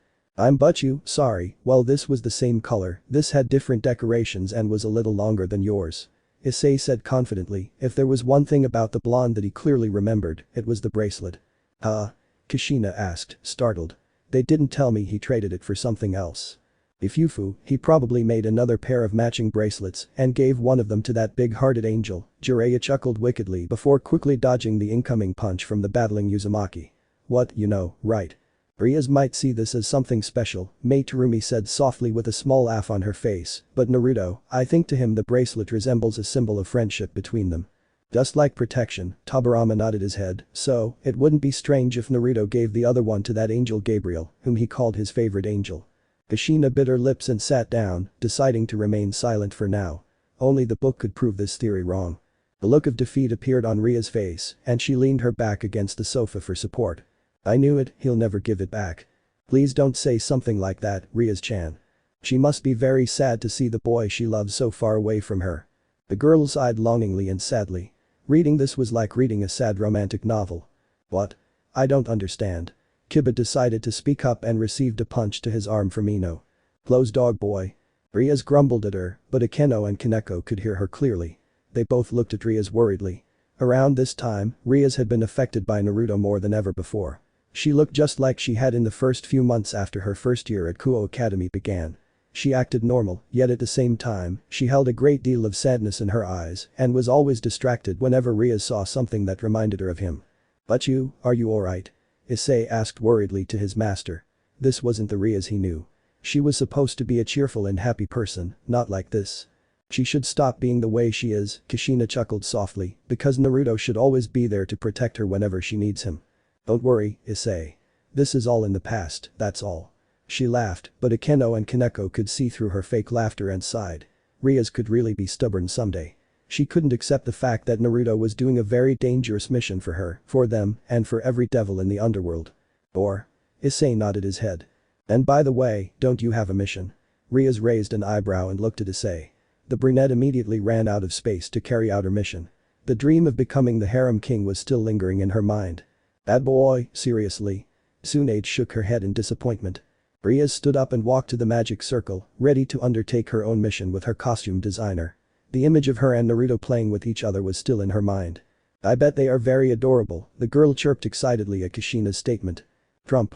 Sorry, well this was the same color, this had different decorations and was a little longer than yours. Issei said confidently, if there was one thing about the blonde that he clearly remembered, it was the bracelet. Huh? Kushina asked, startled. They didn't tell me he traded it for something else. If Yufu, he probably made another pair of matching bracelets and gave one of them to that big-hearted angel, Jiraiya chuckled wickedly before quickly dodging the incoming punch from the battling Uzumaki. What, right. Rias might see this as something special, Mei Terumi said softly with a small laugh on her face, but Naruto, I think to him the bracelet resembles a symbol of friendship between them. Just like protection, Tobirama nodded his head, so, it wouldn't be strange if Naruto gave the other one to that angel Gabriel, whom he called his favorite angel. Kushina bit her lips and sat down, deciding to remain silent for now. Only the book could prove this theory wrong. The look of defeat appeared on Ria's face, and she leaned her back against the sofa for support. I knew it, he'll never give it back. Please don't say something like that, Rias-chan. She must be very sad to see the boy she loves so far away from her. The girl sighed longingly and sadly. Reading this was like reading a sad romantic novel. What? I don't understand. Kiba decided to speak up and received a punch to his arm from Ino. Close dog boy. Rias grumbled at her, but Akeno and Kaneko could hear her clearly. They both looked at Rias worriedly. Around this time, Rias had been affected by Naruto more than ever before. She looked just like she had in the first few months after her first year at Kuo Academy began. She acted normal, yet at the same time, she held a great deal of sadness in her eyes and was always distracted whenever Rias saw something that reminded her of him. But are you alright? Issei asked worriedly to his master. This wasn't the Rias he knew. She was supposed to be a cheerful and happy person, not like this. She should stop being the way she is, Kushina chuckled softly, because Naruto should always be there to protect her whenever she needs him. Don't worry, Issei. This is all in the past, that's all. She laughed, but Akeno and Kaneko could see through her fake laughter and sighed. Rias could really be stubborn someday. She couldn't accept the fact that Naruto was doing a very dangerous mission for her, for them, and for every devil in the underworld. Issei nodded his head. And by the way, don't you have a mission? Rias raised an eyebrow and looked at Issei. The brunette immediately ran out of space to carry out her mission. The dream of becoming the harem king was still lingering in her mind. Bad boy, seriously? Tsunade shook her head in disappointment. Rias stood up and walked to the magic circle, ready to undertake her own mission with her costume designer. The image of her and Naruto playing with each other was still in her mind. I bet they are very adorable, the girl chirped excitedly at Kushina's statement. Trump.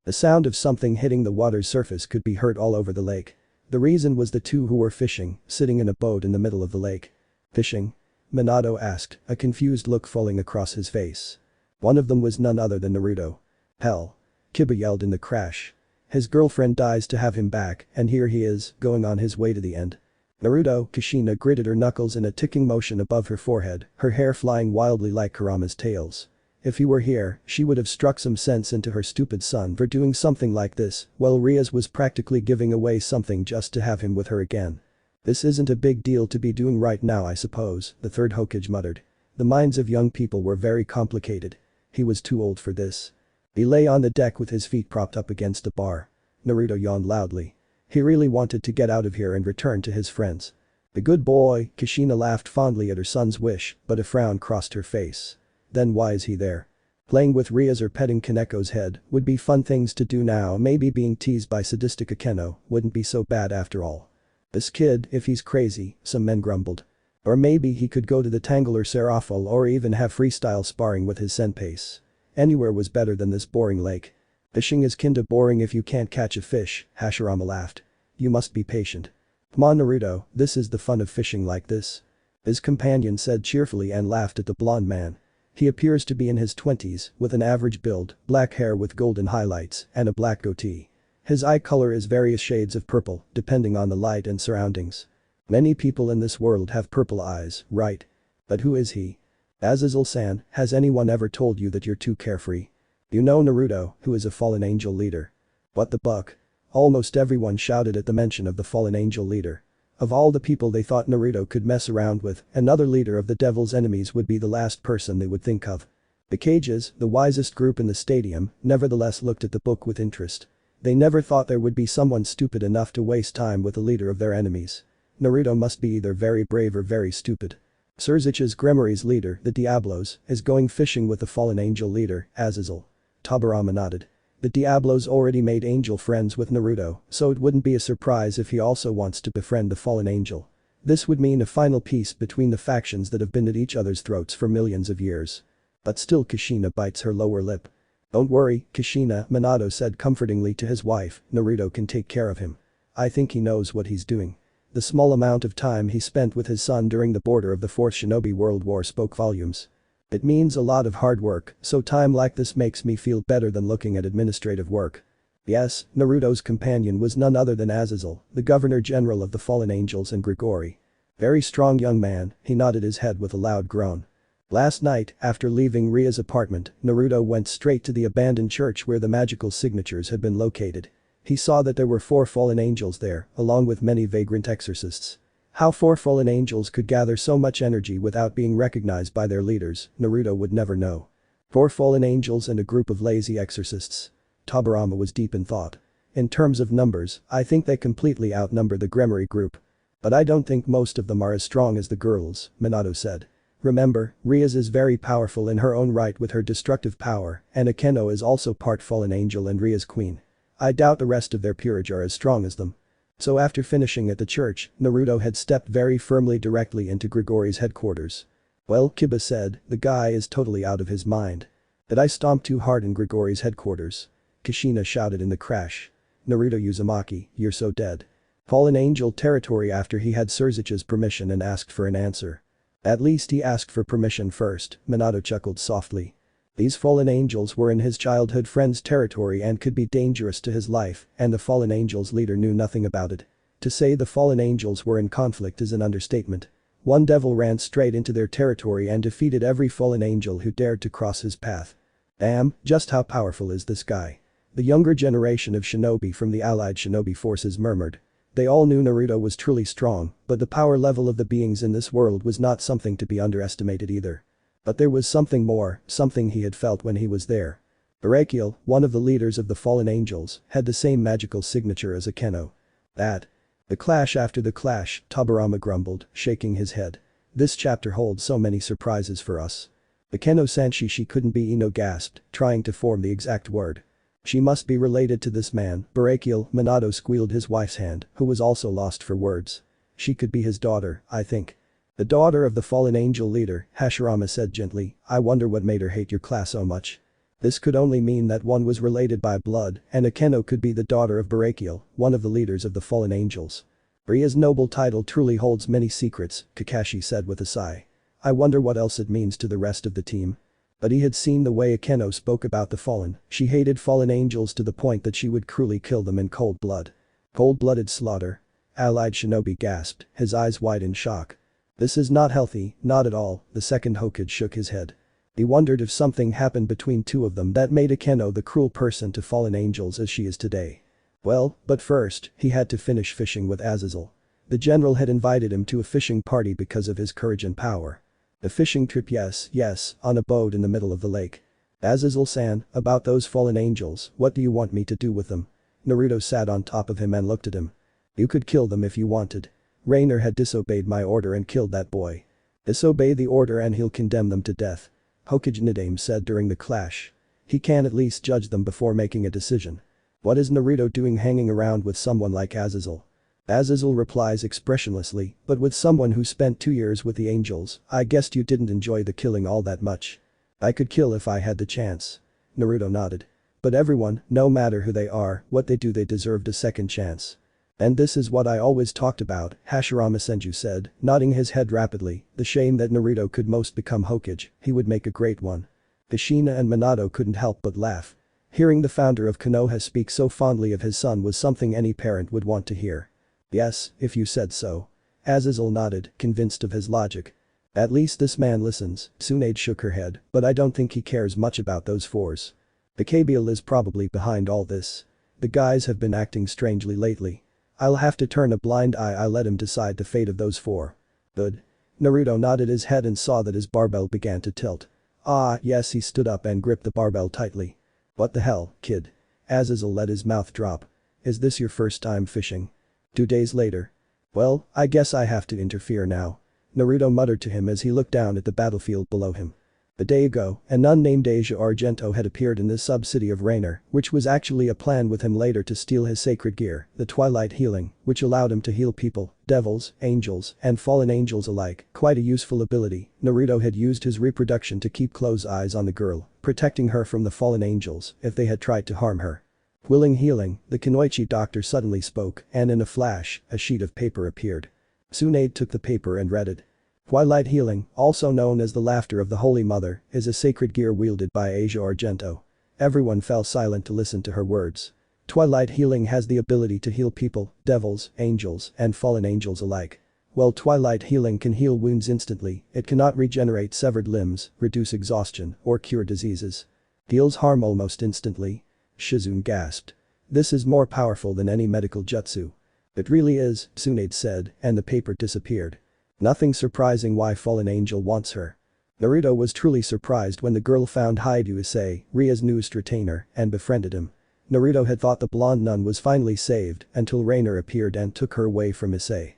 The sound of something hitting the water's surface could be heard all over the lake. The reason was the two who were fishing, sitting in a boat in the middle of the lake. Fishing? Minato asked, a confused look falling across his face. One of them was none other than Naruto. Hell. Kiba yelled in the crash. His girlfriend dies to have him back, and here he is, going on his way to the end. Naruto, Kushina gritted her knuckles in a ticking motion above her forehead, her hair flying wildly like Kurama's tails. If he were here, she would have struck some sense into her stupid son for doing something like this, while Rias was practically giving away something just to have him with her again. This isn't a big deal to be doing right now I suppose, the third Hokage muttered. The minds of young people were very complicated. He was too old for this. He lay on the deck with his feet propped up against a bar. Naruto yawned loudly. He really wanted to get out of here and return to his friends. The good boy, Kushina laughed fondly at her son's wish, but a frown crossed her face. Then why is he there? Playing with Rias or petting Kaneko's head would be fun things to do now, maybe being teased by sadistic Akeno wouldn't be so bad after all. This kid, if he's crazy, some men grumbled. Or maybe he could go to the Tangle or Serafal or even have freestyle sparring with his senpais. Anywhere was better than this boring lake. Fishing is kinda boring if you can't catch a fish, Hashirama laughed. You must be patient. Come on Naruto, this is the fun of fishing like this. His companion said cheerfully and laughed at the blonde man. He appears to be in his 20s, with an average build, black hair with golden highlights, and a black goatee. His eye color is various shades of purple, depending on the light and surroundings. Many people in this world have purple eyes, right? But who is he? Azazel-san, has anyone ever told you that you're too carefree? You know Naruto, who is a fallen angel leader. What the buck? Almost everyone shouted at the mention of the fallen angel leader. Of all the people they thought Naruto could mess around with, another leader of the devil's enemies would be the last person they would think of. The Cages, the wisest group in the stadium, nevertheless looked at the book with interest. They never thought there would be someone stupid enough to waste time with the leader of their enemies. Naruto must be either very brave or very stupid. Surzich's Grimory's leader, the Diablos, is going fishing with the fallen angel leader, Azazel. Tobirama nodded. The Diablos already made angel friends with Naruto, so it wouldn't be a surprise if he also wants to befriend the fallen angel. This would mean a final peace between the factions that have been at each other's throats for millions of years. But still Kushina bites her lower lip. Don't worry, Kushina, Minato said comfortingly to his wife, Naruto can take care of him. I think he knows what he's doing. The small amount of time he spent with his son during the border of the Fourth Shinobi World War spoke volumes. It means a lot of hard work, so time like this makes me feel better than looking at administrative work. Yes, Naruto's companion was none other than Azazel, the Governor-General of the Fallen Angels and Grigori. Very strong young man, he nodded his head with a loud groan. Last night, after leaving Ria's apartment, Naruto went straight to the abandoned church where the magical signatures had been located. He saw that there were 4 fallen angels there, along with many vagrant exorcists. How 4 fallen angels could gather so much energy without being recognized by their leaders, Naruto would never know. 4 fallen angels and a group of lazy exorcists. Tobirama was deep in thought. In terms of numbers, I think they completely outnumber the Grimory group. But I don't think most of them are as strong as the girls, Minato said. Remember, Ria's is very powerful in her own right with her destructive power, and Akeno is also part fallen angel and Ria's queen. I doubt the rest of their peerage are as strong as them. So after finishing at the church, Naruto had stepped very firmly directly into Grigori's headquarters. Well, Kiba said, the guy is totally out of his mind. Did I stomp too hard in Grigori's headquarters? Kushina shouted in the crash. Naruto Uzumaki, you're so dead. Fallen angel territory after he had Surzich's permission and asked for an answer. At least he asked for permission first, Minato chuckled softly. These fallen angels were in his childhood friend's territory and could be dangerous to his life, and the fallen angels leader knew nothing about it. To say the fallen angels were in conflict is an understatement. One devil ran straight into their territory and defeated every fallen angel who dared to cross his path. Damn, just how powerful is this guy? The younger generation of shinobi from the allied shinobi forces murmured. They all knew Naruto was truly strong, but the power level of the beings in this world was not something to be underestimated either. But there was something more, something he had felt when he was there. Momoshiki, one of the leaders of the fallen angels, had the same magical signature as Akeno. The clash after the clash, Tobirama grumbled, shaking his head. This chapter holds so many surprises for us. Akeno-sanshi she couldn't be, Ino gasped, trying to form the exact word. She must be related to this man, Momoshiki, Minato squealed his wife's hand, who was also lost for words. She could be his daughter, I think. The daughter of the fallen angel leader, Hashirama said gently, I wonder what made her hate your class so much. This could only mean that one was related by blood, and Akeno could be the daughter of Momoshiki, one of the leaders of the fallen angels. Ria's noble title truly holds many secrets, Kakashi said with a sigh. I wonder what else it means to the rest of the team. But he had seen the way Akeno spoke about the fallen, she hated fallen angels to the point that she would cruelly kill them in cold blood. Cold-blooded slaughter. Allied shinobi gasped, his eyes wide in shock. This is not healthy, not at all, the second Hokage shook his head. He wondered if something happened between two of them that made Akeno the cruel person to fallen angels as she is today. Well, but first, he had to finish fishing with Azazel. The general had invited him to a fishing party because of his courage and power. A fishing trip, yes, on a boat in the middle of the lake. Azazel-san, about those fallen angels, what do you want me to do with them? Naruto sat on top of him and looked at him. You could kill them if you wanted. Rainer had disobeyed my order and killed that boy. Disobey the order and he'll condemn them to death. Hokage Nidame said during the clash. He can at least judge them before making a decision. What is Naruto doing hanging around with someone like Azazel? Azazel replies expressionlessly, but with someone who spent 2 years with the angels, I guessed you didn't enjoy the killing all that much. I could kill if I had the chance. Naruto nodded. But everyone, no matter who they are, what they do they deserved a second chance. And this is what I always talked about, Hashirama Senju said, nodding his head rapidly, the shame that Naruto could most become Hokage, he would make a great one. Kushina and Minato couldn't help but laugh. Hearing the founder of Konoha speak so fondly of his son was something any parent would want to hear. Yes, if you said so. Azazel nodded, convinced of his logic. At least this man listens, Tsunade shook her head, but I don't think he cares much about those fours. The Kabial is probably behind all this. The guys have been acting strangely lately. I'll have to turn a blind eye. I'll let him decide the fate of those 4. Good. Naruto nodded his head and saw that his barbell began to tilt. Ah, yes, he stood up and gripped the barbell tightly. What the hell, kid? Azazel let his mouth drop. Is this your first time fishing? 2 days later. Well, I guess I have to interfere now. Naruto muttered to him as he looked down at the battlefield below him. A day ago, a nun named Asia Argento had appeared in the sub-city of Rainer, which was actually a plan with him later to steal his sacred gear, the Twilight Healing, which allowed him to heal people, devils, angels, and fallen angels alike, quite a useful ability. Naruto had used his reproduction to keep close eyes on the girl, protecting her from the fallen angels if they had tried to harm her. Willing healing, the Kunoichi doctor suddenly spoke, and in a flash, a sheet of paper appeared. Tsunade took the paper and read it. Twilight Healing, also known as the Laughter of the Holy Mother, is a sacred gear wielded by Asia Argento. Everyone fell silent to listen to her words. Twilight Healing has the ability to heal people, devils, angels, and fallen angels alike. While Twilight Healing can heal wounds instantly, it cannot regenerate severed limbs, reduce exhaustion, or cure diseases. Heals harm almost instantly. Shizune gasped. This is more powerful than any medical jutsu. It really is, Tsunade said, and the paper disappeared. Nothing surprising why Fallen Angel wants her. Naruto was truly surprised when the girl found Ise, Ria's newest retainer, and befriended him. Naruto had thought the blonde nun was finally saved until Rainer appeared and took her away from Ise.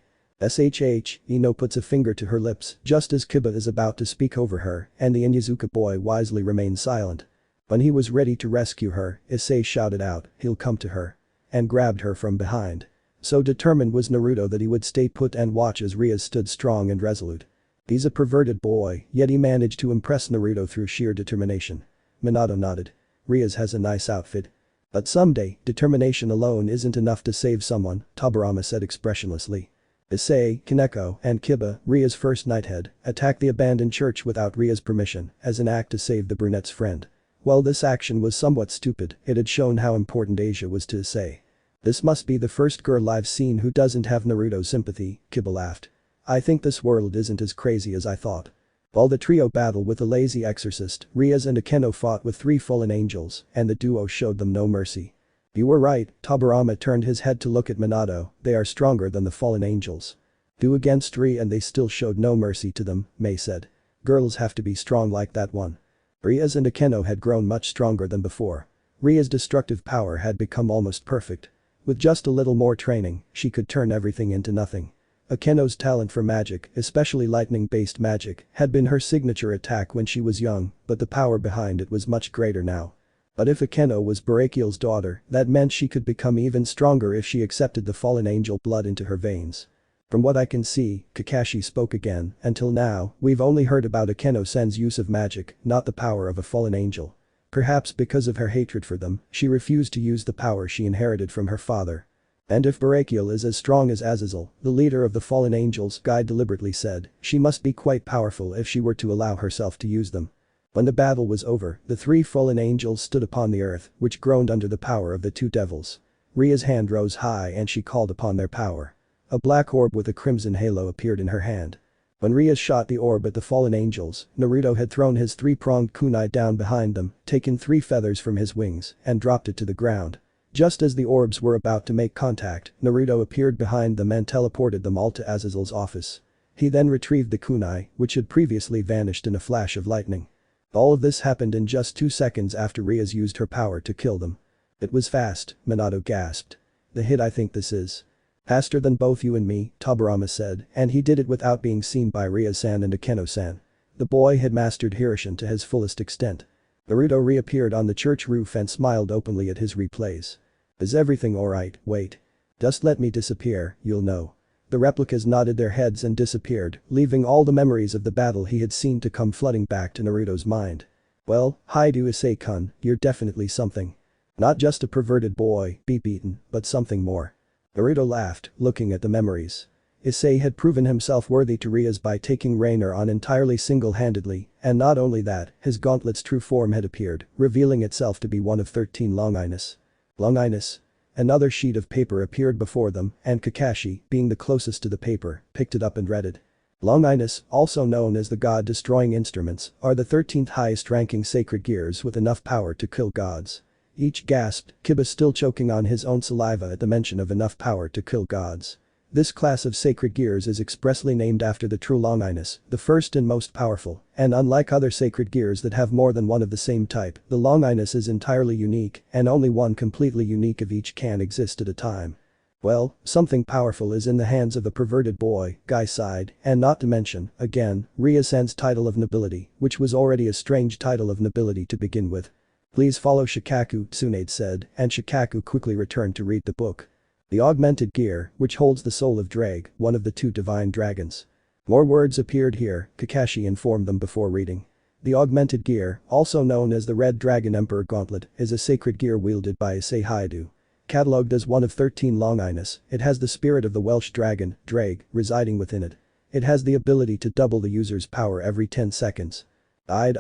Ino puts a finger to her lips just as Kiba is about to speak over her, and the Inyazuka boy wisely remains silent. When he was ready to rescue her, Ise shouted out, "He'll come to her," and grabbed her from behind. So determined was Naruto that he would stay put and watch as Ria stood strong and resolute. He's a perverted boy, yet he managed to impress Naruto through sheer determination. Minato nodded. Ria's has a nice outfit. But someday, determination alone isn't enough to save someone, Tobirama said expressionlessly. Issei, Kaneko, and Kiba, Ria's first knighthead, attacked the abandoned church without Ria's permission, as an act to save the brunette's friend. While this action was somewhat stupid, it had shown how important Asia was to Issei. This must be the first girl I've seen who doesn't have Naruto's sympathy, Kiba laughed. I think this world isn't as crazy as I thought. While the trio battled with the lazy exorcist, Rias and Akeno fought with 3 fallen angels, and the duo showed them no mercy. You were right, Tobirama turned his head to look at Minato, they are stronger than the fallen angels. 2 against 3 and they still showed no mercy to them, Mei said. Girls have to be strong like that one. Rias and Akeno had grown much stronger than before. Ria's destructive power had become almost perfect. With just a little more training, she could turn everything into nothing. Akeno's talent for magic, especially lightning-based magic, had been her signature attack when she was young, but the power behind it was much greater now. But if Akeno was Barakiel's daughter, that meant she could become even stronger if she accepted the fallen angel blood into her veins. From what I can see, Kakashi spoke again, until now, we've only heard about Akeno-sen's use of magic, not the power of a fallen angel. Perhaps because of her hatred for them, she refused to use the power she inherited from her father. And if Barakiel is as strong as Azazel, the leader of the fallen angels, Guy deliberately said, she must be quite powerful if she were to allow herself to use them. When the battle was over, the 3 fallen angels stood upon the earth, which groaned under the power of the 2 devils. Ria's hand rose high and she called upon their power. A black orb with a crimson halo appeared in her hand. When Ria shot the orb at the fallen angels, Naruto had thrown his 3-pronged kunai down behind them, taken 3 feathers from his wings, and dropped it to the ground. Just as the orbs were about to make contact, Naruto appeared behind them and teleported them all to Azazel's office. He then retrieved the kunai, which had previously vanished in a flash of lightning. All of this happened in just 2 seconds after Ria's used her power to kill them. It was fast, Minato gasped. The hit I think this is. Faster than both you and me, Tobirama said, and he did it without being seen by Ria-san and Akeno-san. The boy had mastered Hirishin to his fullest extent. Naruto reappeared on the church roof and smiled openly at his replays. Is everything alright? Wait. Just let me disappear, you'll know. The replicas nodded their heads and disappeared, leaving all the memories of the battle he had seen to come flooding back to Naruto's mind. Well, Haidu Issei-kun, you're definitely something. Not just a perverted boy, beaten, but something more. Naruto laughed, looking at the memories. Issei had proven himself worthy to Rias by taking Rainer on entirely single-handedly, and not only that, his gauntlet's true form had appeared, revealing itself to be one of 13 Longinus. Longinus? Another sheet of paper appeared before them, and Kakashi, being the closest to the paper, picked it up and read it. Longinus, also known as the god-destroying instruments, are the 13th highest-ranking sacred gears with enough power to kill gods. Each gasped, Kiba still choking on his own saliva at the mention of enough power to kill gods. This class of sacred gears is expressly named after the true Longinus, the first and most powerful, and unlike other sacred gears that have more than one of the same type, the Longinus is entirely unique, and only one completely unique of each can exist at a time. Well, something powerful is in the hands of a perverted boy, Guy sighed, and not to mention, again, Ria-san's title of nobility, which was already a strange title of nobility to begin with. Please follow Shikaku, Tsunade said, and Shikaku quickly returned to read the book. The augmented gear, which holds the soul of Drag, one of the two divine dragons. More words appeared here, Kakashi informed them before reading. The augmented gear, also known as the Red Dragon Emperor Gauntlet, is a sacred gear wielded by Issei Haidu. Catalogued as one of 13 Longinus, it has the spirit of the Welsh dragon, Drag, residing within it. It has the ability to double the user's power every 10 seconds. Eyed.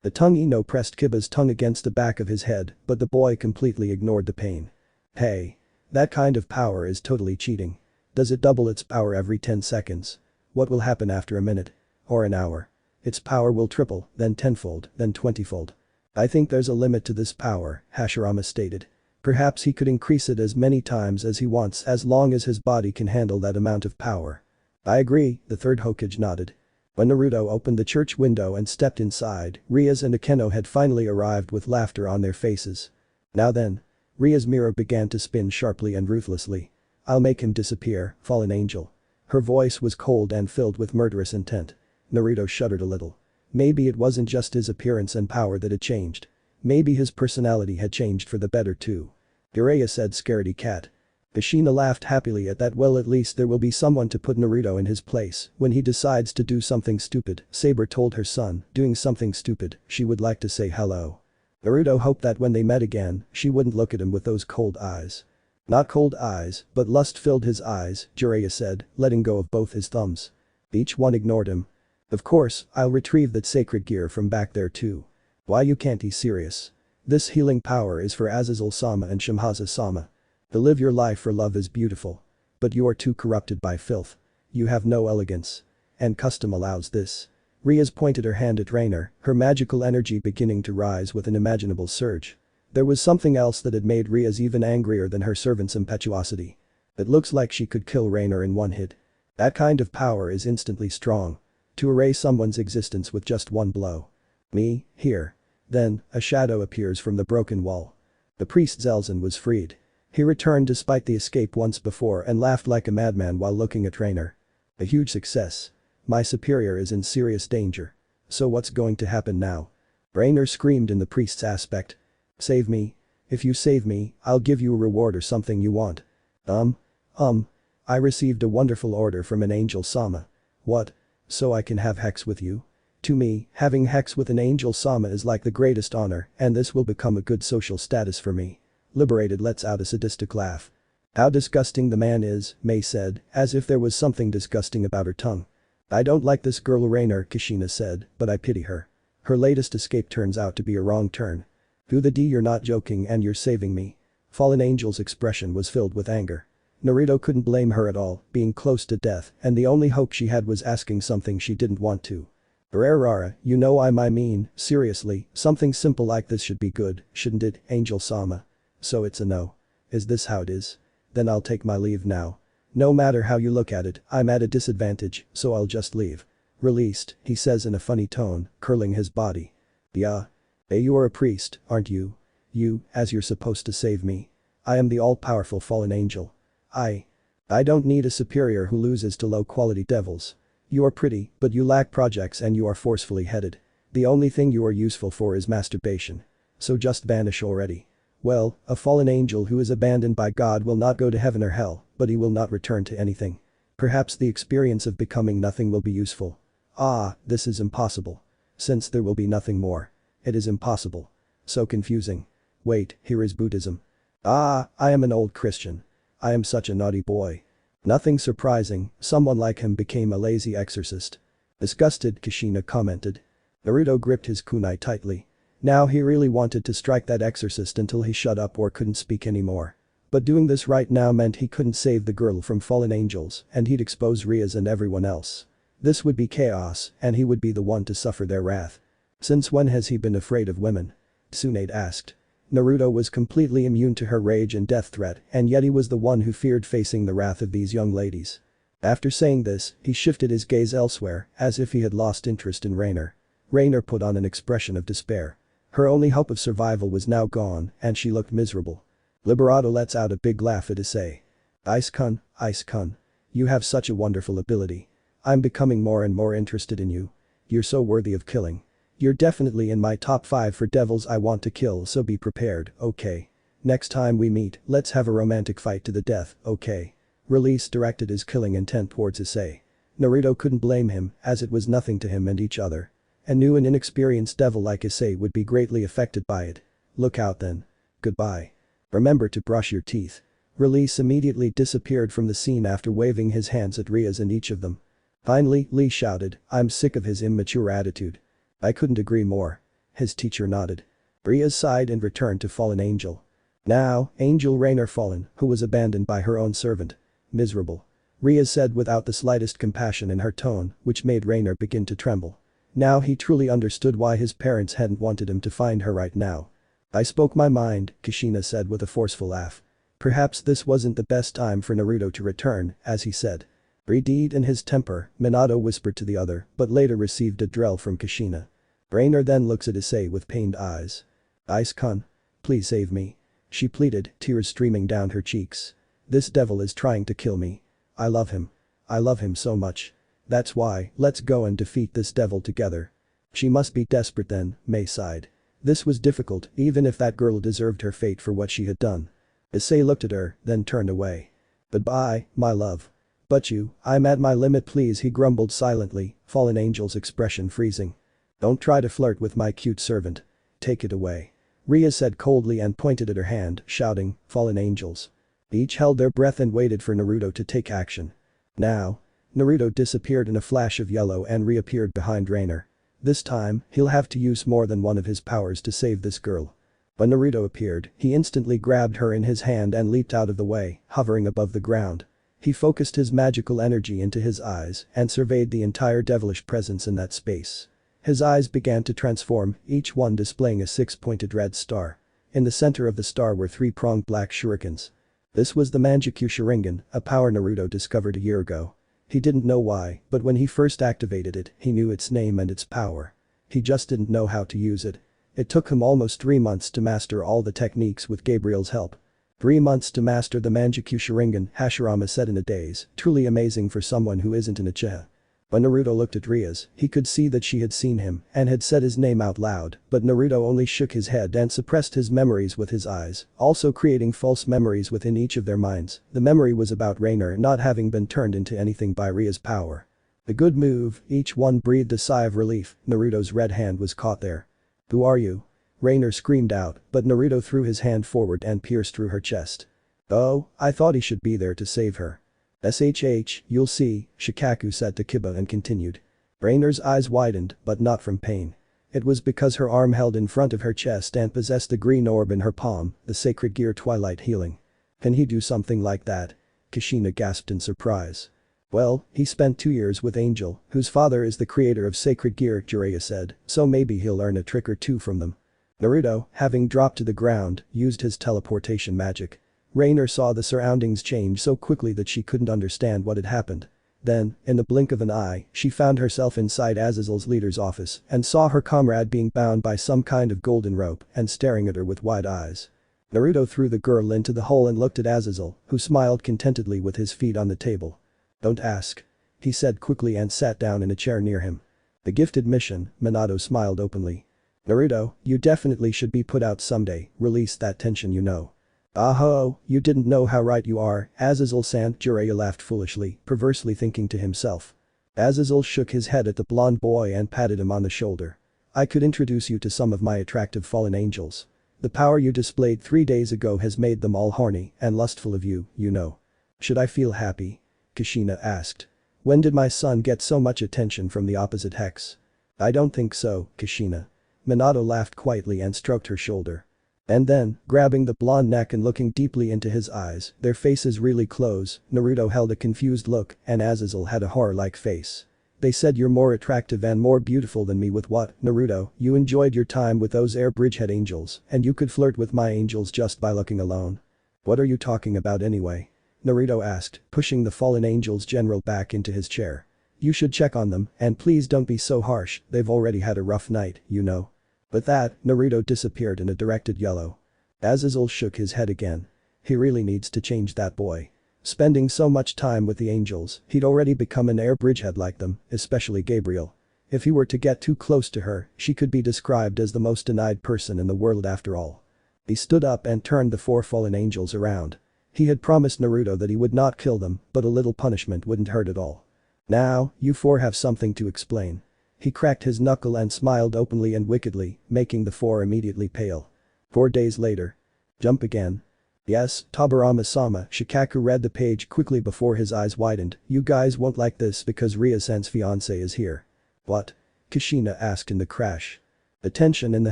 The tongue Ino pressed Kiba's tongue against the back of his head, but the boy completely ignored the pain. Hey. That kind of power is totally cheating. Does it double its power every 10 seconds? What will happen after a minute? Or an hour? Its power will triple, then tenfold, then 20-fold. I think there's a limit to this power, Hashirama stated. Perhaps he could increase it as many times as he wants as long as his body can handle that amount of power. I agree, the third Hokage nodded. When Naruto opened the church window and stepped inside, Rias and Akeno had finally arrived with laughter on their faces. Now then. Ria's mirror began to spin sharply and ruthlessly. I'll make him disappear, fallen angel. Her voice was cold and filled with murderous intent. Naruto shuddered a little. Maybe it wasn't just his appearance and power that had changed. Maybe his personality had changed for the better too. Jiraiya said scaredy cat. Kushina laughed happily at that. Well, at least there will be someone to put Naruto in his place when he decides to do something stupid, Saber told her son, doing something stupid, she would like to say hello. Naruto hoped that when they met again, she wouldn't look at him with those cold eyes. Not cold eyes, but lust filled his eyes, Jiraiya said, letting go of both his thumbs. Each one ignored him. Of course, I'll retrieve that sacred gear from back there too. Why you can't be serious? This healing power is for Azazel-sama and Shimhaza-sama. To live your life for love is beautiful. But you are too corrupted by filth. You have no elegance. And custom allows this. Rias pointed her hand at Rainer, her magical energy beginning to rise with an imaginable surge. There was something else that had made Rias even angrier than her servant's impetuosity. It looks like she could kill Rainer in one hit. That kind of power is instantly strong. To erase someone's existence with just one blow. Me, here. Then, a shadow appears from the broken wall. The priest Zelzin was freed. He returned despite the escape once before and laughed like a madman while looking at Rainer. A huge success. My superior is in serious danger. So what's going to happen now? Rainer screamed in the priest's aspect. Save me. If you save me, I'll give you a reward or something you want. I received a wonderful order from an angel Sama. What? So I can have Hex with you? To me, having Hex with an angel Sama is like the greatest honor, and this will become a good social status for me. Liberated lets out a sadistic laugh. How disgusting the man is, Mei said, as if there was something disgusting about her tongue. I don't like this girl Rainer, Kushina said, but I pity her. Her latest escape turns out to be a wrong turn. Who the D, you're not joking and you're saving me. Fallen Angel's expression was filled with anger. Naruto couldn't blame her at all, being close to death, and the only hope she had was asking something she didn't want to. Rara, you know I mean, seriously, something simple like this should be good, shouldn't it, Angel Sama? So it's a no. Is this how it is? Then I'll take my leave now. No matter how you look at it, I'm at a disadvantage, so I'll just leave. Released, he says in a funny tone, curling his body. Yeah. Hey, you are a priest, aren't you? You, as you're supposed to save me. I am the all-powerful fallen angel. I don't need a superior who loses to low-quality devils. You are pretty, but you lack projects and you are forcefully headed. The only thing you are useful for is masturbation. So just vanish already. Well, a fallen angel who is abandoned by God will not go to heaven or hell, but he will not return to anything. Perhaps the experience of becoming nothing will be useful. Ah, this is impossible. Since there will be nothing more. It is impossible. So confusing. Wait, here is Buddhism. Ah, I am an old Christian. I am such a naughty boy. Nothing surprising, someone like him became a lazy exorcist. Disgusted, Kushina commented. Naruto gripped his kunai tightly. Now he really wanted to strike that exorcist until he shut up or couldn't speak anymore. But doing this right now meant he couldn't save the girl from fallen angels and he'd expose Rias and everyone else. This would be chaos and he would be the one to suffer their wrath. Since when has he been afraid of women? Tsunade asked. Naruto was completely immune to her rage and death threat and yet he was the one who feared facing the wrath of these young ladies. After saying this, he shifted his gaze elsewhere as if he had lost interest in Rainer. Rainer put on an expression of despair. Her only hope of survival was now gone and she looked miserable. Liberato lets out a big laugh at Issei. Ice-kun, Ice-kun. You have such a wonderful ability. I'm becoming more and more interested in you. You're so worthy of killing. You're definitely in my top 5 for devils I want to kill, so be prepared, okay? Next time we meet, let's have a romantic fight to the death, okay? Release directed his killing intent towards Issei. Naruto couldn't blame him, as it was nothing to him and each other. A new and inexperienced devil like Issei would be greatly affected by it. Look out then. Goodbye. Remember to brush your teeth. Release immediately disappeared from the scene after waving his hands at Rias and each of them. Finally, Lee shouted, I'm sick of his immature attitude. I couldn't agree more. His teacher nodded. Rias sighed and returned to Fallen Angel. Now, Angel Rainer Fallen, who was abandoned by her own servant. Miserable. Rias said without the slightest compassion in her tone, which made Rainer begin to tremble. Now he truly understood why his parents hadn't wanted him to find her right now. I spoke my mind, Kushina said with a forceful laugh. Perhaps this wasn't the best time for Naruto to return, as he said. Redeed in his temper, Minato whispered to the other, but later received a drill from Kushina. Rainer then looks at Issei with pained eyes. Ice-kun. Please save me. She pleaded, tears streaming down her cheeks. This devil is trying to kill me. I love him. I love him so much. That's why, let's go and defeat this devil together. She must be desperate then, Mei sighed. This was difficult, even if that girl deserved her fate for what she had done. Issei looked at her, then turned away. Goodbye, my love. But you, I'm at my limit please, he grumbled silently, Fallen Angel's expression freezing. Don't try to flirt with my cute servant. Take it away. Ria said coldly and pointed at her hand, shouting, Fallen Angels. Each held their breath and waited for Naruto to take action. Now. Naruto disappeared in a flash of yellow and reappeared behind Rainer. This time, he'll have to use more than one of his powers to save this girl. When Naruto appeared, he instantly grabbed her in his hand and leaped out of the way, hovering above the ground. He focused his magical energy into his eyes and surveyed the entire devilish presence in that space. His eyes began to transform, each one displaying a 6-pointed red star. In the center of the star were 3-pronged black shurikens. This was the Mangekyou Sharingan, a power Naruto discovered a year ago. He didn't know why, but when he first activated it, he knew its name and its power. He just didn't know how to use it. It took him almost 3 months to master all the techniques with Gabriel's help. 3 months to master the Mangekyou Sharingan, Hashirama said in a daze, truly amazing for someone who isn't an Uchiha. When Naruto looked at Rias, he could see that she had seen him and had said his name out loud, but Naruto only shook his head and suppressed his memories with his eyes, also creating false memories within each of their minds. The memory was about Rainer not having been turned into anything by Ria's power. A good move, each one breathed a sigh of relief. Naruto's red hand was caught there. Who are you? Rainer screamed out, but Naruto threw his hand forward and pierced through her chest. Oh, I thought he should be there to save her. SHH, you'll see, Shikaku said to Kiba and continued. Rainer's eyes widened, but not from pain. It was because her arm held in front of her chest and possessed the green orb in her palm, the sacred gear Twilight Healing. Can he do something like that? Kushina gasped in surprise. Well, he spent 2 years with Angel, whose father is the creator of sacred gear, Jiraiya said, so maybe he'll learn a trick or two from them. Naruto, having dropped to the ground, used his teleportation magic. Rainer saw the surroundings change so quickly that she couldn't understand what had happened. Then, in the blink of an eye, she found herself inside Azazel's leader's office and saw her comrade being bound by some kind of golden rope and staring at her with wide eyes. Naruto threw the girl into the hole and looked at Azazel, who smiled contentedly with his feet on the table. Don't ask. He said quickly and sat down in a chair near him. The gifted mission, Minato smiled openly. Naruto, you definitely should be put out someday, release that tension you know. Ah-ho, you didn't know how right you are, Azazel-san, Jiraiya laughed foolishly, perversely thinking to himself. Azazel shook his head at the blonde boy and patted him on the shoulder. I could introduce you to some of my attractive fallen angels. The power you displayed 3 days ago has made them all horny and lustful of you, you know. Should I feel happy? Kushina asked. When did my son get so much attention from the opposite hex? I don't think so, Kushina. Minato laughed quietly and stroked her shoulder. And then, grabbing the blonde neck and looking deeply into his eyes, their faces really close, Naruto held a confused look and Azazel had a horror-like face. They said you're more attractive and more beautiful than me with what, Naruto, you enjoyed your time with those air bridgehead angels and you could flirt with my angels just by looking alone. What are you talking about anyway? Naruto asked, pushing the fallen angel's general back into his chair. You should check on them and please don't be so harsh, they've already had a rough night, you know. With that, Naruto disappeared in a directed yellow. Azazel shook his head again. He really needs to change that boy. Spending so much time with the angels, he'd already become an air bridgehead like them, especially Gabriel. If he were to get too close to her, she could be described as the most denied person in the world after all. He stood up and turned the four fallen angels around. He had promised Naruto that he would not kill them, but a little punishment wouldn't hurt at all. Now, you four have something to explain. He cracked his knuckle and smiled openly and wickedly, making the four immediately pale. 4 days later. Jump again. Yes, Tobirama-sama. Shikaku read the page quickly before his eyes widened. You guys won't like this because Ria-san's fiancé is here. What? Kushina asked in the crash. The tension in the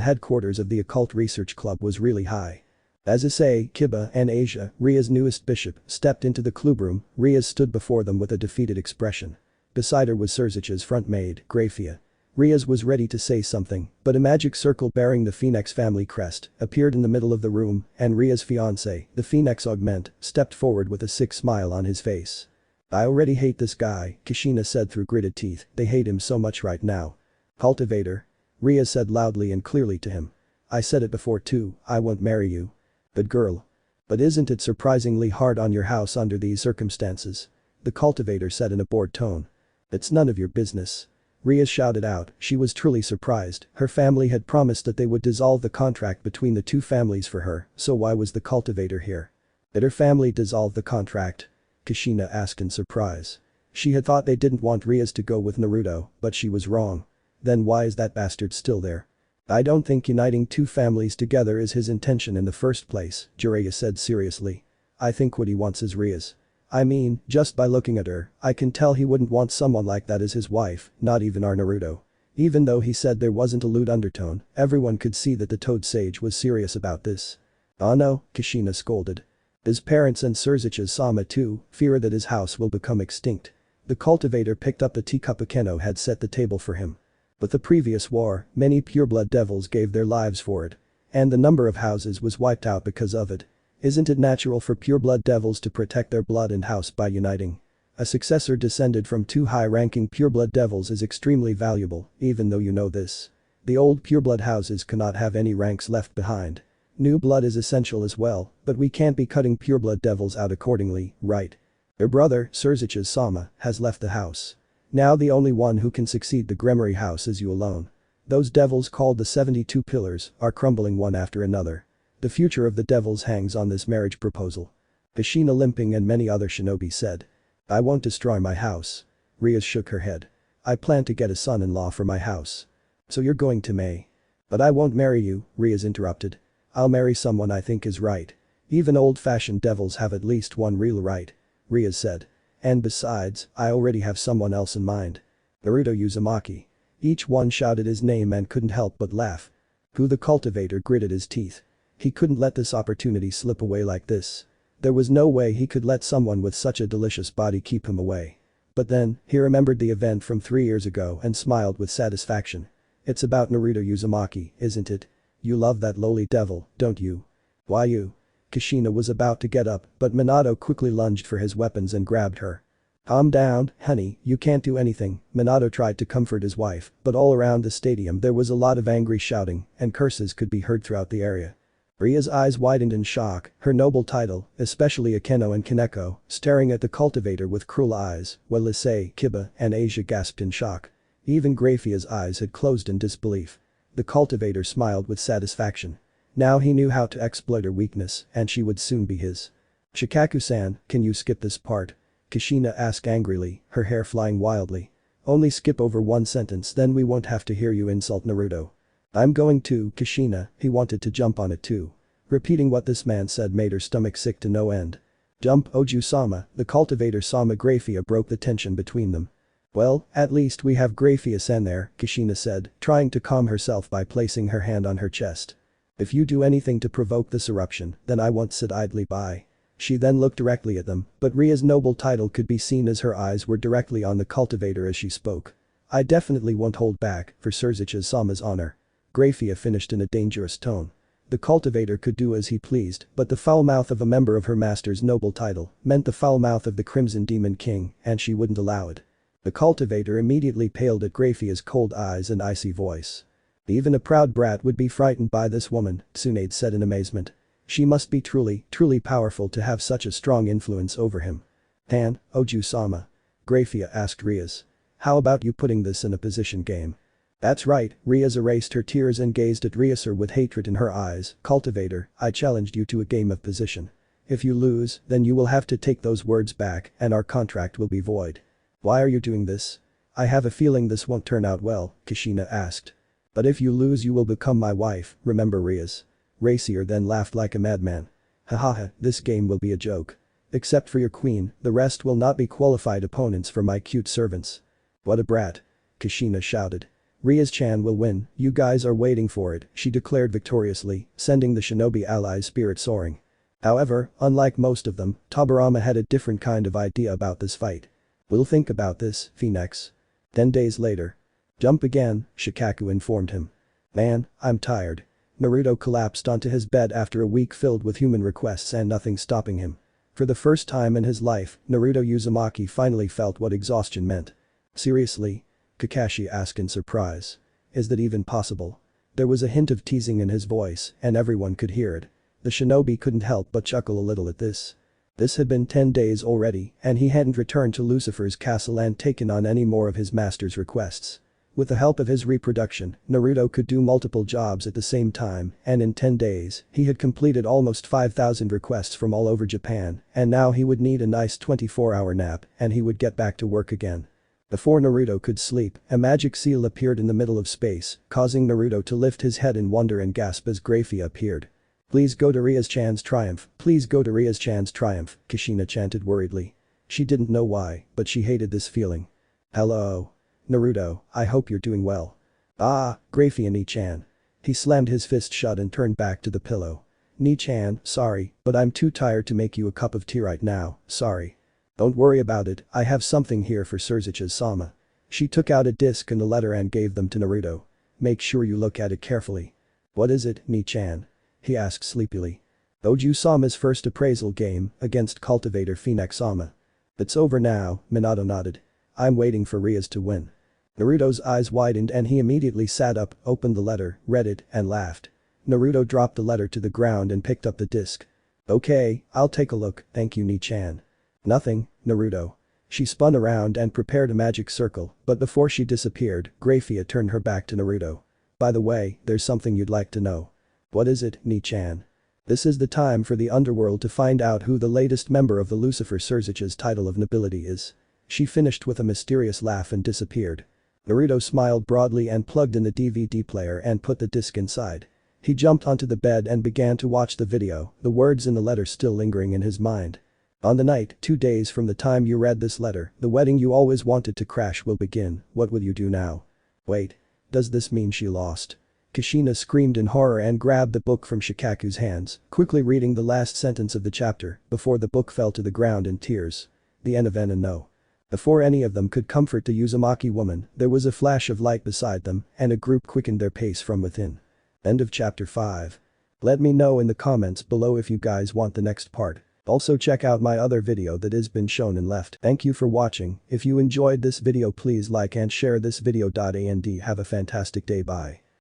headquarters of the Occult Research Club was really high. As Issei, Kiba and Asia, Ria's newest bishop, stepped into the clubroom, Ria stood before them with a defeated expression. Beside her was Surzich's front maid, Grafia. Ria's was ready to say something, but a magic circle bearing the Phoenix family crest appeared in the middle of the room, and Ria's fiancé, the Phoenix Augment, stepped forward with a sick smile on his face. I already hate this guy, Kushina said through gritted teeth, they hate him so much right now. Cultivator. Ria said loudly and clearly to him. I said it before too, I won't marry you. But girl. But isn't it surprisingly hard on your house under these circumstances? The cultivator said in a bored tone. It's none of your business. Ria shouted out, she was truly surprised, her family had promised that they would dissolve the contract between the two families for her, so why was the cultivator here? Did her family dissolve the contract? Kushina asked in surprise. She had thought they didn't want Ria's to go with Naruto, but she was wrong. Then why is that bastard still there? I don't think uniting two families together is his intention in the first place, Jiraiya said seriously. I think what he wants is Ria's. I mean, just by looking at her, I can tell he wouldn't want someone like that as his wife, not even our Naruto. Even though he said there wasn't a lewd undertone, everyone could see that the Toad Sage was serious about this. Oh no, Kushina scolded. His parents and Surzich's Sama too fear that his house will become extinct. The cultivator picked up the teacup Akeno had set the table for him. With the previous war, many pureblood devils gave their lives for it. And the number of houses was wiped out because of it. Isn't it natural for pureblood devils to protect their blood and house by uniting? A successor descended from two high-ranking pureblood devils is extremely valuable, even though you know this. The old pureblood houses cannot have any ranks left behind. New blood is essential as well, but we can't be cutting pureblood devils out accordingly, right? Your brother, Surzich's Sama, has left the house. Now the only one who can succeed the Gremory house is you alone. Those devils called the 72 Pillars are crumbling one after another. The future of the devils hangs on this marriage proposal. Kushina limping and many other shinobi said. I won't destroy my house. Ria shook her head. I plan to get a son-in-law for my house. So you're going to May. But I won't marry you, Ria's interrupted. I'll marry someone I think is right. Even old-fashioned devils have at least one real right. Ria said. And besides, I already have someone else in mind. Naruto Uzumaki. Each one shouted his name and couldn't help but laugh. Who? The cultivator gritted his teeth. He couldn't let this opportunity slip away like this. There was no way he could let someone with such a delicious body keep him away. But then, he remembered the event from 3 years ago and smiled with satisfaction. It's about Naruto Uzumaki, isn't it? You love that lowly devil, don't you? Why you? Kushina was about to get up, but Minato quickly lunged for his weapons and grabbed her. Calm down, honey, you can't do anything. Minato tried to comfort his wife, but all around the stadium there was a lot of angry shouting, and curses could be heard throughout the area. Ria's eyes widened in shock, her noble title, especially Akeno and Kaneko, staring at the cultivator with cruel eyes, while Issei, Kiba, and Asia gasped in shock. Even Grafia's eyes had closed in disbelief. The cultivator smiled with satisfaction. Now he knew how to exploit her weakness, and she would soon be his. Shikaku-san, can you skip this part? Kushina asked angrily, her hair flying wildly. Only skip over one sentence, then we won't have to hear you insult Naruto. I'm going to, Kushina, he wanted to jump on it too. Repeating what this man said made her stomach sick to no end. Jump, Oju-sama, the cultivator Sama. Grafia broke the tension between them. Well, at least we have Grafia-san there, Kushina said, trying to calm herself by placing her hand on her chest. If you do anything to provoke this eruption, then I won't sit idly by. She then looked directly at them, but Ria's noble title could be seen as her eyes were directly on the cultivator as she spoke. I definitely won't hold back, for Surzich's Sama's honor. Grafia finished in a dangerous tone. The cultivator could do as he pleased, but the foul mouth of a member of her master's noble title meant the foul mouth of the Crimson Demon King, and she wouldn't allow it. The cultivator immediately paled at Grafia's cold eyes and icy voice. Even a proud brat would be frightened by this woman, Tsunade said in amazement. She must be truly powerful to have such a strong influence over him. Oju-sama. Grafia asked Rias. How about you putting this in a position game? That's right, Rias erased her tears and gazed at Riaser with hatred in her eyes. Cultivator, I challenged you to a game of position. If you lose, then you will have to take those words back and our contract will be void. Why are you doing this? I have a feeling this won't turn out well, Kushina asked. But if you lose you will become my wife, remember Rias. Racier then laughed like a madman. Hahaha, this game will be a joke. Except for your queen, the rest will not be qualified opponents for my cute servants. What a brat. Kushina shouted. Rias-chan will win, you guys are waiting for it, she declared victoriously, sending the shinobi allies' spirit soaring. However, unlike most of them, Tobirama had a different kind of idea about this fight. We'll think about this, Phoenix. 10 days later. Jump again, Shikaku informed him. Man, I'm tired. Naruto collapsed onto his bed after a week filled with human requests and nothing stopping him. For the first time in his life, Naruto Uzumaki finally felt what exhaustion meant. Seriously? Kakashi asked in surprise. Is that even possible? There was a hint of teasing in his voice, and everyone could hear it. The shinobi couldn't help but chuckle a little at this. This had been 10 days already, and he hadn't returned to Lucifer's castle and taken on any more of his master's requests. With the help of his reproduction, Naruto could do multiple jobs at the same time, and in 10 days, he had completed almost 5,000 requests from all over Japan, and now he would need a nice 24-hour nap, and he would get back to work again. Before Naruto could sleep, a magic seal appeared in the middle of space, causing Naruto to lift his head in wonder and gasp as Grafia appeared. Please go to Rias-chan's triumph, please go to Rias-chan's triumph, Kushina chanted worriedly. She didn't know why, but she hated this feeling. Hello. Naruto, I hope you're doing well. Ah, Grafia Ni-chan. He slammed his fist shut and turned back to the pillow. Ni-chan, sorry, but I'm too tired to make you a cup of tea right now, sorry. Don't worry about it, I have something here for Surzicha-sama. She took out a disc and a letter and gave them to Naruto. Make sure you look at it carefully. What is it, Ni-chan? He asked sleepily. Oju-sama's first appraisal game against cultivator Phoenix-sama. It's over now, Minato nodded. I'm waiting for Rias to win. Naruto's eyes widened and he immediately sat up, opened the letter, read it, and laughed. Naruto dropped the letter to the ground and picked up the disc. Okay, I'll take a look, thank you Ni-chan. Nothing, Naruto. She spun around and prepared a magic circle, but before she disappeared, Grafia turned her back to Naruto. By the way, there's something you'd like to know. What is it, Ni-chan? This is the time for the underworld to find out who the latest member of the Lucifer Surzicha's title of nobility is. She finished with a mysterious laugh and disappeared. Naruto smiled broadly and plugged in the DVD player and put the disc inside. He jumped onto the bed and began to watch the video, the words in the letter still lingering in his mind. On the night, 2 days from the time you read this letter, the wedding you always wanted to crash will begin, what will you do now? Wait. Does this mean she lost? Kushina screamed in horror and grabbed the book from Shikaku's hands, quickly reading the last sentence of the chapter before the book fell to the ground in tears. The end of N and No. Before any of them could comfort the Uzumaki woman, there was a flash of light beside them and a group quickened their pace from within. End of chapter 5. Let me know in the comments below if you guys want the next part. Also check out my other video that has been shown and left. Thank you for watching. If you enjoyed this video please like and share this video. And have a fantastic day. Bye.